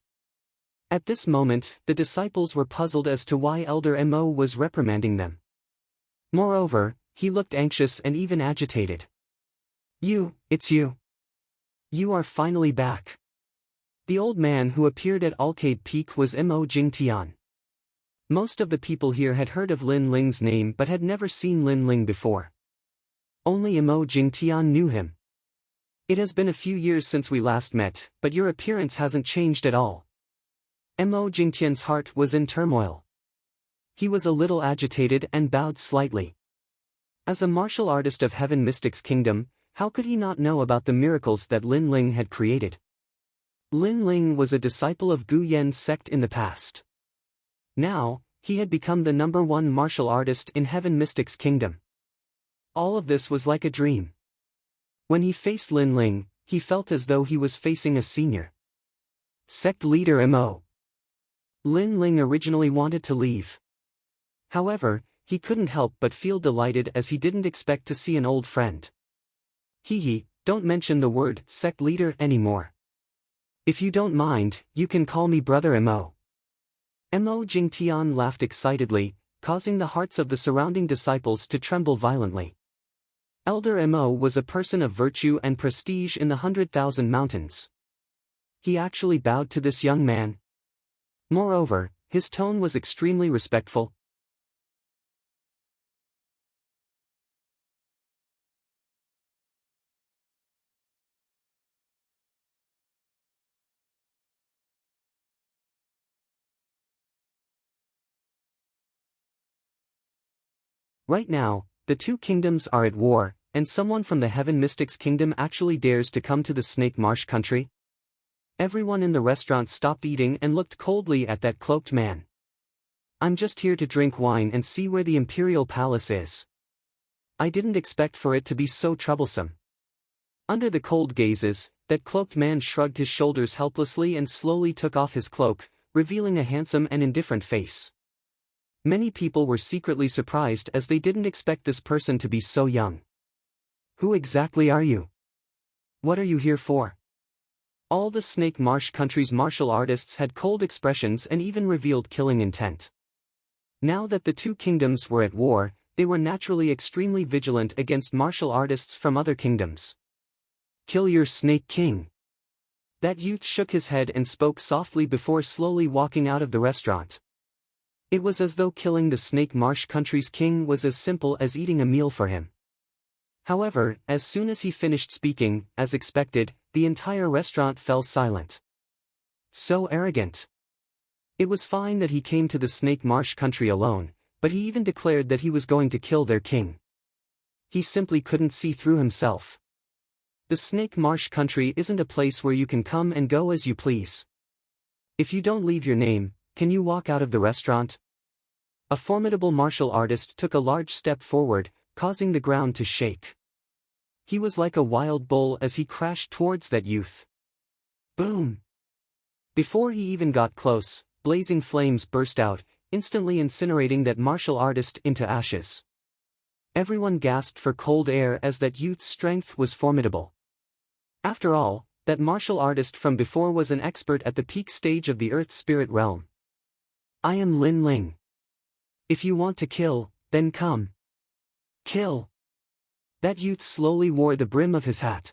At this moment, the disciples were puzzled as to why Elder Mo was reprimanding them. Moreover, he looked anxious and even agitated. It's you. You are finally back." The old man who appeared at Arcade Peak was Mo Jingtian. Most of the people here had heard of Lin Ling's name but had never seen Lin Ling before. Only Mo Jingtian knew him. "It has been a few years since we last met, but your appearance hasn't changed at all." Mo Jingtian's heart was in turmoil. He was a little agitated and bowed slightly. As a martial artist of Heaven Mystic's kingdom, how could he not know about the miracles that Lin Ling had created? Lin Ling was a disciple of Guyan sect in the past. Now, he had become the #1 martial artist in Heaven Mystic's kingdom. All of this was like a dream. When he faced Lin Ling, he felt as though he was facing a senior sect leader. Mo. Lin Ling originally wanted to leave. However, he couldn't help but feel delighted as he didn't expect to see an old friend. Don't mention the word sect leader anymore. If you don't mind, you can call me Brother Mo." Mo Jingtian laughed excitedly, causing the hearts of the surrounding disciples to tremble violently. Elder Mo was a person of virtue and prestige in the 100,000 mountains. He actually bowed to this young man. Moreover, his tone was extremely respectful. Right now, the two kingdoms are at war, and someone from the Heaven Mystics kingdom actually dares to come to the Snake Marsh country? Everyone in the restaurant stopped eating and looked coldly at that cloaked man. "I'm just here to drink wine and see where the Imperial Palace is. I didn't expect for it to be so troublesome." Under the cold gazes, that cloaked man shrugged his shoulders helplessly and slowly took off his cloak, revealing a handsome and indifferent face. Many people were secretly surprised as they didn't expect this person to be so young. "Who exactly are you? What are you here for?" All the Snake Marsh country's martial artists had cold expressions and even revealed killing intent. Now that the two kingdoms were at war, they were naturally extremely vigilant against martial artists from other kingdoms. "Kill your Snake King." That youth shook his head and spoke softly before slowly walking out of the restaurant. It was as though killing the Snake Marsh Country's king was as simple as eating a meal for him. However, as soon as he finished speaking, as expected, the entire restaurant fell silent. So arrogant. It was fine that he came to the Snake Marsh Country alone, but he even declared that he was going to kill their king. He simply couldn't see through himself. The Snake Marsh Country isn't a place where you can come and go as you please. If you don't leave your name, can you walk out of the restaurant? A formidable martial artist took a large step forward, causing the ground to shake. He was like a wild bull as he crashed towards that youth. Boom! Before he even got close, blazing flames burst out, instantly incinerating that martial artist into ashes. Everyone gasped for cold air as that youth's strength was formidable. After all, that martial artist from before was an expert at the peak stage of the Earth Spirit realm. I am Lin Ling. If you want to kill, then come. Kill. That youth slowly wore the brim of his hat.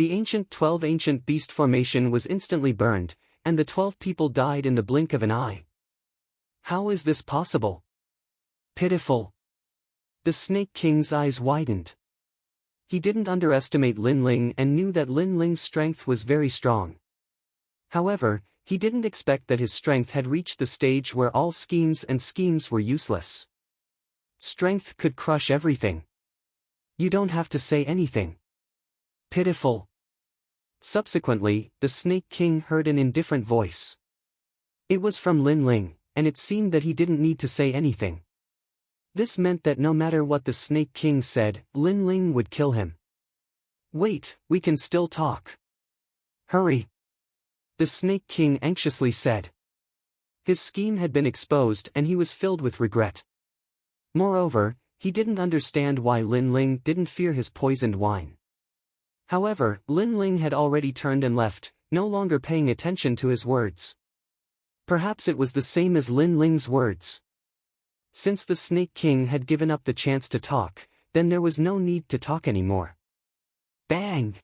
The ancient 12 ancient beast formation was instantly burned, and the 12 people died in the blink of an eye. How is this possible? Pitiful. The Snake King's eyes widened. He didn't underestimate Lin Ling and knew that Lin Ling's strength was very strong. However, he didn't expect that his strength had reached the stage where all schemes were useless. Strength could crush everything. You don't have to say anything. Pitiful. Subsequently, the Snake King heard an indifferent voice. It was from Lin Ling, and it seemed that he didn't need to say anything. This meant that no matter what the Snake King said, Lin Ling would kill him. Wait, we can still talk. Hurry. The Snake King anxiously said. His scheme had been exposed and he was filled with regret. Moreover, he didn't understand why Lin Ling didn't fear his poisoned wine. However, Lin Ling had already turned and left, no longer paying attention to his words. Perhaps it was the same as Lin Ling's words. Since the Snake King had given up the chance to talk, then there was no need to talk anymore. Bang!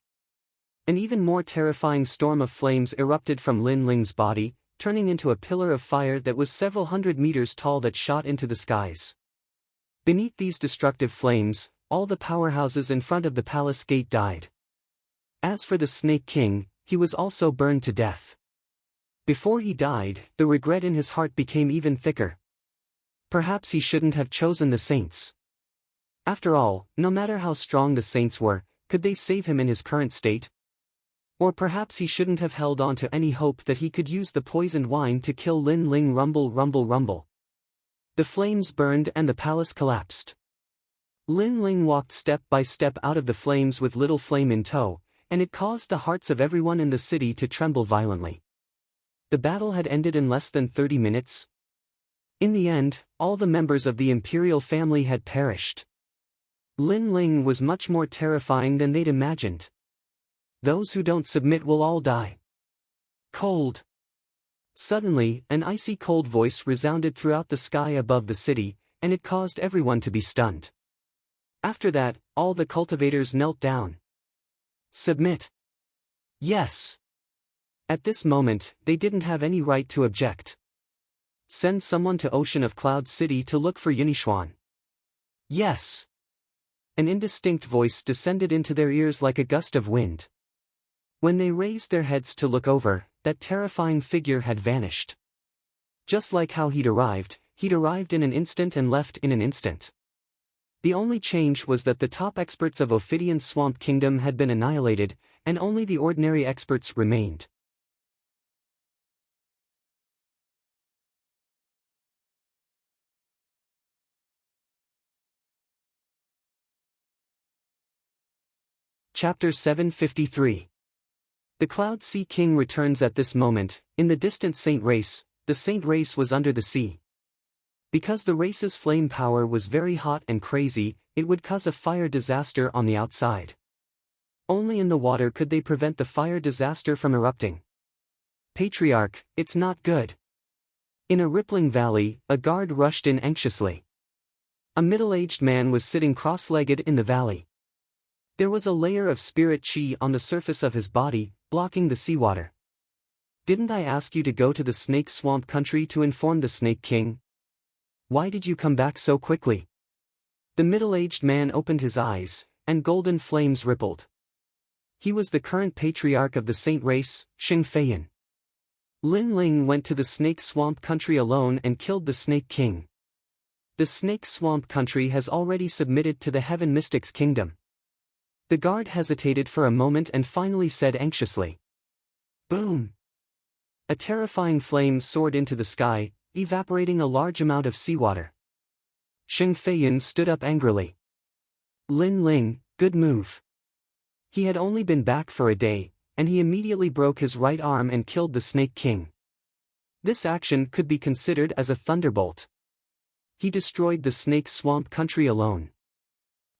An even more terrifying storm of flames erupted from Lin Ling's body, turning into a pillar of fire that was several hundred meters tall that shot into the skies. Beneath these destructive flames, all the powerhouses in front of the palace gate died. As for the Snake King, he was also burned to death. Before he died, the regret in his heart became even thicker. Perhaps he shouldn't have chosen the saints. After all, no matter how strong the saints were, could they save him in his current state? Or perhaps he shouldn't have held on to any hope that he could use the poisoned wine to kill Lin Ling. Rumble, rumble, rumble. The flames burned and the palace collapsed. Lin Ling walked step by step out of the flames with Little Flame in tow, and it caused the hearts of everyone in the city to tremble violently. The battle had ended in less than 30 minutes. In the end, all the members of the imperial family had perished. Lin Ling was much more terrifying than they'd imagined. Those who don't submit will all die. Cold. Suddenly, an icy cold voice resounded throughout the sky above the city, and it caused everyone to be stunned. After that, all the cultivators knelt down. Submit. Yes. At this moment, they didn't have any right to object. Send someone to Ocean of Cloud City to look for Yunishuan. Yes. An indistinct voice descended into their ears like a gust of wind. When they raised their heads to look over, that terrifying figure had vanished. Just like how he'd arrived in an instant and left in an instant. The only change was that the top experts of Ophidian Swamp Kingdom had been annihilated, and only the ordinary experts remained. Chapter 753. The Cloud Sea King returns at this moment. In the distant Saint Race, the Saint Race was under the sea. Because the race's flame power was very hot and crazy, it would cause a fire disaster on the outside. Only in the water could they prevent the fire disaster from erupting. Patriarch, it's not good. In a rippling valley, a guard rushed in anxiously. A middle-aged man was sitting cross-legged in the valley. There was a layer of spirit chi on the surface of his body, blocking the seawater. Didn't I ask you to go to the snake swamp country to inform the Snake King? Why did you come back so quickly? The middle-aged man opened his eyes, and golden flames rippled. He was the current patriarch of the saint race, Xing Feiyan. Lin Ling went to the snake swamp country alone and killed the Snake King. The snake swamp country has already submitted to the Heaven Mystics Kingdom. The guard hesitated for a moment and finally said anxiously. Boom! A terrifying flame soared into the sky, evaporating a large amount of seawater. Xing Feiyan stood up angrily. Lin Ling, good move. He had only been back for a day, and he immediately broke his right arm and killed the Snake King. This action could be considered as a thunderbolt. He destroyed the snake swamp country alone.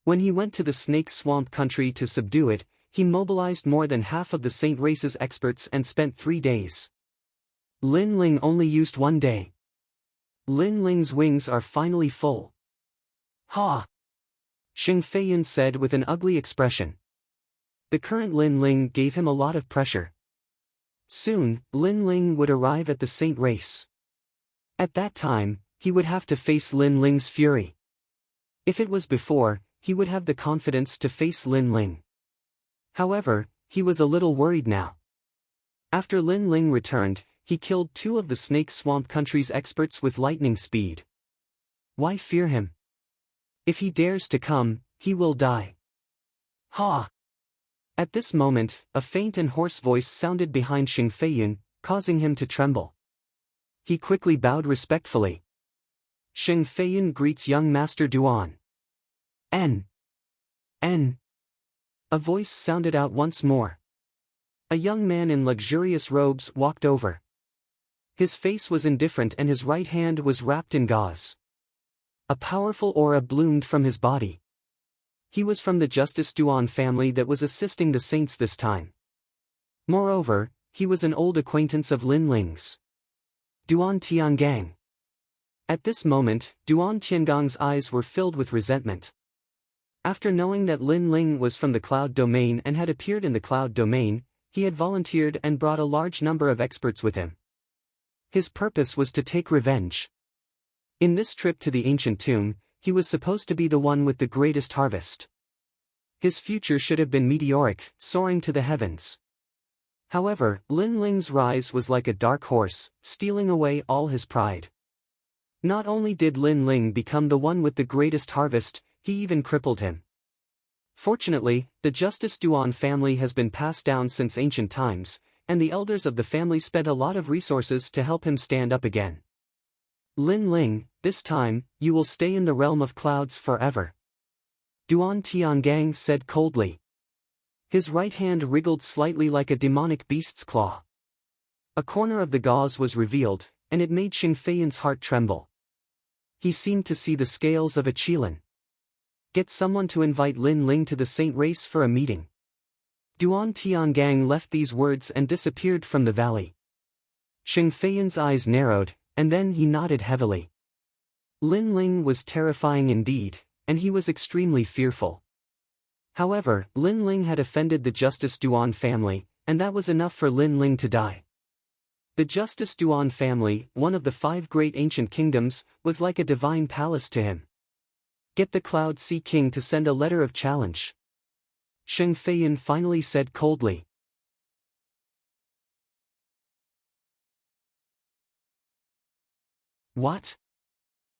When he went to the snake swamp country to subdue it, he mobilized more than half of the saint race's experts and spent 3 days. Lin Ling only used 1 day. Lin Ling's wings are finally full. Ha! Xing Feiyan said with an ugly expression. The current Lin Ling gave him a lot of pressure. Soon, Lin Ling would arrive at the saint race. At that time, he would have to face Lin Ling's fury. If it was before, he would have the confidence to face Lin Ling. However, he was a little worried now. After Lin Ling returned, he killed 2 of the snake swamp country's experts with lightning speed. Why fear him? If he dares to come, he will die. Ha! At this moment, a faint and hoarse voice sounded behind Xing Feiyan, causing him to tremble. He quickly bowed respectfully. Xing Feiyan greets young Master Duan. N. A voice sounded out once more. A young man in luxurious robes walked over. His face was indifferent and his right hand was wrapped in gauze. A powerful aura bloomed from his body. He was from the Justice Duan family that was assisting the saints this time. Moreover, he was an old acquaintance of Lin Ling's. Duan Tiangang. At this moment, Duan Tiangong's eyes were filled with resentment. After knowing that Lin Ling was from the Cloud Domain and had appeared in the Cloud Domain, he had volunteered and brought a large number of experts with him. His purpose was to take revenge. In this trip to the ancient tomb, he was supposed to be the one with the greatest harvest. His future should have been meteoric, soaring to the heavens. However, Lin Ling's rise was like a dark horse, stealing away all his pride. Not only did Lin Ling become the one with the greatest harvest, he even crippled him. Fortunately, the Justice Duan family has been passed down since ancient times, and the elders of the family spent a lot of resources to help him stand up again. Lin Ling, this time, you will stay in the realm of clouds forever. Duan Tiangang said coldly. His right hand wriggled slightly like a demonic beast's claw. A corner of the gauze was revealed, and it made Xing Feiyan's heart tremble. He seemed to see the scales of a qilin. Get someone to invite Lin Ling to the saint race for a meeting. Duan Tiangang left these words and disappeared from the valley. Xing Feiyan's eyes narrowed, and then he nodded heavily. Lin Ling was terrifying indeed, and he was extremely fearful. However, Lin Ling had offended the Justice Duan family, and that was enough for Lin Ling to die. The Justice Duan family, one of the 5 great ancient kingdoms, was like a divine palace to him. Get the Cloud Sea King to send a letter of challenge. Xing Feiyan finally said coldly. What?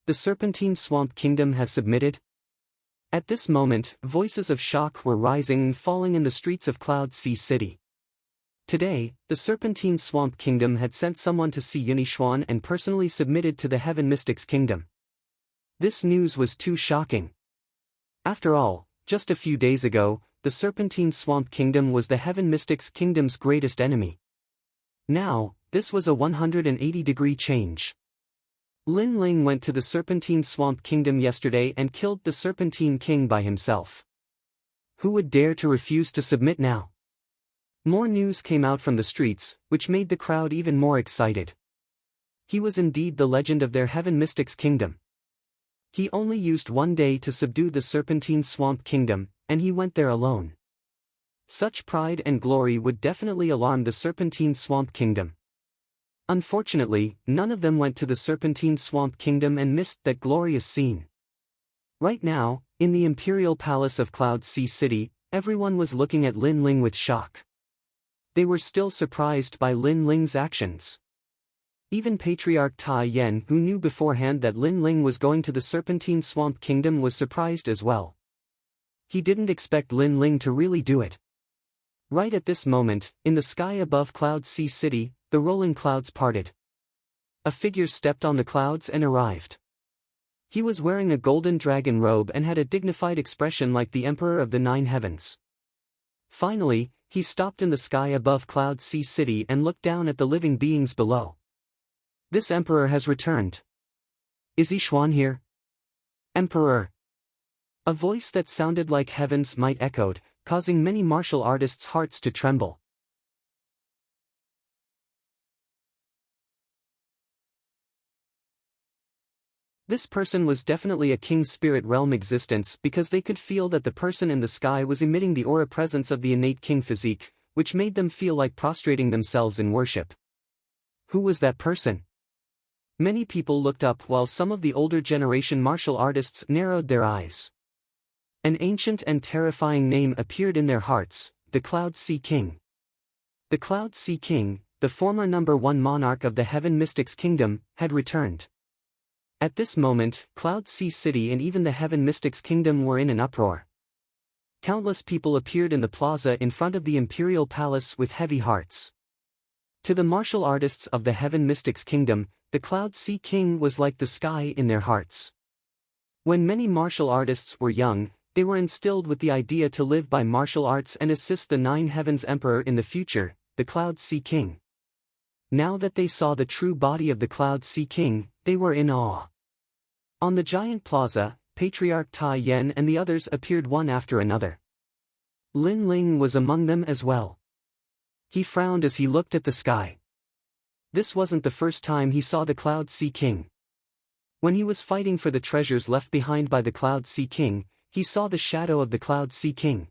The Serpentine Swamp Kingdom has submitted? At this moment, voices of shock were rising and falling in the streets of Cloud Sea City. Today, the Serpentine Swamp Kingdom had sent someone to see Yunishuan and personally submitted to the Heaven Mystics Kingdom. This news was too shocking. After all, just a few days ago, the Serpentine Swamp Kingdom was the Heaven Mystics Kingdom's greatest enemy. Now, this was a 180-degree change. Lin Ling went to the Serpentine Swamp Kingdom yesterday and killed the Serpentine King by himself. Who would dare to refuse to submit now? More news came out from the streets, which made the crowd even more excited. He was indeed the legend of their Heaven Mystics Kingdom. He only used 1 day to subdue the Serpentine Swamp Kingdom, and he went there alone. Such pride and glory would definitely alarm the Serpentine Swamp Kingdom. Unfortunately, none of them went to the Serpentine Swamp Kingdom and missed that glorious scene. Right now, in the Imperial Palace of Cloud Sea City, everyone was looking at Lin Ling with shock. They were still surprised by Lin Ling's actions. Even Patriarch Tai Yen, who knew beforehand that Lin Ling was going to the Serpentine Swamp Kingdom, was surprised as well. He didn't expect Lin Ling to really do it. Right at this moment, in the sky above Cloud Sea City, the rolling clouds parted. A figure stepped on the clouds and arrived. He was wearing a golden dragon robe and had a dignified expression like the Emperor of the Nine Heavens. Finally, he stopped in the sky above Cloud Sea City and looked down at the living beings below. This Emperor has returned. Is Yixuan here? Emperor! A voice that sounded like heaven's might echoed, causing many martial artists' hearts to tremble. This person was definitely a king's spirit realm existence because they could feel that the person in the sky was emitting the aura presence of the innate king physique, which made them feel like prostrating themselves in worship. Who was that person? Many people looked up while some of the older generation martial artists narrowed their eyes. An ancient and terrifying name appeared in their hearts, the Cloud Sea King. The Cloud Sea King, the former #1 monarch of the Heaven Mystics Kingdom, had returned. At this moment, Cloud Sea City and even the Heaven Mystics Kingdom were in an uproar. Countless people appeared in the plaza in front of the Imperial Palace with heavy hearts. To the martial artists of the Heaven Mystics Kingdom, the Cloud Sea King was like the sky in their hearts. When many martial artists were young, they were instilled with the idea to live by martial arts and assist the Nine Heavens Emperor in the future, the Cloud Sea King. Now that they saw the true body of the Cloud Sea King, they were in awe. On the giant plaza, Patriarch Tai Yen and the others appeared one after another. Lin Ling was among them as well. He frowned as he looked at the sky. This wasn't the first time he saw the Cloud Sea King. When he was fighting for the treasures left behind by the Cloud Sea King, he saw the shadow of the Cloud Sea King.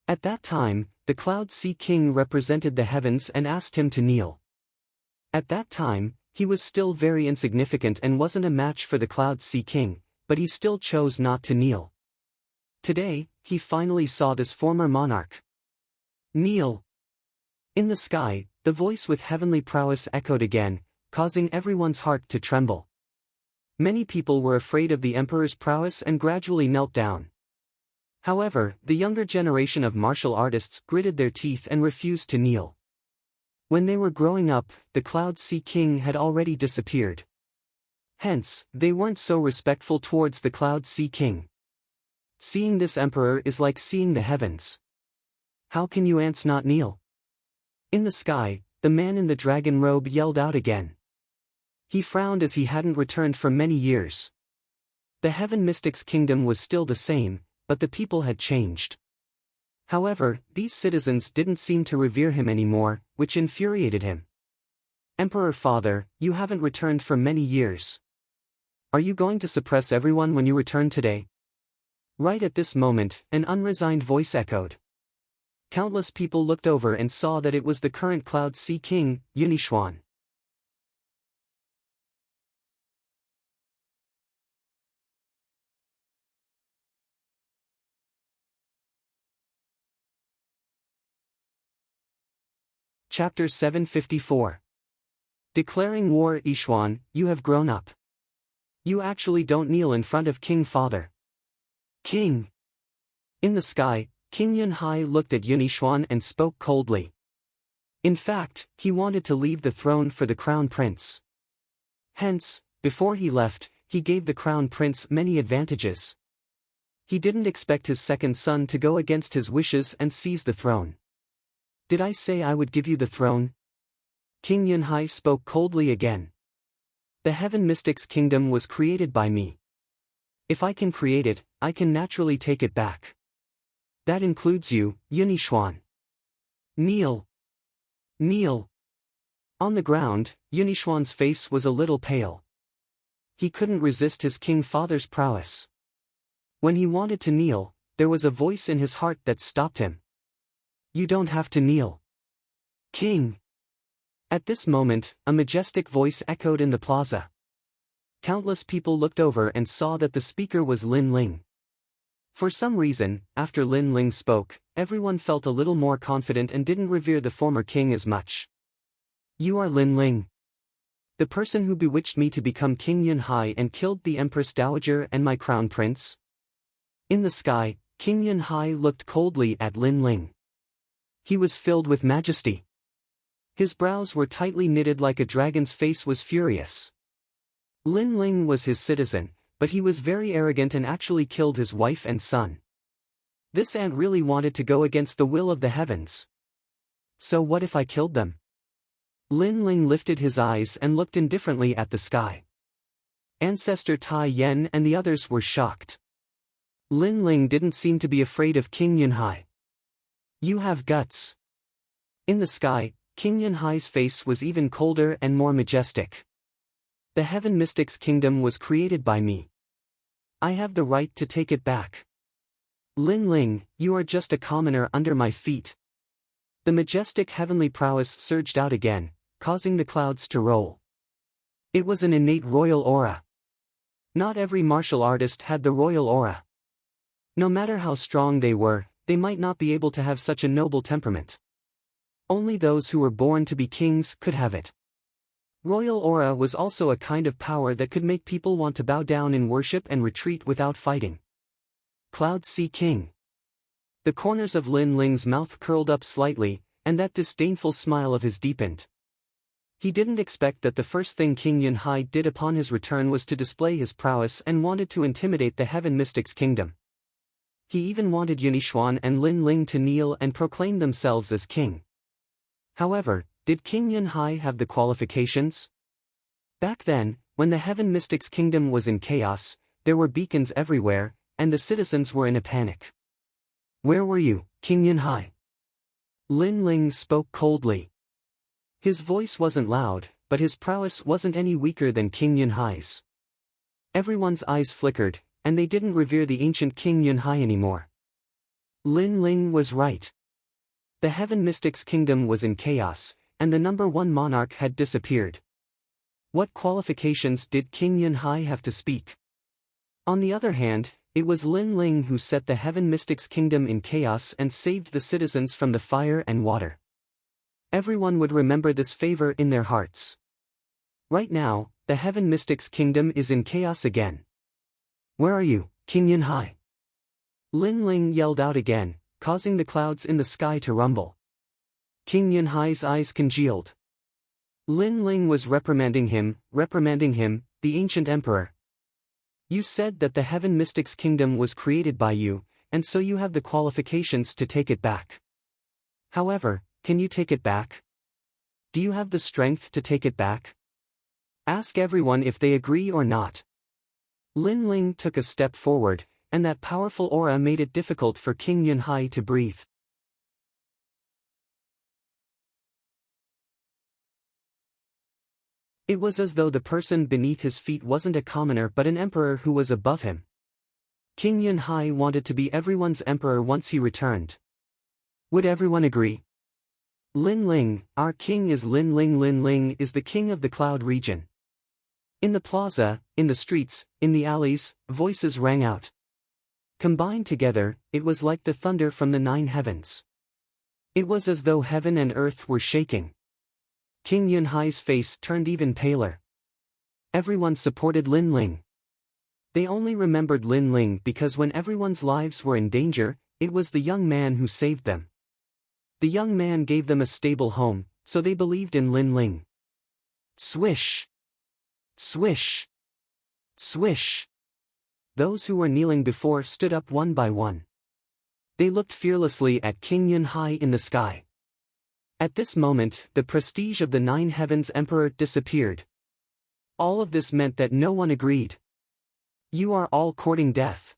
At that time, the Cloud Sea King represented the heavens and asked him to kneel. At that time, he was still very insignificant and wasn't a match for the Cloud Sea King, but he still chose not to kneel. Today, he finally saw this former monarch. Kneel! In the sky, the voice with heavenly prowess echoed again, causing everyone's heart to tremble. Many people were afraid of the Emperor's prowess and gradually knelt down. However, the younger generation of martial artists gritted their teeth and refused to kneel. When they were growing up, the Cloud Sea King had already disappeared. Hence, they weren't so respectful towards the Cloud Sea King. Seeing this emperor is like seeing the heavens. How can you ants not kneel? In the sky, the man in the dragon robe yelled out again. He frowned as he hadn't returned for many years. The Heaven Mystics Kingdom was still the same, but the people had changed. However, these citizens didn't seem to revere him anymore, which infuriated him. Emperor Father, you haven't returned for many years. Are you going to suppress everyone when you return today? Right at this moment, an unresigned voice echoed. Countless people looked over and saw that it was the current Cloud Sea King, Yixuan. Chapter 754. Declaring war. Yixuan, you have grown up. You actually don't kneel in front of King Father. King! In the sky, King Yunhai looked at Yixuan and spoke coldly. In fact, he wanted to leave the throne for the Crown Prince. Hence, before he left, he gave the Crown Prince many advantages. He didn't expect his second son to go against his wishes and seize the throne. Did I say I would give you the throne? King Yunhai spoke coldly again. The Heaven Mystic's kingdom was created by me. If I can create it, I can naturally take it back. That includes you, Yunixuan. Kneel. Kneel. On the ground, Yunixuan's face was a little pale. He couldn't resist his king father's prowess. When he wanted to kneel, there was a voice in his heart that stopped him. You don't have to kneel. King. At this moment, a majestic voice echoed in the plaza. Countless people looked over and saw that the speaker was Lin Ling. For some reason, after Lin Ling spoke, everyone felt a little more confident and didn't revere the former king as much. You are Lin Ling. The person who bewitched me to become King Yunhai and killed the Empress Dowager and my crown prince? In the sky, King Yunhai looked coldly at Lin Ling. He was filled with majesty. His brows were tightly knitted like a dragon's face was furious. Lin Ling was his citizen, but he was very arrogant and actually killed his wife and son. This ant really wanted to go against the will of the heavens. So what if I killed them? Lin Ling lifted his eyes and looked indifferently at the sky. Ancestor Tai Yen and the others were shocked. Lin Ling didn't seem to be afraid of King Yunhai. You have guts. In the sky, King Yunhai's face was even colder and more majestic. The Heaven Mystic's kingdom was created by me. I have the right to take it back. Lin Ling, you are just a commoner under my feet. The majestic heavenly prowess surged out again, causing the clouds to roll. It was an innate royal aura. Not every martial artist had the royal aura. No matter how strong they were, they might not be able to have such a noble temperament. Only those who were born to be kings could have it. Royal aura was also a kind of power that could make people want to bow down in worship and retreat without fighting. Cloud Sea King. The corners of Lin Ling's mouth curled up slightly, and that disdainful smile of his deepened. He didn't expect that the first thing King Yunhai did upon his return was to display his prowess and wanted to intimidate the Heaven Mystic's kingdom. He even wanted Yunixuan and Lin Ling to kneel and proclaim themselves as king. However, did King Yunhai have the qualifications? Back then, when the Heaven Mystic's kingdom was in chaos, there were beacons everywhere, and the citizens were in a panic. Where were you, King Yunhai? Lin Ling spoke coldly. His voice wasn't loud, but his prowess wasn't any weaker than King Yunhai's. Everyone's eyes flickered, and they didn't revere the ancient King Yunhai anymore. Lin Ling was right. The Heaven Mystic's kingdom was in chaos, and the number one monarch had disappeared. What qualifications did King Yunhai have to speak? On the other hand, it was Lin Ling who set the Heaven Mystic's kingdom in chaos and saved the citizens from the fire and water. Everyone would remember this favor in their hearts. Right now, the Heaven Mystic's kingdom is in chaos again. Where are you, King Yunhai? Lin Ling yelled out again, causing the clouds in the sky to rumble. King Yunhai's eyes congealed. Lin Ling was reprimanding him, the ancient emperor. You said that the Heaven Mystic's kingdom was created by you, and so you have the qualifications to take it back. However, can you take it back? Do you have the strength to take it back? Ask everyone if they agree or not. Lin Ling took a step forward, and that powerful aura made it difficult for King Yunhai to breathe. It was as though the person beneath his feet wasn't a commoner but an emperor who was above him. King Yunhai wanted to be everyone's emperor once he returned. Would everyone agree? Lin Ling, our king is Lin Ling. Lin Ling is the king of the cloud region. In the plaza, in the streets, in the alleys, voices rang out. Combined together, it was like the thunder from the 9 heavens. It was as though heaven and earth were shaking. King Yunhai's face turned even paler. Everyone supported Lin Ling. They only remembered Lin Ling because when everyone's lives were in danger, it was the young man who saved them. The young man gave them a stable home, so they believed in Lin Ling. Swish! Swish! Swish! Those who were kneeling before stood up one by one. They looked fearlessly at King Yunhai in the sky. At this moment, the prestige of the 9 heavens emperor disappeared. All of this meant that no one agreed. You are all courting death.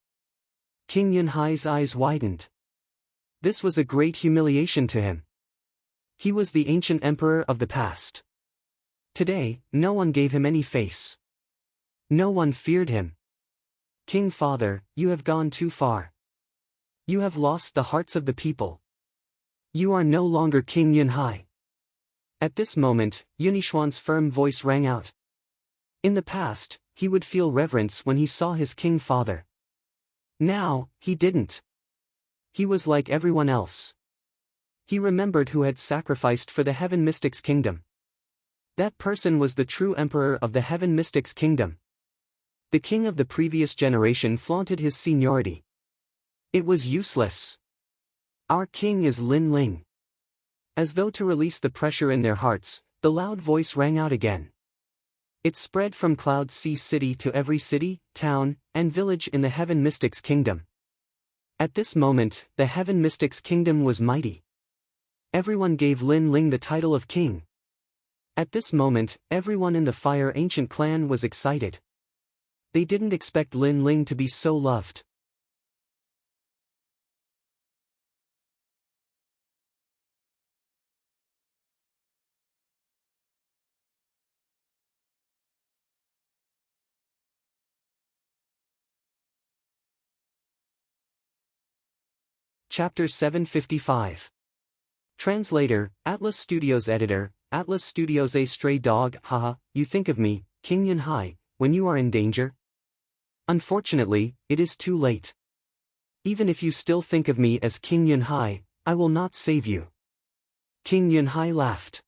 King Yunhai's eyes widened. This was a great humiliation to him. He was the ancient emperor of the past. Today, no one gave him any face. No one feared him. King Father, you have gone too far. You have lost the hearts of the people. You are no longer King Yunhai. At this moment, Yunixuan's firm voice rang out. In the past, he would feel reverence when he saw his king father. Now, he didn't. He was like everyone else. He remembered who had sacrificed for the Heaven Mystics Kingdom. That person was the true emperor of the Heaven Mystics Kingdom. The king of the previous generation flaunted his seniority. It was useless. Our king is Lin Ling. As though to release the pressure in their hearts, the loud voice rang out again. It spread from Cloud Sea City to every city, town, and village in the Heaven Mystics Kingdom. At this moment, the Heaven Mystics Kingdom was mighty. Everyone gave Lin Ling the title of king. At this moment, everyone in the Fire Ancient clan was excited. They didn't expect Lin Ling to be so loved. Chapter 755. Translator, Atlas Studios Editor, Atlas Studios. A stray dog. Haha, you think of me, King Yunhai, when you are in danger? Unfortunately, it is too late. Even if you still think of me as King Yunhai, I will not save you. King Yunhai laughed.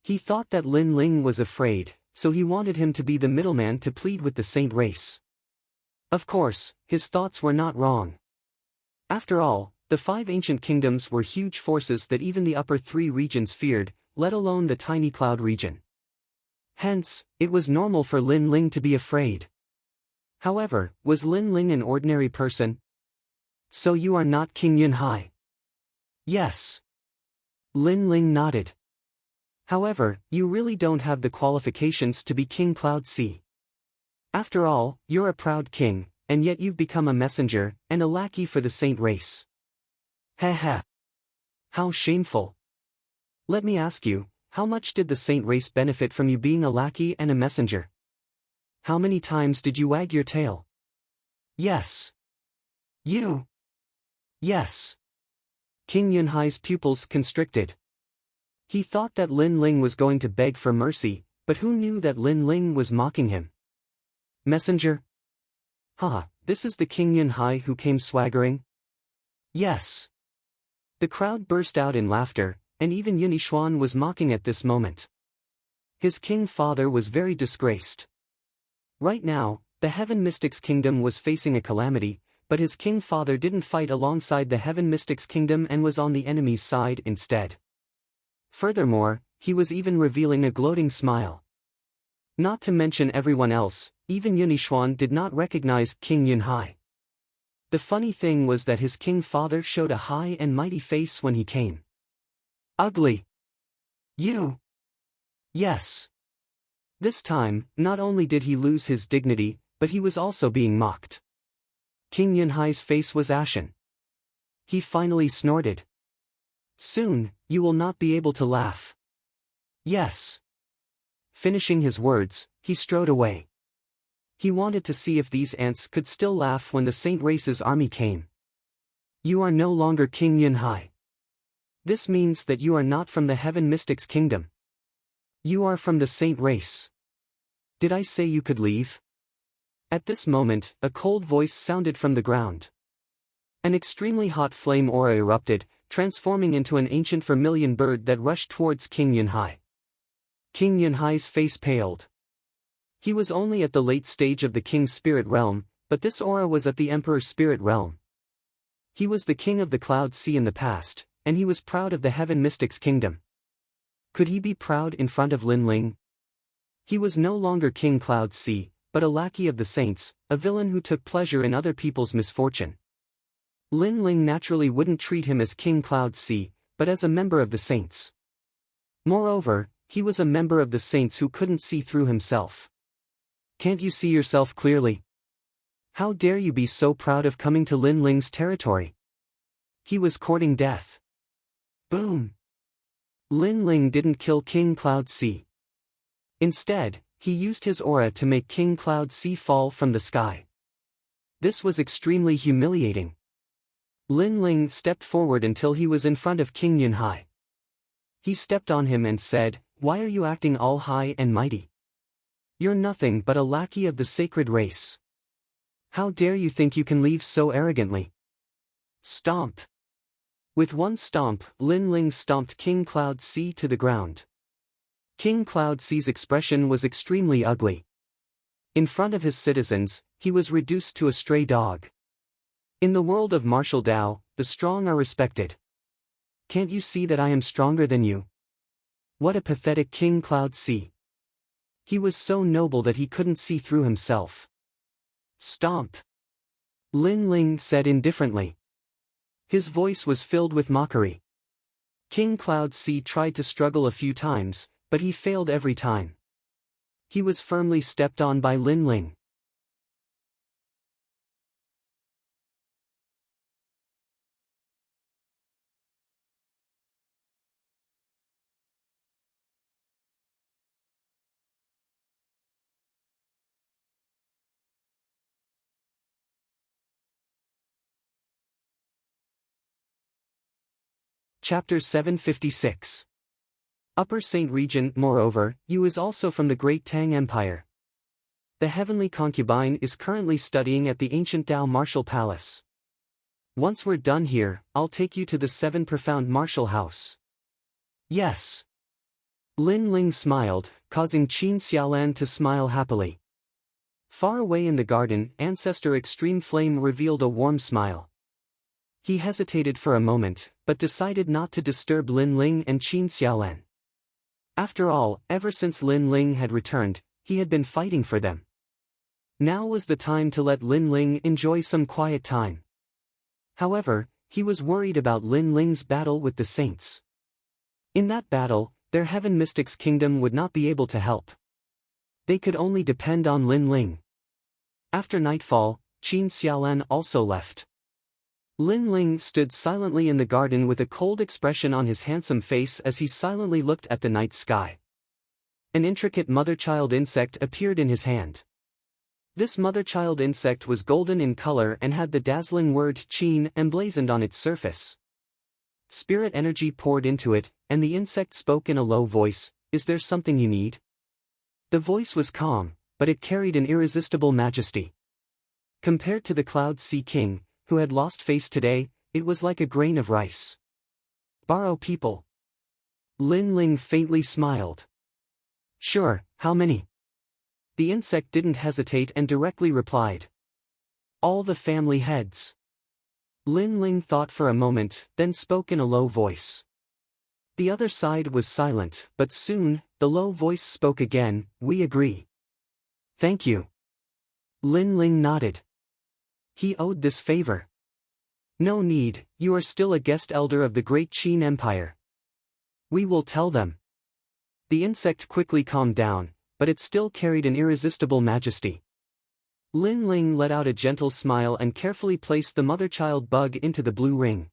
He thought that Lin Ling was afraid, so he wanted him to be the middleman to plead with the saint race. Of course, his thoughts were not wrong. After all, the 5 ancient kingdoms were huge forces that even the upper 3 regions feared, let alone the tiny cloud region. Hence, it was normal for Lin Ling to be afraid. However, was Lin Ling an ordinary person? So you are not King Yunhai? Yes. Lin Ling nodded. However, you really don't have the qualifications to be King Cloud Sea. After all, you're a proud king, and yet you've become a messenger, and a lackey for the saint race. Heh heh. How shameful. Let me ask you, how much did the saint race benefit from you being a lackey and a messenger? How many times did you wag your tail? Yes. You. Yes. King Yunhai's pupils constricted. He thought that Lin Ling was going to beg for mercy, but who knew that Lin Ling was mocking him? Messenger? Haha, this is the King Yunhai who came swaggering? Yes. The crowd burst out in laughter, and even Yunixuan was mocking at this moment. His king father was very disgraced. Right now, the Heaven Mystics Kingdom was facing a calamity, but his king father didn't fight alongside the Heaven Mystics Kingdom and was on the enemy's side instead. Furthermore, he was even revealing a gloating smile. Not to mention everyone else, even Yunixuan did not recognize King Yunhai. The funny thing was that his king father showed a high and mighty face when he came. Ugly. You. Yes. This time, not only did he lose his dignity, but he was also being mocked. King Yunhai's face was ashen. He finally snorted. Soon, you will not be able to laugh. Yes. Finishing his words, he strode away. He wanted to see if these ants could still laugh when the Saint Race's army came. You are no longer King Yunhai. This means that you are not from the Heaven Mystics Kingdom. You are from the Saint Race. Did I say you could leave? At this moment, a cold voice sounded from the ground. An extremely hot flame aura erupted, transforming into an ancient vermilion bird that rushed towards King Yunhai. King Yunhai's face paled. He was only at the late stage of the King's Spirit Realm, but this aura was at the Emperor's Spirit Realm. He was the king of the Cloud Sea in the past, and he was proud of the Heaven Mystics Kingdom. Could he be proud in front of Lin Ling? He was no longer King Cloud Sea, but a lackey of the saints, a villain who took pleasure in other people's misfortune. Lin Ling naturally wouldn't treat him as King Cloud Sea, but as a member of the saints. Moreover, he was a member of the saints who couldn't see through himself. Can't you see yourself clearly? How dare you be so proud of coming to Lin Ling's territory? He was courting death. Boom! Lin Ling didn't kill King Cloud Sea. Instead, he used his aura to make King Cloud Sea fall from the sky. This was extremely humiliating. Lin Ling stepped forward until he was in front of King Yunhai. He stepped on him and said, "Why are you acting all high and mighty? You're nothing but a lackey of the sacred race. How dare you think you can leave so arrogantly?" Stomp! With one stomp, Lin Ling stomped King Cloud Sea to the ground. King Cloud Sea's expression was extremely ugly. In front of his citizens, he was reduced to a stray dog. In the world of martial Tao, the strong are respected. Can't you see that I am stronger than you? What a pathetic King Cloud Sea. He was so noble that he couldn't see through himself. Stomp! Lin Ling said indifferently. His voice was filled with mockery. King Cloud Sea tried to struggle a few times, but he failed every time. He was firmly stepped on by Lin Ling. Chapter 756. Upper Saint Region. Moreover, Yu is also from the Great Tang Empire. The heavenly concubine is currently studying at the ancient Tao Martial Palace. Once we're done here, I'll take you to the 7 Profound Martial House. Yes. Lin Ling smiled, causing Qin Xiaolan to smile happily. Far away in the garden, Ancestor Extreme Flame revealed a warm smile. He hesitated for a moment, but decided not to disturb Lin Ling and Qin Xiaolan. After all, ever since Lin Ling had returned, he had been fighting for them. Now was the time to let Lin Ling enjoy some quiet time. However, he was worried about Lin Ling's battle with the saints. In that battle, their Heaven Mystics Kingdom would not be able to help. They could only depend on Lin Ling. After nightfall, Qin Xiaolan also left. Lin Ling stood silently in the garden with a cold expression on his handsome face as he silently looked at the night sky. An intricate mother-child insect appeared in his hand. This mother-child insect was golden in color and had the dazzling word Qin emblazoned on its surface. Spirit energy poured into it, and the insect spoke in a low voice, "Is there something you need?" The voice was calm, but it carried an irresistible majesty. Compared to the Cloud Sea King, who had lost face today, it was like a grain of rice. "Borrow people." Lin Ling faintly smiled. "Sure, how many?" The insect didn't hesitate and directly replied. "All the family heads." Lin Ling thought for a moment, then spoke in a low voice. The other side was silent, but soon, the low voice spoke again, "We agree." "Thank you." Lin Ling nodded. He owed this favor. "No need, you are still a guest elder of the Great Qin Empire. We will tell them." The insect quickly calmed down, but it still carried an irresistible majesty. Lin Ling let out a gentle smile and carefully placed the mother-child bug into the blue ring.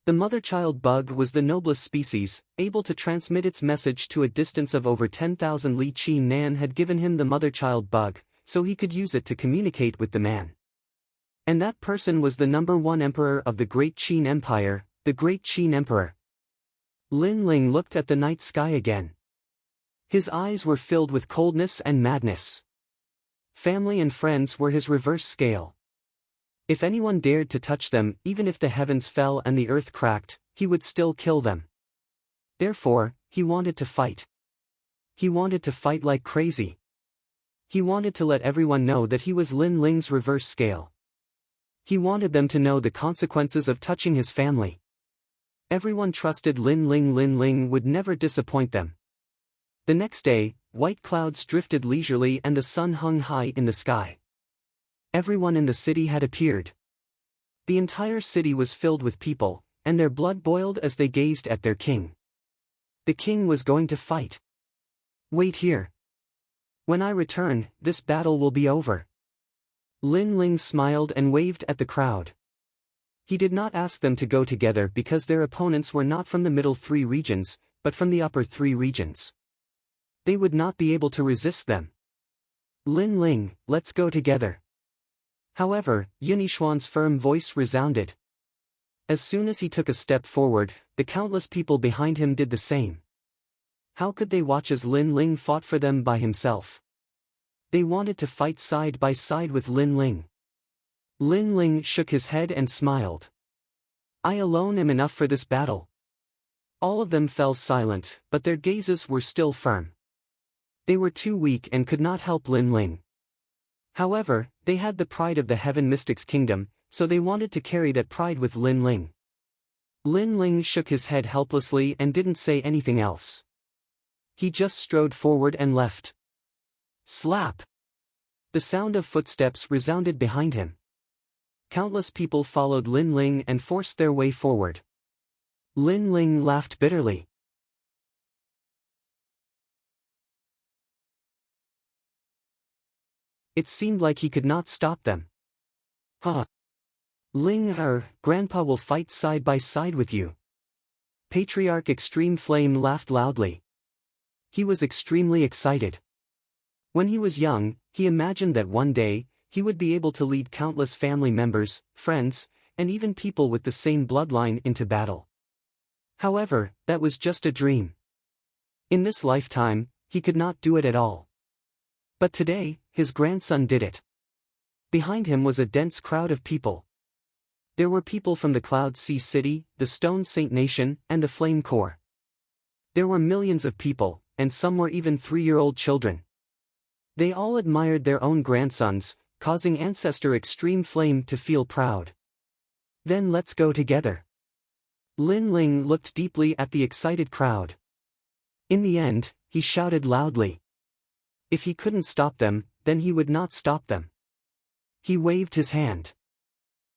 The mother-child bug was the noblest species, able to transmit its message to a distance of over 10,000 li. Qin Nan had given him the mother-child bug, so he could use it to communicate with the man. And that person was the #1 emperor of the Great Qin Empire, the Great Qin Emperor. Lin Ling looked at the night sky again. His eyes were filled with coldness and madness. Family and friends were his reverse scale. If anyone dared to touch them, even if the heavens fell and the earth cracked, he would still kill them. Therefore, he wanted to fight. He wanted to fight like crazy. He wanted to let everyone know that he was Lin Ling's reverse scale. He wanted them to know the consequences of touching his family. Everyone trusted Lin Ling. Lin Ling would never disappoint them. The next day, white clouds drifted leisurely and the sun hung high in the sky. Everyone in the city had appeared. The entire city was filled with people, and their blood boiled as they gazed at their king. The king was going to fight. "Wait here." When I return, this battle will be over. Lin Ling smiled and waved at the crowd. He did not ask them to go together because their opponents were not from the middle three regions, but from the upper three regions. They would not be able to resist them. Lin Ling, let's go together. However, Yunixuan's firm voice resounded. As soon as he took a step forward, the countless people behind him did the same. How could they watch as Lin Ling fought for them by himself? They wanted to fight side by side with Lin Ling. Lin Ling shook his head and smiled. I alone am enough for this battle. All of them fell silent, but their gazes were still firm. They were too weak and could not help Lin Ling. However, they had the pride of the Heaven Mystics Kingdom, so they wanted to carry that pride with Lin Ling. Lin Ling shook his head helplessly and didn't say anything else. He just strode forward and left. Slap! The sound of footsteps resounded behind him. Countless people followed Lin Ling and forced their way forward. Lin Ling laughed bitterly. It seemed like he could not stop them. Huh. Ling Grandpa will fight side by side with you. Patriarch Extreme Flame laughed loudly. He was extremely excited. When he was young, he imagined that one day, he would be able to lead countless family members, friends, and even people with the same bloodline into battle. However, that was just a dream. In this lifetime, he could not do it at all. But today, his grandson did it. Behind him was a dense crowd of people. There were people from the Cloud Sea City, the Stone Saint Nation, and the Flame Corps. There were millions of people, and some were even 3-year-old children. They all admired their own grandsons, causing Ancestor Extreme Flame to feel proud. Then let's go together. Lin Ling looked deeply at the excited crowd. In the end, he shouted loudly. If he couldn't stop them, then he would not stop them. He waved his hand.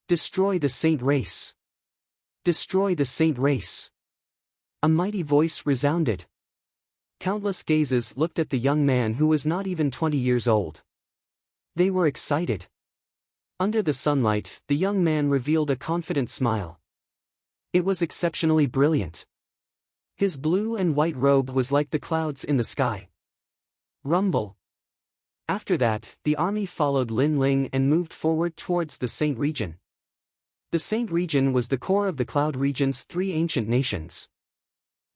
Destroy the Saint Race. Destroy the Saint Race. A mighty voice resounded. Countless gazes looked at the young man who was not even 20 years old. They were excited. Under the sunlight, the young man revealed a confident smile. It was exceptionally brilliant. His blue and white robe was like the clouds in the sky. Rumble. After that, the army followed Lin Ling and moved forward towards the Saint region. The Saint region was the core of the Cloud region's 3 ancient nations.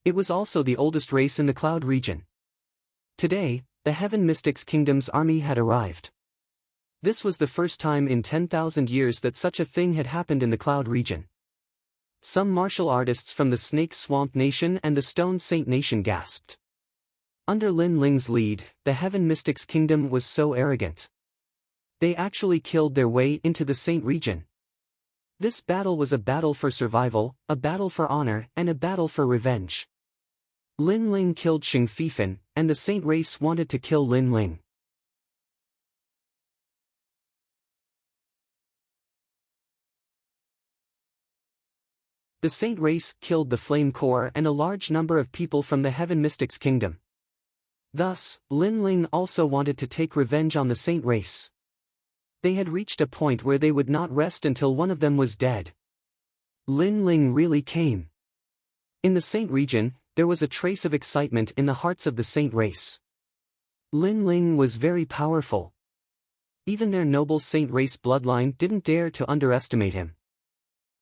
It was also the oldest race in the Cloud region. Today, the Heaven Mystics Kingdom's army had arrived. This was the first time in 10,000 years that such a thing had happened in the Cloud region. Some martial artists from the Snake Swamp Nation and the Stone Saint Nation gasped. Under Lin Ling's lead, the Heaven Mystics Kingdom was so arrogant. They actually killed their way into the Saint region. This battle was a battle for survival, a battle for honor, and a battle for revenge. Lin Ling killed Xing Fifan, and the Saint race wanted to kill Lin Ling. The Saint race killed the Flame Corps and a large number of people from the Heaven Mystics Kingdom. Thus, Lin Ling also wanted to take revenge on the Saint race. They had reached a point where they would not rest until one of them was dead. Lin Ling really came. In the Saint region, there was a trace of excitement in the hearts of the Saint race. Lin Ling was very powerful. Even their noble Saint race bloodline didn't dare to underestimate him.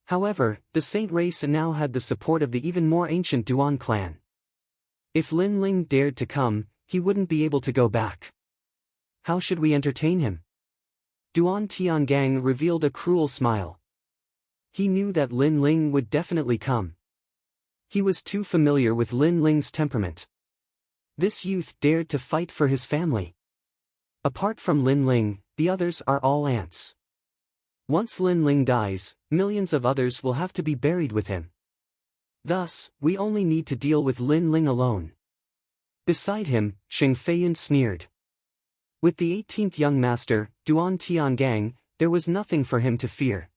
However, the Saint race now had the support of the even more ancient Duan clan. If Lin Ling dared to come, he wouldn't be able to go back. How should we entertain him? Duan Tiangang revealed a cruel smile. He knew that Lin Ling would definitely come. He was too familiar with Lin Ling's temperament. This youth dared to fight for his family. Apart from Lin Ling, the others are all ants. Once Lin Ling dies, millions of others will have to be buried with him. Thus, we only need to deal with Lin Ling alone. Beside him, Xing Feiyan sneered. With the 18th young master, Duan Tiangang, there was nothing for him to fear.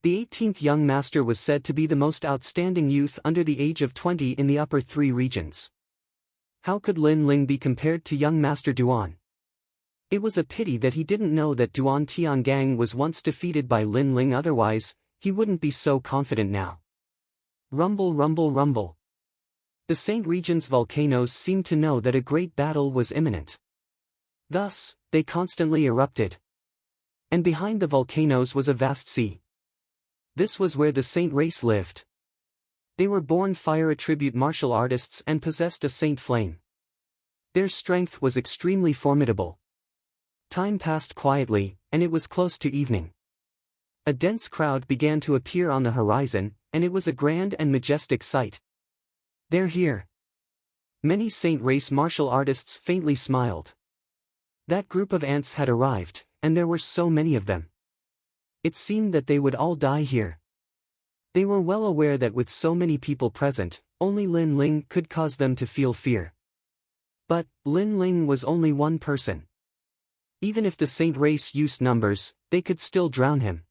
The 18th young master was said to be the most outstanding youth under the age of 20 in the upper 3 regions. How could Lin Ling be compared to young Master Duan? It was a pity that he didn't know that Duan Tiangang was once defeated by Lin Ling, otherwise, he wouldn't be so confident now. Rumble, rumble, rumble. The Saint Region's volcanoes seemed to know that a great battle was imminent. Thus, they constantly erupted. And behind the volcanoes was a vast sea. This was where the Saint race lived. They were born fire attribute martial artists and possessed a saint flame. Their strength was extremely formidable. Time passed quietly, and it was close to evening. A dense crowd began to appear on the horizon, and it was a grand and majestic sight. They're here. Many Saint race martial artists faintly smiled. That group of ants had arrived, and there were so many of them. It seemed that they would all die here. They were well aware that with so many people present, only Lin Ling could cause them to feel fear. But, Lin Ling was only one person. Even if the Saint race used numbers, they could still drown him.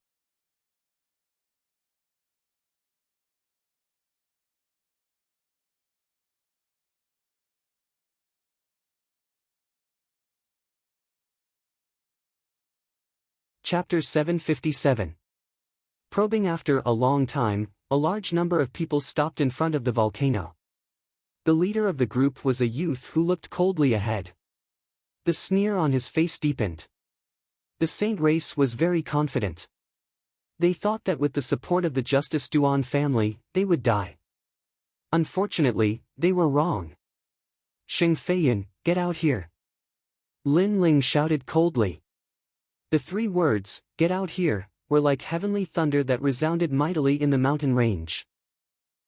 Chapter 757. Probing. After a long time, a large number of people stopped in front of the volcano. The leader of the group was a youth who looked coldly ahead. The sneer on his face deepened. The Saint race was very confident. They thought that with the support of the Justice Duan family, they would die. Unfortunately, they were wrong. Xing Feiyin, get out here. Lin Ling shouted coldly. The three words, get out here, were like heavenly thunder that resounded mightily in the mountain range.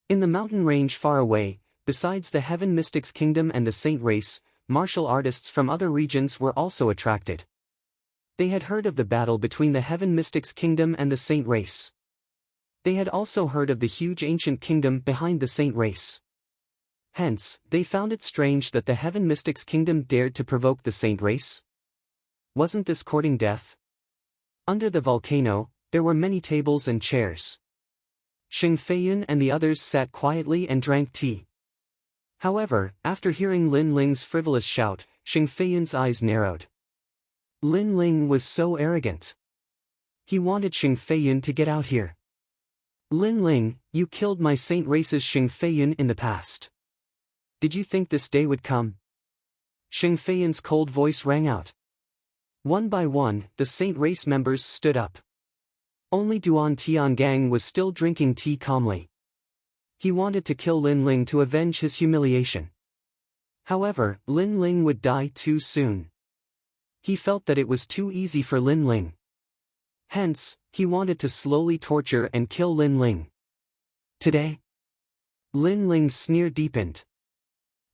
In the mountain range far away, besides the Heaven Mystics Kingdom and the Saint race, martial artists from other regions were also attracted. They had heard of the battle between the Heaven Mystics Kingdom and the Saint race. They had also heard of the huge ancient kingdom behind the Saint race. Hence, they found it strange that the Heaven Mystics Kingdom dared to provoke the Saint race. Wasn't this courting death? Under the volcano, there were many tables and chairs. Xing Feiyin and the others sat quietly and drank tea. However, after hearing Lin Ling's frivolous shout, Xing Feiyin's eyes narrowed. Lin Ling was so arrogant. He wanted Xing Feiyin to get out here. Lin Ling, you killed my Saint race's Xing Feiyin in the past. Did you think this day would come? Xing Feiyin's cold voice rang out. One by one, the Saint race members stood up. Only Duan Tiangang was still drinking tea calmly. He wanted to kill Lin Ling to avenge his humiliation. However, Lin Ling would die too soon. He felt that it was too easy for Lin Ling. Hence, he wanted to slowly torture and kill Lin Ling. Today? Lin Ling's sneer deepened.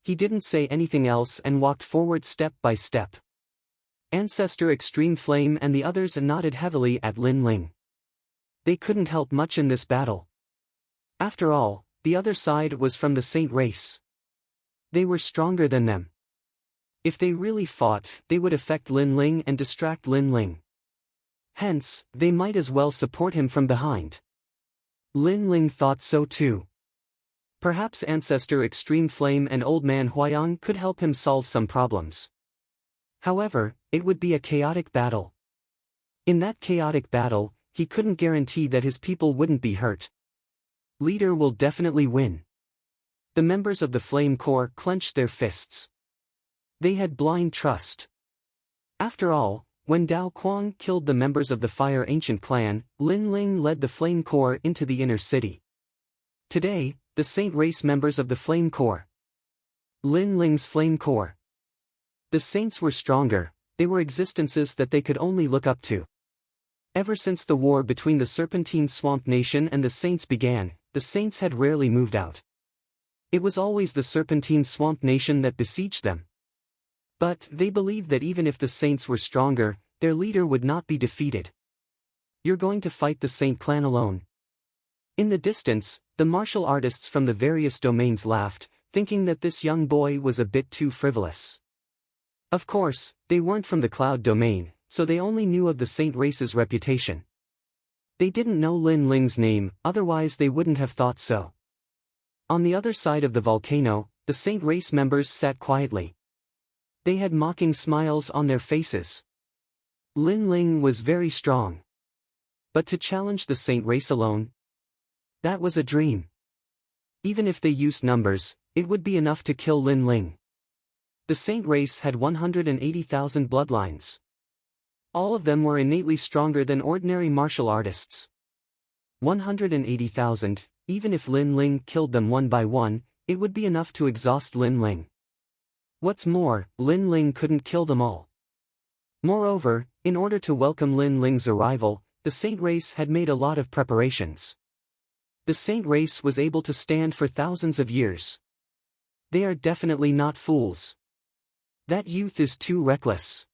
He didn't say anything else and walked forward step by step. Ancestor Extreme Flame and the others nodded heavily at Lin Ling. They couldn't help much in this battle. After all, the other side was from the Saint race. They were stronger than them. If they really fought, they would affect Lin Ling and distract Lin Ling. Hence, they might as well support him from behind. Lin Ling thought so too. Perhaps Ancestor Extreme Flame and Old Man Huayang could help him solve some problems. However, it would be a chaotic battle. In that chaotic battle, he couldn't guarantee that his people wouldn't be hurt. Leader will definitely win. The members of the Flame Corps clenched their fists. They had blind trust. After all, when Dao Quang killed the members of the Fire Ancient Clan, Lin Ling led the Flame Corps into the inner city. Today, the Saint race members of the Flame Corps. Lin Ling's Flame Corps. The Saints were stronger, they were existences that they could only look up to. Ever since the war between the Serpentine Swamp Nation and the Saints began, the Saints had rarely moved out. It was always the Serpentine Swamp Nation that besieged them. But they believed that even if the Saints were stronger, their leader would not be defeated. You're going to fight the Saint clan alone. In the distance, the martial artists from the various domains laughed, thinking that this young boy was a bit too frivolous. Of course, they weren't from the Cloud domain, so they only knew of the Saint race's reputation. They didn't know Lin Ling's name, otherwise they wouldn't have thought so. On the other side of the volcano, the Saint race members sat quietly. They had mocking smiles on their faces. Lin Ling was very strong. But to challenge the Saint race alone? That was a dream. Even if they used numbers, it would be enough to kill Lin Ling. The Saint race had 180,000 bloodlines. All of them were innately stronger than ordinary martial artists. 180,000, even if Lin Ling killed them one by one, it would be enough to exhaust Lin Ling. What's more, Lin Ling couldn't kill them all. Moreover, in order to welcome Lin Ling's arrival, the Saint race had made a lot of preparations. The Saint race was able to stand for thousands of years. They are definitely not fools. That youth is too reckless.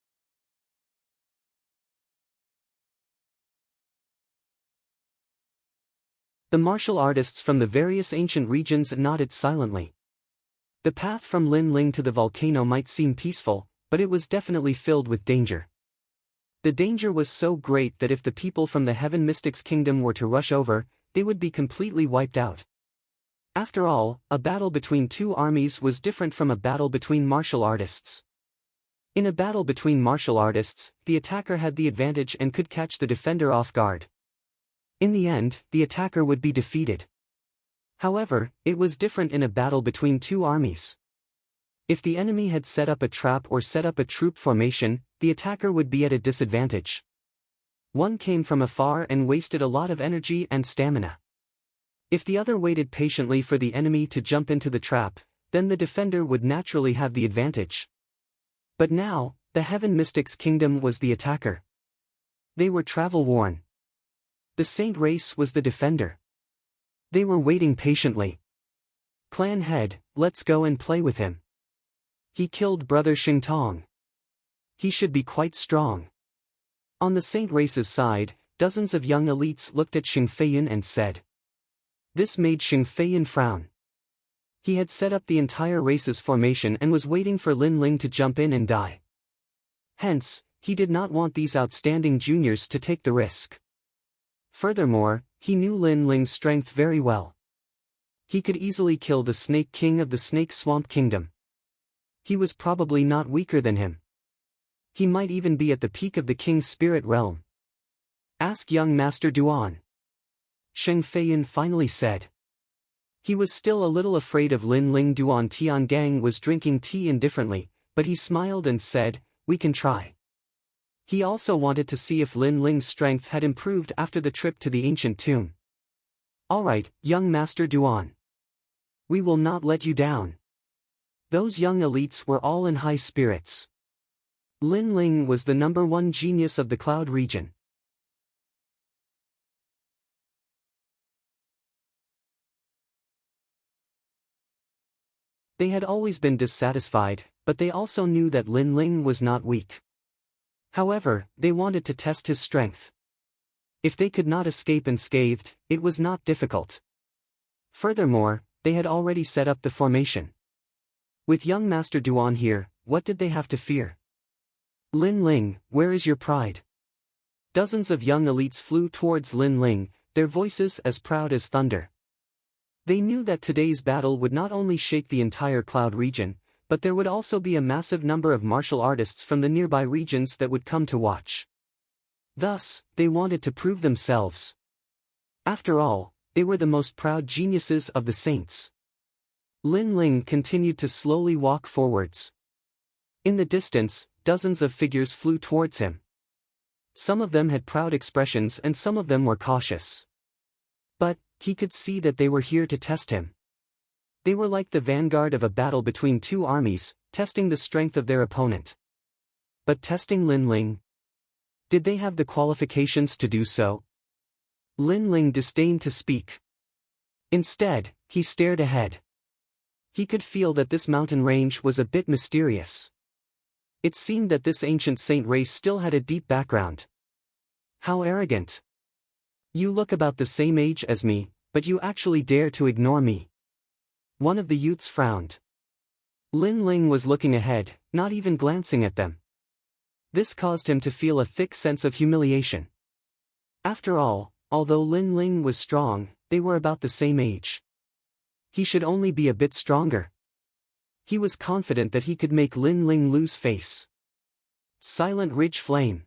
The martial artists from the various ancient regions nodded silently. The path from Lin Ling to the volcano might seem peaceful, but it was definitely filled with danger. The danger was so great that if the people from the Heaven Mystics Kingdom were to rush over, they would be completely wiped out. After all, a battle between two armies was different from a battle between martial artists. In a battle between martial artists, the attacker had the advantage and could catch the defender off guard. In the end, the attacker would be defeated. However, it was different in a battle between two armies. If the enemy had set up a trap or set up a troop formation, the attacker would be at a disadvantage. One came from afar and wasted a lot of energy and stamina. If the other waited patiently for the enemy to jump into the trap, then the defender would naturally have the advantage. But now, the Heaven Mystics Kingdom was the attacker. They were travel-worn. The Saint race was the defender. They were waiting patiently. Clan head, let's go and play with him. He killed brother Xingtong. He should be quite strong. On the Saint race's side, dozens of young elites looked at Xing Feiyan and said. This made Xing Feiyan frown. He had set up the entire race's formation and was waiting for Lin Ling to jump in and die. Hence, he did not want these outstanding juniors to take the risk. Furthermore, he knew Lin Ling's strength very well. He could easily kill the Snake King of the Snake Swamp Kingdom. He was probably not weaker than him. He might even be at the peak of the King's spirit realm. Ask young Master Duan. Xing Feiyan finally said. He was still a little afraid of Lin Ling. Duan Tiangang was drinking tea indifferently, but he smiled and said, we can try. He also wanted to see if Lin Ling's strength had improved after the trip to the ancient tomb. Alright, young Master Duan. We will not let you down. Those young elites were all in high spirits. Lin Ling was the #1 genius of the Cloud region. They had always been dissatisfied, but they also knew that Lin Ling was not weak. However, they wanted to test his strength. If they could not escape unscathed, it was not difficult. Furthermore, they had already set up the formation. With young Master Duan here, what did they have to fear? Lin Ling, where is your pride? Dozens of young elites flew towards Lin Ling, their voices as proud as thunder. They knew that today's battle would not only shake the entire Cloud region, but there would also be a massive number of martial artists from the nearby regions that would come to watch. Thus, they wanted to prove themselves. After all, they were the most proud geniuses of the saints. Lin Ling continued to slowly walk forwards. In the distance, dozens of figures flew towards him. Some of them had proud expressions and some of them were cautious. But, he could see that they were here to test him. They were like the vanguard of a battle between two armies, testing the strength of their opponent. But testing Lin Ling? Did they have the qualifications to do so? Lin Ling disdained to speak. Instead, he stared ahead. He could feel that this mountain range was a bit mysterious. It seemed that this ancient saint race still had a deep background. How arrogant. You look about the same age as me, but you actually dare to ignore me. One of the youths frowned. Lin Ling was looking ahead, not even glancing at them. This caused him to feel a thick sense of humiliation. After all, although Lin Ling was strong, they were about the same age. He should only be a bit stronger. He was confident that he could make Lin Ling lose face. Silent Ridge Flame.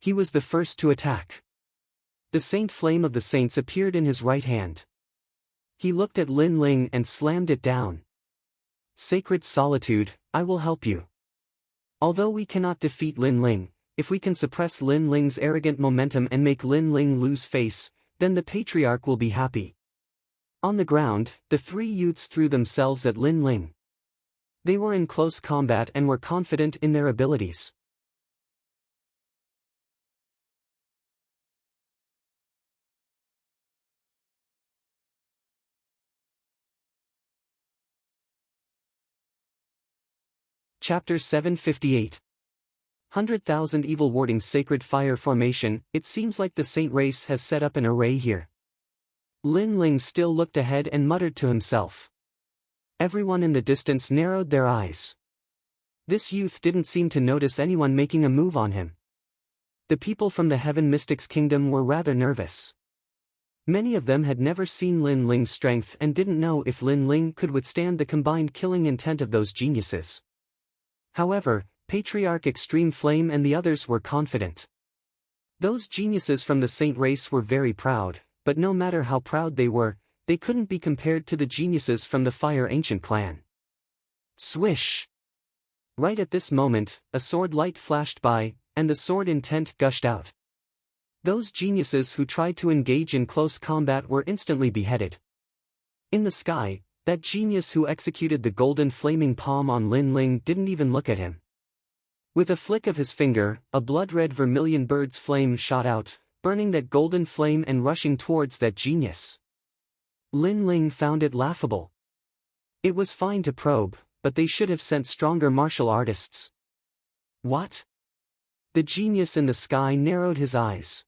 He was the first to attack. The Saint Flame of the Saints appeared in his right hand. He looked at Lin Ling and slammed it down. Sacred Solitude, I will help you. Although we cannot defeat Lin Ling, if we can suppress Lin Ling's arrogant momentum and make Lin Ling lose face, then the Patriarch will be happy. On the ground, the three youths threw themselves at Lin Ling. They were in close combat and were confident in their abilities. Chapter 758. 100,000 Evil Warding Sacred Fire Formation. It seems like the Saint race has set up an array here. Lin Ling still looked ahead and muttered to himself. Everyone in the distance narrowed their eyes. This youth didn't seem to notice anyone making a move on him. The people from the Heaven Mystics Kingdom were rather nervous. Many of them had never seen Lin Ling's strength and didn't know if Lin Ling could withstand the combined killing intent of those geniuses. However, Patriarch Extreme Flame and the others were confident. Those geniuses from the Saint race were very proud, but no matter how proud they were, they couldn't be compared to the geniuses from the Fire Ancient clan. Swish! Right at this moment, a sword light flashed by, and the sword intent gushed out. Those geniuses who tried to engage in close combat were instantly beheaded. In the sky, that genius who executed the golden flaming palm on Lin Ling didn't even look at him. With a flick of his finger, a blood-red vermilion bird's flame shot out, burning that golden flame and rushing towards that genius. Lin Ling found it laughable. It was fine to probe, but they should have sent stronger martial artists. What? The genius in the sky narrowed his eyes.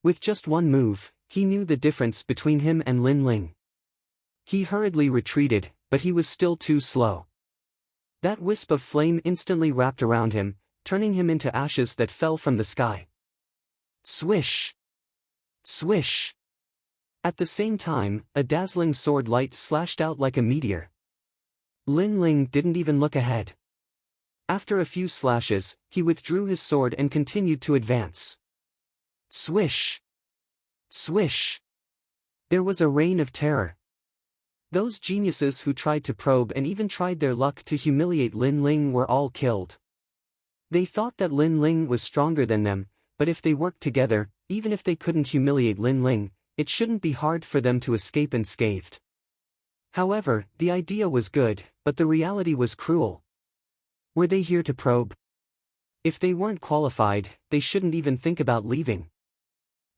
With just one move, he knew the difference between him and Lin Ling. He hurriedly retreated, but he was still too slow. That wisp of flame instantly wrapped around him, turning him into ashes that fell from the sky. Swish! Swish! At the same time, a dazzling sword light slashed out like a meteor. Lin Ling didn't even look ahead. After a few slashes, he withdrew his sword and continued to advance. Swish! Swish! There was a reign of terror. Those geniuses who tried to probe and even tried their luck to humiliate Lin Ling were all killed. They thought that Lin Ling was stronger than them, but if they worked together, even if they couldn't humiliate Lin Ling, it shouldn't be hard for them to escape unscathed. However, the idea was good, but the reality was cruel. Were they here to probe? If they weren't qualified, they shouldn't even think about leaving.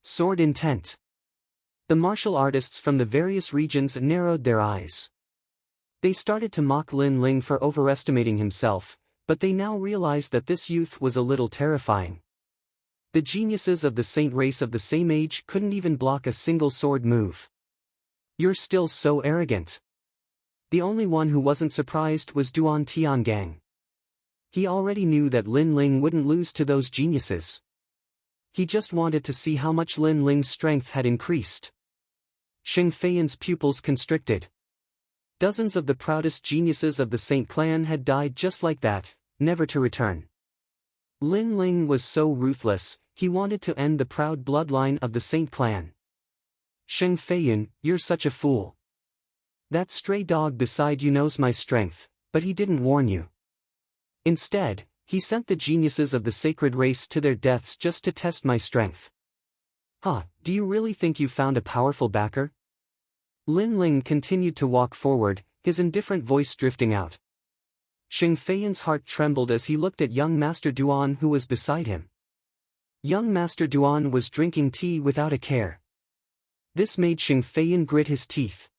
Sword intent. The martial artists from the various regions narrowed their eyes. They started to mock Lin Ling for overestimating himself, but they now realized that this youth was a little terrifying. The geniuses of the Saint race of the same age couldn't even block a single sword move. You're still so arrogant. The only one who wasn't surprised was Duan Tiangang. He already knew that Lin Ling wouldn't lose to those geniuses. He just wanted to see how much Lin Ling's strength had increased. Sheng Feiyan's pupils constricted. Dozens of the proudest geniuses of the Saint clan had died just like that, never to return. Lin Ling was so ruthless, he wanted to end the proud bloodline of the Saint clan. Sheng Feiyan, you're such a fool. That stray dog beside you knows my strength, but he didn't warn you. Instead, he sent the geniuses of the sacred race to their deaths just to test my strength. Huh, do you really think you found a powerful backer? Lin Ling continued to walk forward, his indifferent voice drifting out. Sheng Feiyan's heart trembled as he looked at young Master Duan who was beside him. Young Master Duan was drinking tea without a care. This made Sheng Feiyan grit his teeth.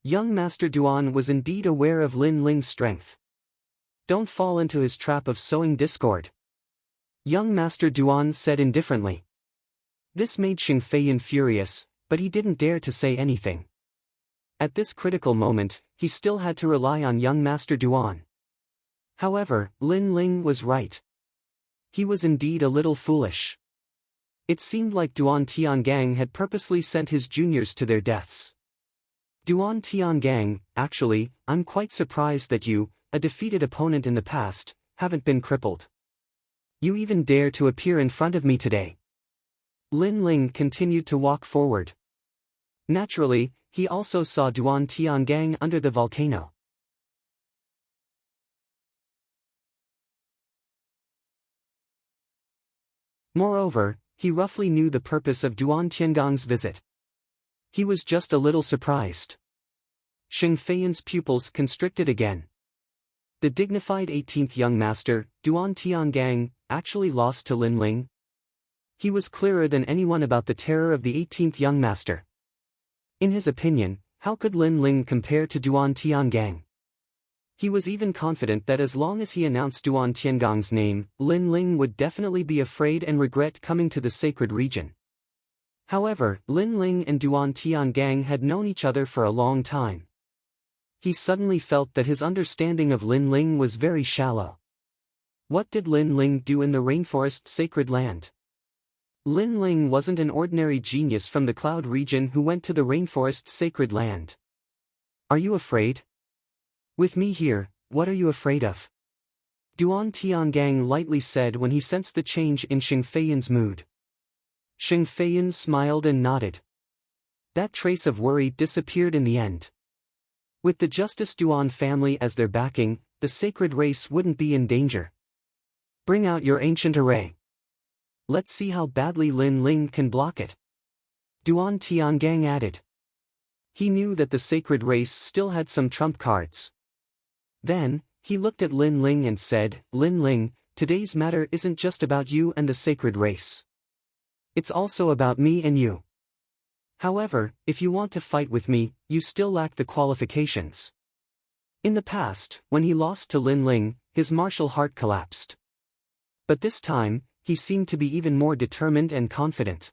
Young Master Duan was indeed aware of Lin Ling's strength. Don't fall into his trap of sowing discord. Young Master Duan said indifferently. This made Sheng Feiyan furious, but he didn't dare to say anything. At this critical moment, he still had to rely on young Master Duan. However, Lin Ling was right. He was indeed a little foolish. It seemed like Duan Tiangang had purposely sent his juniors to their deaths. Duan Tiangang, actually, I'm quite surprised that you, a defeated opponent in the past, haven't been crippled. You even dare to appear in front of me today. Lin Ling continued to walk forward. Naturally, he also saw Duan Tiangang under the volcano. Moreover, he roughly knew the purpose of Duan Tiangang's visit. He was just a little surprised. Sheng Feiyan's pupils constricted again. The dignified 18th young master, Duan Tiangang, actually lost to Lin Ling. He was clearer than anyone about the terror of the 18th young master. In his opinion, how could Lin Ling compare to Duan Tiangang? He was even confident that as long as he announced Duan Tiangang's name, Lin Ling would definitely be afraid and regret coming to the sacred region. However, Lin Ling and Duan Tiangang had known each other for a long time. He suddenly felt that his understanding of Lin Ling was very shallow. What did Lin Ling do in the rainforest sacred land? Lin Ling wasn't an ordinary genius from the cloud region who went to the rainforest sacred land. Are you afraid? With me here, what are you afraid of? Duan Tiangang lightly said when he sensed the change in Sheng Feiyan's mood. Sheng Feiyan smiled and nodded. That trace of worry disappeared in the end. With the Justice Duan family as their backing, the sacred race wouldn't be in danger. Bring out your ancient array. Let's see how badly Lin Ling can block it. Duan Tiangang added. He knew that the sacred race still had some trump cards. Then, he looked at Lin Ling and said, Lin Ling, today's matter isn't just about you and the sacred race. It's also about me and you. However, if you want to fight with me, you still lack the qualifications. In the past, when he lost to Lin Ling, his martial heart collapsed. But this time, he seemed to be even more determined and confident.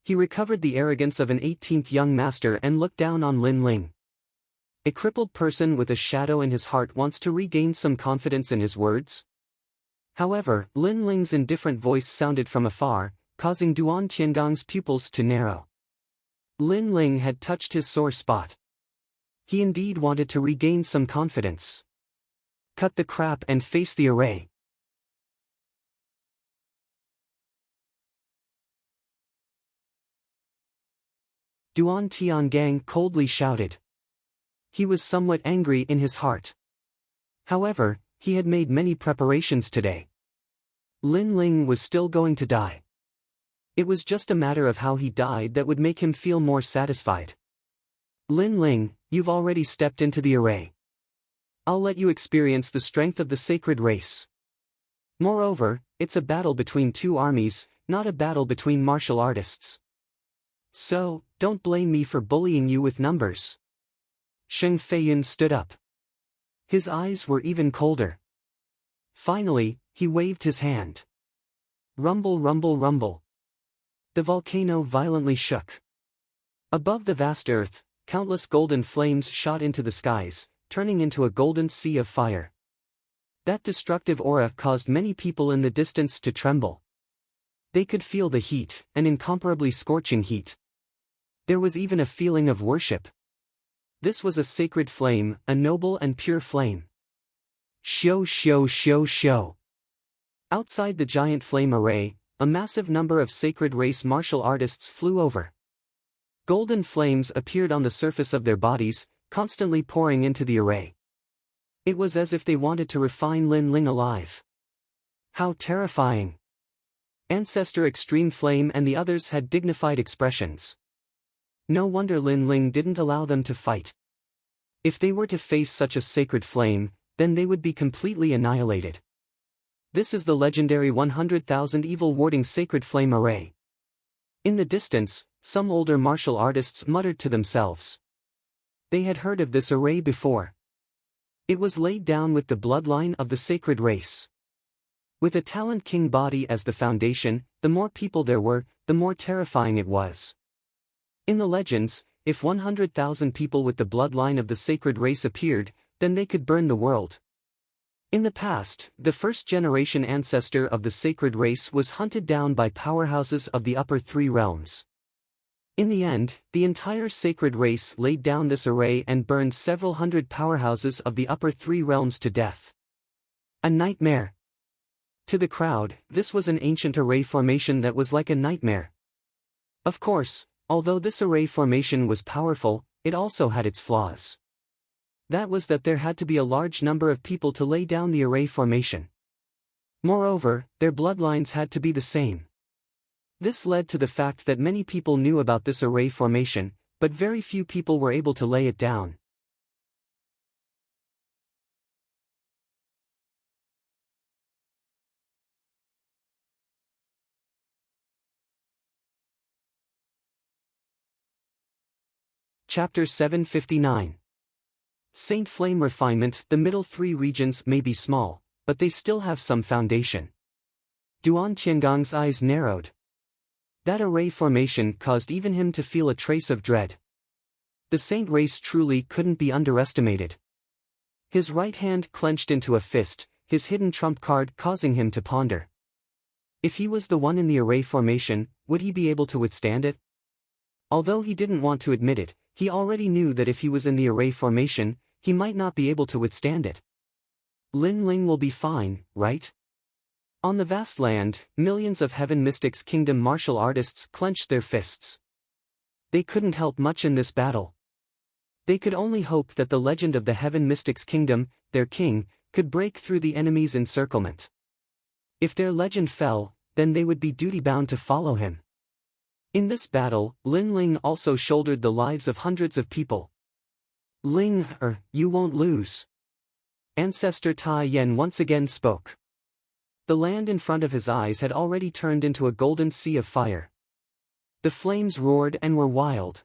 He recovered the arrogance of an 18th young master and looked down on Lin Ling. A crippled person with a shadow in his heart wants to regain some confidence in his words. However, Lin Ling's indifferent voice sounded from afar, causing Duan Tiangang's pupils to narrow. Lin Ling had touched his sore spot. He indeed wanted to regain some confidence. Cut the crap and face the array. Duan Tiangang coldly shouted. He was somewhat angry in his heart. However, he had made many preparations today. Lin Ling was still going to die. It was just a matter of how he died that would make him feel more satisfied. Lin Ling, you've already stepped into the array. I'll let you experience the strength of the sacred race. Moreover, it's a battle between two armies, not a battle between martial artists. So, don't blame me for bullying you with numbers. Sheng Feiyan stood up. His eyes were even colder. Finally, he waved his hand. Rumble, rumble, rumble. The volcano violently shook. Above the vast earth, countless golden flames shot into the skies, turning into a golden sea of fire. That destructive aura caused many people in the distance to tremble. They could feel the heat, an incomparably scorching heat. There was even a feeling of worship. This was a sacred flame, a noble and pure flame. Shio shio shio shio. Outside the giant flame array, a massive number of sacred race martial artists flew over. Golden flames appeared on the surface of their bodies, constantly pouring into the array. It was as if they wanted to refine Lin Ling alive. How terrifying! Ancestor Extreme Flame and the others had dignified expressions. No wonder Lin Ling didn't allow them to fight. If they were to face such a sacred flame, then they would be completely annihilated. This is the legendary 100,000 evil warding sacred flame array. In the distance, some older martial artists muttered to themselves. They had heard of this array before. It was laid down with the bloodline of the sacred race. With a talent king body as the foundation, the more people there were, the more terrifying it was. In the legends, if 100,000 people with the bloodline of the sacred race appeared, then they could burn the world. In the past, the first-generation ancestor of the sacred race was hunted down by powerhouses of the upper three realms. In the end, the entire sacred race laid down this array and burned several hundred powerhouses of the upper three realms to death. A nightmare. To the crowd, this was an ancient array formation that was like a nightmare. Of course, although this array formation was powerful, it also had its flaws. That was that there had to be a large number of people to lay down the array formation. Moreover, their bloodlines had to be the same. This led to the fact that many people knew about this array formation, but very few people were able to lay it down. Chapter 759. Saint Flame Refinement. The middle three regions may be small, but they still have some foundation. Duan Tiangong's eyes narrowed. That array formation caused even him to feel a trace of dread. The saint race truly couldn't be underestimated. His right hand clenched into a fist, his hidden trump card causing him to ponder. If he was the one in the array formation, would he be able to withstand it? Although he didn't want to admit it, he already knew that if he was in the array formation, he might not be able to withstand it. Lin Ling will be fine, right? On the vast land, millions of Heaven Mystics Kingdom martial artists clenched their fists. They couldn't help much in this battle. They could only hope that the legend of the Heaven Mystics Kingdom, their king, could break through the enemy's encirclement. If their legend fell, then they would be duty-bound to follow him. In this battle, Lin Ling also shouldered the lives of hundreds of people. Ling, you won't lose. Ancestor Tai Yen once again spoke. The land in front of his eyes had already turned into a golden sea of fire. The flames roared and were wild.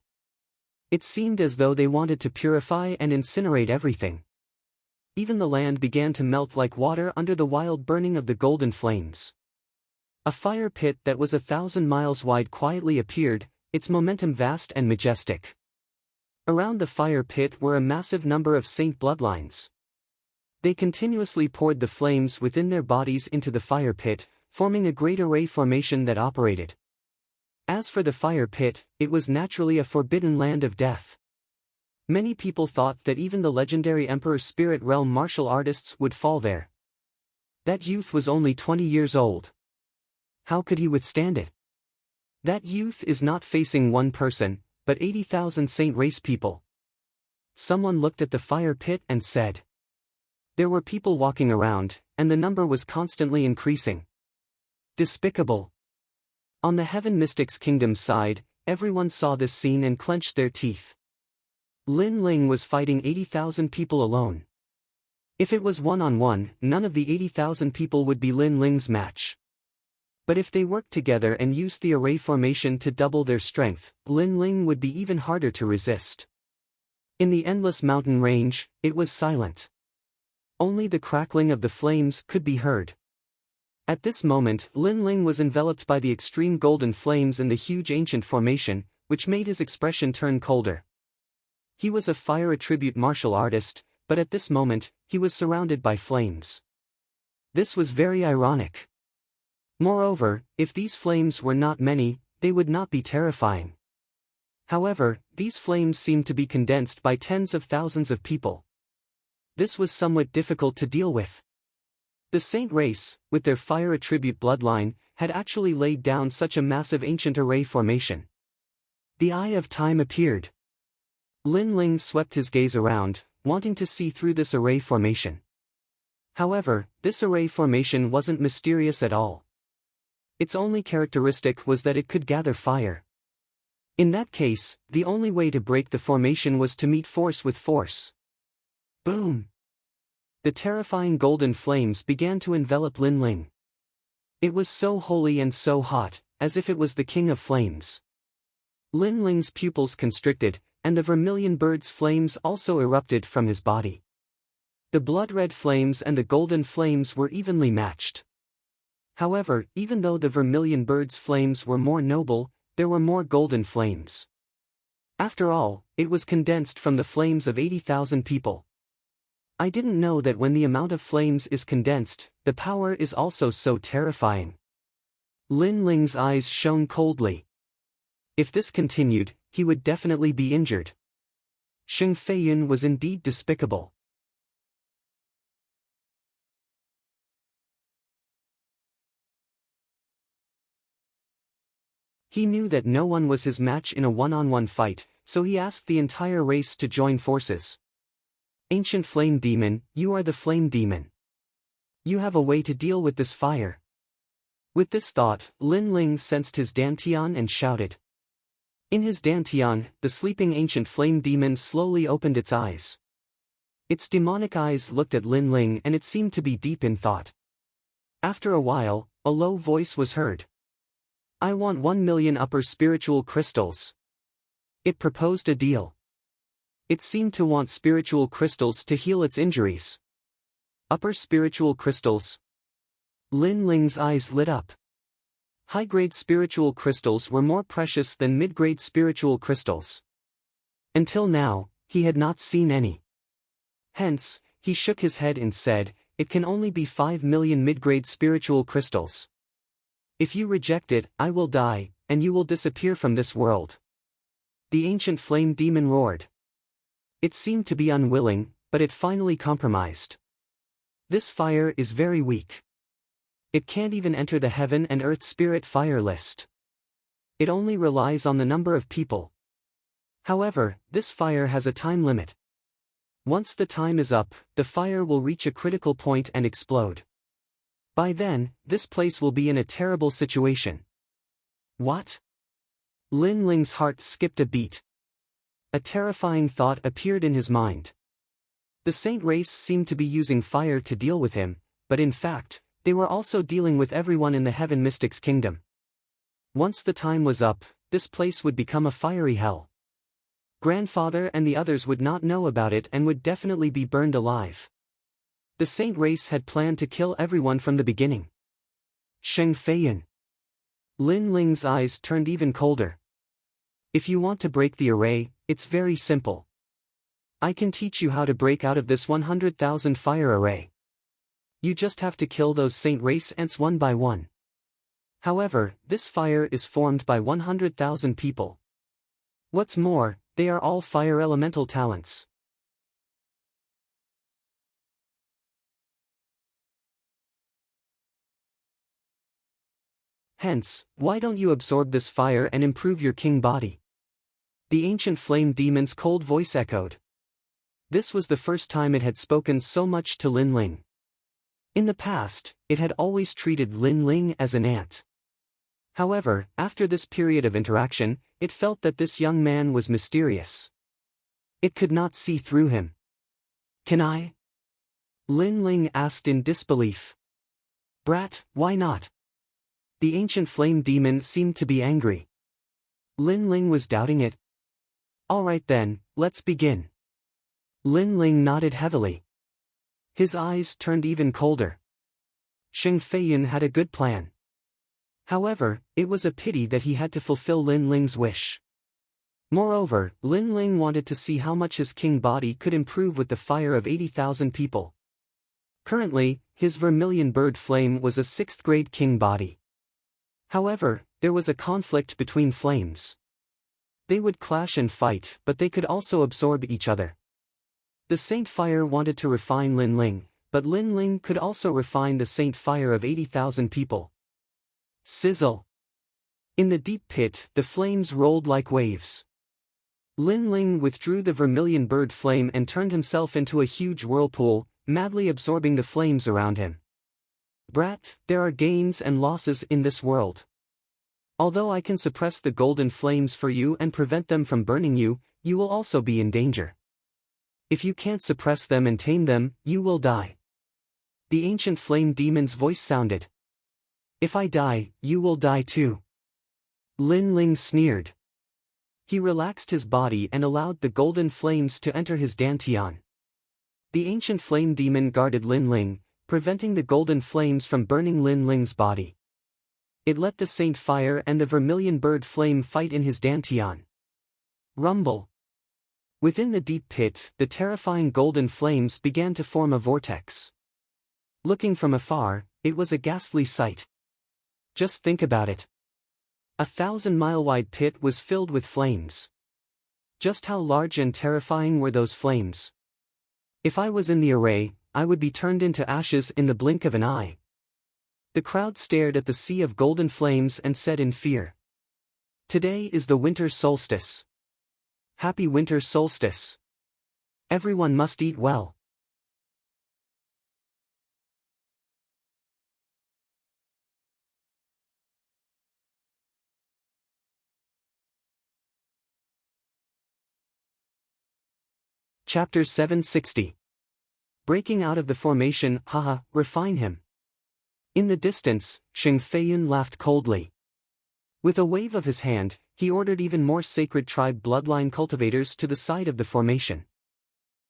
It seemed as though they wanted to purify and incinerate everything. Even the land began to melt like water under the wild burning of the golden flames. A fire pit that was 1,000 miles wide quietly appeared, its momentum vast and majestic. Around the fire pit were a massive number of saint bloodlines. They continuously poured the flames within their bodies into the fire pit, forming a great array formation that operated. As for the fire pit, it was naturally a forbidden land of death. Many people thought that even the legendary Emperor Spirit Realm martial artists would fall there. That youth was only 20 years old. How could he withstand it? That youth is not facing one person, but 80,000 saint race people. Someone looked at the fire pit and said. There were people walking around, and the number was constantly increasing. Despicable. On the Heaven Mystics Kingdom side, everyone saw this scene and clenched their teeth. Lin Ling was fighting 80,000 people alone. If it was one-on-one, none of the 80,000 people would be Lin Ling's match. But if they worked together and used the array formation to double their strength, Lin Ling would be even harder to resist. In the endless mountain range, it was silent. Only the crackling of the flames could be heard. At this moment, Lin Ling was enveloped by the extreme golden flames in the huge ancient formation, which made his expression turn colder. He was a fire attribute martial artist, but at this moment, he was surrounded by flames. This was very ironic. Moreover, if these flames were not many, they would not be terrifying. However, these flames seemed to be condensed by tens of thousands of people. This was somewhat difficult to deal with. The saint race, with their fire attribute bloodline, had actually laid down such a massive ancient array formation. The Eye of Time appeared. Lin Ling swept his gaze around, wanting to see through this array formation. However, this array formation wasn't mysterious at all. Its only characteristic was that it could gather fire. In that case, the only way to break the formation was to meet force with force. Boom! The terrifying golden flames began to envelop Lin Ling. It was so holy and so hot, as if it was the king of flames. Lin Ling's pupils constricted, and the vermilion bird's flames also erupted from his body. The blood-red flames and the golden flames were evenly matched. However, even though the vermilion bird's flames were more noble, there were more golden flames. After all, it was condensed from the flames of 80,000 people. I didn't know that when the amount of flames is condensed, the power is also so terrifying. Lin Ling's eyes shone coldly. If this continued, he would definitely be injured. Sheng Feiyun was indeed despicable. He knew that no one was his match in a one-on-one fight, so he asked the entire race to join forces. Ancient Flame Demon, you are the Flame Demon. You have a way to deal with this fire. With this thought, Lin Ling sensed his dantian and shouted. In his dantian, the sleeping ancient flame demon slowly opened its eyes. Its demonic eyes looked at Lin Ling and it seemed to be deep in thought. After a while, a low voice was heard. I want 1 million upper spiritual crystals. It proposed a deal. It seemed to want spiritual crystals to heal its injuries. Upper spiritual crystals. Lin Ling's eyes lit up. High-grade spiritual crystals were more precious than mid-grade spiritual crystals. Until now, he had not seen any. Hence, he shook his head and said, it can only be 5 million mid-grade spiritual crystals. If you reject it, I will die, and you will disappear from this world. The ancient flame demon roared. It seemed to be unwilling, but it finally compromised. This fire is very weak. It can't even enter the heaven and earth spirit fire list. It only relies on the number of people. However, this fire has a time limit. Once the time is up, the fire will reach a critical point and explode. By then, this place will be in a terrible situation. What? Lin Ling's heart skipped a beat. A terrifying thought appeared in his mind. The saint race seemed to be using fire to deal with him, but in fact, they were also dealing with everyone in the Heaven Mystics Kingdom. Once the time was up, this place would become a fiery hell. Grandfather and the others would not know about it and would definitely be burned alive. The saint race had planned to kill everyone from the beginning. Sheng Feiyun. Lin Ling's eyes turned even colder. If you want to break the array, it's very simple. I can teach you how to break out of this 100,000 fire array. You just have to kill those saint race ants one by one. However, this fire is formed by 100,000 people. What's more, they are all fire elemental talents. Hence, why don't you absorb this fire and improve your king body? The ancient flame demon's cold voice echoed. This was the first time it had spoken so much to Lin Ling. In the past, it had always treated Lin Ling as an ant. However, after this period of interaction, it felt that this young man was mysterious. It could not see through him. Can I? Lin Ling asked in disbelief. Brat, why not? The ancient flame demon seemed to be angry. Lin Ling was doubting it. Alright then, let's begin. Lin Ling nodded heavily. His eyes turned even colder. Sheng Feiyun had a good plan. However, it was a pity that he had to fulfill Lin Ling's wish. Moreover, Lin Ling wanted to see how much his king body could improve with the fire of 80,000 people. Currently, his vermilion bird flame was a 6th grade king body. However, there was a conflict between flames. They would clash and fight, but they could also absorb each other. The Saint Fire wanted to refine Lin Ling, but Lin Ling could also refine the Saint Fire of 80,000 people. Sizzle! In the deep pit, the flames rolled like waves. Lin Ling withdrew the vermilion bird flame and turned himself into a huge whirlpool, madly absorbing the flames around him. Brat, there are gains and losses in this world. Although I can suppress the golden flames for you and prevent them from burning you, you will also be in danger. If you can't suppress them and tame them, you will die. The ancient flame demon's voice sounded. If I die, you will die too. Lin Ling sneered. He relaxed his body and allowed the golden flames to enter his dantian. The ancient flame demon guarded Lin Ling, preventing the golden flames from burning Lin Ling's body. It let the Saint Fire and the vermilion bird flame fight in his dantian. Rumble. Within the deep pit, the terrifying golden flames began to form a vortex. Looking from afar, it was a ghastly sight. Just think about it. A 1,000-mile-wide pit was filled with flames. Just how large and terrifying were those flames? If I was in the array, I would be turned into ashes in the blink of an eye. The crowd stared at the sea of golden flames and said in fear, "Today is the winter solstice. Happy winter solstice. Everyone must eat well." Chapter 760. Breaking out of the formation, haha, refine him. In the distance, Xing Feiyun laughed coldly. With a wave of his hand, he ordered even more sacred tribe bloodline cultivators to the side of the formation.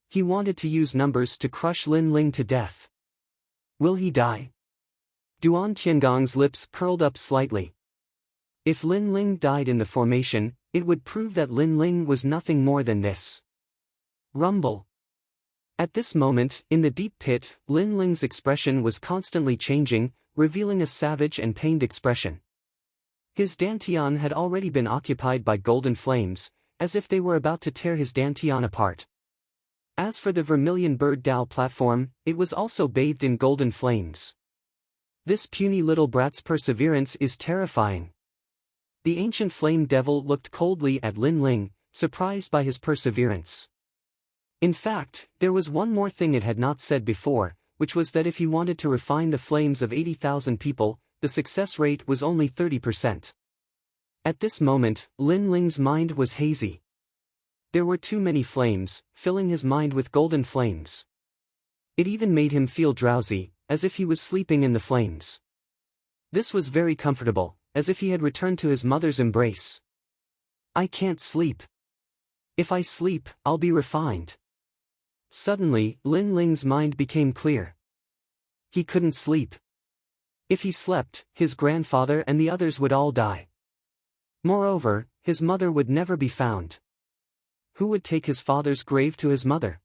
He wanted to use numbers to crush Lin Ling to death. Will he die? Duan Tiangong's lips curled up slightly. If Lin Ling died in the formation, it would prove that Lin Ling was nothing more than this. Rumble. At this moment, in the deep pit, Lin Ling's expression was constantly changing, revealing a savage and pained expression. His dantian had already been occupied by golden flames, as if they were about to tear his dantian apart. As for the vermilion bird Dao platform, it was also bathed in golden flames. This puny little brat's perseverance is terrifying. The ancient flame devil looked coldly at Lin Ling, surprised by his perseverance. In fact, there was one more thing it had not said before, which was that if he wanted to refine the flames of 80,000 people, the success rate was only 30%. At this moment, Lin Ling's mind was hazy. There were too many flames, filling his mind with golden flames. It even made him feel drowsy, as if he was sleeping in the flames. This was very comfortable, as if he had returned to his mother's embrace. I can't sleep. If I sleep, I'll be refined. Suddenly, Lin Ling's mind became clear. He couldn't sleep. If he slept, his grandfather and the others would all die. Moreover, his mother would never be found. Who would take his father's grave to his mother?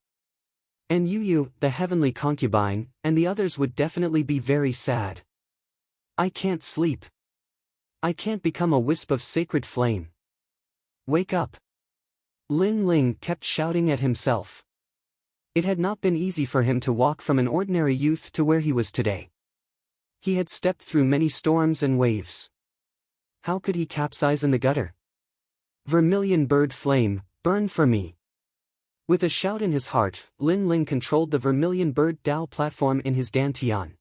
And Yu, the heavenly concubine, and the others would definitely be very sad. I can't sleep. I can't become a wisp of sacred flame. Wake up. Lin Ling kept shouting at himself. It had not been easy for him to walk from an ordinary youth to where he was today. He had stepped through many storms and waves. How could he capsize in the gutter? Vermilion bird flame, burn for me. With a shout in his heart, Lin Ling controlled the vermilion bird Dao platform in his dantian.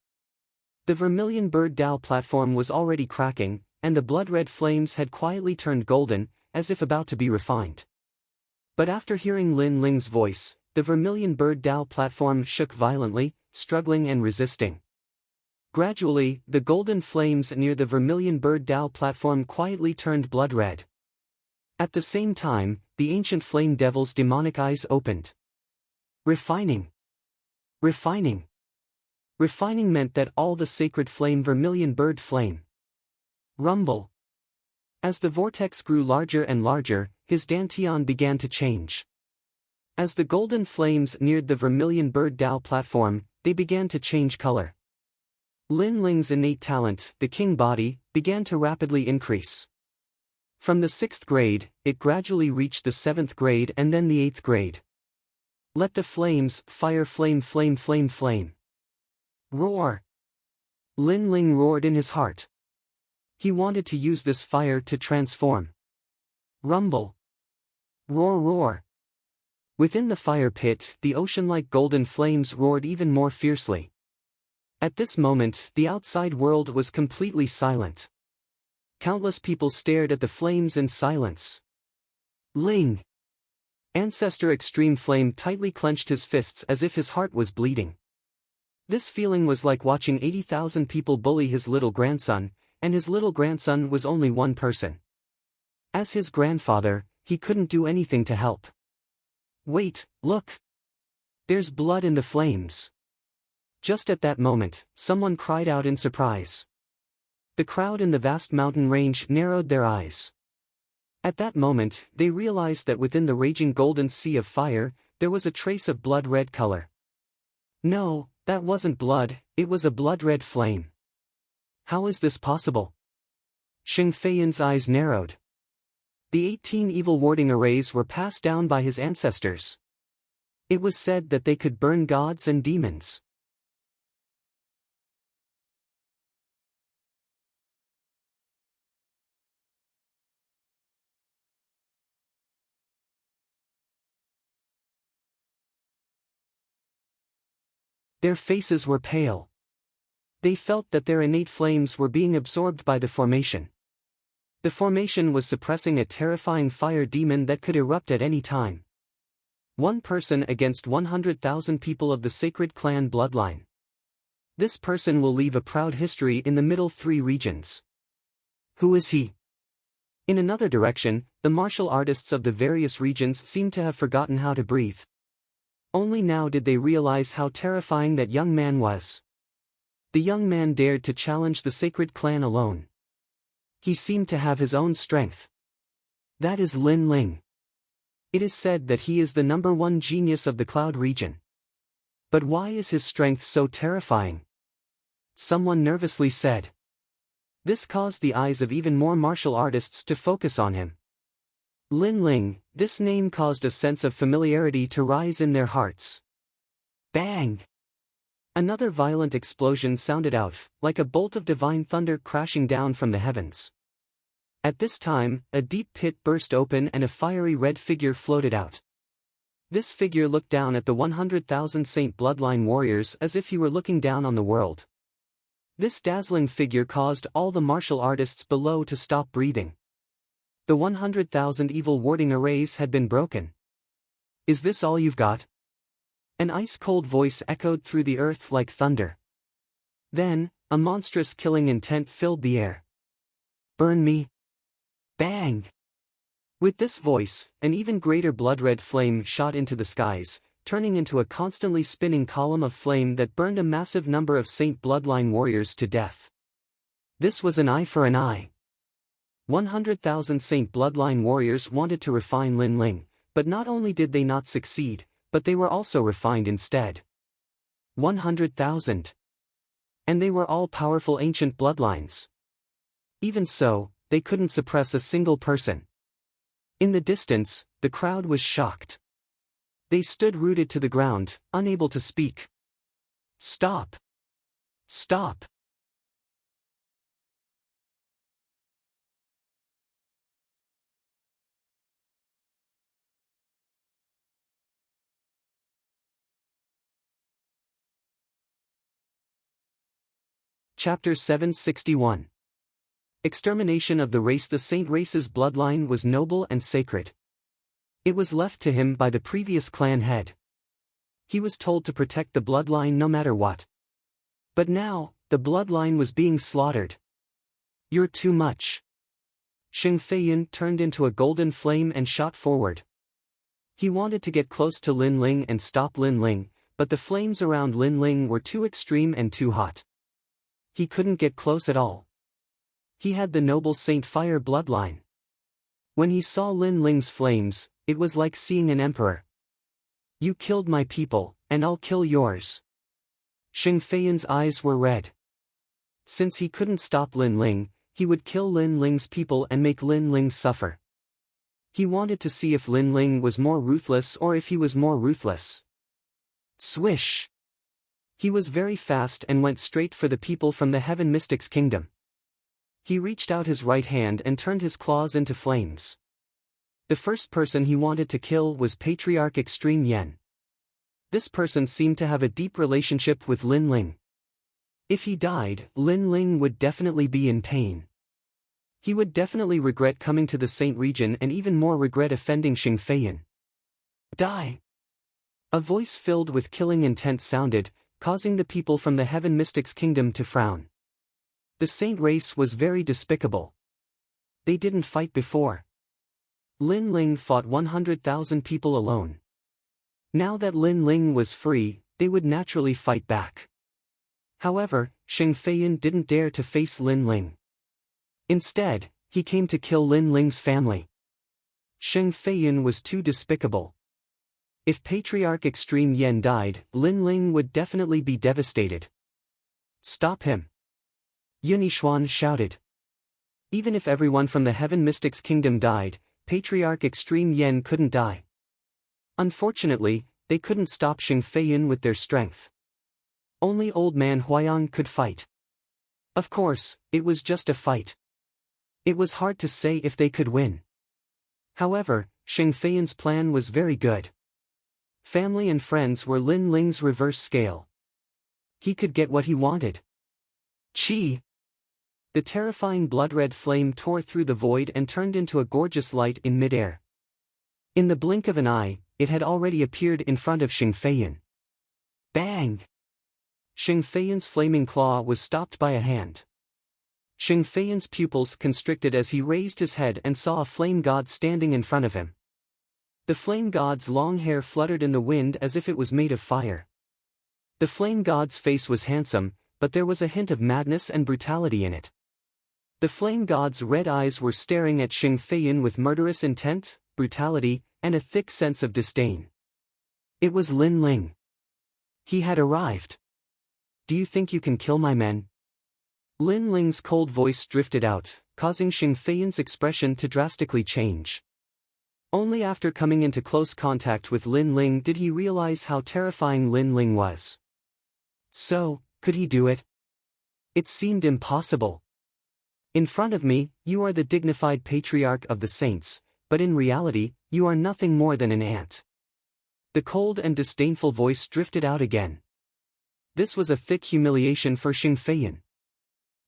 The vermilion bird Dao platform was already cracking, and the blood-red flames had quietly turned golden, as if about to be refined. But after hearing Lin Ling's voice, the vermilion bird Dao platform shook violently, struggling and resisting. Gradually, the golden flames near the vermilion bird Dao platform quietly turned blood-red. At the same time, the ancient flame devil's demonic eyes opened. Refining. Refining. Refining meant that all the sacred flame vermilion bird flame. Rumble. As the vortex grew larger and larger, his dantian began to change. As the golden flames neared the vermilion bird Dao platform, they began to change color. Lin Ling's innate talent, the king body, began to rapidly increase. From the 6th grade, it gradually reached the 7th grade and then the 8th grade. Let the flames, fire flame flame flame flame. Roar! Lin Ling roared in his heart. He wanted to use this fire to transform. Rumble! Roar roar! Within the fire pit, the ocean-like golden flames roared even more fiercely. At this moment, the outside world was completely silent. Countless people stared at the flames in silence. Ling! Ancestor Extreme Flame tightly clenched his fists as if his heart was bleeding. This feeling was like watching 80,000 people bully his little grandson, and his little grandson was only one person. As his grandfather, he couldn't do anything to help. Wait, look! There's blood in the flames. Just at that moment, someone cried out in surprise. The crowd in the vast mountain range narrowed their eyes. At that moment, they realized that within the raging golden sea of fire, there was a trace of blood-red color. No, that wasn't blood, it was a blood-red flame. How is this possible? Xing Feiyan's eyes narrowed. The 18 evil warding arrays were passed down by his ancestors. It was said that they could burn gods and demons. Their faces were pale. They felt that their innate flames were being absorbed by the formation. The formation was suppressing a terrifying fire demon that could erupt at any time. One person against 100,000 people of the sacred clan bloodline. This person will leave a proud history in the middle 3 regions. Who is he? In another direction, the martial artists of the various regions seemed to have forgotten how to breathe. Only now did they realize how terrifying that young man was. The young man dared to challenge the sacred clan alone. He seemed to have his own strength. That is Lin Ling. It is said that he is the #1 genius of the Cloud region. But why is his strength so terrifying? Someone nervously said. This caused the eyes of even more martial artists to focus on him. Lin Ling, this name caused a sense of familiarity to rise in their hearts. Bang! Another violent explosion sounded out, like a bolt of divine thunder crashing down from the heavens. At this time, a deep pit burst open and a fiery red figure floated out. This figure looked down at the 100,000 Saint Bloodline warriors as if he were looking down on the world. This dazzling figure caused all the martial artists below to stop breathing. The 100,000 evil warding arrays had been broken. Is this all you've got? An ice-cold voice echoed through the earth like thunder. Then, a monstrous killing intent filled the air. Burn me! Bang! With this voice, an even greater blood-red flame shot into the skies, turning into a constantly spinning column of flame that burned a massive number of Saint Bloodline warriors to death. This was an eye for an eye. 100,000 Saint Bloodline warriors wanted to refine Lin Ling, but not only did they not succeed, but they were also refined instead. 100,000. And they were all powerful ancient bloodlines. Even so, they couldn't suppress a single person. In the distance, the crowd was shocked. They stood rooted to the ground, unable to speak. Stop! Stop! Chapter 761. Extermination of the race. The Saint race's bloodline was noble and sacred. It was left to him by the previous clan head. He was told to protect the bloodline no matter what. But now, the bloodline was being slaughtered. You're too much. Xing Feiyan turned into a golden flame and shot forward. He wanted to get close to Lin Ling and stop Lin Ling, but the flames around Lin Ling were too extreme and too hot. He couldn't get close at all. He had the noble Saint Fire bloodline. When he saw Lin Ling's flames, it was like seeing an emperor. You killed my people, and I'll kill yours. Xing Feiyan's eyes were red. Since he couldn't stop Lin Ling, he would kill Lin Ling's people and make Lin Ling suffer. He wanted to see if Lin Ling was more ruthless or if he was more ruthless. Swish! He was very fast and went straight for the people from the Heaven Mystics Kingdom. He reached out his right hand and turned his claws into flames. The first person he wanted to kill was Patriarch Extreme Yen. This person seemed to have a deep relationship with Lin Ling. If he died, Lin Ling would definitely be in pain. He would definitely regret coming to the Saint region and even more regret offending Xing Feiyan. Die! A voice filled with killing intent sounded, causing the people from the Heaven Mystics Kingdom to frown. The Saint race was very despicable. They didn't fight before. Lin Ling fought 100,000 people alone. Now that Lin Ling was free, they would naturally fight back. However, Xing Feiyan didn't dare to face Lin Ling. Instead, he came to kill Lin Ling's family. Xing Feiyan was too despicable. If Patriarch Extreme Yen died, Lin Ling would definitely be devastated. Stop him! Yunixuan shouted. Even if everyone from the Heaven Mystics Kingdom died, Patriarch Extreme Yen couldn't die. Unfortunately, they couldn't stop Xing Feiyun with their strength. Only Old Man Huayang could fight. Of course, it was just a fight. It was hard to say if they could win. However, Xing Feiyun's plan was very good. Family and friends were Lin Ling's reverse scale. He could get what he wanted. Chi! The terrifying blood-red flame tore through the void and turned into a gorgeous light in midair. In the blink of an eye, it had already appeared in front of Xing Feiyun. Bang! Xing Feiyun's flaming claw was stopped by a hand. Xing Feiyun's pupils constricted as he raised his head and saw a flame god standing in front of him. The flame god's long hair fluttered in the wind as if it was made of fire. The flame god's face was handsome, but there was a hint of madness and brutality in it. The flame god's red eyes were staring at Xing Feiyun with murderous intent, brutality, and a thick sense of disdain. It was Lin Ling. He had arrived. Do you think you can kill my men? Lin Ling's cold voice drifted out, causing Xing Feiyun's expression to drastically change. Only after coming into close contact with Lin Ling did he realize how terrifying Lin Ling was. So, could he do it? It seemed impossible. In front of me, you are the dignified patriarch of the saints, but in reality, you are nothing more than an ant. The cold and disdainful voice drifted out again. This was a thick humiliation for Xing Feiyun.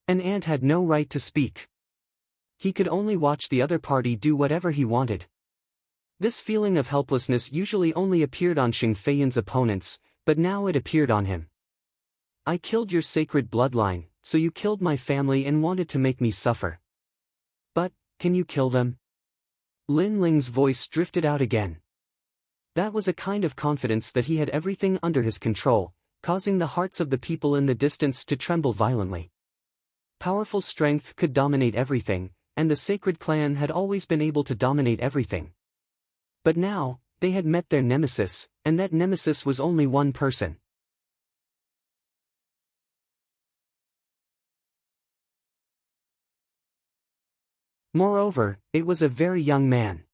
An ant had no right to speak. He could only watch the other party do whatever he wanted. This feeling of helplessness usually only appeared on Xing Feiyun's opponents, but now it appeared on him. I killed your sacred bloodline, so you killed my family and wanted to make me suffer. But, can you kill them? Lin Ling's voice drifted out again. That was a kind of confidence that he had everything under his control, causing the hearts of the people in the distance to tremble violently. Powerful strength could dominate everything, and the sacred clan had always been able to dominate everything. But now, they had met their nemesis, and that nemesis was only one person. Moreover, it was a very young man.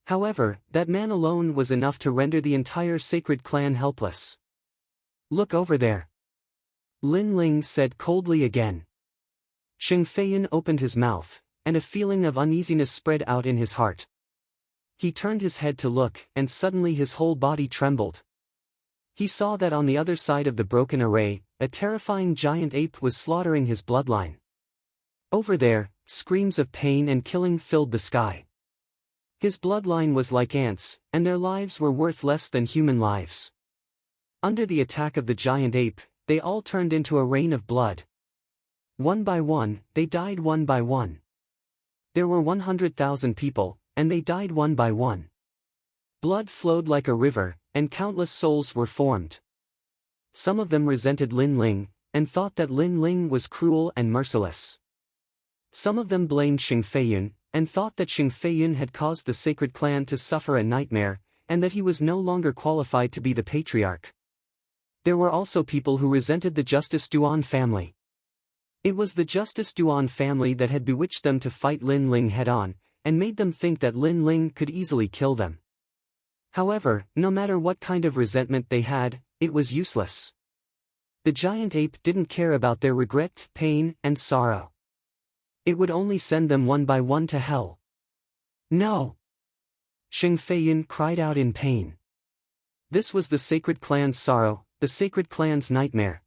However, that man alone was enough to render the entire sacred clan helpless. Look over there. Lin Ling said coldly again. Xing Feiyun opened his mouth, and a feeling of uneasiness spread out in his heart. He turned his head to look, and suddenly his whole body trembled. He saw that on the other side of the broken array, a terrifying giant ape was slaughtering his bloodline. Over there, screams of pain and killing filled the sky. His bloodline was like ants, and their lives were worth less than human lives. Under the attack of the giant ape, they all turned into a rain of blood. One by one, they died one by one. There were 100,000 people, and they died one by one. Blood flowed like a river, and countless souls were formed. Some of them resented Lin Ling, and thought that Lin Ling was cruel and merciless. Some of them blamed Xing Feiyun, and thought that Xing Feiyun had caused the sacred clan to suffer a nightmare, and that he was no longer qualified to be the patriarch. There were also people who resented the Justice Duan family. It was the Justice Duan family that had bewitched them to fight Lin Ling head-on, and made them think that Lin Ling could easily kill them. However, no matter what kind of resentment they had, it was useless. The giant ape didn't care about their regret, pain, and sorrow. It would only send them one by one to hell. No! Xing Feiyun cried out in pain. This was the sacred clan's sorrow, the sacred clan's nightmare.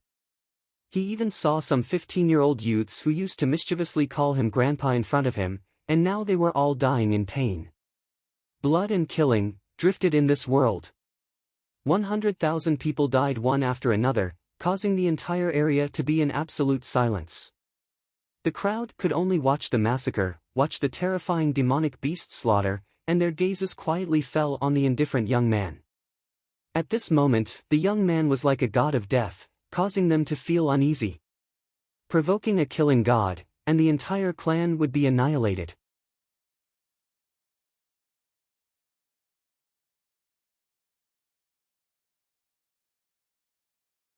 He even saw some 15-year-old youths who used to mischievously call him grandpa in front of him, and now they were all dying in pain. Blood and killing drifted in this world. 100,000 people died one after another, causing the entire area to be in absolute silence. The crowd could only watch the massacre, watch the terrifying demonic beast slaughter, and their gazes quietly fell on the indifferent young man. At this moment, the young man was like a god of death, causing them to feel uneasy. Provoking a killing god, and the entire clan would be annihilated.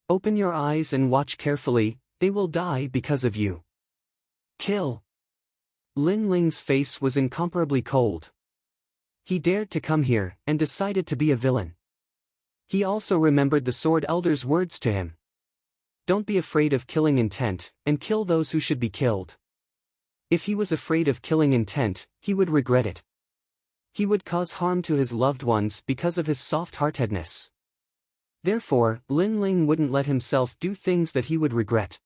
Open your eyes and watch carefully, they will die because of you. Kill. Lin Ling's face was incomparably cold. He dared to come here, and decided to be a villain. He also remembered the Sword Elder's words to him. Don't be afraid of killing intent, and kill those who should be killed. If he was afraid of killing intent, he would regret it. He would cause harm to his loved ones because of his soft-heartedness. Therefore, Lin Ling wouldn't let himself do things that he would regret.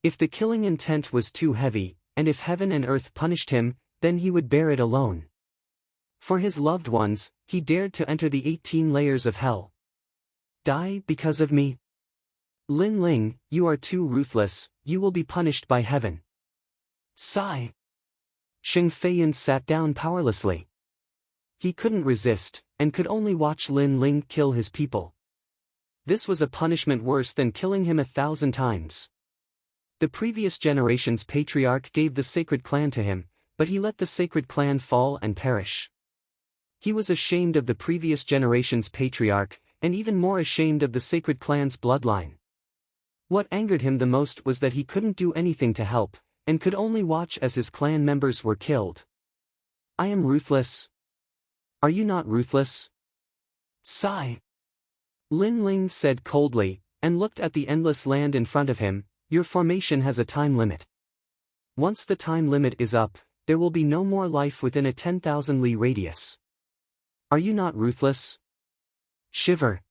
If the killing intent was too heavy, and if heaven and earth punished him, then he would bear it alone. For his loved ones, he dared to enter the 18 layers of hell. Die because of me? Lin Ling, you are too ruthless, you will be punished by heaven. Sigh. Xing Feiyan sat down powerlessly. He couldn't resist, and could only watch Lin Ling kill his people. This was a punishment worse than killing him 1,000 times. The previous generation's patriarch gave the sacred clan to him, but he let the sacred clan fall and perish. He was ashamed of the previous generation's patriarch, and even more ashamed of the sacred clan's bloodline. What angered him the most was that he couldn't do anything to help, and could only watch as his clan members were killed. I am ruthless. Are you not ruthless? Sigh. Lin Ling said coldly, and looked at the endless land in front of him. Your formation has a time limit. Once the time limit is up, there will be no more life within a 10,000 li radius. Are you not ruthless? Shiver.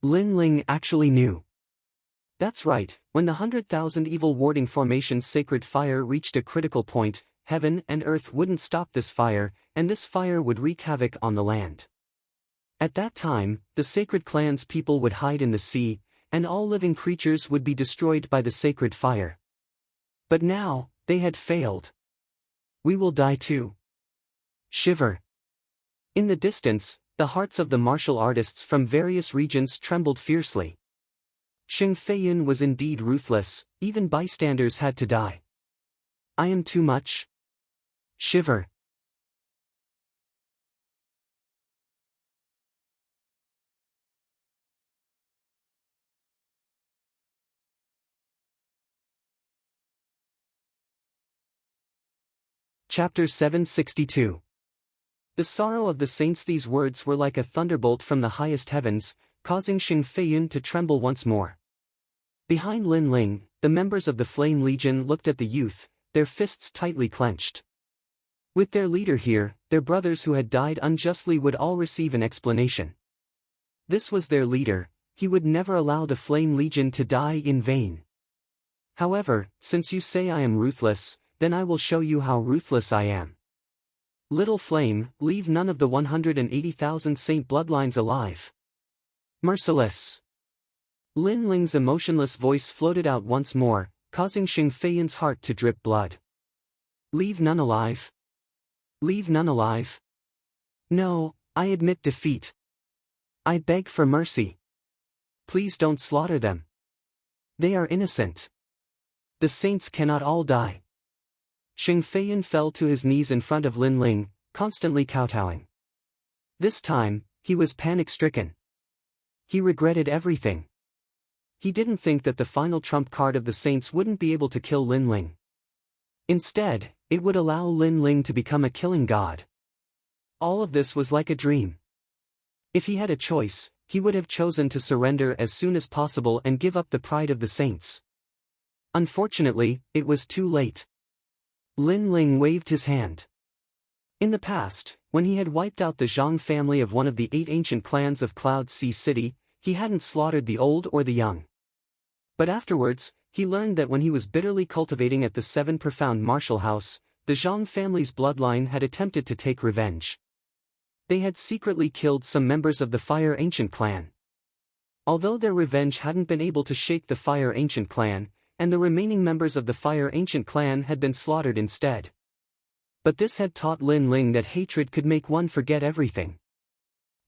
Lin Ling actually knew. That's right, when the 100,000 evil warding formation's sacred fire reached a critical point, heaven and earth wouldn't stop this fire, and this fire would wreak havoc on the land. At that time, the sacred clan's people would hide in the sea, and all living creatures would be destroyed by the sacred fire. But now, they had failed. We will die too. Shiver. In the distance, the hearts of the martial artists from various regions trembled fiercely. Xing Feiyan was indeed ruthless, even bystanders had to die. I am too much. Shiver. Chapter 762. The sorrow of the saints. These words were like a thunderbolt from the highest heavens, causing Xing Feiyan to tremble once more. Behind Lin Ling, the members of the Flame Legion looked at the youth, their fists tightly clenched. With their leader here, their brothers who had died unjustly would all receive an explanation. This was their leader, he would never allow the Flame Legion to die in vain. However, since you say I am ruthless, then I will show you how ruthless I am. Little Flame, leave none of the 180,000 saint bloodlines alive. Merciless. Lin Ling's emotionless voice floated out once more, causing Xing Feiyan's heart to drip blood. Leave none alive? Leave none alive? No, I admit defeat. I beg for mercy. Please don't slaughter them. They are innocent. The saints cannot all die. Xing Feiyan fell to his knees in front of Lin Ling, constantly kowtowing. This time, he was panic-stricken. He regretted everything. He didn't think that the final trump card of the saints wouldn't be able to kill Lin Ling. Instead, it would allow Lin Ling to become a killing god. All of this was like a dream. If he had a choice, he would have chosen to surrender as soon as possible and give up the pride of the saints. Unfortunately, it was too late. Lin Ling waved his hand. In the past, when he had wiped out the Zhang family of one of the 8 ancient clans of Cloud Sea City, he hadn't slaughtered the old or the young. But afterwards, he learned that when he was bitterly cultivating at the 7 Profound Martial House, the Zhang family's bloodline had attempted to take revenge. They had secretly killed some members of the Fire Ancient clan. Although their revenge hadn't been able to shake the Fire Ancient clan, and the remaining members of the Fire Ancient clan had been slaughtered instead. But this had taught Lin Ling that hatred could make one forget everything.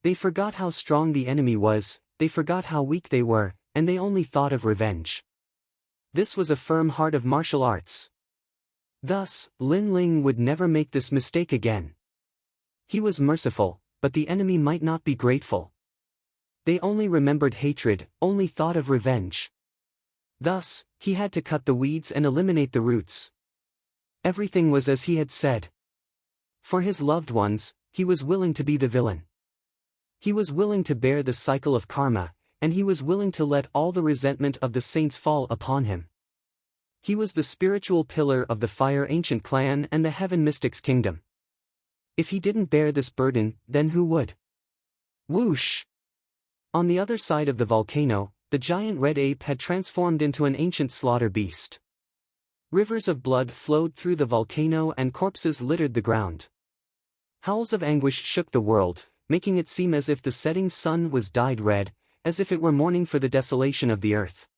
They forgot how strong the enemy was, they forgot how weak they were, and they only thought of revenge. This was a firm heart of martial arts. Thus, Lin Ling would never make this mistake again. He was merciful, but the enemy might not be grateful. They only remembered hatred, only thought of revenge. Thus, he had to cut the weeds and eliminate the roots. Everything was as he had said. For his loved ones, he was willing to be the villain. He was willing to bear the cycle of karma, and he was willing to let all the resentment of the saints fall upon him. He was the spiritual pillar of the Fire Ancient clan and the Heaven Mystics kingdom. If he didn't bear this burden, then who would? Whoosh! On the other side of the volcano, the giant red ape had transformed into an ancient slaughter beast. Rivers of blood flowed through the volcano and corpses littered the ground. Howls of anguish shook the world, making it seem as if the setting sun was dyed red, as if it were mourning for the desolation of the earth.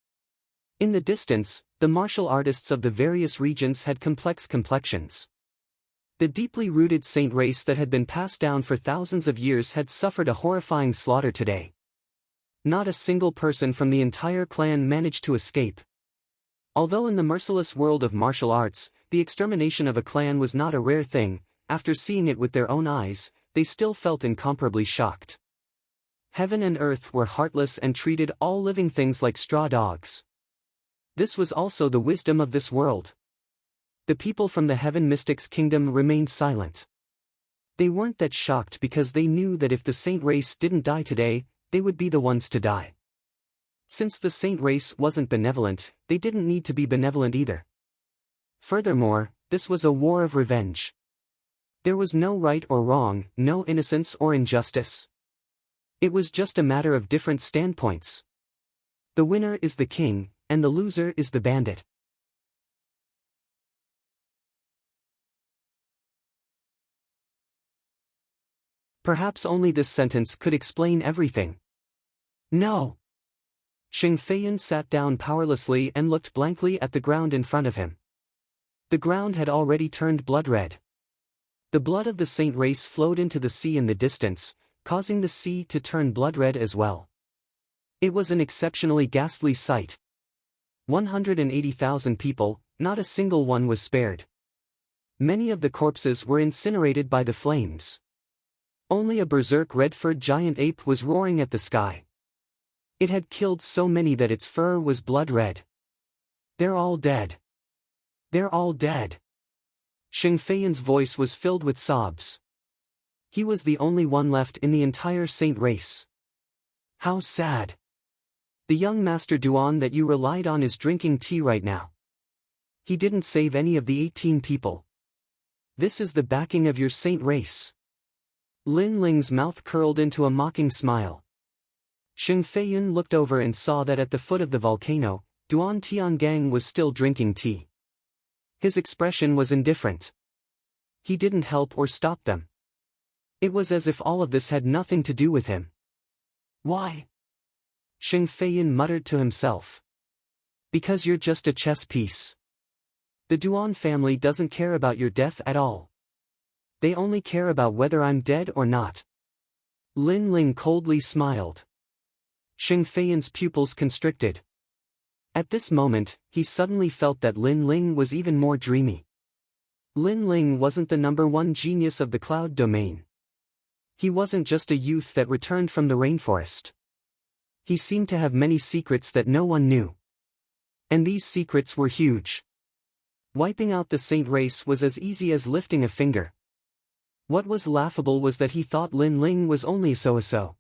In the distance, the martial artists of the various regions had complex complexions. The deeply rooted saint race that had been passed down for thousands of years had suffered a horrifying slaughter today. Not a single person from the entire clan managed to escape. Although in the merciless world of martial arts, the extermination of a clan was not a rare thing, after seeing it with their own eyes, they still felt incomparably shocked. Heaven and earth were heartless and treated all living things like straw dogs. This was also the wisdom of this world. The people from the Heaven Mystics kingdom remained silent. They weren't that shocked because they knew that if the saint race didn't die today, they would be the ones to die. Since the saint race wasn't benevolent, they didn't need to be benevolent either. Furthermore, this was a war of revenge. There was no right or wrong, no innocence or injustice. It was just a matter of different standpoints. The winner is the king, and the loser is the bandit. Perhaps only this sentence could explain everything. No. Xing Feiyan sat down powerlessly and looked blankly at the ground in front of him. The ground had already turned blood-red. The blood of the saint race flowed into the sea in the distance, causing the sea to turn blood-red as well. It was an exceptionally ghastly sight. 180,000 people, not a single one was spared. Many of the corpses were incinerated by the flames. Only a berserk red-furred giant ape was roaring at the sky. It had killed so many that its fur was blood-red. They're all dead. They're all dead. Xing Feiyan's voice was filled with sobs. He was the only one left in the entire saint race. How sad. The young Master Duan that you relied on is drinking tea right now. He didn't save any of the 18 people. This is the backing of your saint race. Lin Ling's mouth curled into a mocking smile. Xing Feiyan looked over and saw that at the foot of the volcano, Duan Tiangang was still drinking tea. His expression was indifferent. He didn't help or stop them. It was as if all of this had nothing to do with him. Why? Xing Feiyan muttered to himself. Because you're just a chess piece. The Duan family doesn't care about your death at all. They only care about whether I'm dead or not. Lin Ling coldly smiled. Xing Feiyan's pupils constricted. At this moment, he suddenly felt that Lin Ling was even more dreamy. Lin Ling wasn't the #1 genius of the cloud domain. He wasn't just a youth that returned from the rainforest. He seemed to have many secrets that no one knew. And these secrets were huge. Wiping out the saint race was as easy as lifting a finger. What was laughable was that he thought Lin Ling was only so-so.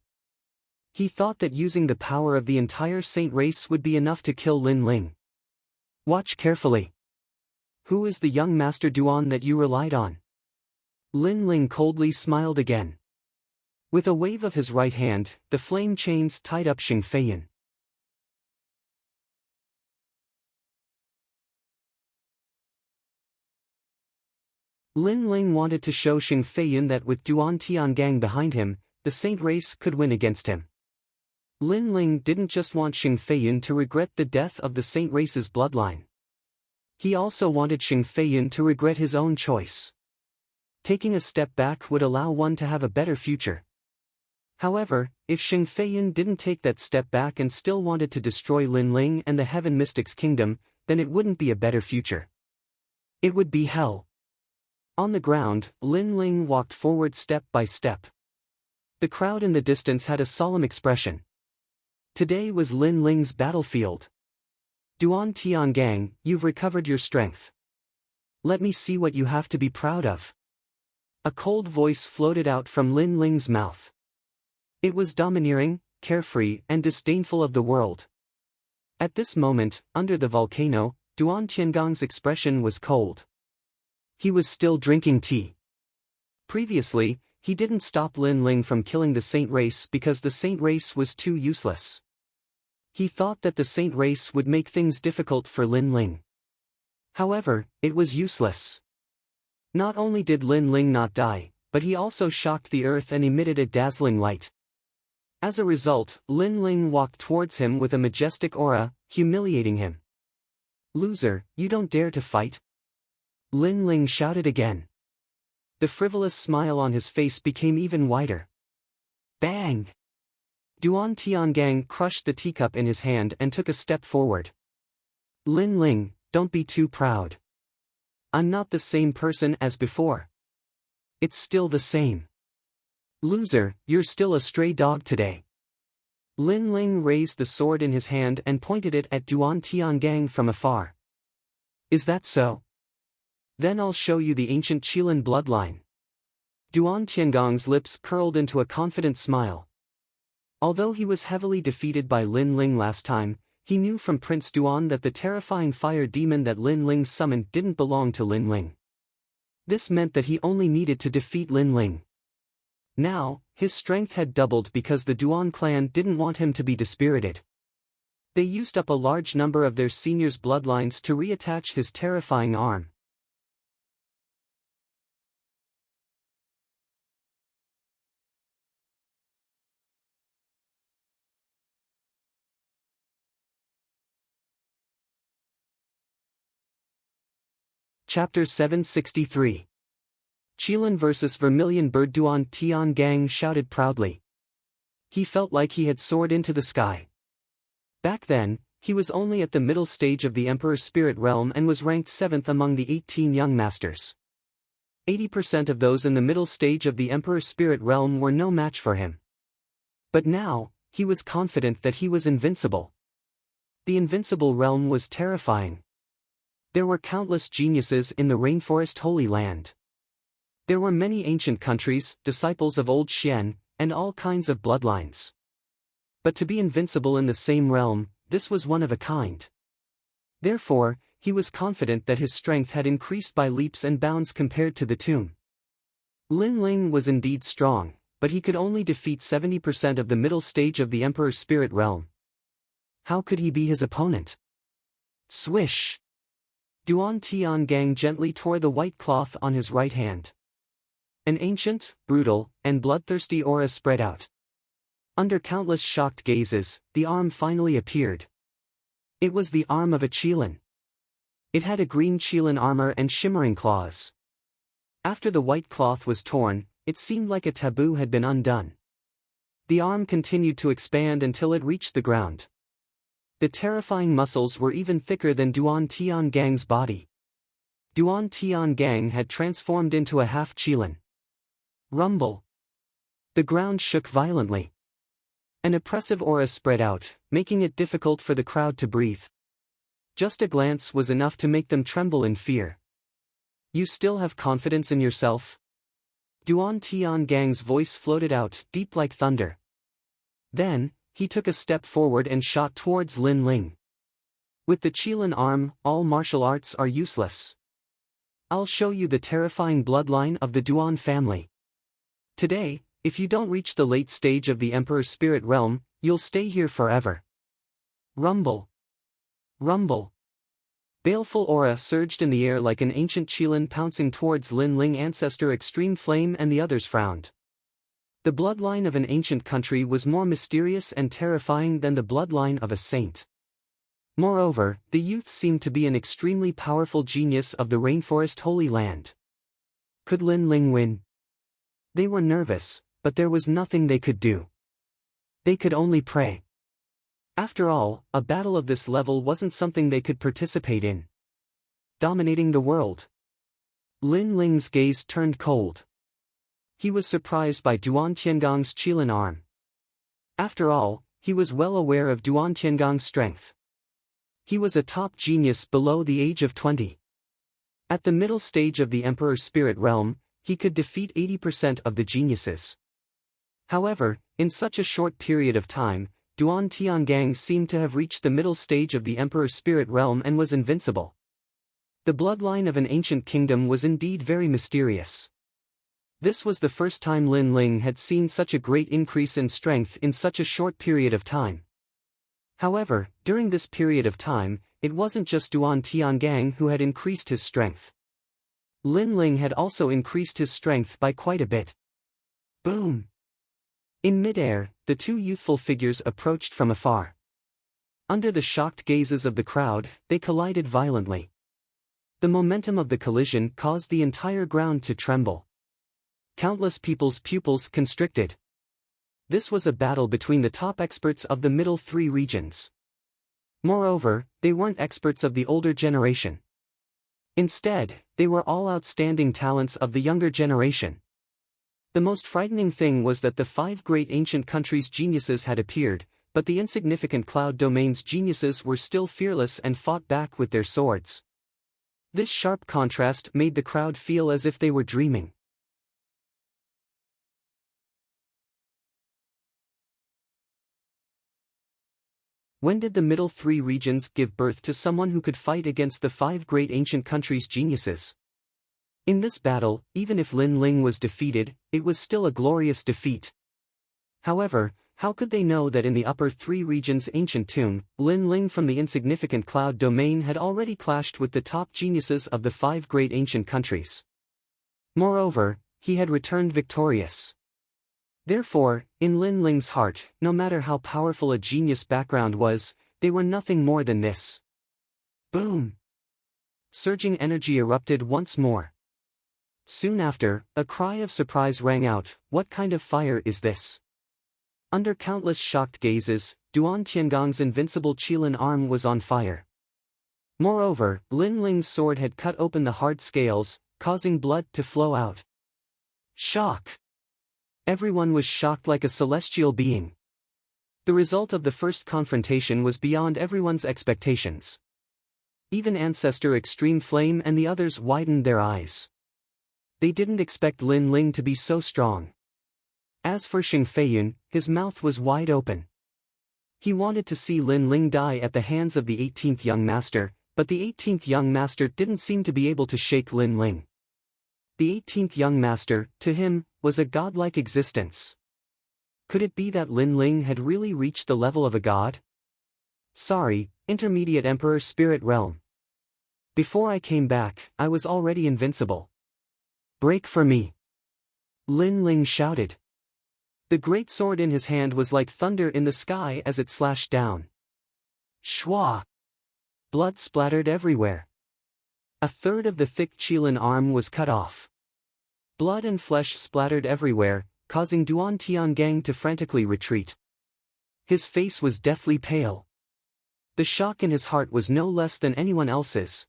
He thought that using the power of the entire saint race would be enough to kill Lin Ling. Watch carefully. Who is the young Master Duan that you relied on? Lin Ling coldly smiled again. With a wave of his right hand, the flame chains tied up Xing Feiyan. Lin Ling wanted to show Xing Feiyan that with Duan Tiangang behind him, the saint race could win against him. Lin Ling didn't just want Xing Feiyan to regret the death of the saint race's bloodline. He also wanted Xing Feiyan to regret his own choice. Taking a step back would allow one to have a better future. However, if Xing Feiyan didn't take that step back and still wanted to destroy Lin Ling and the Heaven Mystics Kingdom, then it wouldn't be a better future. It would be hell. On the ground, Lin Ling walked forward step by step. The crowd in the distance had a solemn expression. Today was Lin Ling's battlefield. Duan Tiangang, you've recovered your strength. Let me see what you have to be proud of. A cold voice floated out from Lin Ling's mouth. It was domineering, carefree, and disdainful of the world. At this moment, under the volcano, Duan Tiangong's expression was cold. He was still drinking tea. Previously, he didn't stop Lin Ling from killing the Saint race because the Saint race was too useless. He thought that the Saint race would make things difficult for Lin Ling. However, it was useless. Not only did Lin Ling not die, but he also shocked the earth and emitted a dazzling light. As a result, Lin Ling walked towards him with a majestic aura, humiliating him. "Loser, you don't dare to fight?" Lin Ling shouted again. The frivolous smile on his face became even wider. Bang! Duan Tiangang crushed the teacup in his hand and took a step forward. "Lin Ling, don't be too proud. I'm not the same person as before. It's still the same. Loser, you're still a stray dog today." Lin Ling raised the sword in his hand and pointed it at Duan Tiangang from afar. "Is that so? Then I'll show you the ancient Qilin bloodline." Duan Tiangong's lips curled into a confident smile. Although he was heavily defeated by Lin Ling last time, he knew from Prince Duan that the terrifying fire demon that Lin Ling summoned didn't belong to Lin Ling. This meant that he only needed to defeat Lin Ling. Now, his strength had doubled because the Duan clan didn't want him to be dispirited. They used up a large number of their seniors' bloodlines to reattach his terrifying arm. Chapter 763. Qilin vs. Vermilion Bird. Duan Tiangang shouted proudly. He felt like he had soared into the sky. Back then, he was only at the middle stage of the Emperor's Spirit Realm and was ranked 7th among the 18 young masters. 80% of those in the middle stage of the Emperor's Spirit Realm were no match for him. But now, he was confident that he was invincible. The invincible realm was terrifying. There were countless geniuses in the Rainforest Holy Land. There were many ancient countries, disciples of old Xian, and all kinds of bloodlines. But to be invincible in the same realm, this was one of a kind. Therefore, he was confident that his strength had increased by leaps and bounds compared to the tomb. Lin Ling was indeed strong, but he could only defeat 70% of the middle stage of the Emperor's Spirit Realm. How could he be his opponent? Swish! Duan Tiangang gently tore the white cloth on his right hand. An ancient, brutal, and bloodthirsty aura spread out. Under countless shocked gazes, the arm finally appeared. It was the arm of a Qilin. It had a green Qilin armor and shimmering claws. After the white cloth was torn, it seemed like a taboo had been undone. The arm continued to expand until it reached the ground. The terrifying muscles were even thicker than Duan Tiangang's body. Duan Tiangang had transformed into a half Qilin. Rumble. The ground shook violently. An oppressive aura spread out, making it difficult for the crowd to breathe. Just a glance was enough to make them tremble in fear. "You still have confidence in yourself?" Duan Tiangang's voice floated out, deep like thunder. Then, he took a step forward and shot towards Lin Ling. "With the Qilin arm, all martial arts are useless. I'll show you the terrifying bloodline of the Duan family. Today, if you don't reach the late stage of the Emperor's Spirit Realm, you'll stay here forever." Rumble. Rumble. Baleful aura surged in the air like an ancient Qilin pouncing towards Lin Ling. Ancestor Extreme Flame and the others frowned. The bloodline of an ancient country was more mysterious and terrifying than the bloodline of a saint. Moreover, the youth seemed to be an extremely powerful genius of the Rainforest Holy Land. Could Lin Ling win? They were nervous, but there was nothing they could do. They could only pray. After all, a battle of this level wasn't something they could participate in. Dominating the world. Lin Ling's gaze turned cold. He was surprised by Duan Tiangong's Qilin arm. After all, he was well aware of Duan Tiangong's strength. He was a top genius below the age of 20. At the middle stage of the Emperor's spirit realm, he could defeat 80% of the geniuses. However, in such a short period of time, Duan Tiangang seemed to have reached the middle stage of the Emperor's spirit realm and was invincible. The bloodline of an ancient kingdom was indeed very mysterious. This was the first time Lin Ling had seen such a great increase in strength in such a short period of time. However, during this period of time, it wasn't just Duan Tiangang who had increased his strength. Lin Ling had also increased his strength by quite a bit. Boom! In midair, the two youthful figures approached from afar. Under the shocked gazes of the crowd, they collided violently. The momentum of the collision caused the entire ground to tremble. Countless people's pupils constricted. This was a battle between the top experts of the middle three regions. Moreover, they weren't experts of the older generation. Instead, they were all outstanding talents of the younger generation. The most frightening thing was that the 5 great ancient countries' geniuses had appeared, but the insignificant cloud domain's geniuses were still fearless and fought back with their swords. This sharp contrast made the crowd feel as if they were dreaming. When did the middle 3 regions give birth to someone who could fight against the 5 great ancient countries' geniuses? In this battle, even if Lin Ling was defeated, it was still a glorious defeat. However, how could they know that in the upper 3 regions' ancient tomb, Lin Ling from the insignificant cloud domain had already clashed with the top geniuses of the 5 great ancient countries? Moreover, he had returned victorious. Therefore, in Lin Ling's heart, no matter how powerful a genius background was, they were nothing more than this. Boom! Surging energy erupted once more. Soon after, a cry of surprise rang out. What kind of fire is this? Under countless shocked gazes, Duan Tiangong's invincible Qilin arm was on fire. Moreover, Lin Ling's sword had cut open the hard scales, causing blood to flow out. Shock! Everyone was shocked like a celestial being. The result of the first confrontation was beyond everyone's expectations. Even Ancestor Extreme Flame and the others widened their eyes. They didn't expect Lin Ling to be so strong. As for Xing Feiyun, his mouth was wide open. He wanted to see Lin Ling die at the hands of the 18th young master, but the 18th young master didn't seem to be able to shake Lin Ling. The 18th young master, to him, was a godlike existence. Could it be that Lin Ling had really reached the level of a god? Sorry, Intermediate Emperor Spirit Realm. Before I came back, I was already invincible. Break for me! Lin Ling shouted. The great sword in his hand was like thunder in the sky as it slashed down. Shwa! Blood splattered everywhere. A third of the thick Qilin arm was cut off. Blood and flesh splattered everywhere, causing Duan Tiangang to frantically retreat. His face was deathly pale. The shock in his heart was no less than anyone else's.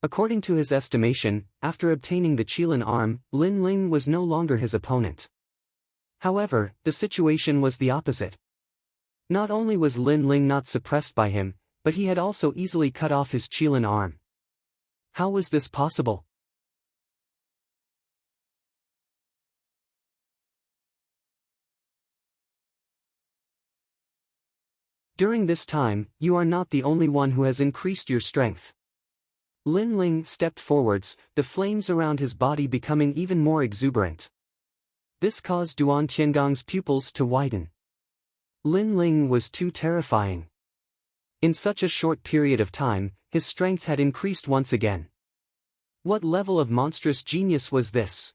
According to his estimation, after obtaining the Qilin arm, Lin Ling was no longer his opponent. However, the situation was the opposite. Not only was Lin Ling not suppressed by him, but he had also easily cut off his Qilin arm. How was this possible? During this time, you are not the only one who has increased your strength. Lin Ling stepped forwards, the flames around his body becoming even more exuberant. This caused Duan Tiangong's pupils to widen. Lin Ling was too terrifying. In such a short period of time, his strength had increased once again. What level of monstrous genius was this?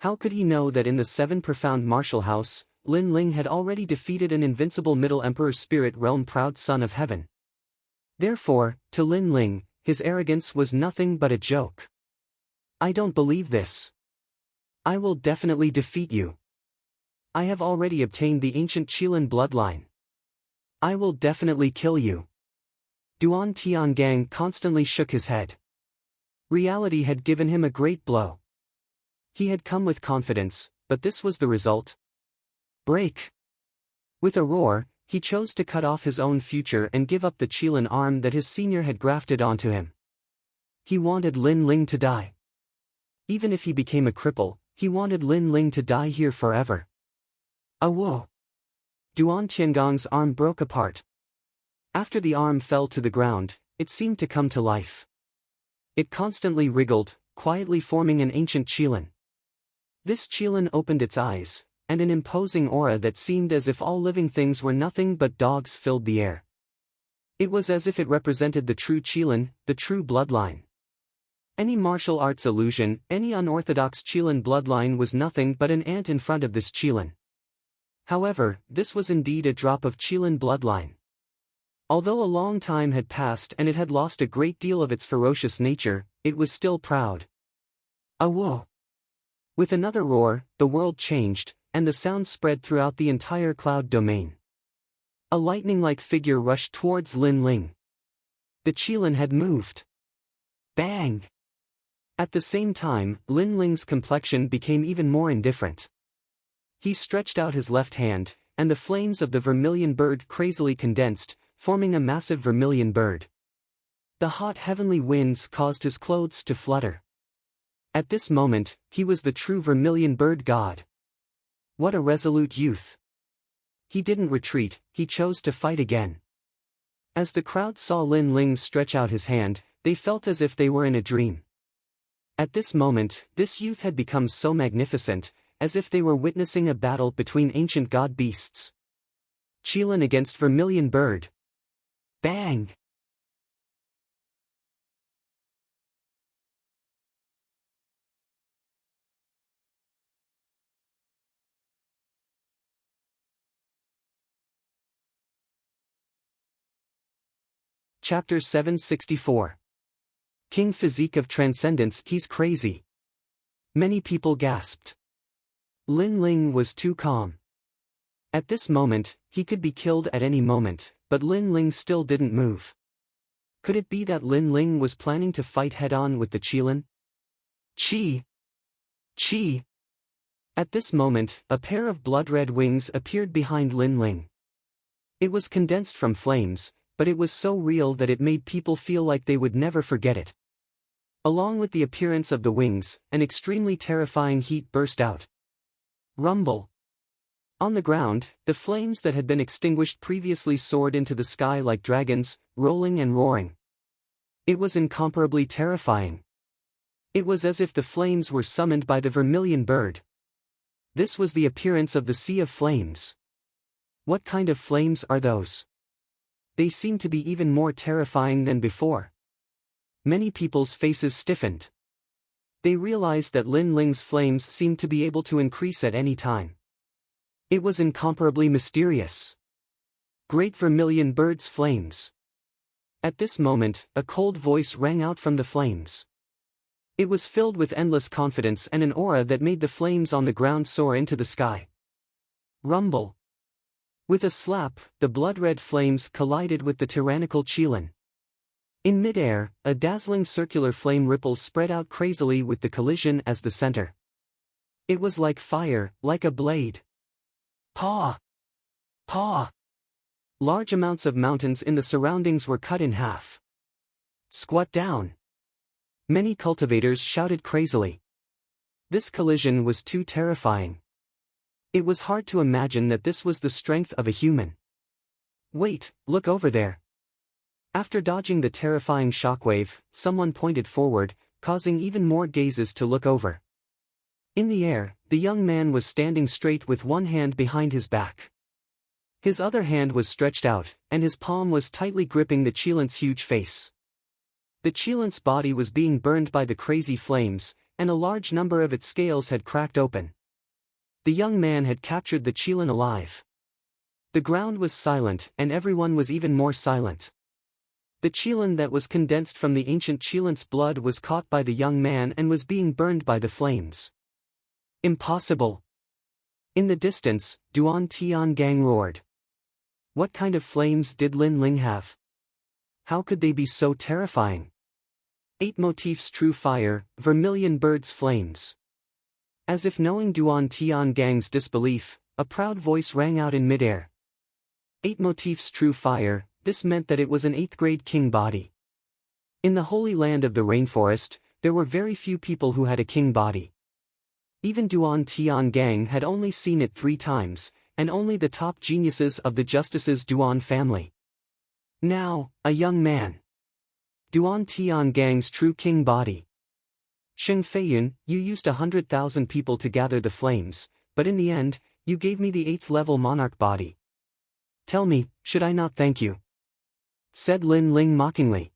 How could he know that in the 7 profound martial house, Lin Ling had already defeated an invincible Middle Emperor Spirit Realm proud son of heaven? Therefore, to Lin Ling, his arrogance was nothing but a joke. I don't believe this. I will definitely defeat you. I have already obtained the ancient Qilin bloodline. I will definitely kill you. Duan Tiangang constantly shook his head. Reality had given him a great blow. He had come with confidence, but this was the result. Break! With a roar, he chose to cut off his own future and give up the Qilin arm that his senior had grafted onto him. He wanted Lin Ling to die. Even if he became a cripple, he wanted Lin Ling to die here forever. Whoa! Duan Tiangong's arm broke apart. After the arm fell to the ground, it seemed to come to life. It constantly wriggled, quietly forming an ancient qilin. This qilin opened its eyes, and an imposing aura that seemed as if all living things were nothing but dogs filled the air. It was as if it represented the true qilin, the true bloodline. Any martial arts illusion, any unorthodox qilin bloodline was nothing but an ant in front of this qilin. However, this was indeed a drop of qilin bloodline. Although a long time had passed and it had lost a great deal of its ferocious nature, it was still proud. Whoa! With another roar, the world changed, and the sound spread throughout the entire cloud domain. A lightning-like figure rushed towards Lin Ling. The qilin had moved. Bang! At the same time, Lin Ling's complexion became even more indifferent. He stretched out his left hand, and the flames of the vermilion bird crazily condensed, forming a massive vermilion bird. The hot heavenly winds caused his clothes to flutter. At this moment, he was the true vermilion bird god. What a resolute youth! He didn't retreat, he chose to fight again. As the crowd saw Lin Ling stretch out his hand, they felt as if they were in a dream. At this moment, this youth had become so magnificent, as if they were witnessing a battle between ancient god beasts. Qilin against vermilion bird. Bang! Chapter 764. King Physique of Transcendence. He's crazy. Many people gasped. Lin Ling was too calm. At this moment, he could be killed at any moment, but Lin Ling still didn't move. Could it be that Lin Ling was planning to fight head-on with the qilin? Chi! Chi! At this moment, a pair of blood-red wings appeared behind Lin Ling. It was condensed from flames, but it was so real that it made people feel like they would never forget it. Along with the appearance of the wings, an extremely terrifying heat burst out. Rumble. On the ground, the flames that had been extinguished previously soared into the sky like dragons, rolling and roaring. It was incomparably terrifying. It was as if the flames were summoned by the vermilion bird. This was the appearance of the Sea of Flames. What kind of flames are those? They seemed to be even more terrifying than before. Many people's faces stiffened. They realized that Lin Ling's flames seemed to be able to increase at any time. It was incomparably mysterious. Great vermilion bird's flames. At this moment, a cold voice rang out from the flames. It was filled with endless confidence and an aura that made the flames on the ground soar into the sky. Rumble. With a slap, the blood-red flames collided with the tyrannical qilin. In mid-air, a dazzling circular flame ripple spread out crazily with the collision as the center. It was like fire, like a blade. Paw! Paw! Large amounts of mountains in the surroundings were cut in half. Squat down! Many cultivators shouted crazily. This collision was too terrifying. It was hard to imagine that this was the strength of a human. Wait, look over there. After dodging the terrifying shockwave, someone pointed forward, causing even more gazes to look over. In the air, the young man was standing straight with one hand behind his back. His other hand was stretched out, and his palm was tightly gripping the qilint's huge face. The qilint's body was being burned by the crazy flames, and a large number of its scales had cracked open. The young man had captured the qilin alive. The ground was silent, and everyone was even more silent. The qilin that was condensed from the ancient qilint's blood was caught by the young man and was being burned by the flames. Impossible! In the distance, Duan Tiangang roared. What kind of flames did Lin Ling have? How could they be so terrifying? 8 motifs true fire, vermilion bird's flames. As if knowing Duan Tiangang's disbelief, a proud voice rang out in midair. 8 motifs true fire, this meant that it was an 8th grade king body. In the holy land of the rainforest, there were very few people who had a king body. Even Duan Tian Gang had only seen it 3 times, and only the top geniuses of the Justice's Duan family. Now, a young man. Duan Tian Gang's true king body. Sheng Feiyun, you used 100,000 people to gather the flames, but in the end, you gave me the 8th level monarch body. Tell me, should I not thank you? Said Lin Ling mockingly.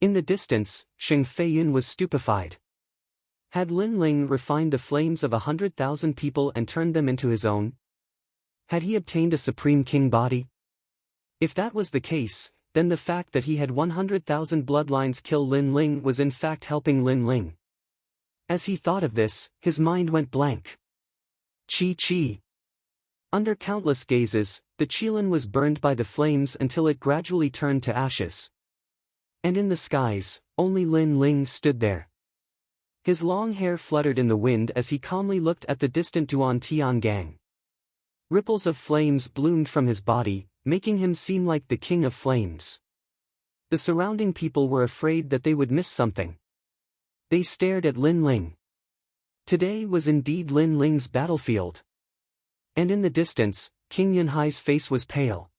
In the distance, Sheng Feiyun was stupefied. Had Lin Ling refined the flames of 100,000 people and turned them into his own? Had he obtained a supreme king body? If that was the case, then the fact that he had 100,000 bloodlines kill Lin Ling was in fact helping Lin Ling. As he thought of this, his mind went blank. Chi. Under countless gazes, the Qilin was burned by the flames until it gradually turned to ashes. And in the skies, only Lin Ling stood there. His long hair fluttered in the wind as he calmly looked at the distant Duan Tian Gang. Ripples of flames bloomed from his body, making him seem like the king of flames. The surrounding people were afraid that they would miss something. They stared at Lin Ling. Today was indeed Lin Ling's battlefield. And in the distance, King Yunhai's face was pale.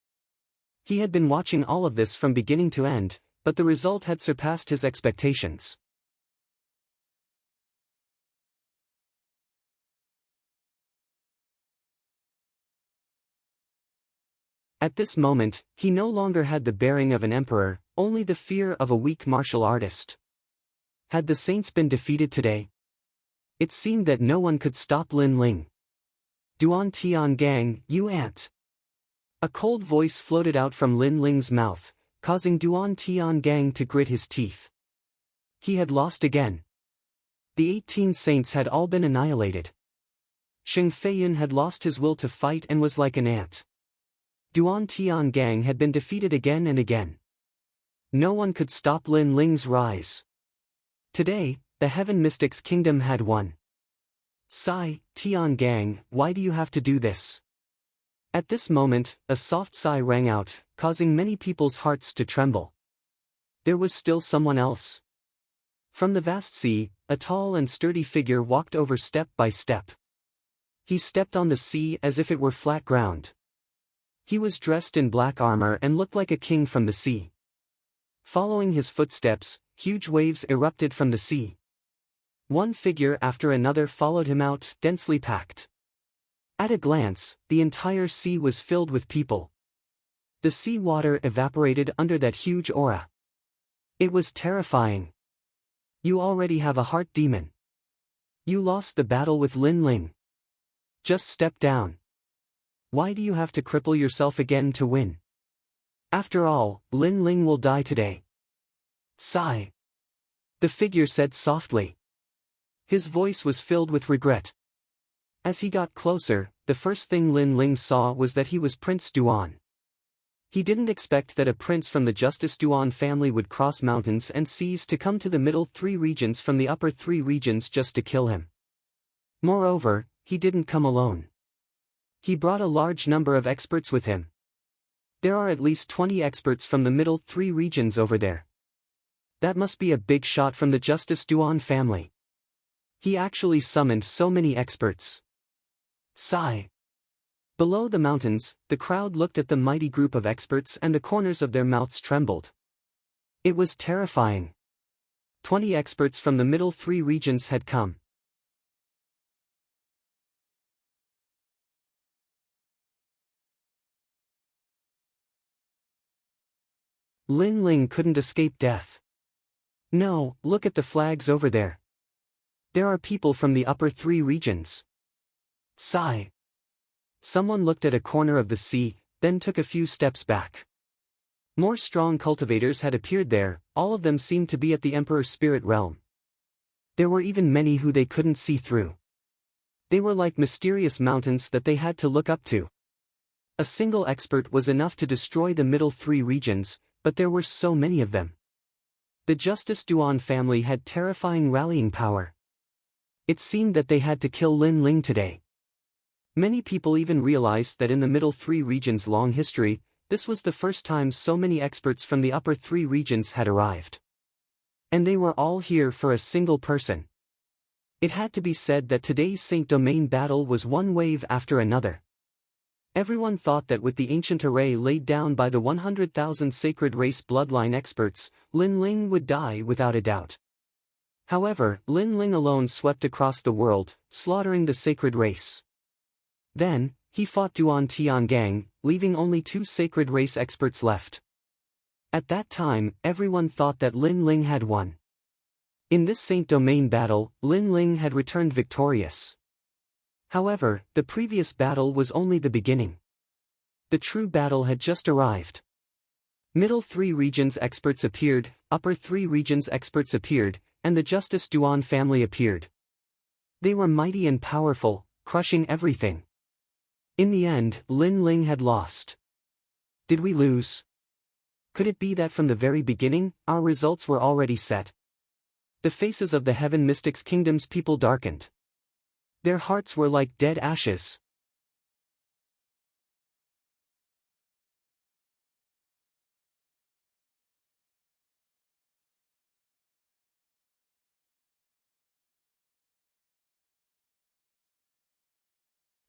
He had been watching all of this from beginning to end, but the result had surpassed his expectations. At this moment, he no longer had the bearing of an emperor, only the fear of a weak martial artist. Had the saints been defeated today? It seemed that no one could stop Lin Ling. Duan Tian Gang, you ant! A cold voice floated out from Lin Ling's mouth, causing Duan Tian Gang to grit his teeth. He had lost again. The 18 saints had all been annihilated. Sheng Feiyun had lost his will to fight and was like an ant. Duan Tian Gang had been defeated again and again. No one could stop Lin Ling's rise. Today, the Heaven Mystic's kingdom had won. Sigh, Tian Gang, why do you have to do this? At this moment, a soft sigh rang out, causing many people's hearts to tremble. There was still someone else. From the vast sea, a tall and sturdy figure walked over step by step. He stepped on the sea as if it were flat ground. He was dressed in black armor and looked like a king from the sea. Following his footsteps, huge waves erupted from the sea. One figure after another followed him out, densely packed. At a glance, the entire sea was filled with people. The sea water evaporated under that huge aura. It was terrifying. You already have a heart demon. You lost the battle with Lin Ling. Just step down. Why do you have to cripple yourself again to win? After all, Lin Ling will die today. Sigh. The figure said softly. His voice was filled with regret. As he got closer, the first thing Lin Ling saw was that he was Prince Duan. He didn't expect that a prince from the Justice Duan family would cross mountains and seas to come to the middle 3 regions from the upper 3 regions just to kill him. Moreover, he didn't come alone. He brought a large number of experts with him. There are at least 20 experts from the middle 3 regions over there. That must be a big shot from the Justice Duan family. He actually summoned so many experts. Sigh. Below the mountains, the crowd looked at the mighty group of experts and the corners of their mouths trembled. It was terrifying. 20 experts from the middle 3 regions had come. Lin Ling couldn't escape death. No, look at the flags over there. There are people from the upper 3 regions. Sigh. Someone looked at a corner of the sea, then took a few steps back. More strong cultivators had appeared there, all of them seemed to be at the Emperor's spirit realm. There were even many who they couldn't see through. They were like mysterious mountains that they had to look up to. A single expert was enough to destroy the middle 3 regions, but there were so many of them. The Justice Duan family had terrifying rallying power. It seemed that they had to kill Lin Ling today. Many people even realized that in the middle 3 regions' long history, this was the first time so many experts from the upper 3 regions had arrived. And they were all here for a single person. It had to be said that today's Saint-Domain battle was one wave after another. Everyone thought that with the ancient array laid down by the 100,000 sacred race bloodline experts, Lin Ling would die without a doubt. However, Lin Ling alone swept across the world, slaughtering the sacred race. Then, he fought Duan Tiangang, leaving only 2 sacred race experts left. At that time, everyone thought that Lin Ling had won. In this Saint-Domain battle, Lin Ling had returned victorious. However, the previous battle was only the beginning. The true battle had just arrived. Middle 3 regions experts appeared, upper 3 regions experts appeared, and the Justice Duan family appeared. They were mighty and powerful, crushing everything. In the end, Lin Ling had lost. Did we lose? Could it be that from the very beginning, our results were already set? The faces of the Heaven Mystics Kingdom's people darkened. Their hearts were like dead ashes.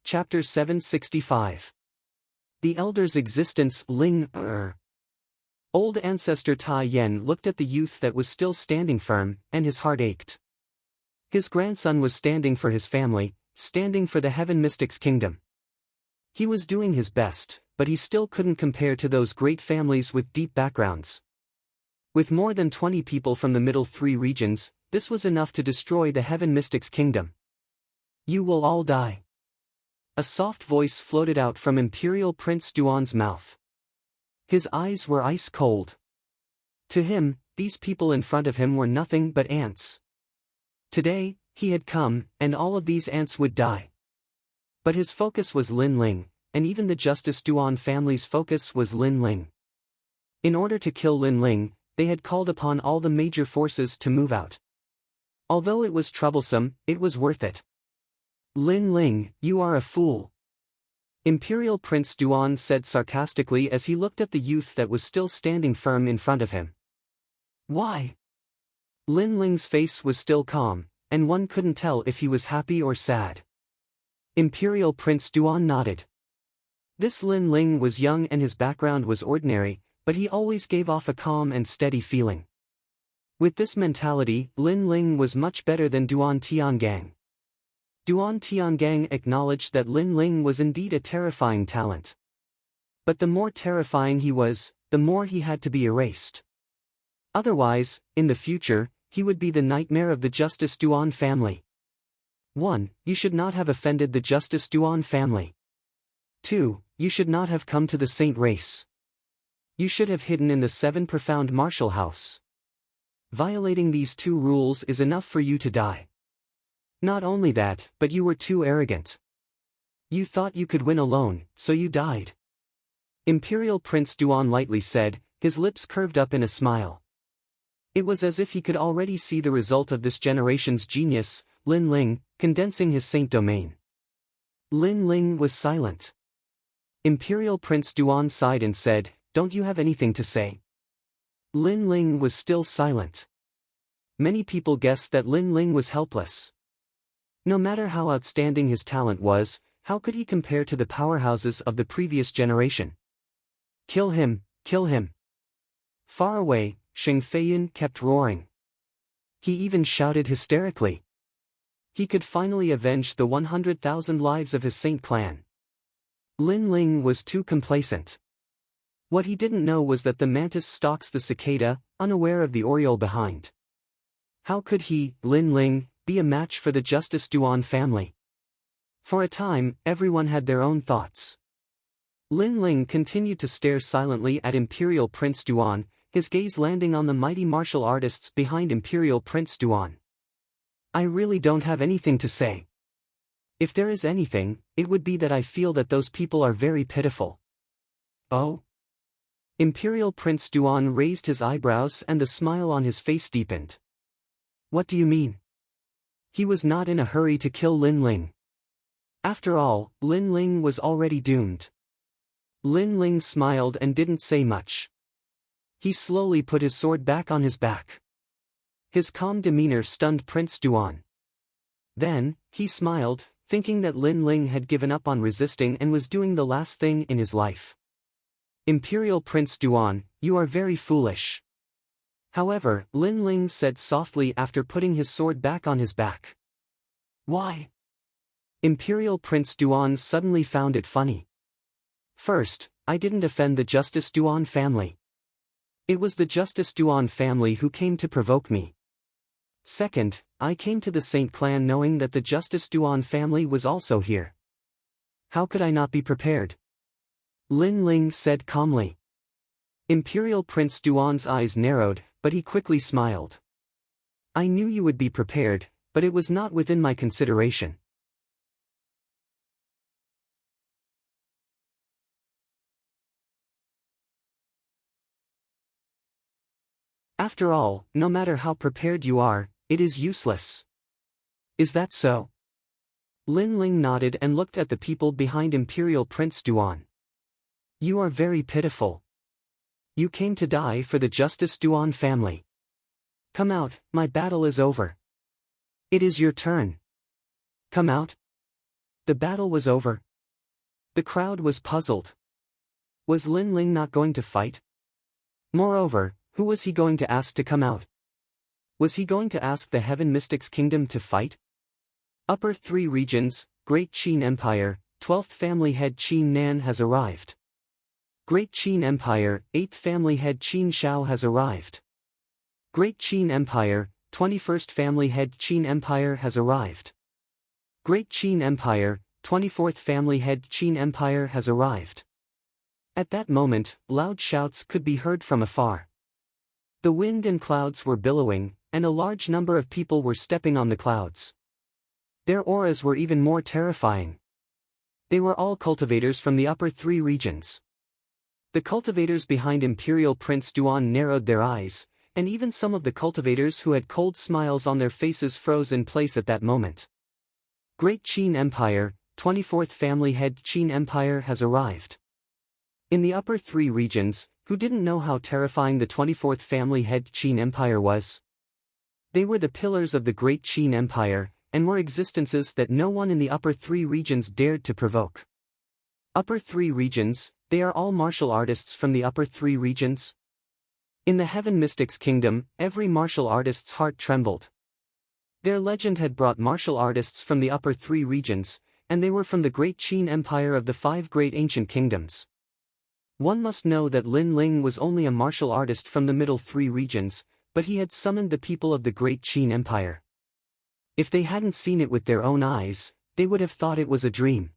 Chapter 765. The Elder's Existence. Ling Old ancestor Tai Yen looked at the youth that was still standing firm, and his heart ached. His grandson was standing for his family, standing for the Heaven Mystics Kingdom. He was doing his best, but he still couldn't compare to those great families with deep backgrounds. With more than 20 people from the middle 3 regions, this was enough to destroy the Heaven Mystics Kingdom. You will all die. A soft voice floated out from Imperial Prince Duan's mouth. His eyes were ice cold. To him, these people in front of him were nothing but ants. Today, he had come, and all of these ants would die. But his focus was Lin Ling, and even the Justice Duan family's focus was Lin Ling. In order to kill Lin Ling, they had called upon all the major forces to move out. Although it was troublesome, it was worth it. Lin Ling, you are a fool. Imperial Prince Duan said sarcastically as he looked at the youth that was still standing firm in front of him. Why? Lin Ling's face was still calm, and one couldn't tell if he was happy or sad. Imperial Prince Duan nodded. This Lin Ling was young and his background was ordinary, but he always gave off a calm and steady feeling. With this mentality, Lin Ling was much better than Duan Tiangang. Duan Tiangang acknowledged that Lin Ling was indeed a terrifying talent. But the more terrifying he was, the more he had to be erased. Otherwise, in the future, he would be the nightmare of the Justice Duan family. 1. You should not have offended the Justice Duan family. 2. You should not have come to the Saint race. You should have hidden in the 7 profound martial house. Violating these 2 rules is enough for you to die. Not only that, but you were too arrogant. You thought you could win alone, so you died. Imperial Prince Duan lightly said, his lips curved up in a smile. It was as if he could already see the result of this generation's genius, Lin Ling, condensing his Saint domain. Lin Ling was silent. Imperial Prince Duan sighed and said, "Don't you have anything to say?" Lin Ling was still silent. Many people guessed that Lin Ling was helpless. No matter how outstanding his talent was, how could he compare to the powerhouses of the previous generation? Kill him, kill him. Far away, Sheng Feiyin kept roaring. He even shouted hysterically. He could finally avenge the 100,000 lives of his Saint clan. Lin Ling was too complacent. What he didn't know was that the mantis stalks the cicada, unaware of the oriole behind. How could he, Lin Ling, be a match for the Justice Duan family? For a time, everyone had their own thoughts. Lin Ling continued to stare silently at Imperial Prince Duan, his gaze landing on the mighty martial artists behind Imperial Prince Duan. I really don't have anything to say. If there is anything, it would be that I feel that those people are very pitiful. Oh? Imperial Prince Duan raised his eyebrows and the smile on his face deepened. What do you mean? He was not in a hurry to kill Lin Ling. After all, Lin Ling was already doomed. Lin Ling smiled and didn't say much. He slowly put his sword back on his back. His calm demeanor stunned Prince Duan. Then, he smiled, thinking that Lin Ling had given up on resisting and was doing the last thing in his life. Imperial Prince Duan, you are very foolish. However, Lin Ling said softly after putting his sword back on his back. Why? Imperial Prince Duan suddenly found it funny. First, I didn't offend the Justice Duan family. It was the Justice Duan family who came to provoke me. Second, I came to the Saint Clan knowing that the Justice Duan family was also here. How could I not be prepared? Lin Ling said calmly. Imperial Prince Duan's eyes narrowed, but he quickly smiled. I knew you would be prepared, but it was not within my consideration. After all, no matter how prepared you are, it is useless. Is that so? Lin Ling nodded and looked at the people behind Imperial Prince Duan. You are very pitiful. You came to die for the Justice Duan family. Come out, my battle is over. It is your turn. Come out. The battle was over. The crowd was puzzled. Was Lin Ling not going to fight? Moreover, who was he going to ask to come out? Was he going to ask the Heaven Mystics Kingdom to fight? Upper 3 regions, Great Qin Empire, 12th family head Qin Nan has arrived. Great Qin Empire, 8th family head Qin Shao has arrived. Great Qin Empire, 21st family head Qin Empire has arrived. Great Qin Empire, 24th family head Qin Empire has arrived. At that moment, loud shouts could be heard from afar. The wind and clouds were billowing, and a large number of people were stepping on the clouds. Their auras were even more terrifying. They were all cultivators from the upper 3 regions. The cultivators behind Imperial Prince Duan narrowed their eyes, and even some of the cultivators who had cold smiles on their faces froze in place at that moment. Great Qin Empire, 24th family head Qin Empire has arrived. In the upper 3 regions, who didn't know how terrifying the 24th family head Qin Empire was? They were the pillars of the Great Qin Empire, and were existences that no one in the upper 3 regions dared to provoke. Upper 3 regions, they are all martial artists from the upper 3 regions? In the Heaven Mystics Kingdom, every martial artist's heart trembled. Their legend had brought martial artists from the upper 3 regions, and they were from the Great Qin Empire of the 5 great ancient kingdoms. One must know that Lin Ling was only a martial artist from the middle 3 regions, but he had summoned the people of the Great Qin Empire. If they hadn't seen it with their own eyes, they would have thought it was a dream.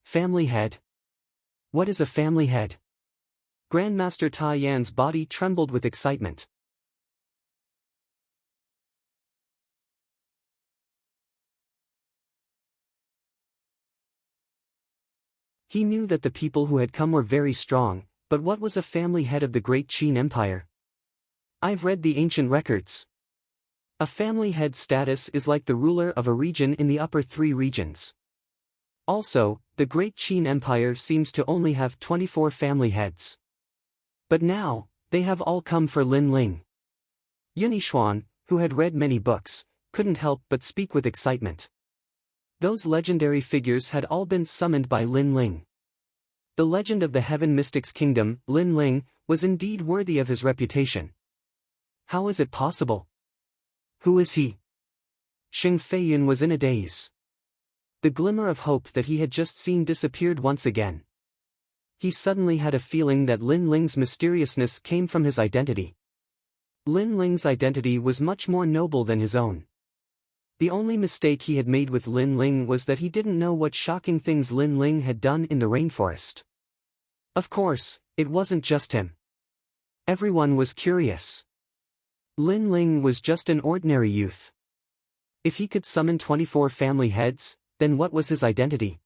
Family head. What is a family head? Grandmaster Tai Yan's body trembled with excitement. He knew that the people who had come were very strong, but what was a family head of the Great Qin Empire? I've read the ancient records. A family head status is like the ruler of a region in the upper 3 regions. Also, the Great Qin Empire seems to only have 24 family heads. But now, they have all come for Lin Ling. Yunixuan, who had read many books, couldn't help but speak with excitement. Those legendary figures had all been summoned by Lin Ling. The legend of the Heaven Mystics Kingdom, Lin Ling, was indeed worthy of his reputation. How is it possible? Who is he? Xing Feiyun was in a daze. The glimmer of hope that he had just seen disappeared once again. He suddenly had a feeling that Lin Ling's mysteriousness came from his identity. Lin Ling's identity was much more noble than his own. The only mistake he had made with Lin Ling was that he didn't know what shocking things Lin Ling had done in the rainforest. Of course, it wasn't just him. Everyone was curious. Lin Ling was just an ordinary youth. If he could summon 24 family heads, then what was his identity?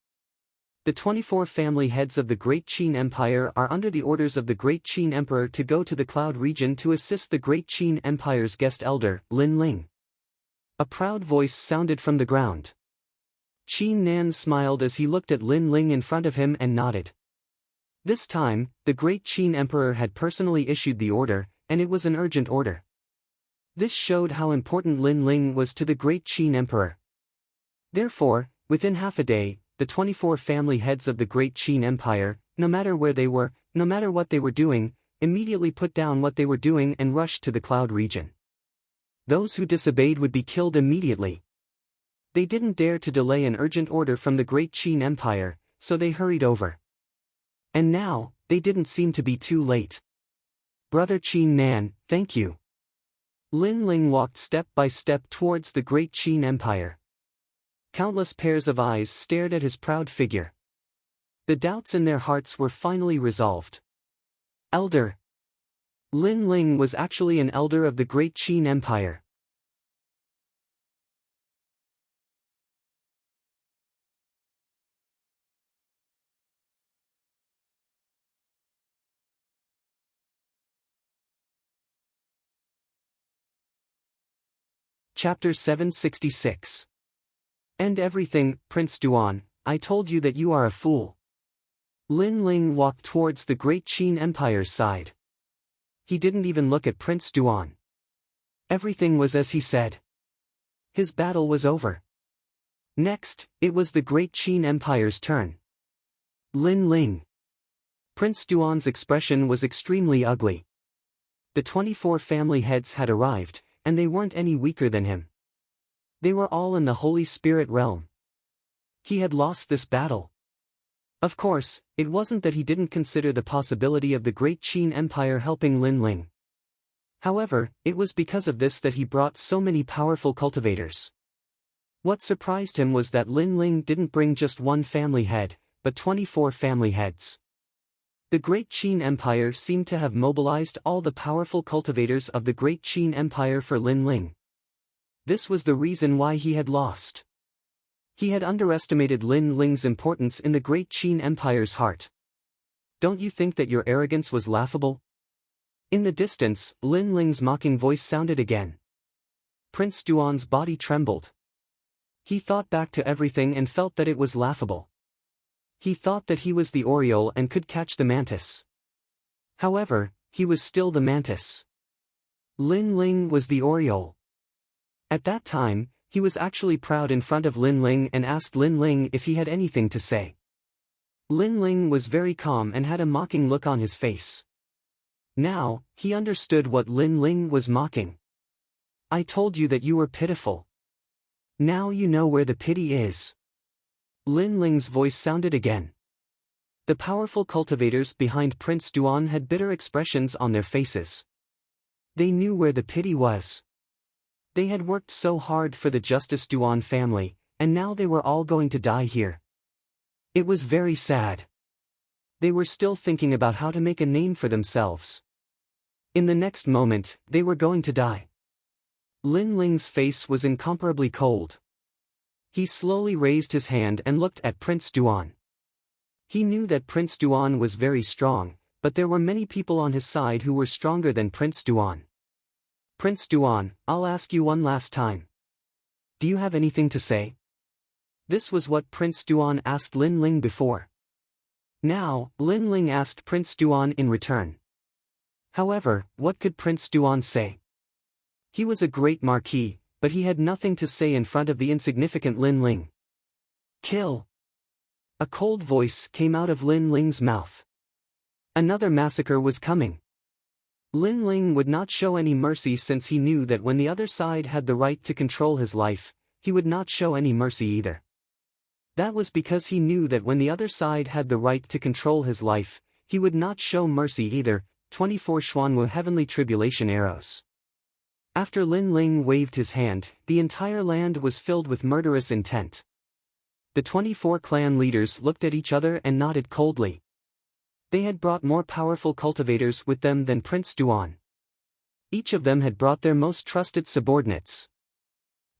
The 24 family heads of the Great Qin Empire are under the orders of the Great Qin Emperor to go to the Cloud region to assist the Great Qin Empire's guest elder, Lin Ling. A proud voice sounded from the ground. Qin Nan smiled as he looked at Lin Ling in front of him and nodded. This time, the Great Qin Emperor had personally issued the order, and it was an urgent order. This showed how important Lin Ling was to the great Qin emperor. Therefore, within half a day, the 24 family heads of the great Qin Empire, no matter where they were, no matter what they were doing, immediately put down what they were doing and rushed to the cloud region. Those who disobeyed would be killed immediately. They didn't dare to delay an urgent order from the great Qin Empire, so they hurried over. And now, they didn't seem to be too late. Brother Qin Nan, thank you. Lin Ling walked step by step towards the great Qin Empire. Countless pairs of eyes stared at his proud figure. The doubts in their hearts were finally resolved. Elder. Lin Ling was actually an elder of the great Qin Empire. Chapter 766. End everything, Prince Duan, I told you that you are a fool. Lin Ling walked towards the great Qin Empire's side. He didn't even look at Prince Duan. Everything was as he said. His battle was over. Next, it was the great Qin Empire's turn. Lin Ling. Prince Duan's expression was extremely ugly. The 24 family heads had arrived, and they weren't any weaker than him. They were all in the Holy Spirit realm. He had lost this battle. Of course, it wasn't that he didn't consider the possibility of the great Qin Empire helping Lin Ling. However, it was because of this that he brought so many powerful cultivators. What surprised him was that Lin Ling didn't bring just one family head, but 24 family heads. The great Qin Empire seemed to have mobilized all the powerful cultivators of the great Qin Empire for Lin Ling. This was the reason why he had lost. He had underestimated Lin Ling's importance in the great Qin Empire's heart. Don't you think that your arrogance was laughable? In the distance, Lin Ling's mocking voice sounded again. Prince Duan's body trembled. He thought back to everything and felt that it was laughable. He thought that he was the Oriole and could catch the mantis. However, he was still the mantis. Lin Ling was the Oriole. At that time, he was actually proud in front of Lin Ling and asked Lin Ling if he had anything to say. Lin Ling was very calm and had a mocking look on his face. Now, he understood what Lin Ling was mocking. I told you that you were pitiful. Now you know where the pity is. Lin Ling's voice sounded again. The powerful cultivators behind Prince Duan had bitter expressions on their faces. They knew where the pity was. They had worked so hard for the Justice Duan family, and now they were all going to die here. It was very sad. They were still thinking about how to make a name for themselves. In the next moment, they were going to die. Lin Ling's face was incomparably cold. He slowly raised his hand and looked at Prince Duan. He knew that Prince Duan was very strong, but there were many people on his side who were stronger than Prince Duan. Prince Duan, I'll ask you one last time. Do you have anything to say? This was what Prince Duan asked Lin Ling before. Now, Lin Ling asked Prince Duan in return. However, what could Prince Duan say? He was a great marquis, but he had nothing to say in front of the insignificant Lin Ling. Kill! A cold voice came out of Lin Ling's mouth. Another massacre was coming. Lin Ling would not show any mercy since he knew that when the other side had the right to control his life, he would not show any mercy either. That was because he knew that when the other side had the right to control his life, he would not show mercy either. 24 Xuanwu Heavenly Tribulation Arrows. After Lin Ling waved his hand, the entire land was filled with murderous intent. The 24 clan leaders looked at each other and nodded coldly. They had brought more powerful cultivators with them than Prince Duan. Each of them had brought their most trusted subordinates.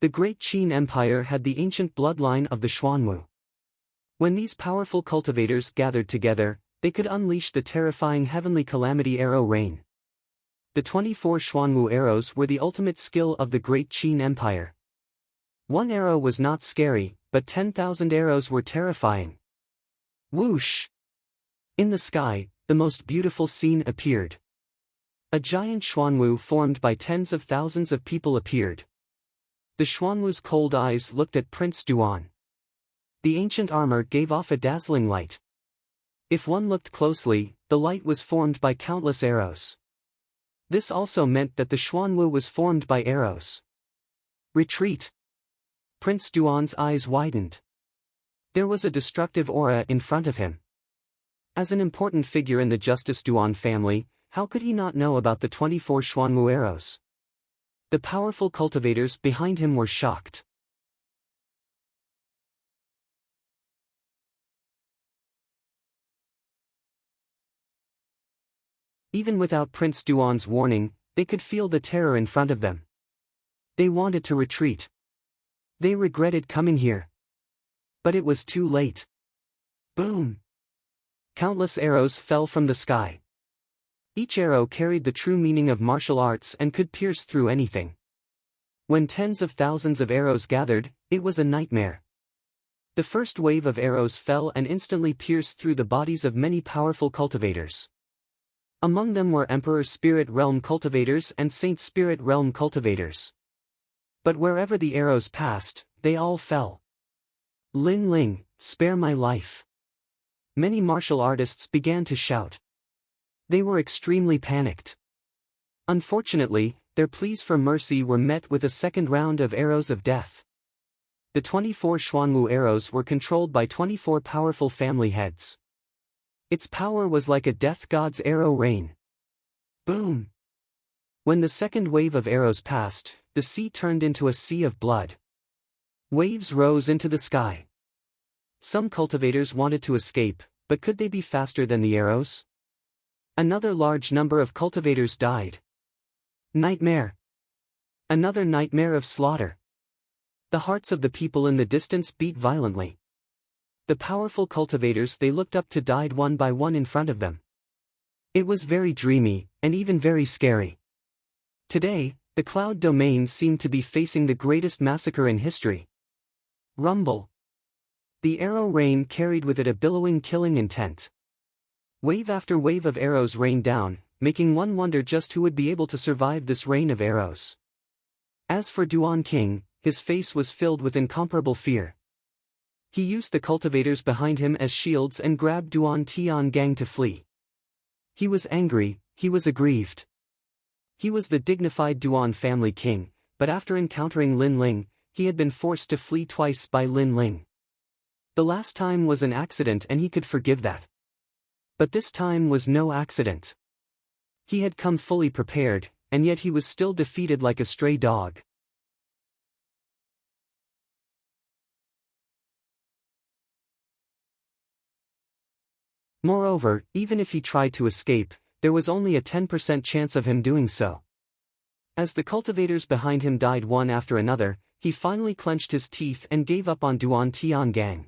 The great Qin Empire had the ancient bloodline of the Xuanwu. When these powerful cultivators gathered together, they could unleash the terrifying heavenly calamity arrow rain. The 24 Xuanwu arrows were the ultimate skill of the great Qin Empire. One arrow was not scary, but 10,000 arrows were terrifying. Whoosh! In the sky, the most beautiful scene appeared. A giant Xuanwu formed by tens of thousands of people appeared. The Xuanwu's cold eyes looked at Prince Duan. The ancient armor gave off a dazzling light. If one looked closely, the light was formed by countless arrows. This also meant that the Xuanwu was formed by arrows. Retreat! Prince Duan's eyes widened. There was a destructive aura in front of him. As an important figure in the Justice Duan family, how could he not know about the 24 Xuanwu arrows? The powerful cultivators behind him were shocked. Even without Prince Duan's warning, they could feel the terror in front of them. They wanted to retreat. They regretted coming here. But it was too late. Boom! Countless arrows fell from the sky. Each arrow carried the true meaning of martial arts and could pierce through anything. When tens of thousands of arrows gathered, it was a nightmare. The first wave of arrows fell and instantly pierced through the bodies of many powerful cultivators. Among them were Emperor Spirit Realm cultivators and Saint Spirit Realm cultivators. But wherever the arrows passed, they all fell. Lin Ling, spare my life! Many martial artists began to shout. They were extremely panicked. Unfortunately, their pleas for mercy were met with a second round of arrows of death. The 24 Xuanwu arrows were controlled by 24 powerful family heads. Its power was like a death god's arrow rain. Boom! When the second wave of arrows passed, the sea turned into a sea of blood. Waves rose into the sky. Some cultivators wanted to escape, but could they be faster than the arrows? Another large number of cultivators died. Nightmare! Another nightmare of slaughter. The hearts of the people in the distance beat violently. The powerful cultivators they looked up to died one by one in front of them. It was very dreamy, and even very scary. Today, the Cloud Domain seemed to be facing the greatest massacre in history. Rumble. The arrow rain carried with it a billowing killing intent. Wave after wave of arrows rained down, making one wonder just who would be able to survive this rain of arrows. As for Duan King, his face was filled with incomparable fear. He used the cultivators behind him as shields and grabbed Duan Tiangang to flee. He was angry, he was aggrieved. He was the dignified Duan family king, but after encountering Lin Ling, he had been forced to flee twice by Lin Ling. The last time was an accident and he could forgive that. But this time was no accident. He had come fully prepared, and yet he was still defeated like a stray dog. Moreover, even if he tried to escape, there was only a 10% chance of him doing so. As the cultivators behind him died one after another, he finally clenched his teeth and gave up on Duan Tiangang.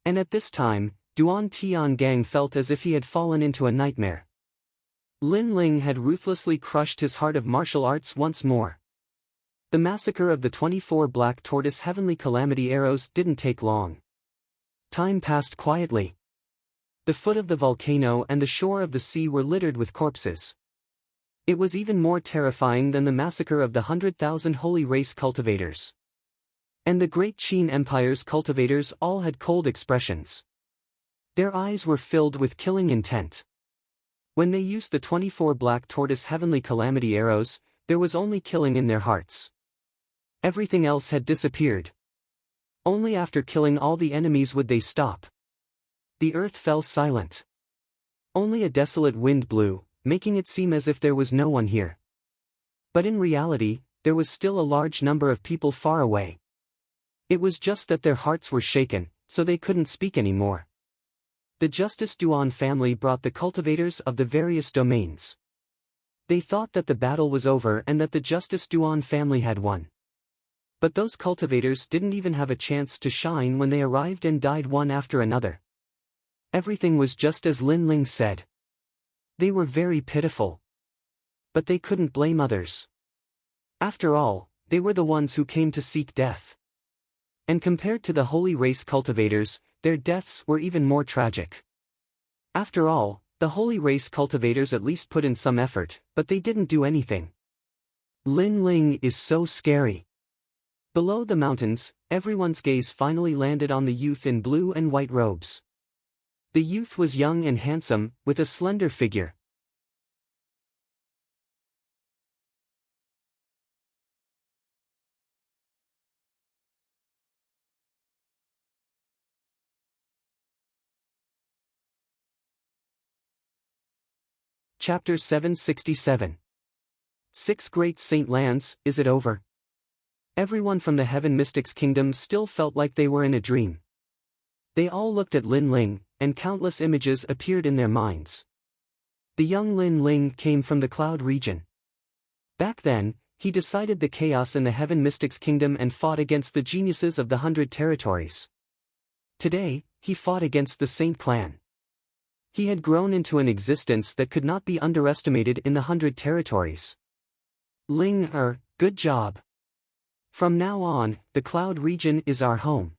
And at this time, Duan Tiangang felt as if he had fallen into a nightmare. Lin Ling had ruthlessly crushed his heart of martial arts once more. The massacre of the 24 Black Tortoise Heavenly Calamity arrows didn't take long. Time passed quietly. The foot of the volcano and the shore of the sea were littered with corpses. It was even more terrifying than the massacre of the 100,000 holy race cultivators. And the great Qin Empire's cultivators all had cold expressions. Their eyes were filled with killing intent. When they used the 24 Black Tortoise Heavenly Calamity arrows, there was only killing in their hearts. Everything else had disappeared. Only after killing all the enemies would they stop. The earth fell silent. Only a desolate wind blew, making it seem as if there was no one here. But in reality, there was still a large number of people far away. It was just that their hearts were shaken, so they couldn't speak anymore. The Justice Duan family brought the cultivators of the various domains. They thought that the battle was over and that the Justice Duan family had won. But those cultivators didn't even have a chance to shine when they arrived and died one after another. Everything was just as Lin Ling said. They were very pitiful. But they couldn't blame others. After all, they were the ones who came to seek death. And compared to the holy race cultivators, their deaths were even more tragic. After all, The holy race cultivators at least put in some effort, but they didn't do anything. Lin Ling is so scary. Below the mountains, everyone's gaze finally landed on the youth in blue and white robes. The youth was young and handsome, with a slender figure. Chapter 767. 6 Great Saint Lands, is it over? Everyone from the Heaven Mystics Kingdom still felt like they were in a dream. They all looked at Lin Ling, and countless images appeared in their minds. The young Lin Ling came from the Cloud region. Back then, he decided the chaos in the Heaven Mystics Kingdom and fought against the geniuses of the 100 territories. Today, he fought against the Saint Clan. He had grown into an existence that could not be underestimated in the 100 territories. Ling, good job. From now on, the Cloud region is our home.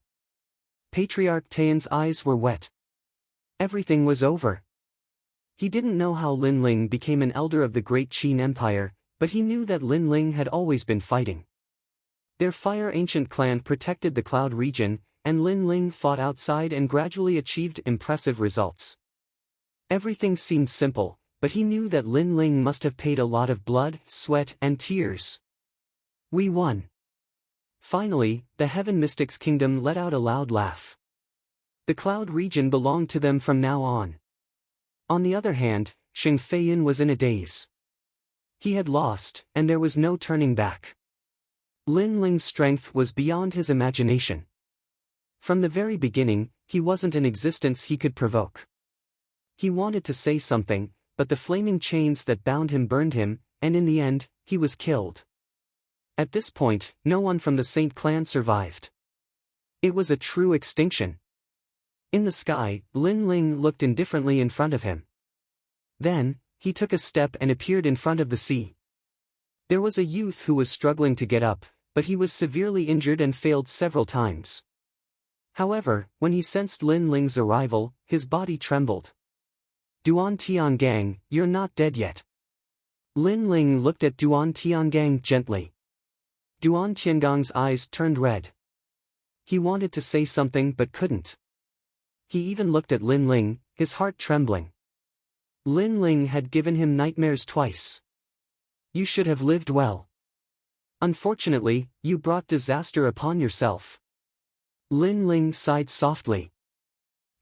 Patriarch Tian's eyes were wet. Everything was over. He didn't know how Lin Ling became an elder of the Great Qin Empire, but he knew that Lin Ling had always been fighting. Their Fire Ancient clan protected the Cloud region, and Lin Ling fought outside and gradually achieved impressive results. Everything seemed simple, but he knew that Lin Ling must have paid a lot of blood, sweat, and tears. We won. Finally, the Heaven Mystics Kingdom let out a loud laugh. The Cloud region belonged to them from now on. On the other hand, Xing Feiyin was in a daze. He had lost, and there was no turning back. Lin Ling's strength was beyond his imagination. From the very beginning, he wasn't an existence he could provoke. He wanted to say something, but the flaming chains that bound him burned him, and in the end, he was killed. At this point, no one from the Saint clan survived. It was a true extinction. In the sky, Lin Ling looked indifferently in front of him. Then, he took a step and appeared in front of the sea. There was a youth who was struggling to get up, but he was severely injured and failed several times. However, when he sensed Lin Ling's arrival, his body trembled. Duan Tiangang, you're not dead yet. Lin Ling looked at Duan Tiangang gently. Duan Tiangang's eyes turned red. He wanted to say something but couldn't. He even looked at Lin Ling, his heart trembling. Lin Ling had given him nightmares twice. You should have lived well. Unfortunately, you brought disaster upon yourself. Lin Ling sighed softly.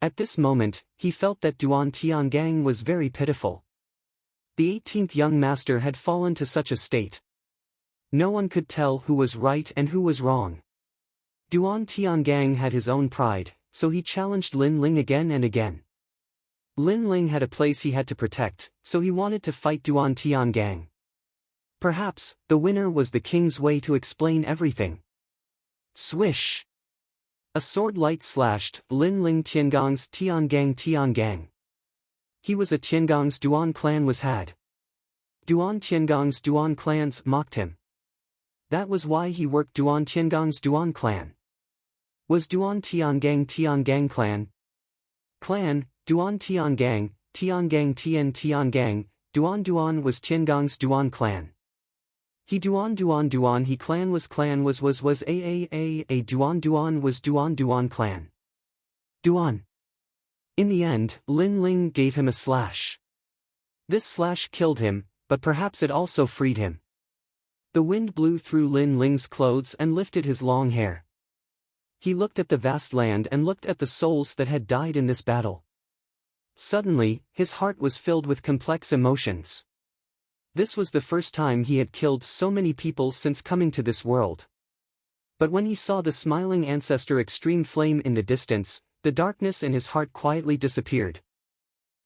At this moment, he felt that Duan Tiangang was very pitiful. The 18th young master had fallen to such a state. No one could tell who was right and who was wrong. Duan Tiangang had his own pride, so he challenged Lin Ling again and again. Lin Ling had a place he had to protect, so he wanted to fight Duan Tiangang. Perhaps, the winner was the king's way to explain everything. Swish! A sword light slashed Lin Ling Tiangang's Tiangang. He was a Tiangang's Duan clan was had. Duan Tiangang's Duan clans mocked him. That was why he worked Duan Tiangang's Duan clan. Was Duan Tiangang clan, Duan Tiangang Tian, Duan was Tiangang's Duan clan. He Duan he clan was a Duan was Duan clan. Duan. In the end, Lin Ling gave him a slash. This slash killed him, but perhaps it also freed him. The wind blew through Lin Ling's clothes and lifted his long hair. He looked at the vast land and looked at the souls that had died in this battle. Suddenly, his heart was filled with complex emotions. This was the first time he had killed so many people since coming to this world. But when he saw the smiling ancestor Extreme Flame in the distance, the darkness in his heart quietly disappeared.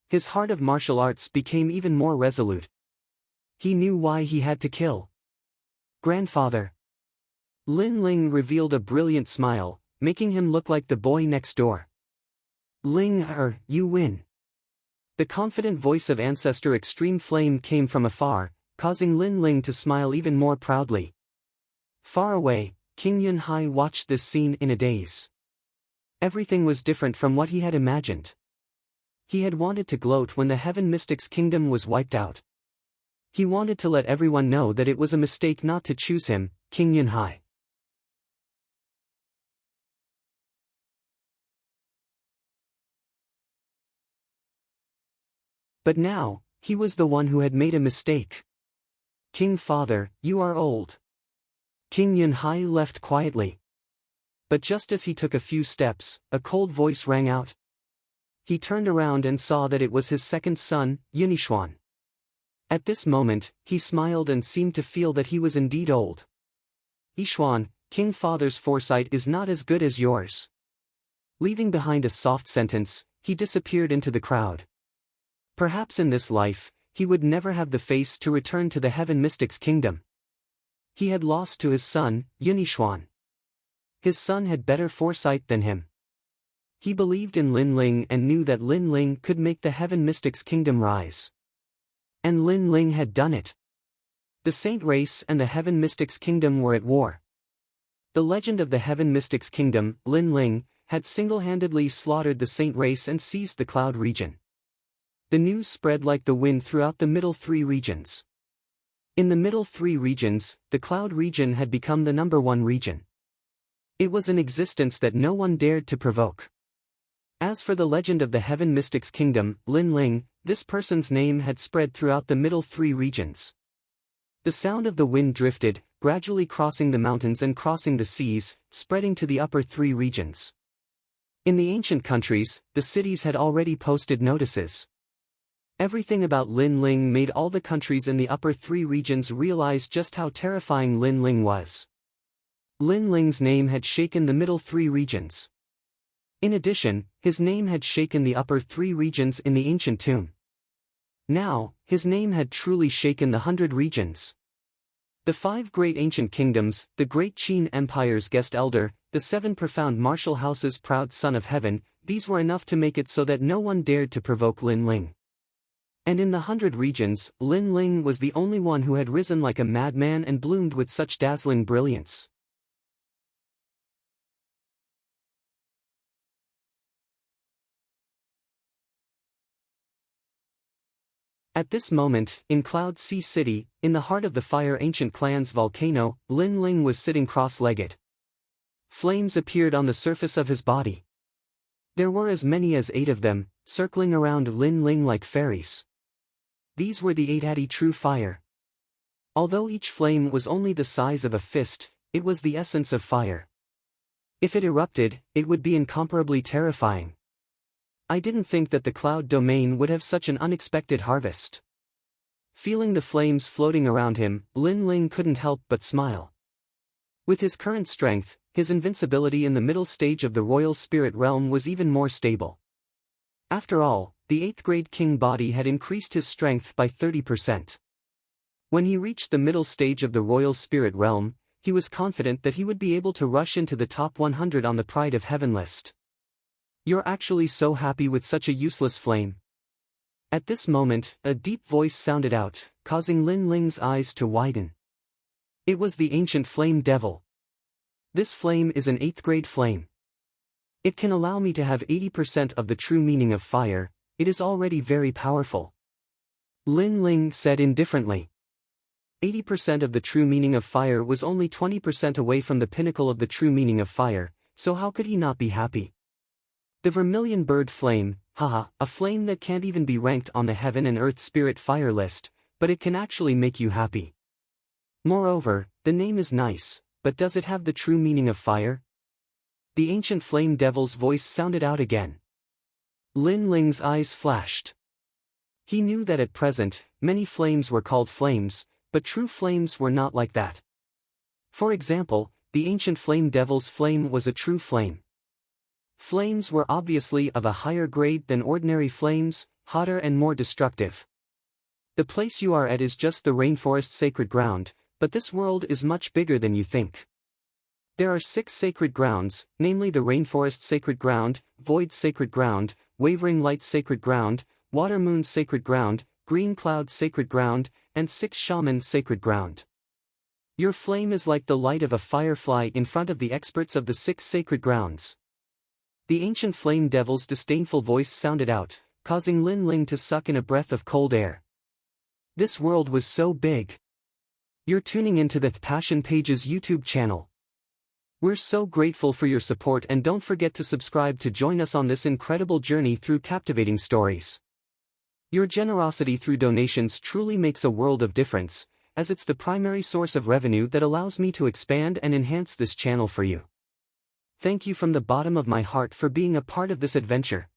His heart of martial arts became even more resolute. He knew why he had to kill. Grandfather. Lin Ling revealed a brilliant smile, making him look like the boy next door. Ling, you win. The confident voice of Ancestor Extreme Flame came from afar, causing Lin Ling to smile even more proudly. Far away, King Yun Hai watched this scene in a daze. Everything was different from what he had imagined. He had wanted to gloat when the Heaven Mystic's kingdom was wiped out. He wanted to let everyone know that it was a mistake not to choose him, King Yunhai. But now, he was the one who had made a mistake. King Father, you are old. King Yunhai left quietly. But just as he took a few steps, a cold voice rang out. He turned around and saw that it was his second son, Yunixuan. At this moment, he smiled and seemed to feel that he was indeed old. Yixuan, King Father's foresight is not as good as yours. Leaving behind a soft sentence, he disappeared into the crowd. Perhaps in this life, he would never have the face to return to the Heaven Mystic's kingdom. He had lost to his son, Yunixuan. His son had better foresight than him. He believed in Lin Ling and knew that Lin Ling could make the Heaven Mystic's kingdom rise. And Lin Ling had done it. The Saint race and the Heaven Mystic's kingdom were at war. The legend of the Heaven Mystic's kingdom, Lin Ling, had single-handedly slaughtered the Saint race and seized the Cloud region. The news spread like the wind throughout the middle three regions. In the middle three regions, the Cloud region had become the #1 region. It was an existence that no one dared to provoke. As for the legend of the Heaven Mystic's kingdom, Lin Ling, this person's name had spread throughout the middle three regions. The sound of the wind drifted, gradually crossing the mountains and crossing the seas, spreading to the upper three regions. In the ancient countries, the cities had already posted notices. Everything about Lin Ling made all the countries in the upper three regions realize just how terrifying Lin Ling was. Lin Ling's name had shaken the middle three regions. In addition, his name had shaken the upper three regions in the ancient tomb. Now, his name had truly shaken the 100 regions. The 5 great ancient kingdoms, the great Qin Empire's guest elder, the 7 profound martial houses' proud son of heaven, these were enough to make it so that no one dared to provoke Lin Ling. And in the 100 regions, Lin Ling was the only one who had risen like a madman and bloomed with such dazzling brilliance. At this moment, in Cloud Sea City, in the heart of the Fire Ancient Clan's volcano, Lin Ling was sitting cross-legged. Flames appeared on the surface of his body. There were as many as 8 of them, circling around Lin Ling like fairies. These were the 8 Adi true fire. Although each flame was only the size of a fist, it was the essence of fire. If it erupted, it would be incomparably terrifying. I didn't think that the Cloud domain would have such an unexpected harvest. Feeling the flames floating around him, Lin Ling couldn't help but smile. With his current strength, his invincibility in the middle stage of the royal spirit realm was even more stable. After all, the 8th grade king body had increased his strength by 30%. When he reached the middle stage of the royal spirit realm, he was confident that he would be able to rush into the top 100 on the Pride of Heaven list. You're actually so happy with such a useless flame? At this moment, a deep voice sounded out, causing Lin Ling's eyes to widen. It was the ancient flame devil. This flame is an 8th grade flame. It can allow me to have 80% of the true meaning of fire. It is already very powerful. Lin Ling said indifferently. 80% of the true meaning of fire was only 20% away from the pinnacle of the true meaning of fire, so how could he not be happy? The vermilion bird flame, haha, a flame that can't even be ranked on the heaven and earth spirit fire list, but it can actually make you happy. Moreover, the name is nice, but does it have the true meaning of fire? The ancient flame devil's voice sounded out again. Lin Ling's eyes flashed. He knew that at present, many flames were called flames, but true flames were not like that. For example, the ancient flame devil's flame was a true flame. Flames were obviously of a higher grade than ordinary flames, hotter and more destructive. The place you are at is just the rainforest sacred ground, but this world is much bigger than you think. There are 6 sacred grounds, namely the rainforest sacred ground, void sacred ground, wavering light sacred ground, water moon sacred ground, green cloud sacred ground, and 6 shaman sacred ground. Your flame is like the light of a firefly in front of the experts of the 6 sacred grounds. The ancient flame devil's disdainful voice sounded out, causing Lin Ling to suck in a breath of cold air. This world was so big. You're tuning into the Passion Pages YouTube channel. We're so grateful for your support, and don't forget to subscribe to join us on this incredible journey through captivating stories. Your generosity through donations truly makes a world of difference, as it's the primary source of revenue that allows me to expand and enhance this channel for you. Thank you from the bottom of my heart for being a part of this adventure.